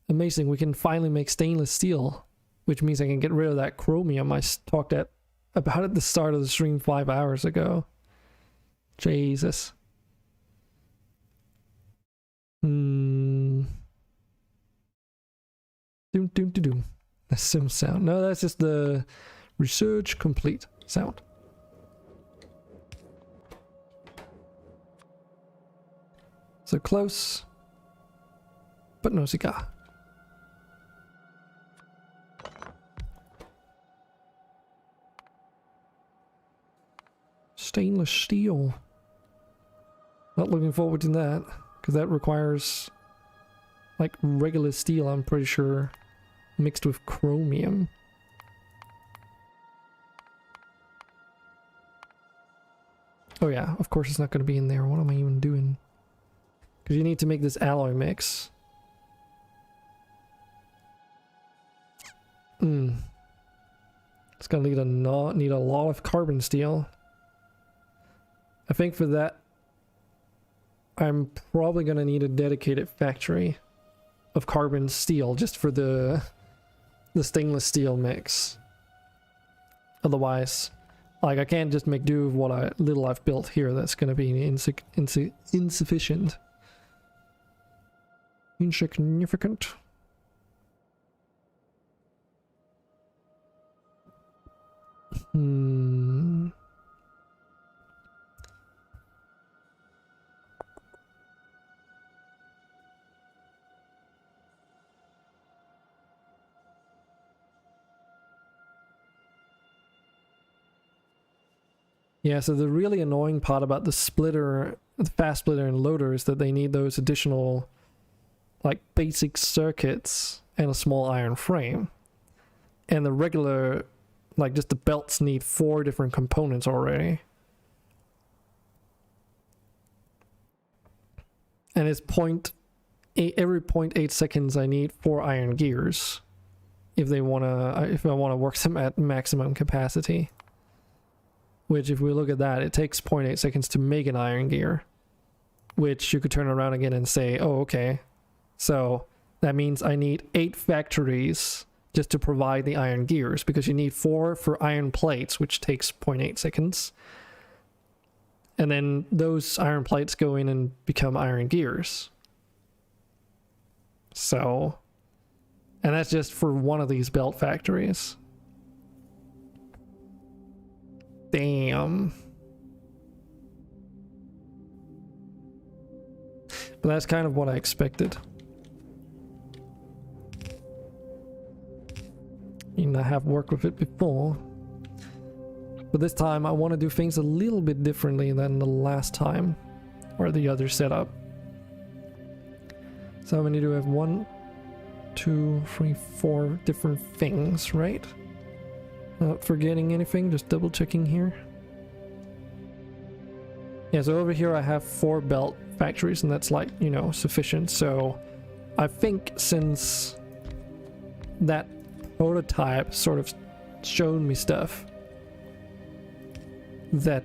Amazing. We can finally make stainless steel, which means I can get rid of that chromium I talked about at the start of the stream 5 hours ago. Jesus. That's some sound. No, that's just the research complete sound. So close, but no cigar. Stainless steel. Not looking forward to that, because that requires like regular steel, I'm pretty sure, mixed with chromium. Oh yeah, of course it's not going to be in there. What am I even doing? Because you need to make this alloy mix. It's going to need a lot of carbon steel. I think for that, I'm probably going to need a dedicated factory of carbon steel just for the stainless steel mix. Otherwise, like, I can't just make do with what little I've built here. That's going to be insufficient. Insignificant. Yeah, so the really annoying part about the splitter, the fast splitter and loader, is that they need those additional, like, basic circuits and a small iron frame. And the regular, like, just the belts need 4 different components already. And it's every 0.8 seconds I need 4 iron gears if I want to work them at maximum capacity. Which, if we look at that, it takes 0.8 seconds to make an iron gear. Which you could turn around again and say, oh, okay. So that means I need 8 factories just to provide the iron gears, because you need 4 for iron plates, which takes 0.8 seconds. And then those iron plates go in and become iron gears. So, and that's just for one of these belt factories. Damn. But that's kind of what I expected. I have worked with it before. But this time I want to do things a little bit differently than the last time. Or the other setup. So we need to have 1, 2, 3, 4 different things, right? Not forgetting anything, just double checking here. Yeah, so over here I have 4 belt factories, and that's like, you know, sufficient. So I think since that prototype sort of showed me stuff, that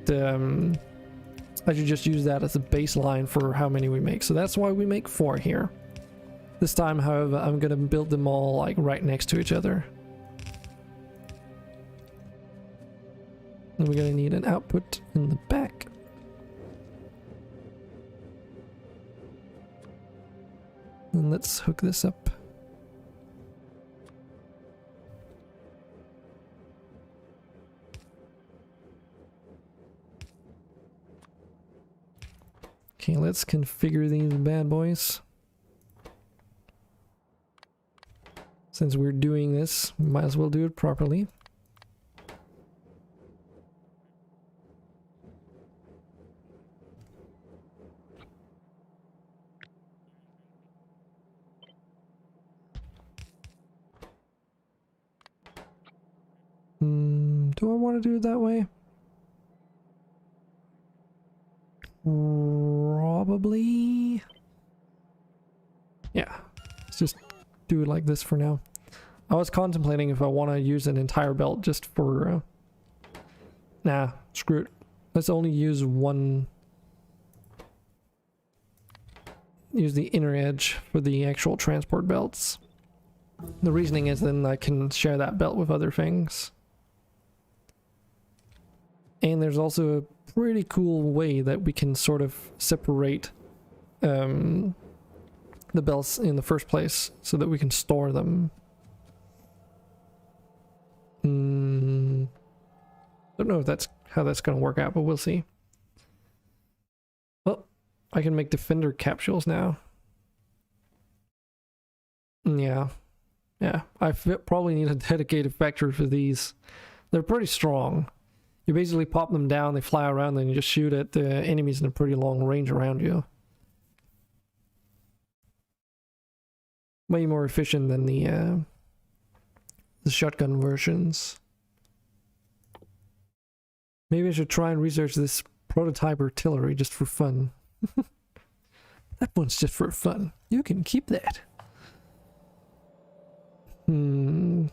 I should just use that as a baseline for how many we make. So that's why we make 4 here. This time, however, I'm gonna build them all like right next to each other. And we're gonna need an output in the back. And let's hook this up. Okay, let's configure these bad boys. Since we're doing this, we might as well do it properly. Do I want to do it that way? Probably. Yeah, let's just do it like this for now. I was contemplating if I want to use an entire belt just for... nah, screw it. Let's only use one... use the inner edge for the actual transport belts. The reasoning is then I can share that belt with other things. And there's also a pretty cool way that we can sort of separate the belts in the first place so that we can store them. Don't know if that's how that's going to work out, but we'll see. Well, I can make defender capsules now. Yeah. I probably need a dedicated factory for these. They're pretty strong. You basically pop them down, they fly around, then you just shoot at the enemies in a pretty long range around you. Way more efficient than the shotgun versions. Maybe I should try and research this prototype artillery just for fun. That one's just for fun. You can keep that. I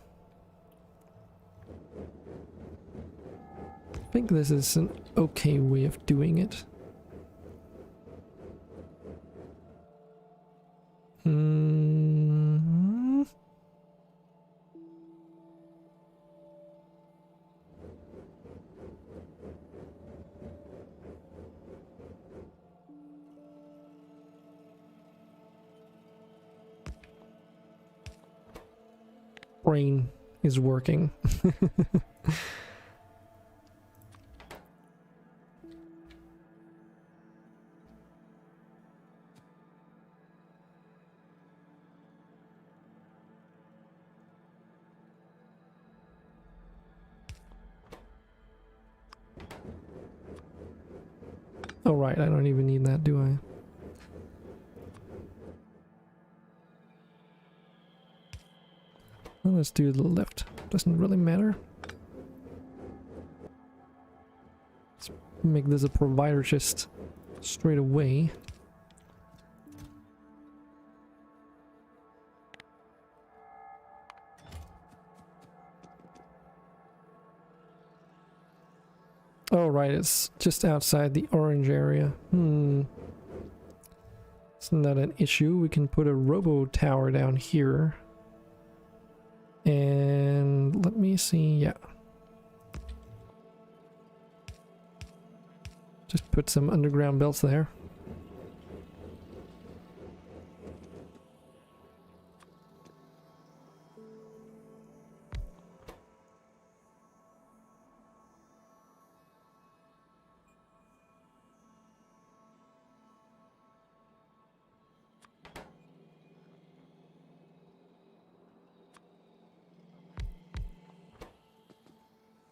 think this is an okay way of doing it. Brain is working. Oh right, I don't even need that, do I? Well, let's do the left. Doesn't really matter. Let's make this a provider just straight away. Oh right, it's just outside the orange area. It's not an issue. We can put a robo tower down here. And let me see, yeah. Just put some underground belts there.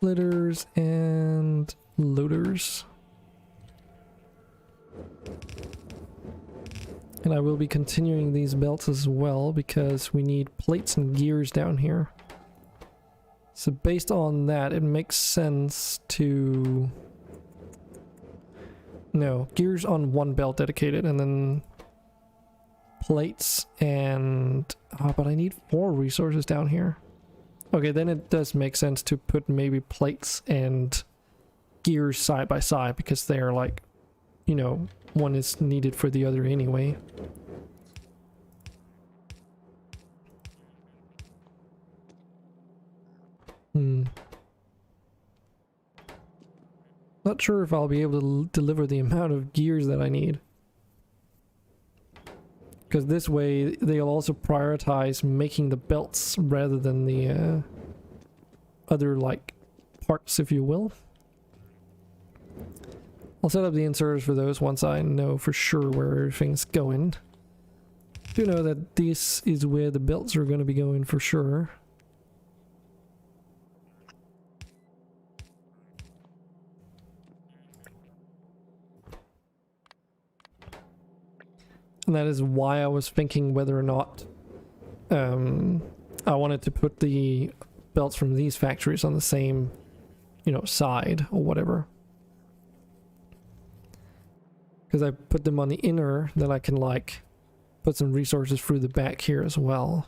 splitters and loaders. And I will be continuing these belts as well because we need plates and gears down here. So based on that, it makes sense to... No, gears on one belt dedicated, and then plates and... but I need 4 resources down here. Okay, then it does make sense to put maybe plates and gears side by side because they're like, you know, one is needed for the other anyway. Not sure if I'll be able to deliver the amount of gears that I need. Because this way they'll also prioritize making the belts rather than the other like parts, if you will. I'll set up the inserters for those once I know for sure where everything's going. Do know that this is where the belts are going to be going for sure. And that is why I was thinking whether or not I wanted to put the belts from these factories on the same, you know, side or whatever. Because I put them on the inner, then I can like put some resources through the back here as well.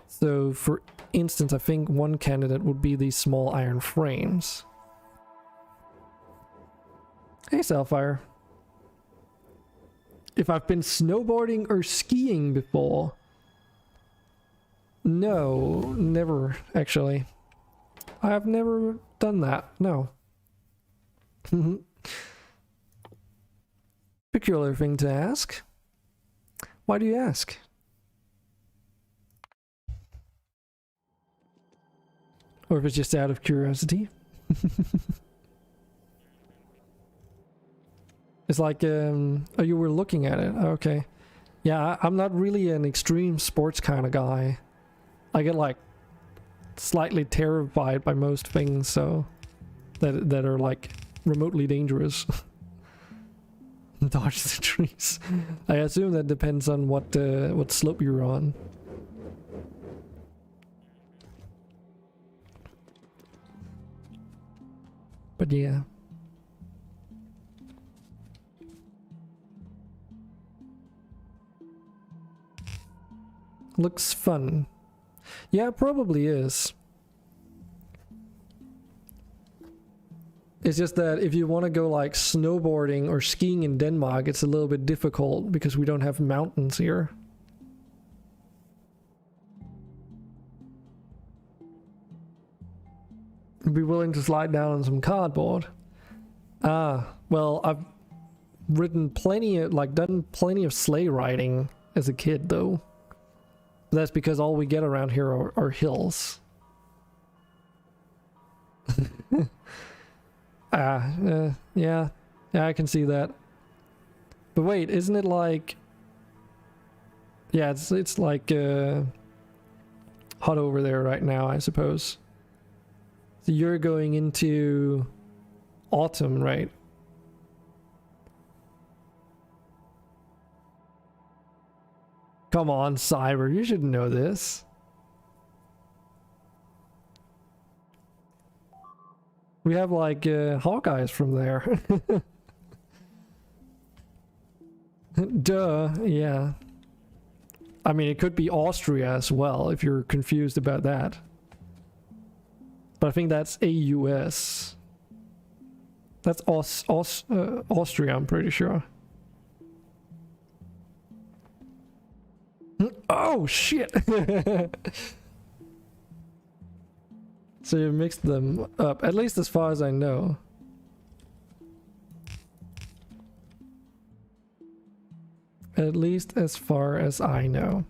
So for instance, I think one candidate would be these small iron frames. Hey, Sapphire. If I've been snowboarding or skiing before? No, never actually. I have never done that, no. Peculiar thing to ask. Why do you ask? Or if it's just out of curiosity. It's like, oh, you were looking at it. Okay. Yeah, I'm not really an extreme sports kind of guy. I get like slightly terrified by most things, so that are like remotely dangerous. Dodge the trees. I assume that depends on what slope you're on. But yeah. Looks fun. Yeah, it probably is. It's just that if you want to go like snowboarding or skiing in Denmark, it's a little bit difficult because we don't have mountains here. I'd be willing to slide down on some cardboard. Ah, well, I've ridden plenty of, like, done plenty of sleigh riding as a kid, though. That's because all we get around here are hills. Yeah, I can see that. But wait, isn't it like... Yeah, it's like hot over there right now, I suppose. So you're going into autumn, right? Come on, Cyber, you should know this. We have like Hawkeyes from there. Duh, yeah. I mean, it could be Austria as well if you're confused about that. But I think that's AUS. That's Austria, I'm pretty sure. Oh, shit! So you mixed them up, at least as far as I know. At least as far as I know.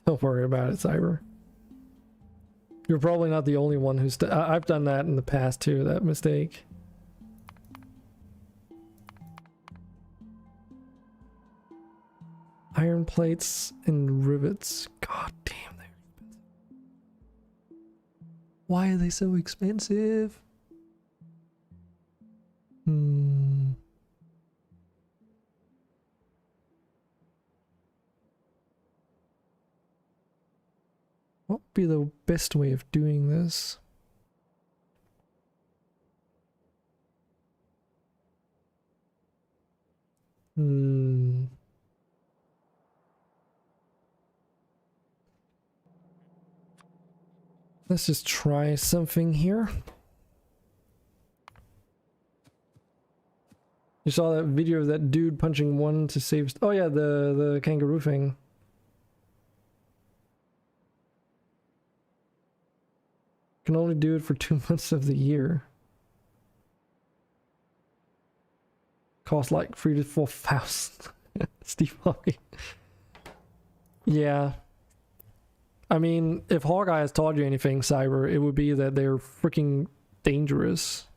Don't worry about it, Cyber. You're probably not the only one who's... I've done that in the past too, that mistake. Iron plates and rivets. God damn, they're Why are they so expensive? Hmm. What would be the best way of doing this? Hmm. Let's just try something here. You saw that video of that dude punching one to save... Oh yeah, the kangaroo thing. Can only do it for 2 months of the year. Cost like 3 to 4,000. Steve Harvey. Yeah. I mean, if Hawkeye has taught you anything, Cyber, it would be that they're freaking dangerous.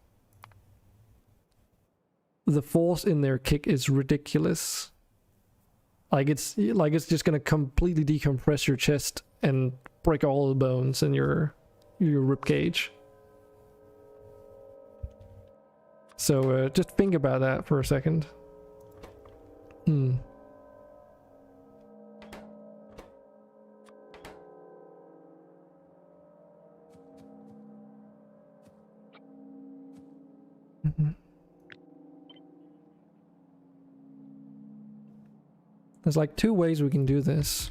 The force in their kick is ridiculous. Like it's just gonna completely decompress your chest and break all the bones in your rib cage. So just think about that for a second. Hmm. There's like 2 ways we can do this.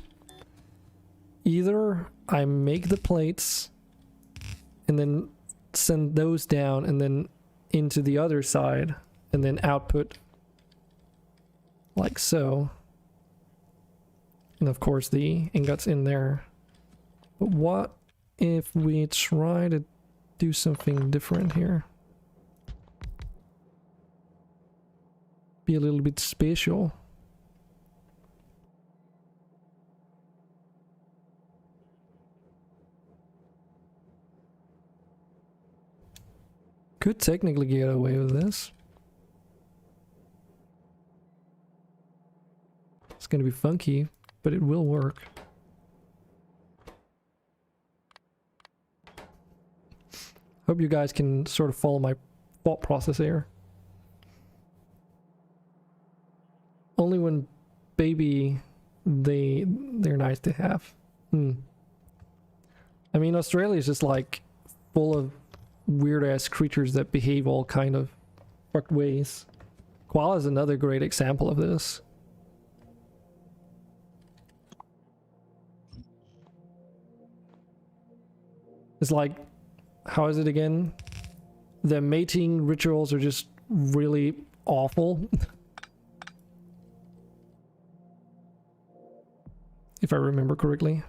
Either I make the plates and then send those down and then into the other side and then output like so. And of course the ingots in there. But what if we try to do something different here? Be a little bit special. Could technically get away with this. It's gonna be funky, but it will work. Hope you guys can sort of follow my thought process here. Only when baby they're nice to have. I mean, Australia is just like full of weird ass creatures that behave all kind of fucked ways. Koala is another great example of this. It's like, how is it again? The mating rituals are just really awful. If I remember correctly.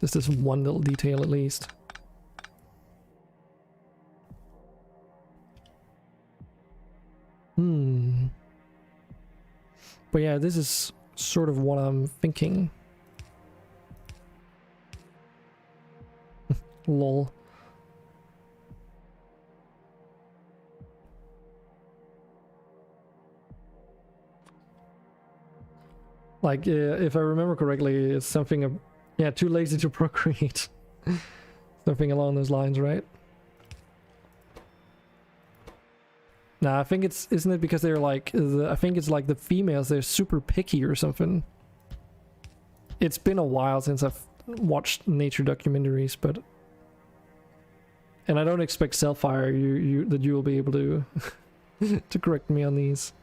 Just this one little detail at least. But yeah, this is sort of what I'm thinking. Lol. Like, if I remember correctly, it's something yeah, too lazy to procreate. Something along those lines, right? Nah, I think it's... Isn't it because they're like... I think it's like the females, they're super picky or something. It's been a while since I've watched nature documentaries, but... And I don't expect Selfire that you will be able to... to correct me on these.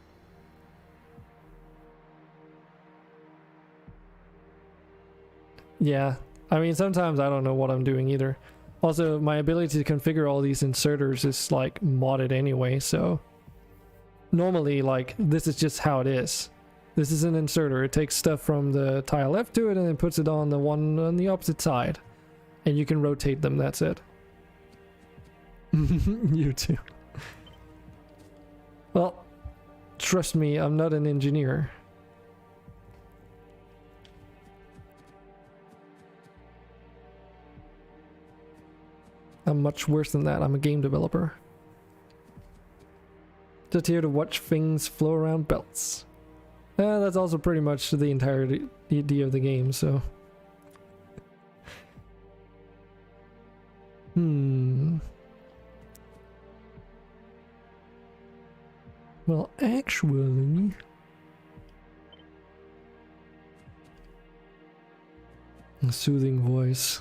Yeah, I mean, sometimes I don't know what I'm doing either. Also, my ability to configure all these inserters is like modded anyway, so normally like this is just how it is. This is an inserter. It takes stuff from the tile left to it and then puts it on the one on the opposite side. And you can rotate them, that's it. You too. Well, trust me, I'm not an engineer. I'm much worse than that. I'm a game developer. Just here to watch things flow around belts. That's also pretty much the entire idea of the game, so... Hmm. Well, actually, a soothing voice.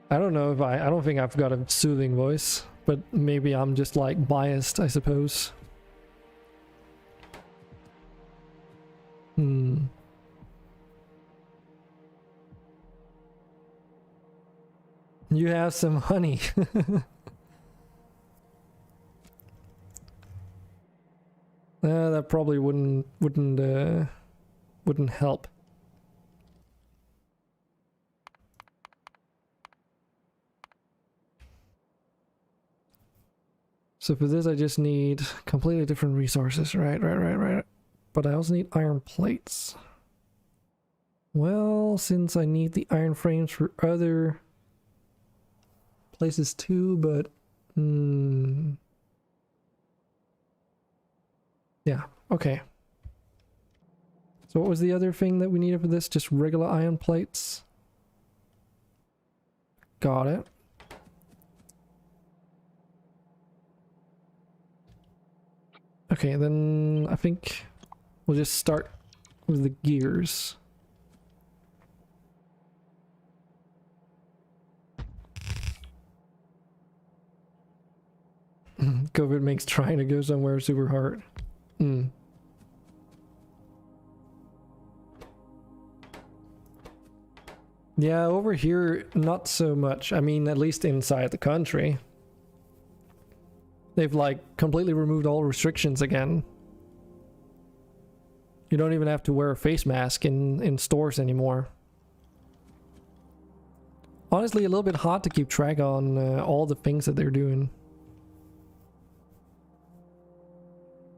I don't know if I don't think I've got a soothing voice, but maybe I'm just like biased, I suppose. You have some honey. That probably wouldn't help. So for this I just need completely different resources. Right. But I also need iron plates. Well, since I need the iron frames for other places too, but yeah, okay. So what was the other thing that we needed for this? Just regular iron plates. Got it. Okay, then I think we'll just start with the gears. COVID makes trying to go somewhere super hard. Yeah, over here, not so much. I mean, at least inside the country. They've like completely removed all restrictions again. You don't even have to wear a face mask in stores anymore. Honestly, a little bit hard to keep track on all the things that they're doing.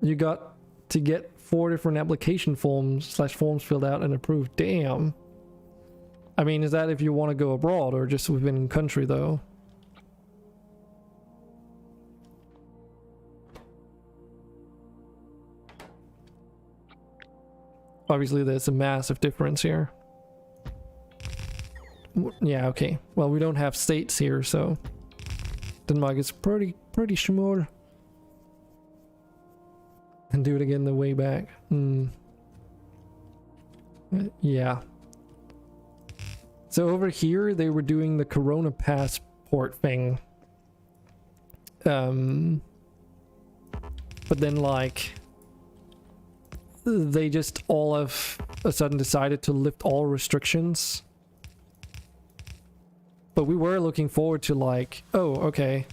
You got to get 4 different application forms filled out and approved. Damn. I mean, is that if you want to go abroad or just within country though? Obviously there's a massive difference here. Yeah, okay. Well, we don't have states here, so Denmark is pretty small. And do it again the way back. Yeah. So over here they were doing the Corona passport thing. But then like they just all of a sudden decided to lift all restrictions. But we were looking forward to like, oh, okay,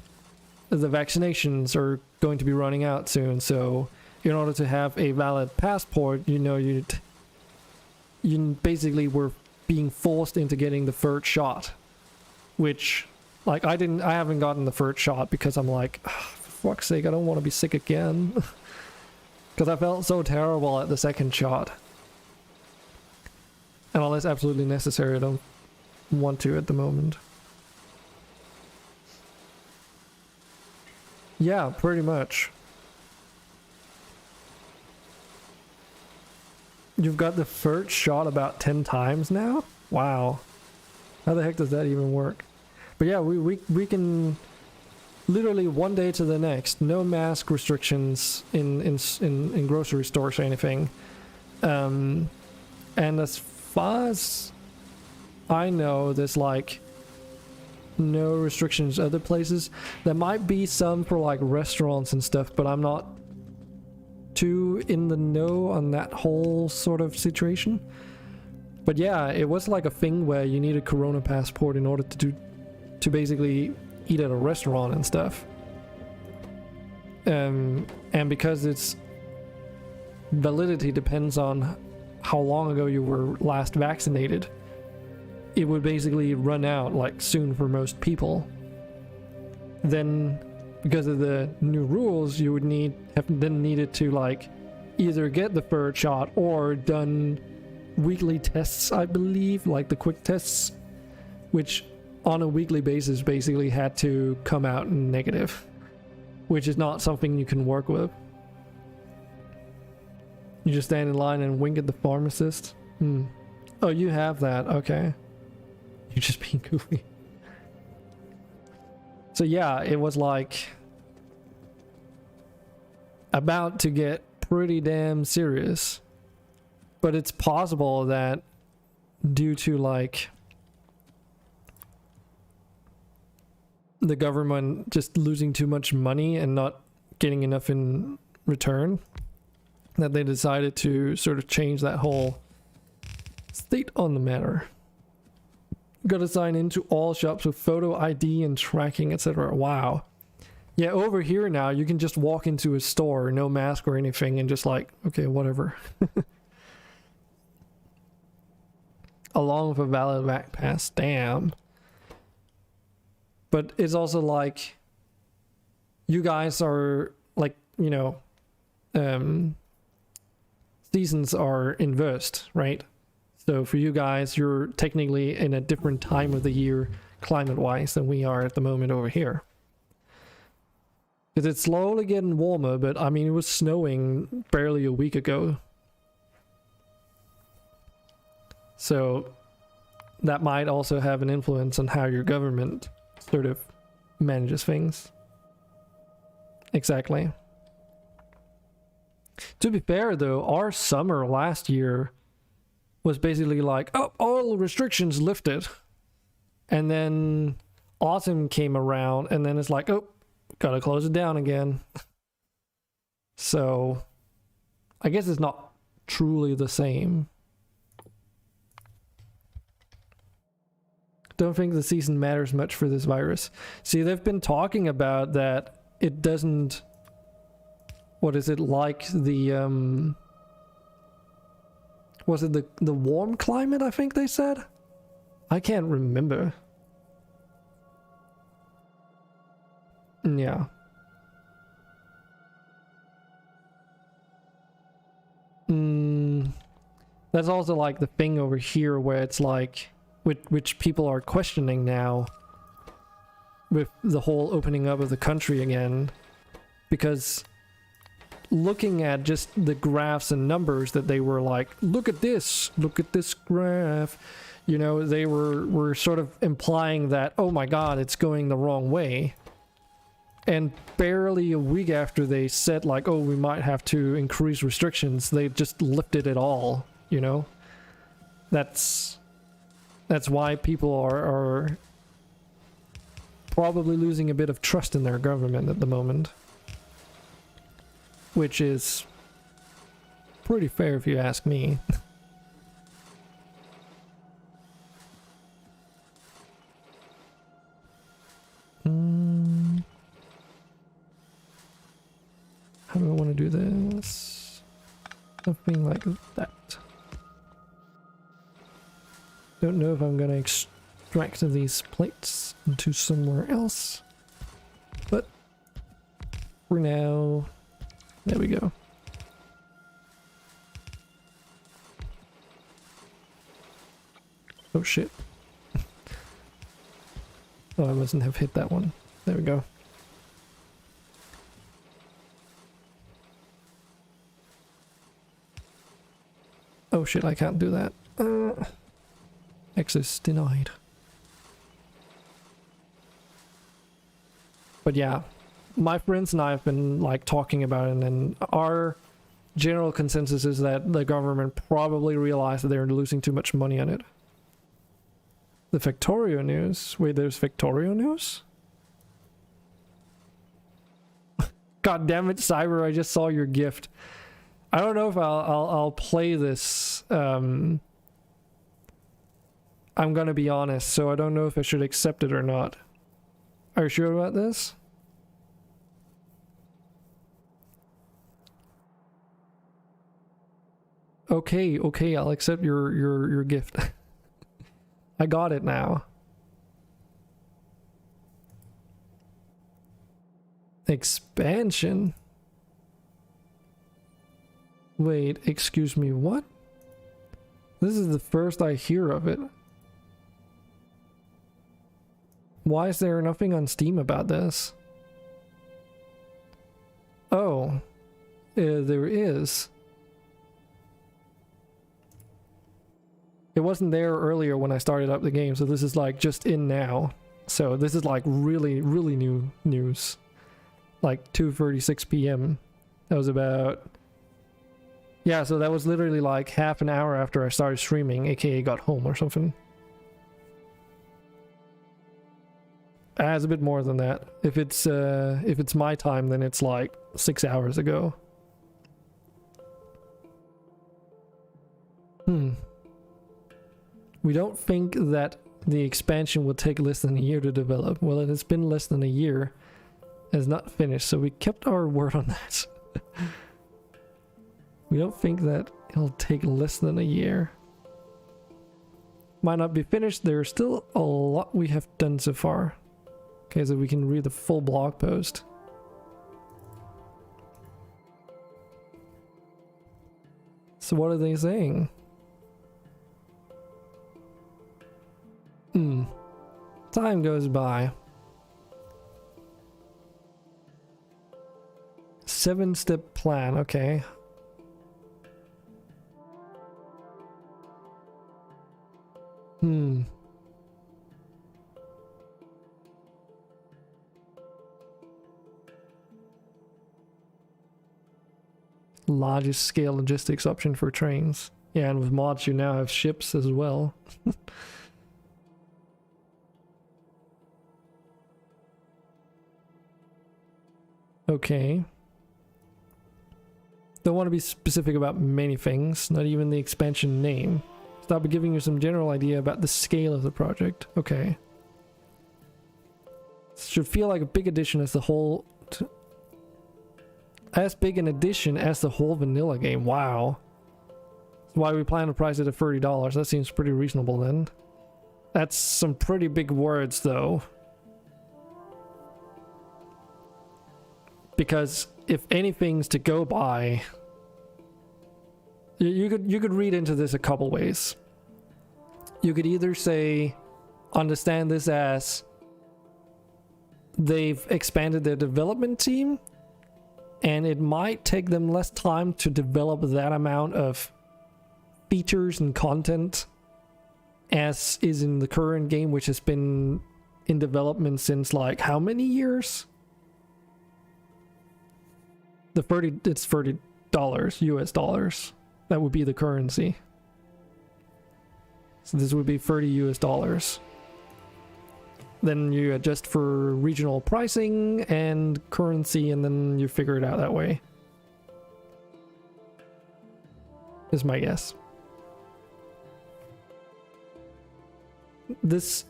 the vaccinations are going to be running out soon, so in order to have a valid passport, you know, you basically were being forced into getting the third shot, which like I haven't gotten the third shot because I'm like, oh, for fuck's sake, I don't want to be sick again. Because I felt so terrible at the second shot. And unless absolutely necessary, I don't want to at the moment. Yeah, pretty much. You've got the third shot about 10 times now? Wow. How the heck does that even work? But yeah, we can literally one day to the next, no mask restrictions in grocery stores or anything. And as far as I know, there's like no restrictions other places. There might be some for like restaurants and stuff, but I'm not too in the know on that whole sort of situation. But yeah, it was like a thing where you need a Corona passport in order to basically eat at a restaurant and stuff. And because its validity depends on how long ago you were last vaccinated, it would basically run out like soon for most people. Then because of the new rules, you would needed to like either get the third shot or done weekly tests, I believe, like the quick tests, which on a weekly basis basically had to come out negative, which is not something you can work with. You just stand in line and wink at the pharmacist. Oh, you have that, okay. You're just being goofy. So yeah, it was like about to get pretty damn serious. But it's possible that due to like the government just losing too much money and not getting enough in return, that they decided to sort of change that whole state on the matter. Got to sign into all shops with photo ID and tracking, etc. Wow. Yeah, over here now you can just walk into a store, no mask or anything, and just like, okay, whatever. Along with a valid back pass, damn. But it's also like, you guys are like, you know, seasons are inversed, right? So for you guys, you're technically in a different time of the year climate-wise than we are at the moment over here. Because it's slowly getting warmer, but I mean, it was snowing barely a week ago. So that might also have an influence on how your government sort of manages things. Exactly. To be fair though, our summer last year was basically like, oh, all restrictions lifted. And then autumn came around and then it's like, oh, gotta close it down again. So I guess it's not truly the same. Don't think the season matters much for this virus. See, they've been talking about that it doesn't, what is it, like the was it the warm climate, I think they said? I can't remember. Yeah. That's also like the thing over here where it's like, which people are questioning now with the whole opening up of the country again, because looking at just the graphs and numbers that they were like, look at this graph, you know, they were sort of implying that, oh my god, it's going the wrong way. And barely a week after they said like, oh, we might have to increase restrictions, they just lifted it all, you know? That's why people are probably losing a bit of trust in their government at the moment. Which is pretty fair if you ask me. How do I want to do this? Something like that. Don't know if I'm gonna extract these plates into somewhere else, but for now, there we go. Oh shit. Oh, I mustn't have hit that one. There we go. Oh shit, I can't do that. Access denied. But yeah, my friends and I have been like talking about it, and our general consensus is that the government probably realized that they're losing too much money on it. The Factorio news? Wait, there's Factorio news? God damn it, Cyber, I just saw your gift. I don't know if I'll play this. I'm gonna be honest, so I don't know if I should accept it or not. Are you sure about this? Okay, I'll accept your gift. I got it now. Expansion? Wait, excuse me, what? This is the first I hear of it. Why is there nothing on Steam about this? Oh, there is. It wasn't there earlier when I started up the game, so this is like just in now. So this is like really, really new news. Like 2:36 p.m. That was about... Yeah, so that was literally like half an hour after I started streaming, aka got home or something. It's a bit more than that. If it's my time, then it's like 6 hours ago. We don't think that the expansion will take less than a year to develop. Well, it has been less than a year. It's not finished, so we kept our word on that. We don't think that it'll take less than a year. Might not be finished. There's still a lot we have done so far. Okay, so we can read the full blog post. So what are they saying? Time goes by. 7-step plan, okay. Largest scale logistics option for trains. Yeah, and with mods you now have ships as well. Okay. Don't want to be specific about many things, not even the expansion name. Start by giving you some general idea about the scale of the project. Okay. Should feel like a big addition as the whole... As big an addition as the whole vanilla game. Wow. That's why we plan to price it at $30. That seems pretty reasonable then. That's some pretty big words though. Because if anything's to go by, you could read into this a couple ways. You could either say, understand this as they've expanded their development team, and it might take them less time to develop that amount of features and content as is in the current game, which has been in development since like how many years? It's $30 US dollars. That would be the currency. So this would be 30 US dollars. Then you adjust for regional pricing and currency, and then you figure it out that way. Is my guess. This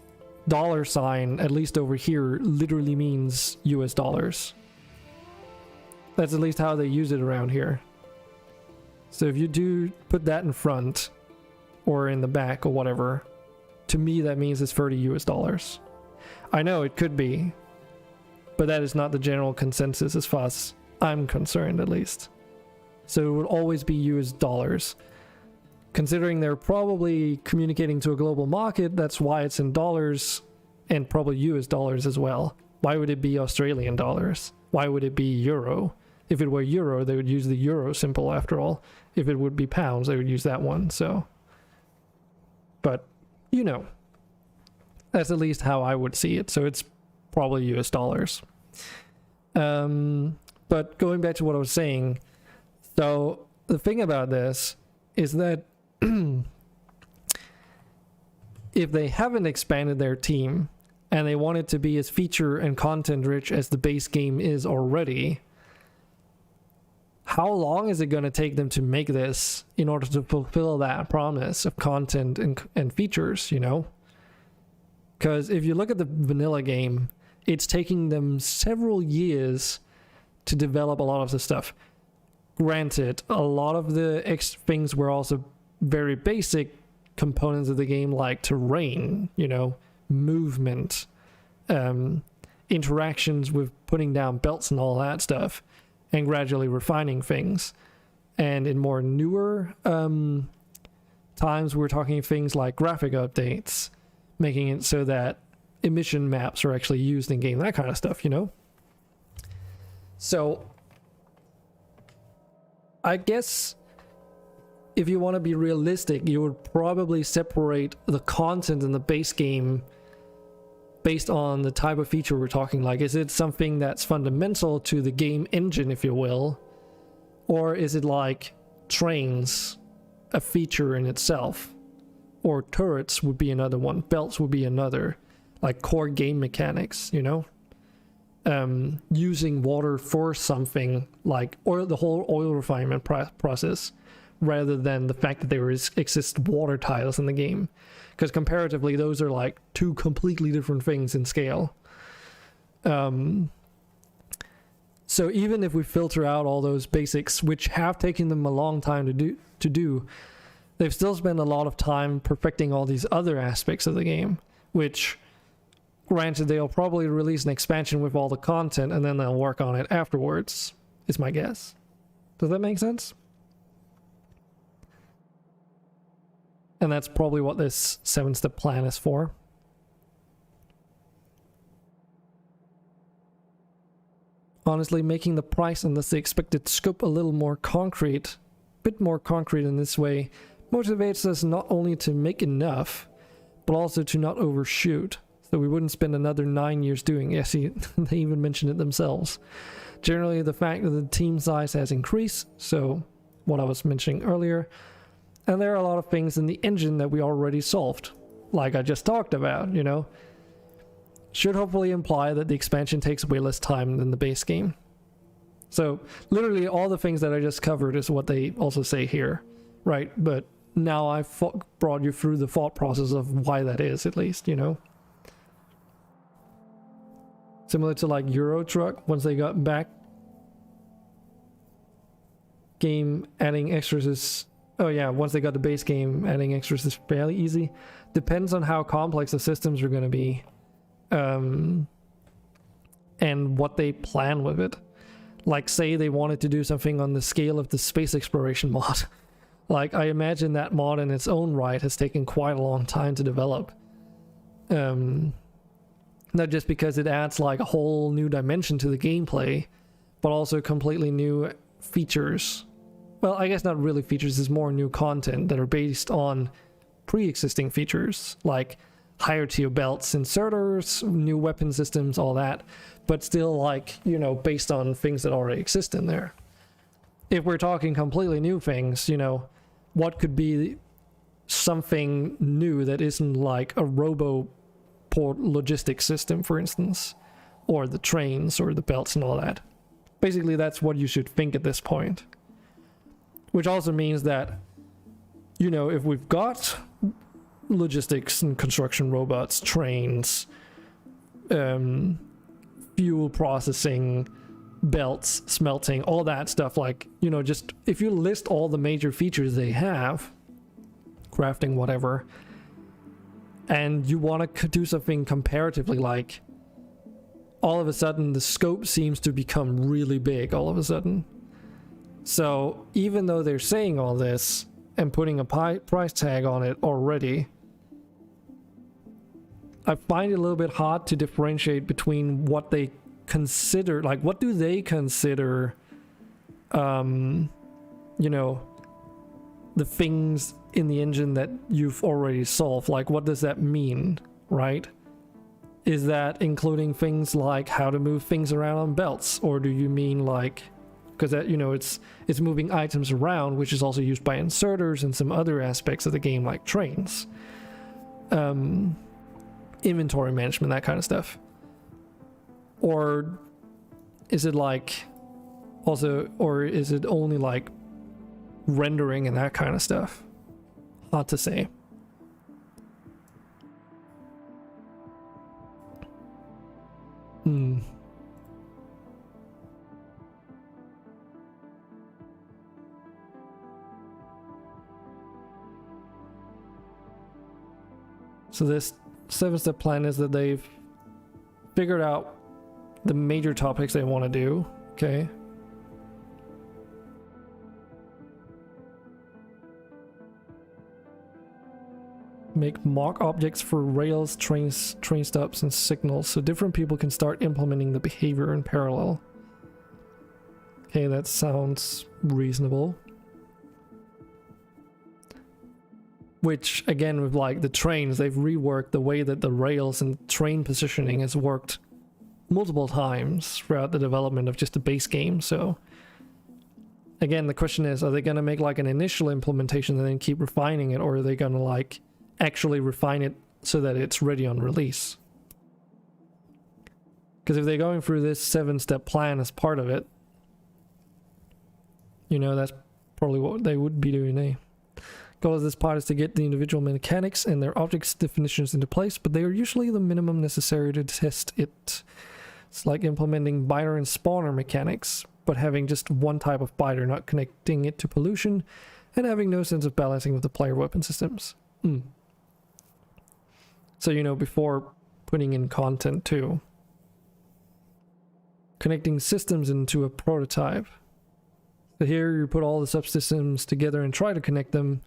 dollar sign, at least over here, literally means US dollars. That's at least how they use it around here. So if you do put that in front or in the back or whatever, to me that means it's 30 US dollars. I know it could be, but that is not the general consensus as far as I'm concerned, at least. So it would always be US dollars. Considering they're probably communicating to a global market, that's why it's in dollars and probably US dollars as well. Why would it be Australian dollars? Why would it be euro? If it were euro, they would use the euro symbol after all. If it would be pounds, they would use that one, so. But, you know. That's at least how I would see it, so it's probably US dollars. But going back to what I was saying, so the thing about this is that if they haven't expanded their team and they want it to be as feature and content rich as the base game is already, how long is it going to take them to make this in order to fulfill that promise of content and features, you know? Because if you look at the vanilla game, it's taking them several years to develop a lot of the stuff. Granted, a lot of the things were also very basic components of the game, like terrain, you know, movement, interactions with putting down belts and all that stuff, and gradually refining things. And in more newer times, we're talking things like graphic updates, making it so that emission maps are actually used in game, that kind of stuff, you know? So I guess if you want to be realistic, you would probably separate the content in the base game based on the type of feature we're talking. Like, is it something that's fundamental to the game engine, if you will? Or is it like trains, a feature in itself? Or turrets would be another one. Belts would be another. Like core game mechanics, you know? Using water for something like the whole oil refinement process, rather than the fact that there exist water tiles in the game. Because comparatively, those are like two completely different things in scale. So even if we filter out all those basics, which have taken them a long time to do, they've still spent a lot of time perfecting all these other aspects of the game, which, granted, they'll probably release an expansion with all the content and then they'll work on it afterwards, is my guess. Does that make sense? And that's probably what this 7-step plan is for. Honestly, making the price and thus the expected scope a little more concrete, bit more concrete in this way, motivates us not only to make enough, but also to not overshoot. So we wouldn't spend another 9 years doing it. Yes, they even mentioned it themselves. Generally, the fact that the team size has increased, so what I was mentioning earlier, and there are a lot of things in the engine that we already solved, like I just talked about, you know, should hopefully imply that the expansion takes way less time than the base game. So literally all the things that I just covered is what they also say here, right? But now I've brought you through the thought process of why that is, at least, you know. Similar to like Euro Truck, once they got back game, adding extras is, oh yeah, once they got the base game, adding extras is fairly easy. Depends on how complex the systems are going to be, and what they plan with it. Like, say they wanted to do something on the scale of the space exploration mod. Like, I imagine that mod in its own right has taken quite a long time to develop. Not just because it adds like a whole new dimension to the gameplay, but also completely new features. Well, I guess not really features, it's more new content that are based on pre-existing features, like higher tier belts, inserters, new weapon systems, all that, but still, like, you know, based on things that already exist in there. If we're talking completely new things, you know, what could be something new that isn't like a roboport logistics system, for instance, or the trains or the belts and all that. Basically, that's what you should think at this point. Which also means that, you know, if we've got logistics and construction robots, trains, fuel processing, belts, smelting, all that stuff, like, you know, just if you list all the major features they have, crafting, whatever, and you want to do something comparatively, like, all of a sudden the scope seems to become really big all of a sudden. So even though they're saying all this and putting a price tag on it already, I find it a little bit hard to differentiate between what they consider, like, what do they consider, you know, the things in the engine that you've already solved. Like, what does that mean, right? Is that including things like how to move things around on belts, or do you mean like, because that, you know, it's moving items around, which is also used by inserters and some other aspects of the game, like trains, inventory management, that kind of stuff. Or is it like also, or is it only like rendering and that kind of stuff? Hard to say. So this 7-step plan is that they've figured out the major topics they want to do, okay? Make mock objects for rails, train stops, and signals, so different people can start implementing the behavior in parallel. Okay, that sounds reasonable. Which, again, with like the trains, they've reworked the way that the rails and train positioning has worked multiple times throughout the development of just the base game. So again, the question is, are they going to make like an initial implementation and then keep refining it, or are they going to like actually refine it so that it's ready on release? Because if they're going through this 7-step plan as part of it, you know, that's probably what they would be doing, eh? Goal of this part is to get the individual mechanics and their objects definitions into place, but they are usually the minimum necessary to test it. It's like implementing biter and spawner mechanics, but having just one type of biter, not connecting it to pollution, and having no sense of balancing with the player weapon systems. So, you know, before putting in content too. Connecting systems into a prototype. So here you put all the subsystems together and try to connect them.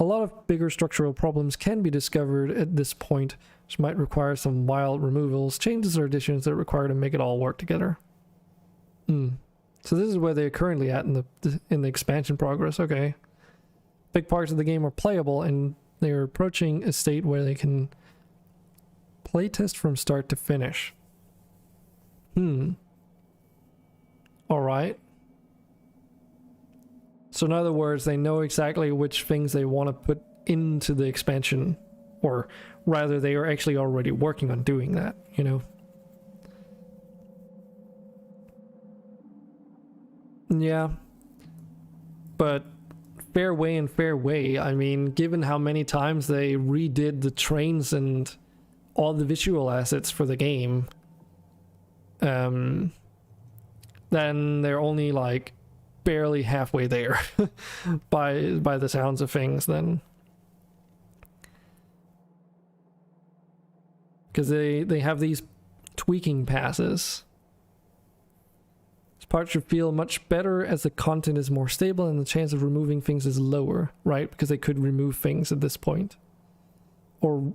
A lot of bigger structural problems can be discovered at this point, which might require some wild removals, changes, or additions that are required to make it all work together. So this is where they're currently at in the expansion progress. Okay. Big parts of the game are playable, and they're approaching a state where they can playtest from start to finish. Alright. So in other words, they know exactly which things they want to put into the expansion, or rather they are actually already working on doing that, you know. Yeah. But fair way and fair way. I mean, given how many times they redid the trains and all the visual assets for the game, then they're only like barely halfway there by the sounds of things then. Because they have these tweaking passes. This part should feel much better as the content is more stable and the chance of removing things is lower, right? Because they could remove things at this point. Or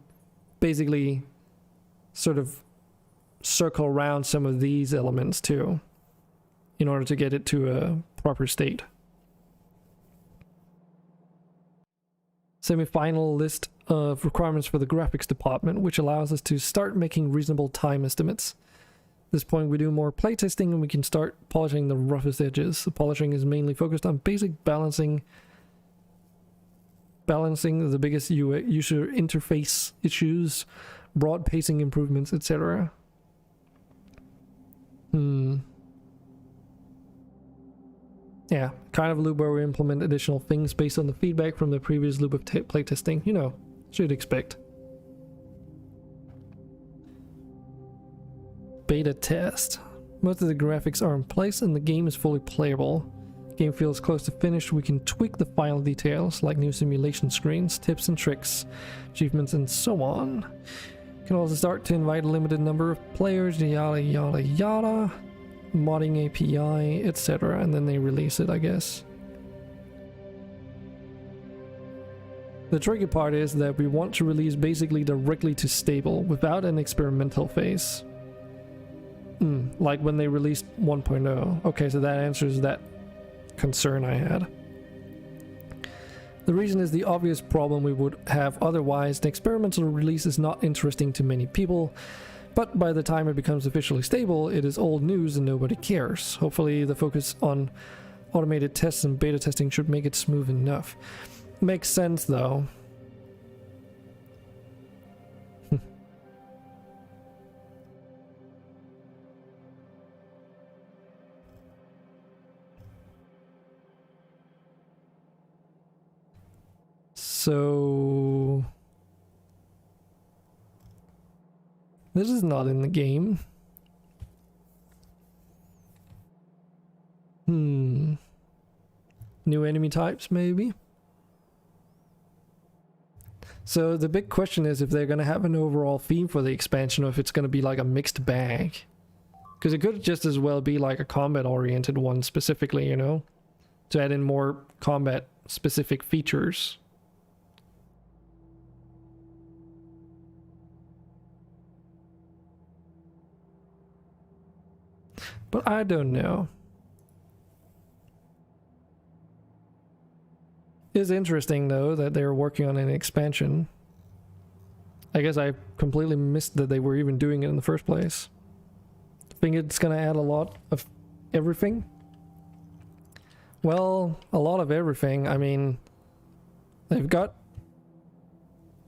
basically sort of circle around some of these elements too, in order to get it to a proper state. Semi-final list of requirements for the graphics department, which allows us to start making reasonable time estimates. At this point we do more playtesting and we can start polishing the roughest edges. The polishing is mainly focused on basic balancing the biggest user interface issues, broad pacing improvements, etc. Yeah, kind of a loop where we implement additional things based on the feedback from the previous loop of playtesting. You know, should expect. Beta test. Most of the graphics are in place and the game is fully playable. Game feels close to finished. We can tweak the final details like new simulation screens, tips and tricks, achievements, and so on. Can also start to invite a limited number of players, yada yada yada, modding API, etc., and then they release it, I guess. The tricky part is that we want to release basically directly to stable without an experimental phase. Like when they released 1.0. Okay, so that answers that concern I had. The reason is the obvious problem we would have otherwise. The experimental release is not interesting to many people, but by the time it becomes officially stable, it is old news and nobody cares. Hopefully the focus on automated tests and beta testing should make it smooth enough. Makes sense though. So this is not in the game. New enemy types, maybe? So the big question is if they're going to have an overall theme for the expansion, or if it's going to be like a mixed bag. Because it could just as well be like a combat-oriented one specifically, you know? To add in more combat-specific features. But I don't know. is interesting though that they're working on an expansion. I guess I completely missed that they were even doing it in the first place. Think it's gonna add a lot of everything? Well, a lot of everything. I mean, they've got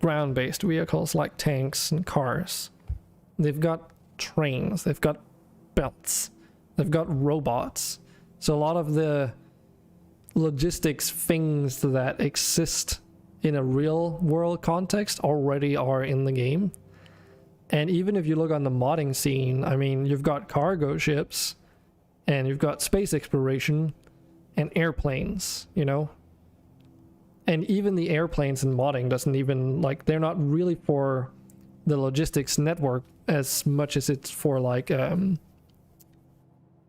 ground-based vehicles like tanks and cars. They've got trains. They've got belts. They've got robots. So a lot of the logistics things that exist in a real world context already are in the game. And even if you look on the modding scene, I mean, you've got cargo ships and you've got space exploration and airplanes, you know? And even the airplanes in modding doesn't even, like, they're not really for the logistics network as much as it's for, like,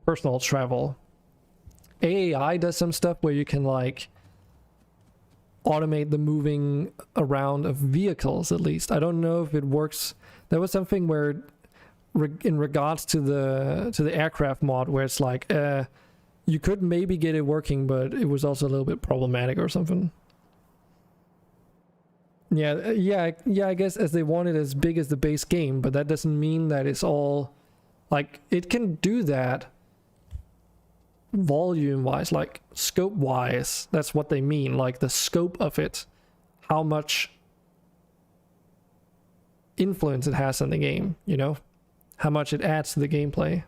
personal travel. AAI does some stuff where you can, like, automate the moving around of vehicles, at least. I don't know if it works. There was something where, in regards to the aircraft mod, where it's like, you could maybe get it working, but it was also a little bit problematic or something. Yeah, I guess as they want it as big as the base game, but that doesn't mean that it's all, like, it can do that volume-wise, like scope-wise. That's what they mean, like the scope of it, how much influence it has on the game, you know? How much it adds to the gameplay.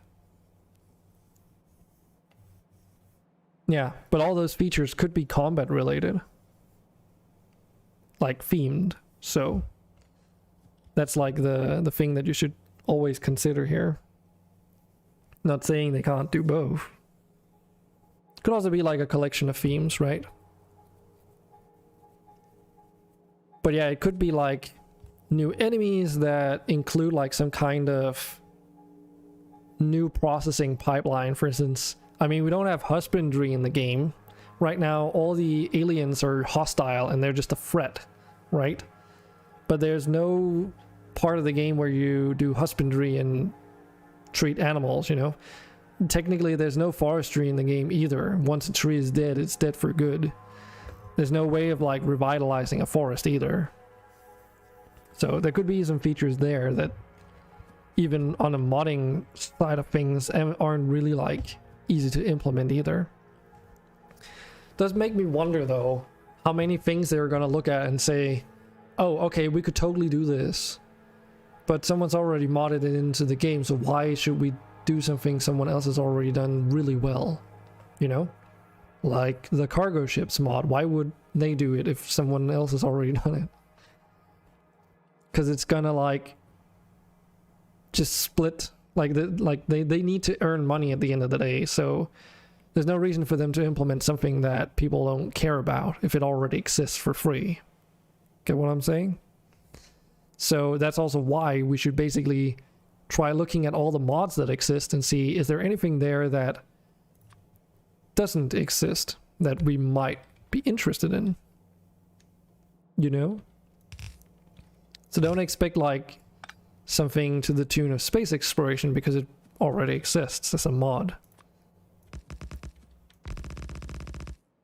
Yeah, but all those features could be combat related. Like themed, so that's like the thing that you should always consider here. Not saying they can't do both. Could also be like a collection of themes, right? But yeah, it could be like new enemies that include like some kind of new processing pipeline. For instance, I mean, we don't have husbandry in the game. Right now, all the aliens are hostile and they're just a threat, right? But there's no part of the game where you do husbandry and treat animals, you know? Technically, there's no forestry in the game either. Once a tree is dead, it's dead for good. There's no way of like revitalizing a forest either. So there could be some features there that even on a modding side of things aren't really like easy to implement either. Does make me wonder though, how many things they're gonna look at and say, oh, okay, we could totally do this, but someone's already modded it into the game, so why should we do something someone else has already done really well, you know? Like the cargo ships mod, why would they do it if someone else has already done it? Because it's gonna like just split, like they need to earn money at the end of the day, so there's no reason for them to implement something that people don't care about if it already exists for free. Get what I'm saying? So that's also why we should basically try looking at all the mods that exist and see, is there anything there that doesn't exist that we might be interested in? You know? So don't expect like something to the tune of space exploration because it already exists as a mod.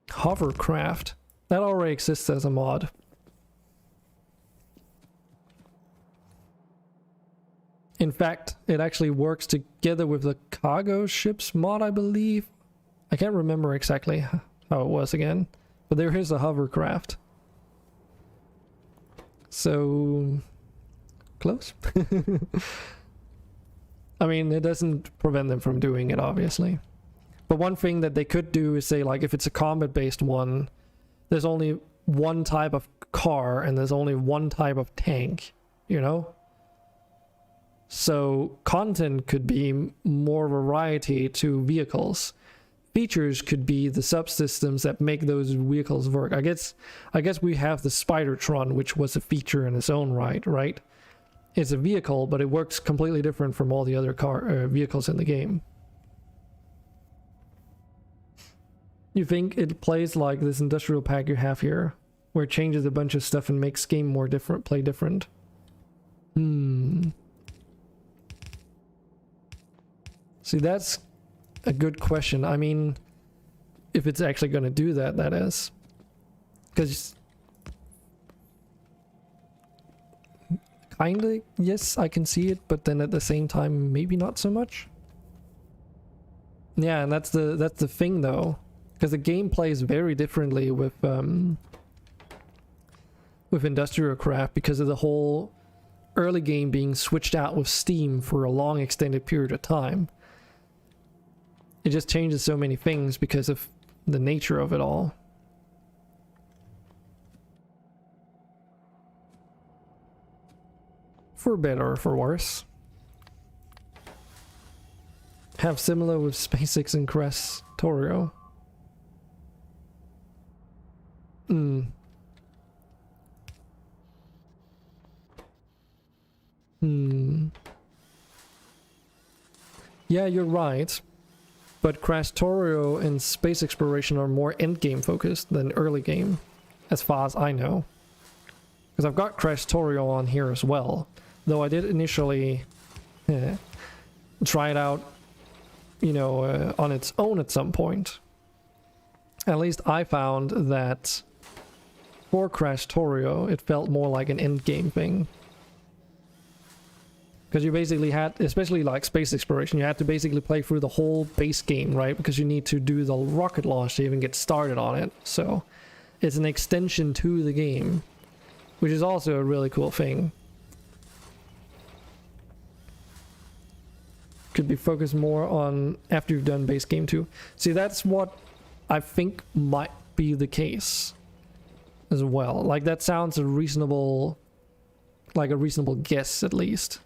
Hovercraft. That already exists as a mod. In fact, it actually works together with the cargo ships mod, I believe. I can't remember exactly how it was again, but there is a hovercraft. So close. I mean, it doesn't prevent them from doing it, obviously. But one thing that they could do is say, like, if it's a combat-based one, there's only one type of car and there's only one type of tank, you know? So content could be more variety to vehicles. Features could be the subsystems that make those vehicles work. I guess we have the Spidertron, which was a feature in its own right? It's a vehicle, but it works completely different from all the other vehicles in the game. You think it plays like this industrial pack you have here, where it changes a bunch of stuff and makes game more different, play different? See, that's a good question. I mean, if it's actually going to do that, that is. Because kinda, yes, I can see it, but then at the same time, maybe not so much. Yeah, and that's the thing though, because the game plays very differently with Industrial Craft because of the whole early game being switched out with Steam for a long extended period of time. It just changes so many things because of the nature of it all. For better or for worse. Have similar with SpaceX and Krastorio. Yeah, you're right. But Krastorio and space exploration are more endgame focused than early game, as far as I know. Because I've got Krastorio on here as well. Though I did initially try it out, you know, on its own at some point. At least I found that for Krastorio, it felt more like an endgame thing. Because you basically had, especially like space exploration, you had to basically play through the whole base game, right? Because you need to do the rocket launch to even get started on it. So it's an extension to the game, which is also a really cool thing. Could be focused more on after you've done base game too. See, that's what I think might be the case as well. Like that sounds a reasonable, like a reasonable guess at least.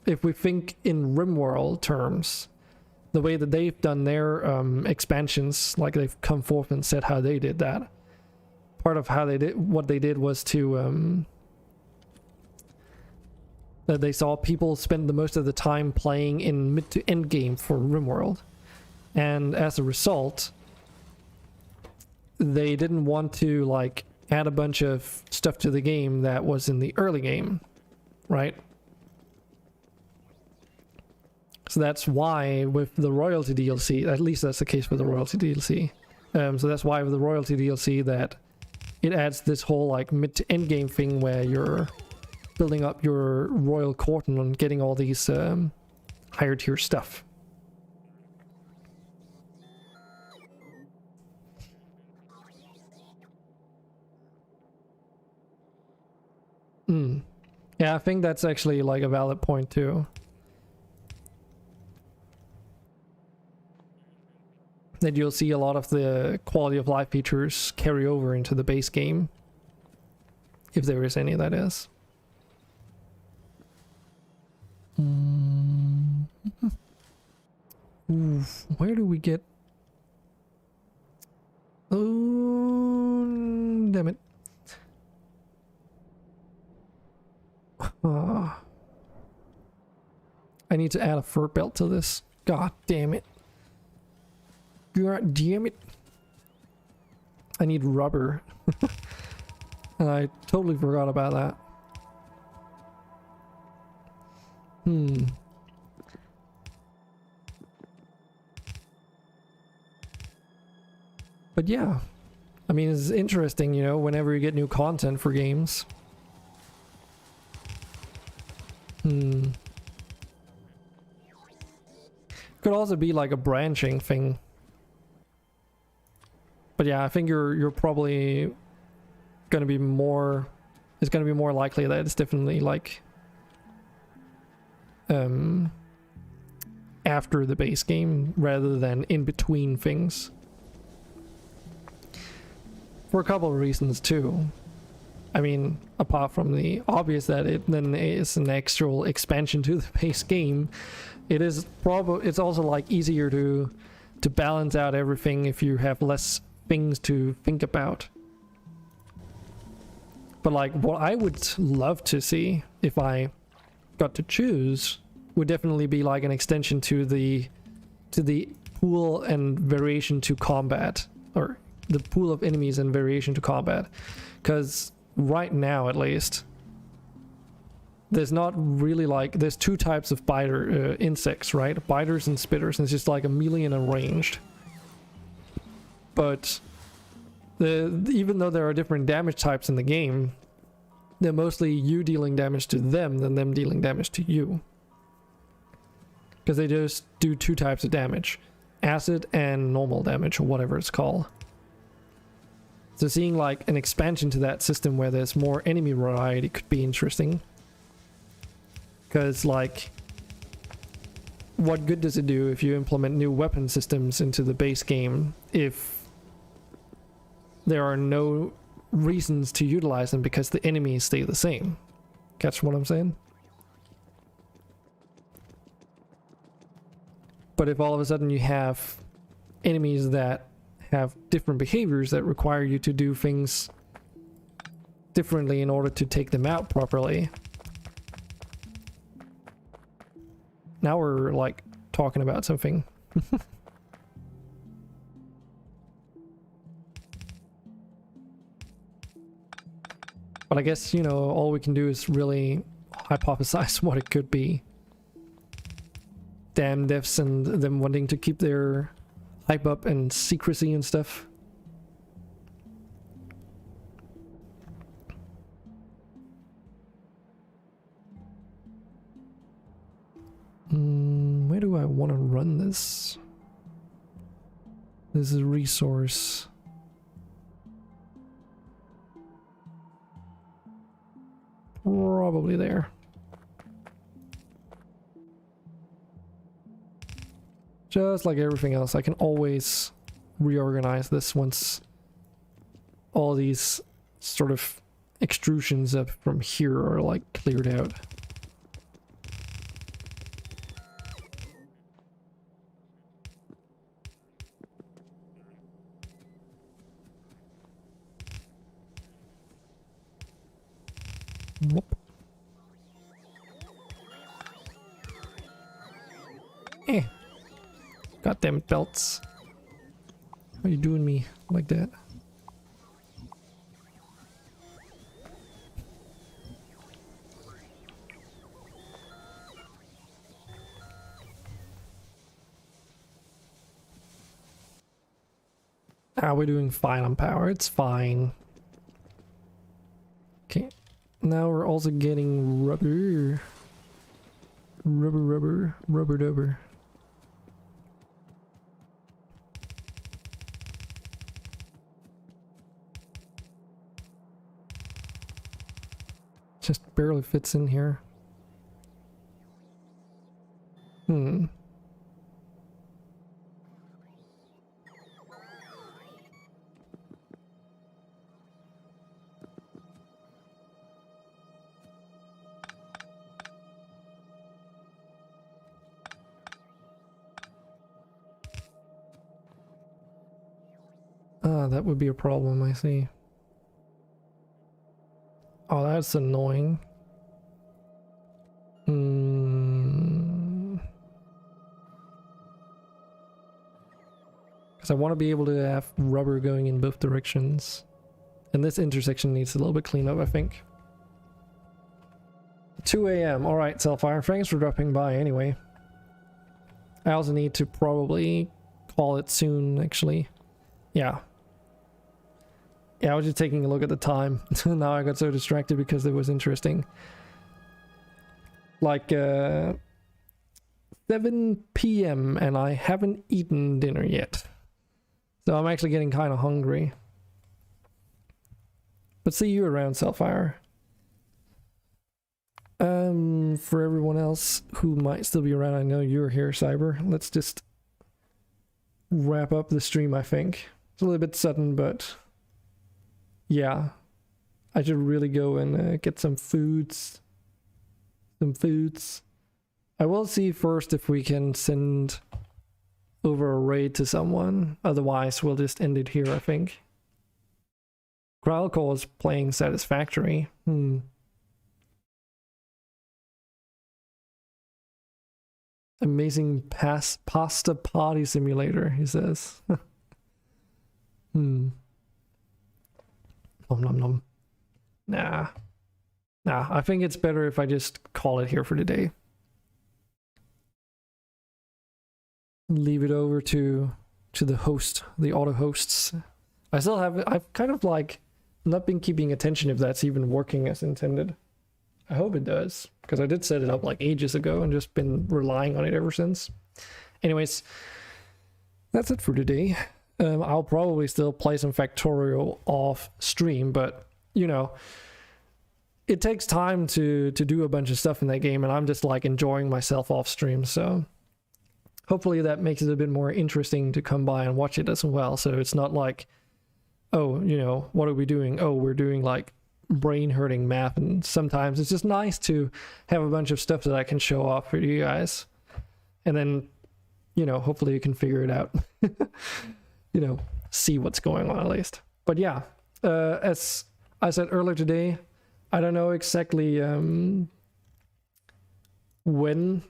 If we think in RimWorld terms, the way that they've done their expansions, like they've come forth and said how they did that. Part of how they did what they did was to that they saw people spend the most of the time playing in mid to end game for RimWorld, and as a result, they didn't want to like add a bunch of stuff to the game that was in the early game. Right? So that's why with the royalty DLC, at least that's the case with the royalty DLC. So that's why with the royalty DLC that it adds this whole like mid to end game thing where you're building up your royal court and getting all these higher tier stuff. Yeah, I think that's actually like a valid point too. That you'll see a lot of the quality of life features carry over into the base game. If there is any, that is. Oof, where do we get... Oh, damn it. I need to add a fur belt to this. God damn it. God damn it. I need rubber. And I totally forgot about that. But yeah. I mean, it's interesting, you know, whenever you get new content for games. Could also be like a branching thing. But yeah, I think you're probably gonna be more, it's gonna be more likely that it's definitely like after the base game rather than in between things. For a couple of reasons too. I mean, apart from the obvious that it then is an actual expansion to the base game, it is probably, it's also like easier to balance out everything if you have less things to think about. But like what I would love to see if I got to choose would definitely be like an extension to the pool and variation to combat, or the pool of enemies and variation to combat, because right now at least there's not really like, there's two types of biter insects, right? Biters and spitters, and it's just like a million and ranged. but even though there are different damage types in the game, they're mostly you dealing damage to them than them dealing damage to you. Because they just do 2 types of damage. Acid and normal damage, or whatever it's called. So seeing like an expansion to that system where there's more enemy variety could be interesting. Because like, what good does it do if you implement new weapon systems into the base game if there are no reasons to utilize them because the enemies stay the same? Catch what I'm saying? But if all of a sudden you have enemies that have different behaviors that require you to do things differently in order to take them out properly. Now we're like talking about something. But I guess, you know, all we can do is really hypothesize what it could be. Damn devs and them wanting to keep their hype up and secrecy and stuff. Where do I want to run this? This is a resource. Probably there. Just like everything else, I can always reorganize this once all these sort of extrusions up from here are like cleared out. Whoop. Eh. Goddamn belts. Why are you doing me like that? Ah, we're doing fine on power. It's fine. Okay. Now we're also getting rubber. Rubber. Just barely fits in here. Ah, that would be a problem, I see. Oh, that's annoying. Because I want to be able to have rubber going in both directions. And this intersection needs a little bit cleanup, I think. 2 a.m. Alright, Selfire, thanks for dropping by anyway. I also need to probably call it soon, actually. Yeah. Yeah, I was just taking a look at the time. Now I got so distracted because it was interesting. Like, 7 p.m. and I haven't eaten dinner yet. So I'm actually getting kind of hungry. But see you around, Selfire. For everyone else who might still be around, I know you're here, Cyber. Let's just wrap up the stream, I think. It's a little bit sudden, but yeah. I should really go and get some foods. I will see first if we can send over a raid to someone. Otherwise, we'll just end it here, I think. Growlcall is playing Satisfactory. Amazing pasta party simulator, he says. Nom nom nom. Nah, I think it's better if I just call it here for today. Leave it over to to the host, the auto hosts. I've kind of like not been keeping attention if that's even working as intended. I hope it does, because I did set it up like ages ago and just been relying on it ever since. Anyways, that's it for today. I'll probably still play some Factorio off stream, but you know, it takes time to do a bunch of stuff in that game, and I'm just like enjoying myself off stream, so hopefully that makes it a bit more interesting to come by and watch it as well. So it's not like, oh, you know, what are we doing? Oh, we're doing like brain hurting math, and sometimes it's just nice to have a bunch of stuff that I can show off for you guys, and then, you know, hopefully you can figure it out. You know, see what's going on at least. But yeah, as I said earlier today, I don't know exactly when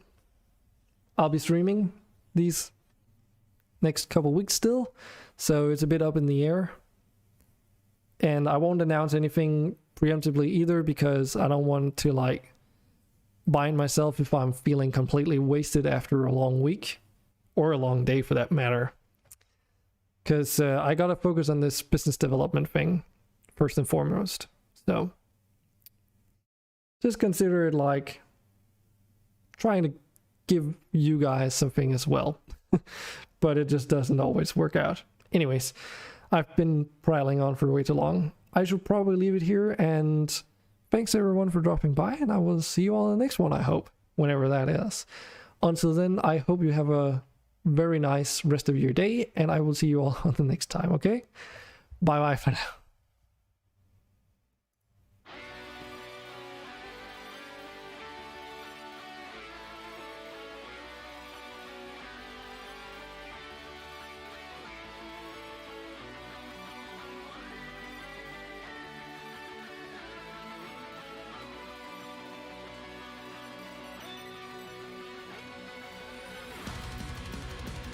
I'll be streaming these next couple weeks still, so it's a bit up in the air. And I won't announce anything preemptively either, because I don't want to like bind myself if I'm feeling completely wasted after a long week, or a long day for that matter. Because I gotta focus on this business development thing first and foremost. So just consider it like trying to give you guys something as well. But it just doesn't always work out. Anyways, I've been prattling on for way too long. I should probably leave it here, and thanks everyone for dropping by, and I will see you all in the next one, I hope, whenever that is. Until then, I hope you have a very nice rest of your day, and I will see you all on the next time, okay? Bye bye for now.